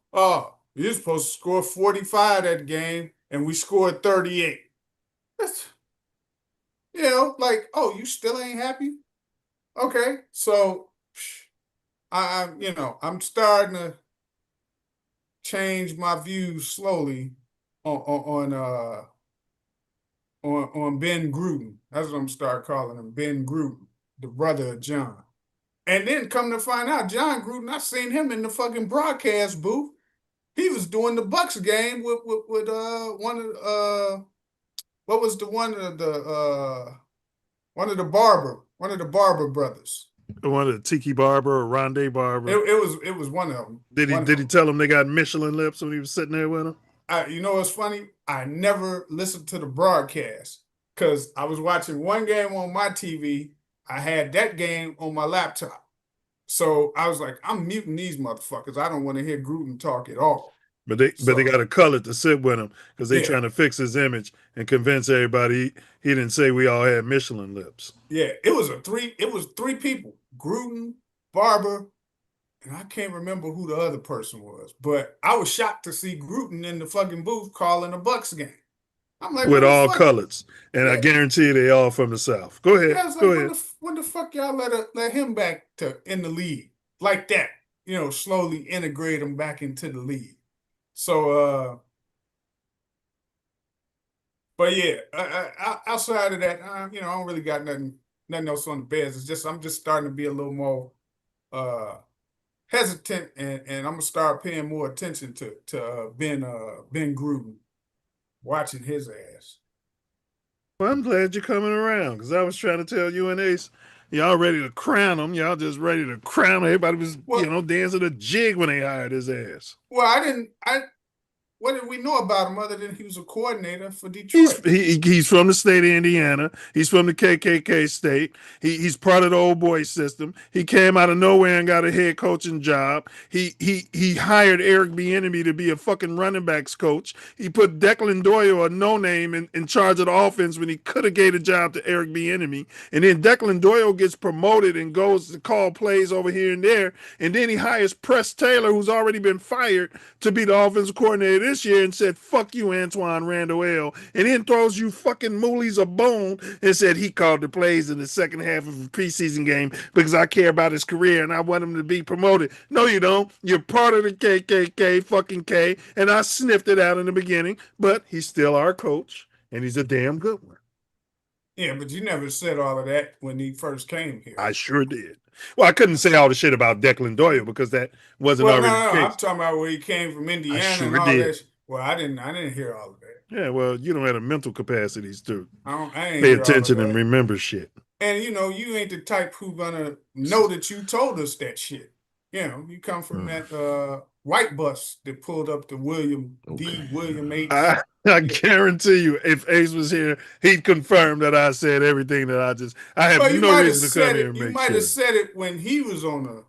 Speaker 6: you're supposed to score 45 that game, and we scored 38. That's, you know, like, oh, you still ain't happy? Okay, so I'm starting to change my views slowly on Ben Gruden. That's what I'm start calling him, Ben Gruden, the brother of John. And then come to find out, John Gruden, I seen him in the fucking broadcast booth. He was doing the Bucks game with one of what was the one of the Barber brothers.
Speaker 1: One of the Tiki Barber or Rondé Barber.
Speaker 6: It was one of them.
Speaker 1: Did he tell him they got Michelin lips when he was sitting there with him?
Speaker 6: You know what's funny? I never listened to the broadcast because I was watching one game on my TV. I had that game on my laptop. So I was like, I'm muting these motherfuckers. I don't want to hear Gruden talk at all.
Speaker 1: But they got a color to sit with him because they trying to fix his image and convince everybody he didn't say we all had Michelin lips.
Speaker 6: Yeah, it was three people. Gruden, Barber, and I can't remember who the other person was. But I was shocked to see Gruden in the fucking booth calling a Bucks game. I'm like,
Speaker 1: with all colors. And I guarantee they all from the South. Go ahead.
Speaker 6: I was
Speaker 1: Go
Speaker 6: like,
Speaker 1: ahead.
Speaker 6: when the fuck y'all let him back in the league like that? You know, slowly integrate him back into the league. So, but yeah, outside of that, I don't really got nothing else on the Bears. It's just I'm just starting to be a little more hesitant, and I'm gonna start paying more attention to Ben Gruden, watching his ass.
Speaker 1: Well, I'm glad you're coming around because I was trying to tell you and Ace, y'all ready to crown him. Y'all just ready to crown him. Everybody was, dancing a jig when they hired his ass.
Speaker 6: Well, what did we know about him other than he was a coordinator for Detroit?
Speaker 1: He's from the state of Indiana. He's from the KKK state. He's part of the old boy system. He came out of nowhere and got a head coaching job. He hired Eric Bieniemy to be a fucking running backs coach. He put Declan Doyle, a no-name, in charge of the offense when he could have gave a job to Eric Bieniemy. And then Declan Doyle gets promoted and goes to call plays over here and there. And then he hires Press Taylor, who's already been fired, to be the offensive coordinator this year and said, fuck you, Antoine Randall, and then throws you fucking Moolies a bone and said he called the plays in the second half of the preseason game because I care about his career and I want him to be promoted. No, you don't. You're part of the KKK fucking K, and I sniffed it out in the beginning, but he's still our coach, and he's a damn good one.
Speaker 6: Yeah, but you never said all of that when he first came here.
Speaker 1: I sure did. Well, I couldn't say all the shit about Declan Doyle because that wasn't already the case.
Speaker 6: I'm talking about where he came from Indiana
Speaker 1: and
Speaker 6: all
Speaker 1: did.
Speaker 6: that. Well, I didn't hear all of that.
Speaker 1: Yeah, well, you don't have the mental capacities to
Speaker 6: I ain't
Speaker 1: pay
Speaker 6: hear all
Speaker 1: attention
Speaker 6: of
Speaker 1: and
Speaker 6: that.
Speaker 1: remember shit.
Speaker 6: And you ain't the type who gonna know that you told us that shit. You come from that white bus that pulled up to William H.
Speaker 1: I guarantee you, if Ace was here, he'd confirm that I said everything that I have no reason to come here and make
Speaker 6: You might have said it when he was on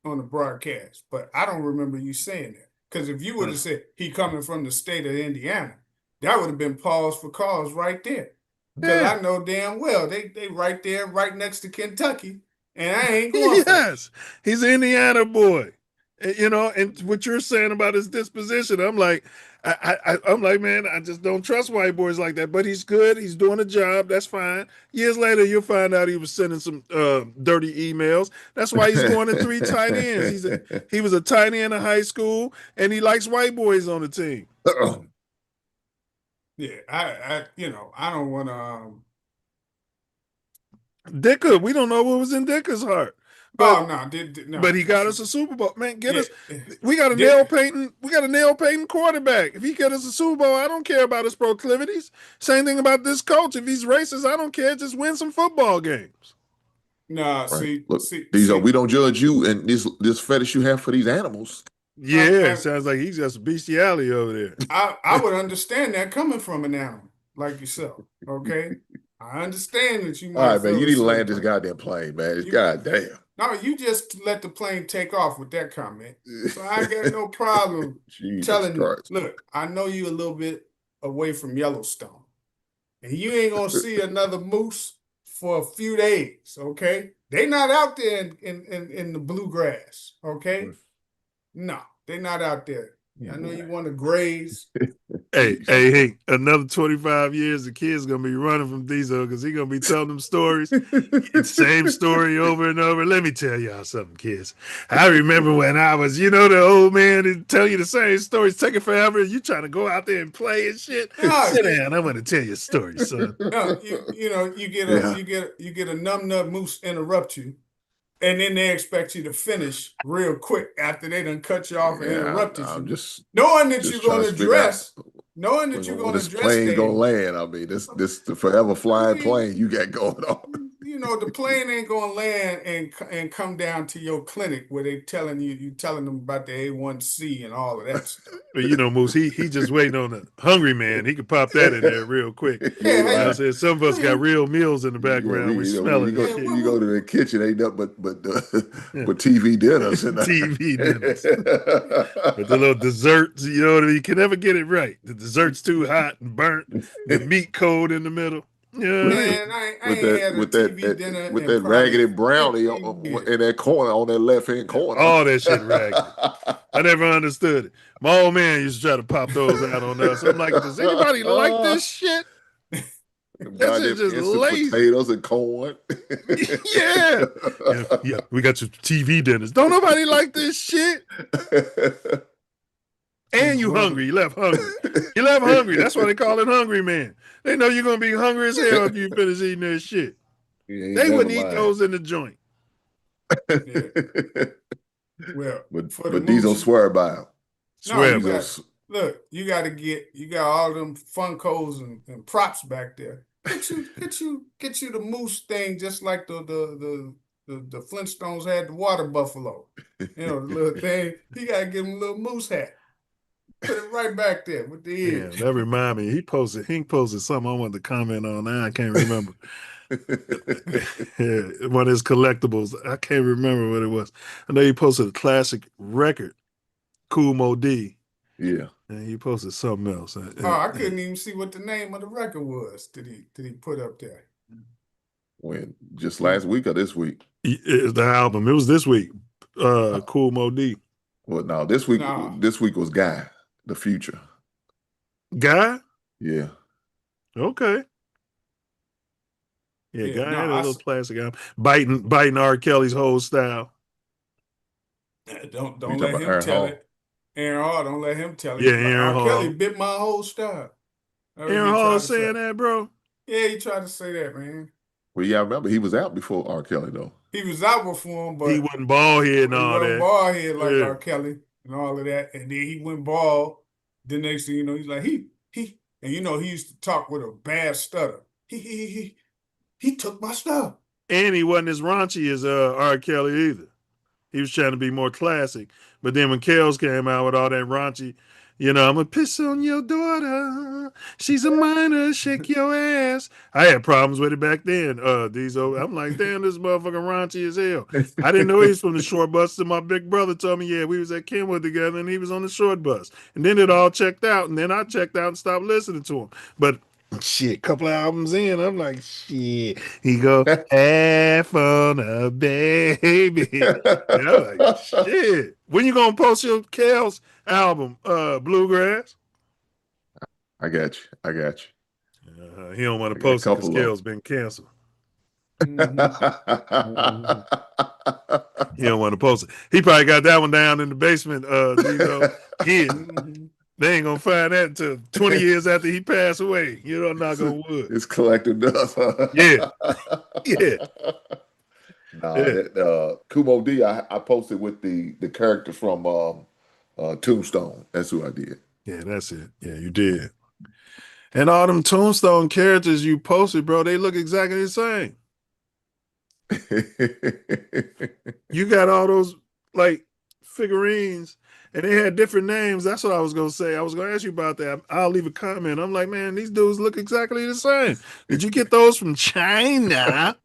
Speaker 6: the broadcast, but I don't remember you saying that. Because if you would have said he coming from the state of Indiana, that would have been pause for cause right there. Because I know damn well they right there, right next to Kentucky, and I ain't going.
Speaker 1: Yes, he's an Indiana boy. You know, and what you're saying about his disposition, I'm like, I'm like, man, I just don't trust white boys like that. But he's good. He's doing a job. That's fine. Years later, you'll find out he was sending some dirty emails. That's why he's going to 3 tight ends. He was a tight end in high school, and he likes white boys on the team.
Speaker 6: Yeah, I don't want to.
Speaker 1: Dicker, we don't know what was in Dicker's heart. But,
Speaker 6: no.
Speaker 1: But he got us a Super Bowl. Man, us. We got a nail painting. We got a nail painting quarterback. If he get us a Super Bowl, I don't care about his proclivities. Same thing about this coach. If he's racist, I don't care. Just win some football games.
Speaker 6: No,
Speaker 13: right. We don't judge you and this fetish you have for these animals.
Speaker 1: Yeah, sounds like he's just bestiality over there.
Speaker 6: I would understand that coming from an animal like yourself. Okay, I understand that you might.
Speaker 13: All right, man. You need to land this goddamn plane, man. Goddamn.
Speaker 6: No, you just let the plane take off with that comment. So I got no problem telling you. Look, I know you a little bit away from Yellowstone, and you ain't gonna see another moose for a few days. Okay, they not out there in the bluegrass. Okay, no, they're not out there. I know you want to graze.
Speaker 1: Hey, another 25 years, the kid's going to be running from Diesel because he's going to be telling them stories. Same story over and over. Let me tell y'all something, kids. I remember when I was, the old man is tell you the same stories, taking forever. You trying to go out there and play and shit. Sit down. I want to tell you a story, son.
Speaker 6: No, you get a numbnut moose interrupt you. And then they expect you to finish real quick after they done cut you off and interrupted you. Knowing that you're going to dress,
Speaker 13: this plane gonna land. I mean, this the forever flying plane you got going on.
Speaker 6: The plane ain't gonna land and come down to your clinic where they telling them about the A1C and all of that stuff.
Speaker 1: But Moose, he just waiting on the hungry man. He could pop that in there real quick. I said some of us got real meals in the background. We smell it.
Speaker 13: You go to the kitchen, ain't nothing but TV dinners.
Speaker 1: TV dinners. With the little desserts, you can never get it right. The dessert's too hot and burnt. The meat cold in the middle. Yeah,
Speaker 6: man, I ain't had a TV dinner
Speaker 13: with that raggedy brownie in that corner, on that left-hand corner.
Speaker 1: All that shit raggedy. I never understood it. My old man used to try to pop those out on us. I'm like, does anybody like this shit?
Speaker 13: That's just lazy. Potatoes and corn.
Speaker 1: Yeah, we got some TV dinners. Don't nobody like this shit. And you hungry. You left hungry. That's why they call it hungry man. They know you're going to be hungry as hell if you finish eating this shit. They wouldn't eat those in the joint.
Speaker 6: Yeah. Well,
Speaker 13: but these don't swear by them.
Speaker 6: Look, you got all them Funkos and props back there. Get you the moose thing just like the Flintstones had the water buffalo. The little thing. You got to give him a little moose hat. Put it right back there with the ears.
Speaker 1: Yeah, that remind me. He posted something I wanted to comment on. Now I can't remember. Yeah, one of his collectibles. I can't remember what it was. I know he posted a classic record, Cool Mo D.
Speaker 13: Yeah.
Speaker 1: And he posted something else.
Speaker 6: I couldn't even see what the name of the record was. Did he put up there?
Speaker 13: When? Just last week or this week?
Speaker 1: The album. It was this week. Cool Mo D.
Speaker 13: Well, no, this week was Guy. The Future.
Speaker 1: Guy?
Speaker 13: Yeah.
Speaker 1: Okay. Yeah, Guy had a little classic album. Biting R. Kelly's whole style.
Speaker 6: Don't let him tell it. Aaron Hall, don't let him tell it.
Speaker 1: Yeah, Aaron Hall.
Speaker 6: Kelly bit my whole style.
Speaker 1: Aaron Hall saying that, bro?
Speaker 6: Yeah, he tried to say that, man.
Speaker 13: Well, yeah, I remember he was out before R. Kelly, though.
Speaker 6: He was out before him, but
Speaker 1: he wasn't bald head and all that.
Speaker 6: He wasn't bald head like R. Kelly. And all of that, and then he went bald. The next thing you know, he's like he, and he used to talk with a bad stutter. He took my stuff.
Speaker 1: And he wasn't as raunchy as R. Kelly either. He was trying to be more classic. But then when Kels came out with all that raunchy, I'm gonna piss on your daughter. She's a minor. Shake your ass. I had problems with it back then. I'm like, damn, this motherfucker raunchy as hell. I didn't know he was from the short bus. So my big brother told me, yeah, we was at Kenwood together, and he was on the short bus. And then it all checked out, and then I checked out and stopped listening to him. But Shit, couple of albums in, I'm like, shit. He go, half on a baby. And I'm like, shit. When you gonna post your Kels album, Bluegrass?
Speaker 13: I got you.
Speaker 1: He don't want to
Speaker 13: I got a
Speaker 1: post it because
Speaker 13: couple of
Speaker 1: Kels been canceled. He don't want to post it. He probably got that one down in the basement, Diesel. They ain't gonna find that until 20 years after he passed away. You know, knock on wood.
Speaker 13: It's collective dust.
Speaker 1: Yeah. Yeah.
Speaker 13: Nah, that Kumo D, I posted with the character from Tombstone. That's who I did.
Speaker 1: Yeah, that's it. Yeah, you did. And all them Tombstone characters you posted, bro, they look exactly the same. You got all those like figurines and they had different names. That's what I was gonna say. I was gonna ask you about that. I'll leave a comment. I'm like, man, these dudes look exactly the same. Did you get those from China?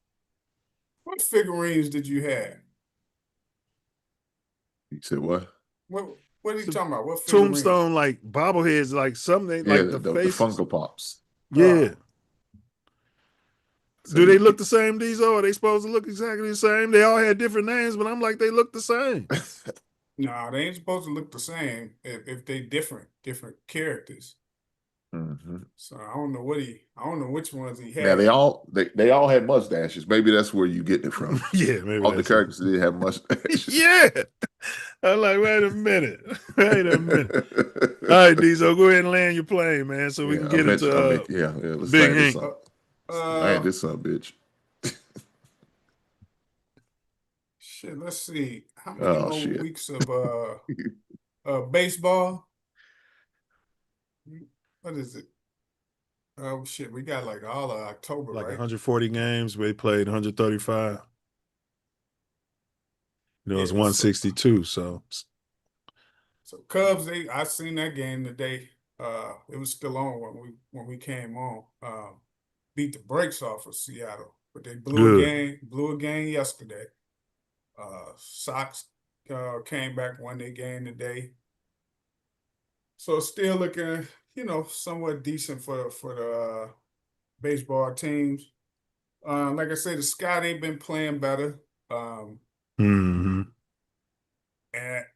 Speaker 6: What figurines did you have?
Speaker 13: You said what?
Speaker 6: What are you talking about? What figurines?
Speaker 1: Tombstone, like bobbleheads, like something
Speaker 13: Yeah,
Speaker 1: like
Speaker 13: the
Speaker 1: faces.
Speaker 13: Funko Pops.
Speaker 1: Yeah. Do they look the same, Diesel? Are they supposed to look exactly the same? They all had different names, but I'm like, they look the same.
Speaker 6: No, they ain't supposed to look the same if they different characters.
Speaker 13: Mm-hmm.
Speaker 6: So I don't know which ones he had.
Speaker 13: Now they all had mustaches. Maybe that's where you get it from.
Speaker 1: Yeah, maybe
Speaker 13: all the characters did have mustaches.
Speaker 1: Yeah. I'm like, wait a minute. All right, Diesel, go ahead and land your plane, man, so we can get into
Speaker 13: let's
Speaker 1: Big
Speaker 13: land this
Speaker 1: Hank.
Speaker 13: up. Land this up, bitch.
Speaker 6: Shit, let's see. How many more weeks of baseball? What is it? Oh shit, we got like all of October,
Speaker 1: Like
Speaker 6: right?
Speaker 1: 140 games. We played 135. It was
Speaker 6: Yeah,
Speaker 1: 162. So
Speaker 6: Cubs, I seen that game today. It was still on when we came on. Beat the brakes off of Seattle, but they blew a game yesterday. Sox came back, won their game today. So still looking, somewhat decent for the baseball teams. Like I said, the Sky, they've been playing better. And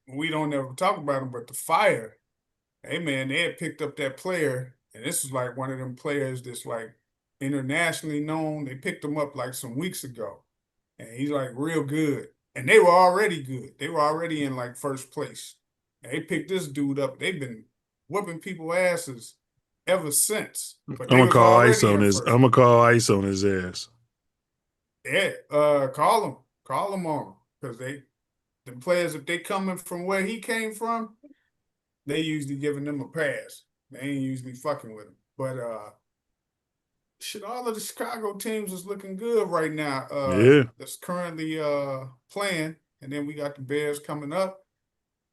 Speaker 6: we don't ever talk about them, but the Fire, hey man, they had picked up that player, and this is like one of them players that's like internationally known. They picked him up like some weeks ago, and he's like real good. And they were already good. They were already in like first place. And they picked this dude up. They've been whooping people's asses ever since. But
Speaker 1: I'm gonna call ice on his. I'm gonna call ice on his ass.
Speaker 6: Yeah, call him on him, because the players, if they coming from where he came from, they usually giving them a pass. They ain't usually fucking with him. But shit, all of the Chicago teams is looking good right now. That's currently playing, and then we got the Bears coming up.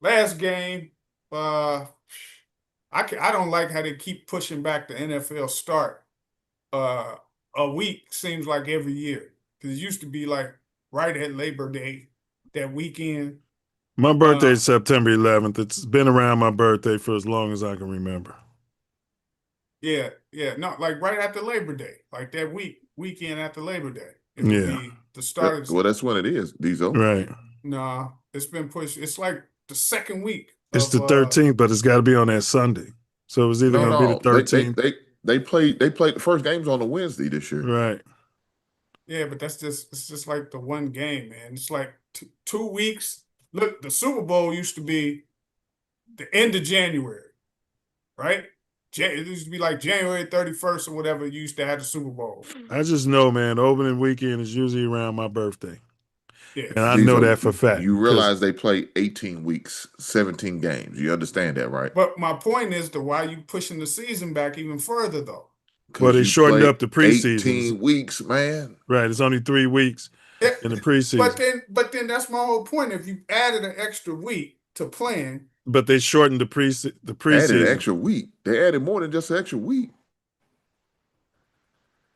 Speaker 6: Last game, I don't like how they keep pushing back the NFL start a week. Seems like every year, because it used to be like right at Labor Day, that weekend.
Speaker 1: My birthday is September 11th. It's been around my birthday for as long as I can remember.
Speaker 6: Yeah, no, like right after Labor Day, like that weekend after Labor Day. It would be the start.
Speaker 13: Well, that's when it is, Diesel.
Speaker 1: Right.
Speaker 6: Nah, it's been pushed. It's like the second week.
Speaker 1: It's the 13th, but it's got to be on that Sunday. So it was either going to be the 13th.
Speaker 13: They played the first games on a Wednesday this year.
Speaker 1: Right.
Speaker 6: Yeah, but it's just like the one game, man. It's like 2 weeks. Look, the Super Bowl used to be the end of January, right? It used to be like January 31st or whatever. You used to have the Super Bowl.
Speaker 1: I just know, man, the opening weekend is usually around my birthday.
Speaker 6: Yeah.
Speaker 1: And I know that for fact.
Speaker 13: You realize they play 18 weeks, 17 games. You understand that, right?
Speaker 6: But my point is why you pushing the season back even further, though?
Speaker 1: Well, they shortened up the preseason.
Speaker 13: 18 weeks, man.
Speaker 1: Right. It's only 3 weeks in the preseason.
Speaker 6: But then that's my whole point. If you added an extra week to playing.
Speaker 1: But they shortened the preseason.
Speaker 13: Added an extra week. They added more than just an extra week.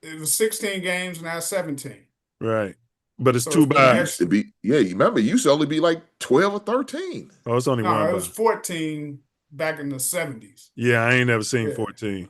Speaker 6: It was 16 games, now 17.
Speaker 1: Right. But it's 2 buys.
Speaker 13: You remember, it used to only be like 12 or 13.
Speaker 1: Oh, it's only 1 buy.
Speaker 6: It was 14 back in the 70s.
Speaker 1: Yeah, I ain't never seen 14.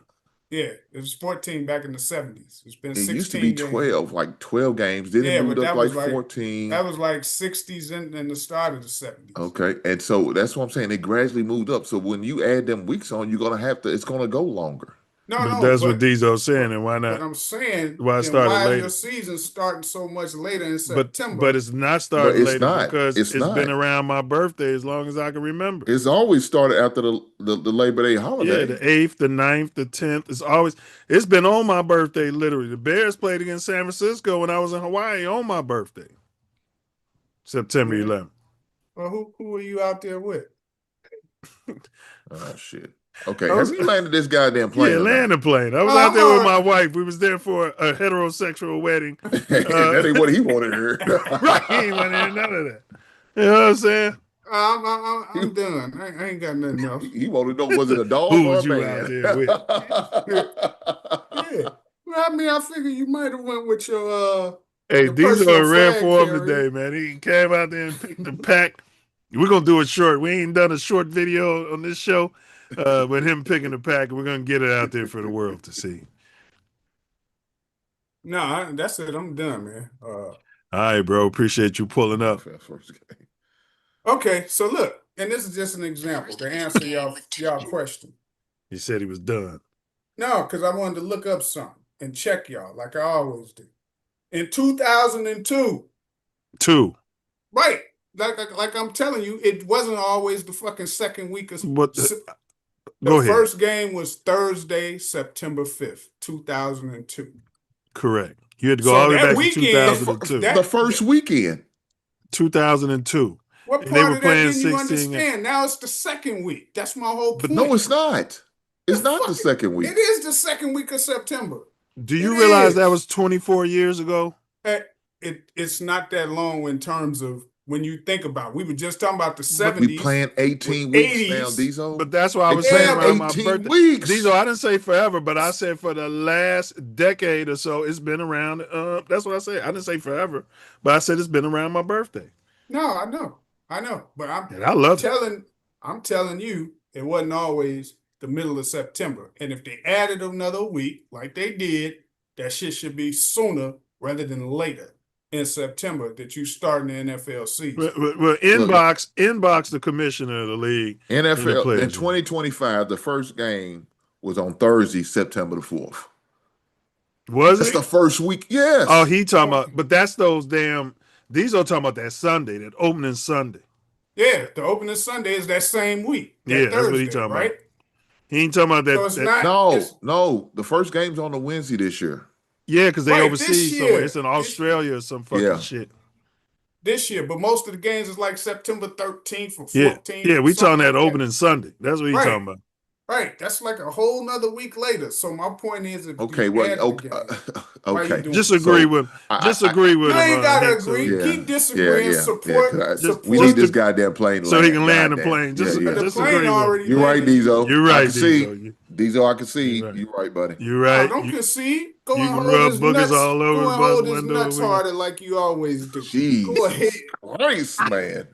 Speaker 6: Yeah, it was 14 back in the 70s. It's been
Speaker 13: It
Speaker 6: 16
Speaker 13: used to be
Speaker 6: games.
Speaker 13: 12, like 12 games. Then
Speaker 6: Yeah,
Speaker 13: it moved
Speaker 6: but
Speaker 13: up
Speaker 6: that
Speaker 13: like
Speaker 6: was like
Speaker 13: 14.
Speaker 6: that was like 60s in the start of the 70s.
Speaker 13: Okay, and so that's what I'm saying. It gradually moved up. So when you add them weeks on, you're gonna have to. It's gonna go longer.
Speaker 1: But that's what Diesel's saying, and why
Speaker 6: But
Speaker 1: not?
Speaker 6: I'm saying,
Speaker 1: Why it
Speaker 6: then
Speaker 1: started
Speaker 6: why is
Speaker 1: later?
Speaker 6: your season starting so much later in
Speaker 1: But
Speaker 6: September?
Speaker 1: it's not
Speaker 13: But
Speaker 1: starting
Speaker 13: it's
Speaker 1: later
Speaker 13: not.
Speaker 1: because
Speaker 13: It's
Speaker 1: it's been
Speaker 13: not.
Speaker 1: around my birthday as long as I can remember.
Speaker 13: It's always started after the Labor Day holiday.
Speaker 1: Yeah, the 8th, the 9th, the 10th. It's been on my birthday, literally. The Bears played against San Francisco when I was in Hawaii on my birthday. September 11th.
Speaker 6: Well, who are you out there with?
Speaker 13: Oh shit. Okay, have you landed this goddamn plane?
Speaker 1: Yeah, landed plane. I was out there with my wife. We was there for a heterosexual wedding.
Speaker 13: That ain't what he wanted to hear.
Speaker 1: Right, he ain't want to hear none of that. You know what I'm saying?
Speaker 6: I'm done. I ain't got nothing else.
Speaker 13: He wanted to know, was it a dog
Speaker 1: Who
Speaker 13: or
Speaker 1: was
Speaker 13: a
Speaker 1: you
Speaker 13: man?
Speaker 1: out there with?
Speaker 6: Yeah. Well, I mean, I figure you might have went with your
Speaker 1: Hey,
Speaker 6: your
Speaker 1: these
Speaker 6: personal
Speaker 1: are in rare
Speaker 6: flag
Speaker 1: form
Speaker 6: carrier.
Speaker 1: today, man. He came out there and picked the pack. We're gonna do it short. We ain't done a short video on this show with him picking the pack. We're gonna get it out there for the world to see.
Speaker 6: No, that's it. I'm done, man.
Speaker 1: All right, bro. Appreciate you pulling up.
Speaker 6: Okay, so look, and this is just an example to answer y'all question.
Speaker 1: He said he was done.
Speaker 6: No, because I wanted to look up something and check y'all like I always do. In 2002, right? Like I'm telling you, it wasn't always the fucking second week of.
Speaker 1: What?
Speaker 6: The
Speaker 1: Go ahead.
Speaker 6: first game was Thursday, September 5th, 2002.
Speaker 1: Correct. You had to go
Speaker 6: So
Speaker 1: all the way
Speaker 6: that
Speaker 1: back
Speaker 6: weekend-
Speaker 1: to 2002.
Speaker 6: that-
Speaker 13: The first weekend.
Speaker 1: 2002.
Speaker 6: What
Speaker 1: And they
Speaker 6: part
Speaker 1: were
Speaker 6: of that
Speaker 1: playing
Speaker 6: didn't you
Speaker 1: 16 games.
Speaker 6: understand? Now it's the second week. That's my whole
Speaker 13: But
Speaker 6: point.
Speaker 13: no, it's not. It's not the second week.
Speaker 6: It is the second week of September.
Speaker 1: Do you
Speaker 6: It
Speaker 1: realize
Speaker 6: is.
Speaker 1: that was 24 years ago?
Speaker 6: It's not that long in terms of when you think about it. We were just talking about the
Speaker 13: We
Speaker 6: 70s.
Speaker 13: playing 18 weeks
Speaker 6: 80s.
Speaker 13: now, Diesel.
Speaker 1: But that's why I
Speaker 13: They
Speaker 1: was saying
Speaker 13: playing
Speaker 1: around my
Speaker 13: 18
Speaker 1: birthday.
Speaker 13: weeks.
Speaker 1: Diesel, I didn't say forever, but I said for the last decade or so, it's been around. That's what I said. I didn't say forever, but I said it's been around my birthday.
Speaker 6: No, I know. But
Speaker 1: And I love it.
Speaker 6: I'm telling you, it wasn't always the middle of September. And if they added another week, like they did, that shit should be sooner rather than later in September that you start in the NFL season.
Speaker 1: Well, inbox the commissioner of the league. and the
Speaker 13: NFL in
Speaker 1: players.
Speaker 13: 2025, the first game was on Thursday, September the 4th.
Speaker 1: Was
Speaker 13: That's
Speaker 1: it?
Speaker 13: the first week. Yes.
Speaker 1: Oh, he talking about, but that's those damn. These are talking about that Sunday, that opening Sunday.
Speaker 6: Yeah, the opening Sunday is that same week. That
Speaker 1: Yeah, that's what he
Speaker 6: Thursday,
Speaker 1: talking
Speaker 6: right?
Speaker 1: about. He ain't talking about that.
Speaker 6: So it's
Speaker 1: that-
Speaker 6: not.
Speaker 13: No. The first game's on the Wednesday this year.
Speaker 1: yeah, because they
Speaker 6: Right,
Speaker 1: overseas
Speaker 6: this
Speaker 1: somewhere.
Speaker 6: year.
Speaker 1: It's in Australia or some fucking
Speaker 13: Yeah.
Speaker 1: shit.
Speaker 6: This year, but most of the games is like September 13th or
Speaker 1: Yeah,
Speaker 6: 14th.
Speaker 1: yeah, we talking
Speaker 6: something
Speaker 1: that
Speaker 6: like
Speaker 1: opening Sunday. That's what he
Speaker 6: Right.
Speaker 1: talking about.
Speaker 6: Right, that's like a whole nother week later. So my point is, if
Speaker 13: Okay,
Speaker 6: you
Speaker 13: well,
Speaker 6: add the
Speaker 13: okay,
Speaker 6: game, why you
Speaker 13: okay.
Speaker 6: doing
Speaker 1: Disagree
Speaker 13: So,
Speaker 1: with
Speaker 13: I-
Speaker 1: disagree with
Speaker 6: You
Speaker 1: him.
Speaker 6: ain't gotta
Speaker 1: Hank, so
Speaker 6: agree.
Speaker 1: he-
Speaker 13: Yeah,
Speaker 6: Keep disagreeing. Support.
Speaker 13: 'cause
Speaker 6: support
Speaker 13: we need this
Speaker 1: to-
Speaker 13: goddamn plane to
Speaker 1: so he
Speaker 13: land.
Speaker 1: can land the
Speaker 13: Goddamn.
Speaker 1: plane. Just,
Speaker 13: Yeah,
Speaker 6: The
Speaker 1: just
Speaker 6: plane
Speaker 1: agree with
Speaker 6: already
Speaker 1: him.
Speaker 13: You're right,
Speaker 6: landed.
Speaker 13: Diesel.
Speaker 1: You're
Speaker 13: I
Speaker 1: right,
Speaker 13: can see.
Speaker 1: Diesel.
Speaker 13: Diesel, I can see.
Speaker 1: You're right.
Speaker 13: You're right, buddy.
Speaker 1: You're
Speaker 6: No,
Speaker 1: right.
Speaker 6: don't
Speaker 1: You,
Speaker 6: concede. Go
Speaker 1: you
Speaker 6: and
Speaker 1: can
Speaker 6: hold
Speaker 1: rub
Speaker 6: his
Speaker 1: boogers
Speaker 6: nuts.
Speaker 1: all over
Speaker 6: Go
Speaker 1: the
Speaker 6: and
Speaker 1: bus
Speaker 6: hold his
Speaker 1: window.
Speaker 6: nuts harder like you always do.
Speaker 13: Jeez.
Speaker 6: Go ahead.
Speaker 13: Christ, man.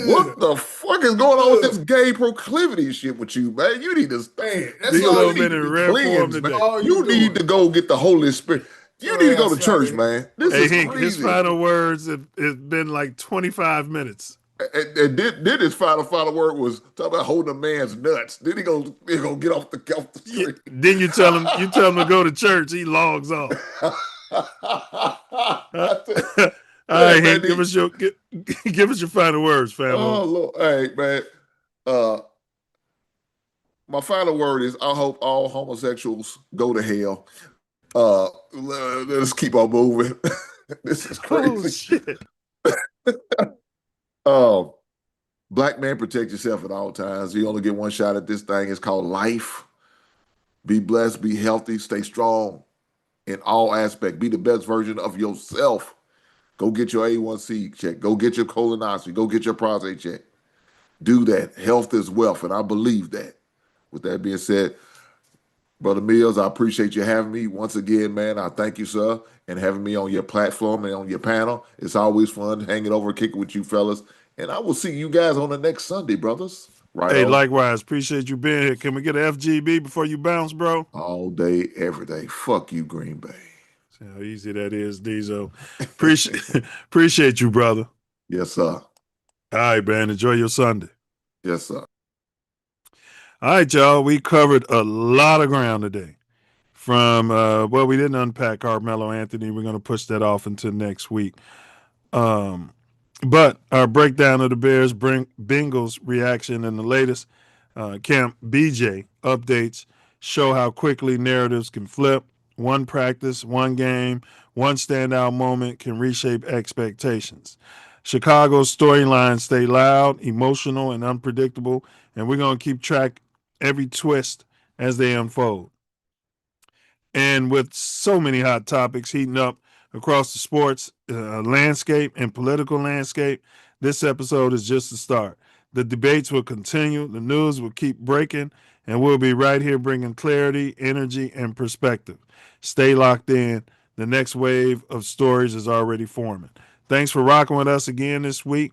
Speaker 13: What the fuck is going on with this gay proclivity shit with you, man? You need to
Speaker 6: Man, that's
Speaker 1: Diesel
Speaker 6: all
Speaker 1: been
Speaker 6: you
Speaker 1: in
Speaker 6: do.
Speaker 1: rare form
Speaker 13: cleanse, man.
Speaker 1: today.
Speaker 6: All
Speaker 13: You need
Speaker 6: doing.
Speaker 13: to go get the Holy Spirit. You need to go to church, man. This
Speaker 1: Hey,
Speaker 13: is
Speaker 1: Hank, his
Speaker 13: crazy.
Speaker 1: final words have been like 25 minutes.
Speaker 13: And then his final word was talking about holding a man's nuts. Then he gonna get off the street.
Speaker 1: Then you tell him to go to church. He logs off. All right, Hank, give us your final words, family.
Speaker 13: Oh Lord, hey man. My final word is I hope all homosexuals go to hell. Let's keep on moving. This is crazy.
Speaker 1: Oh shit.
Speaker 13: Black man, protect yourself at all times. You only get one shot at this thing. It's called life. Be blessed, be healthy, stay strong in all aspects. Be the best version of yourself. Go get your A1C check. Go get your colonoscopy. Go get your prostate check. Do that. Health is wealth, and I believe that. With that being said, Brother Milz, I appreciate you having me once again, man. I thank you, sir, and having me on your platform and on your panel. It's always fun hanging over, kicking with you fellas. And I will see you guys on the next Sunday, brothers. Right.
Speaker 1: Hey, likewise. Appreciate you being here. Can we get an FGB before you bounce, bro?
Speaker 13: All day, every day. Fuck you, Green Bay.
Speaker 1: See how easy that is, Diesel. Appreciate you, brother.
Speaker 13: Yes, sir.
Speaker 1: All right, man. Enjoy your Sunday.
Speaker 13: Yes, sir.
Speaker 1: All right, y'all. We covered a lot of ground today. From, we didn't unpack Karmelo Anthony. We're going to push that off until next week. But our breakdown of the Bears, Bengals reaction, and the latest Camp BJ updates show how quickly narratives can flip. One practice, one game, one standout moment can reshape expectations. Chicago's storylines stay loud, emotional, and unpredictable, and we're going to keep track every twist as they unfold. And with so many hot topics heating up across the sports landscape and political landscape, this episode is just the start. The debates will continue, the news will keep breaking, and we'll be right here bringing clarity, energy, and perspective. Stay locked in. The next wave of stories is already forming. Thanks for rocking with us again this week.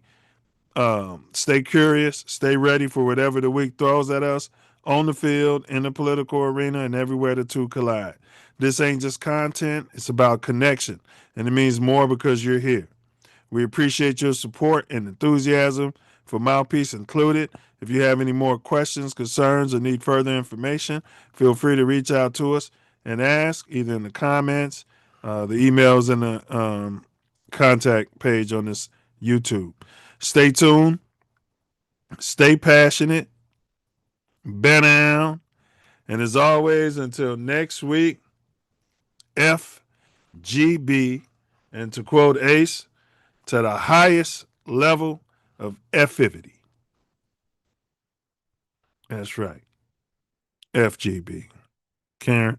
Speaker 1: Stay curious, stay ready for whatever the week throws at us on the field, in the political arena, and everywhere the two collide. This ain't just content, it's about connection, and it means more because you're here. We appreciate your support and enthusiasm for Mouthpiece included. If you have any more questions, concerns, or need further information, feel free to reach out to us and ask, either in the comments, the emails, and the contact page on this YouTube. Stay tuned, stay passionate, bear down, and as always, until next week, FGB, and to quote Ace, to the highest level of effivity. That's right. FGB. Karen,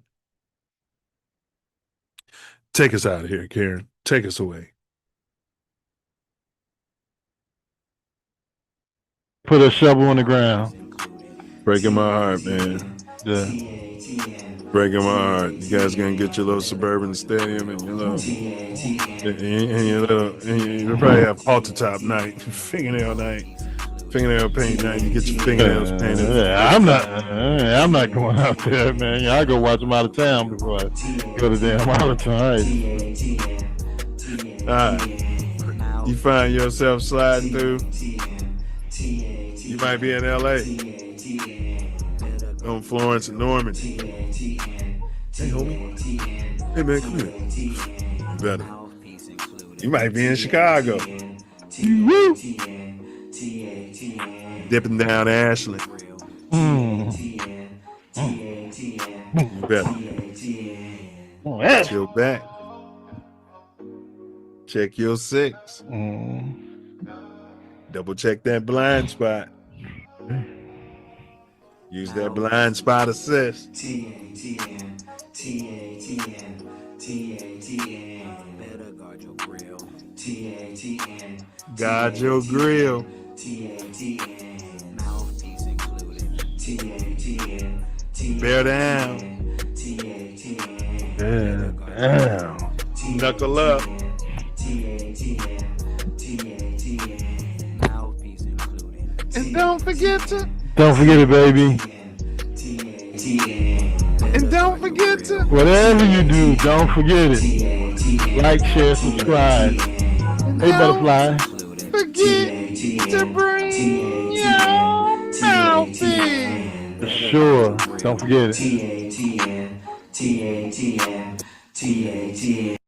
Speaker 1: take us out of here, Karen. Take us away.
Speaker 18: Put a shovel on the ground.
Speaker 1: Breaking my heart, man.
Speaker 18: Yeah.
Speaker 1: Breaking my heart. You guys gonna get your little suburban stadium and your little, you probably have halter top night, fingernail paint night. You get your fingernails painted.
Speaker 18: Yeah, I'm not going out there, man. I go watch them out of town before I go to damn out of town.
Speaker 1: All right. You find yourself sliding through. You might be in LA. On Florence and Normandy. Hey, homie. Hey, man, come here. You better. You might be in Chicago. Woo! Dipping down Ashland. You better. Watch your back. Check your six. Double check that blind spot. Use that blind spot assist. TATN. Better guard your grill. TATN. Guard your grill. TATN. Mouthpiece included. TATN. Bear down. TATN.
Speaker 18: Bear down.
Speaker 1: Knuckle up.
Speaker 18: TATN.
Speaker 1: Mouthpiece included. And don't forget
Speaker 18: it, baby.
Speaker 1: And don't forget to.
Speaker 18: Whatever you do, don't forget it. Like, share, subscribe. Hey, butterfly.
Speaker 1: Forget to bring your mouthpiece.
Speaker 18: For sure. Don't forget it.
Speaker 12: TATN.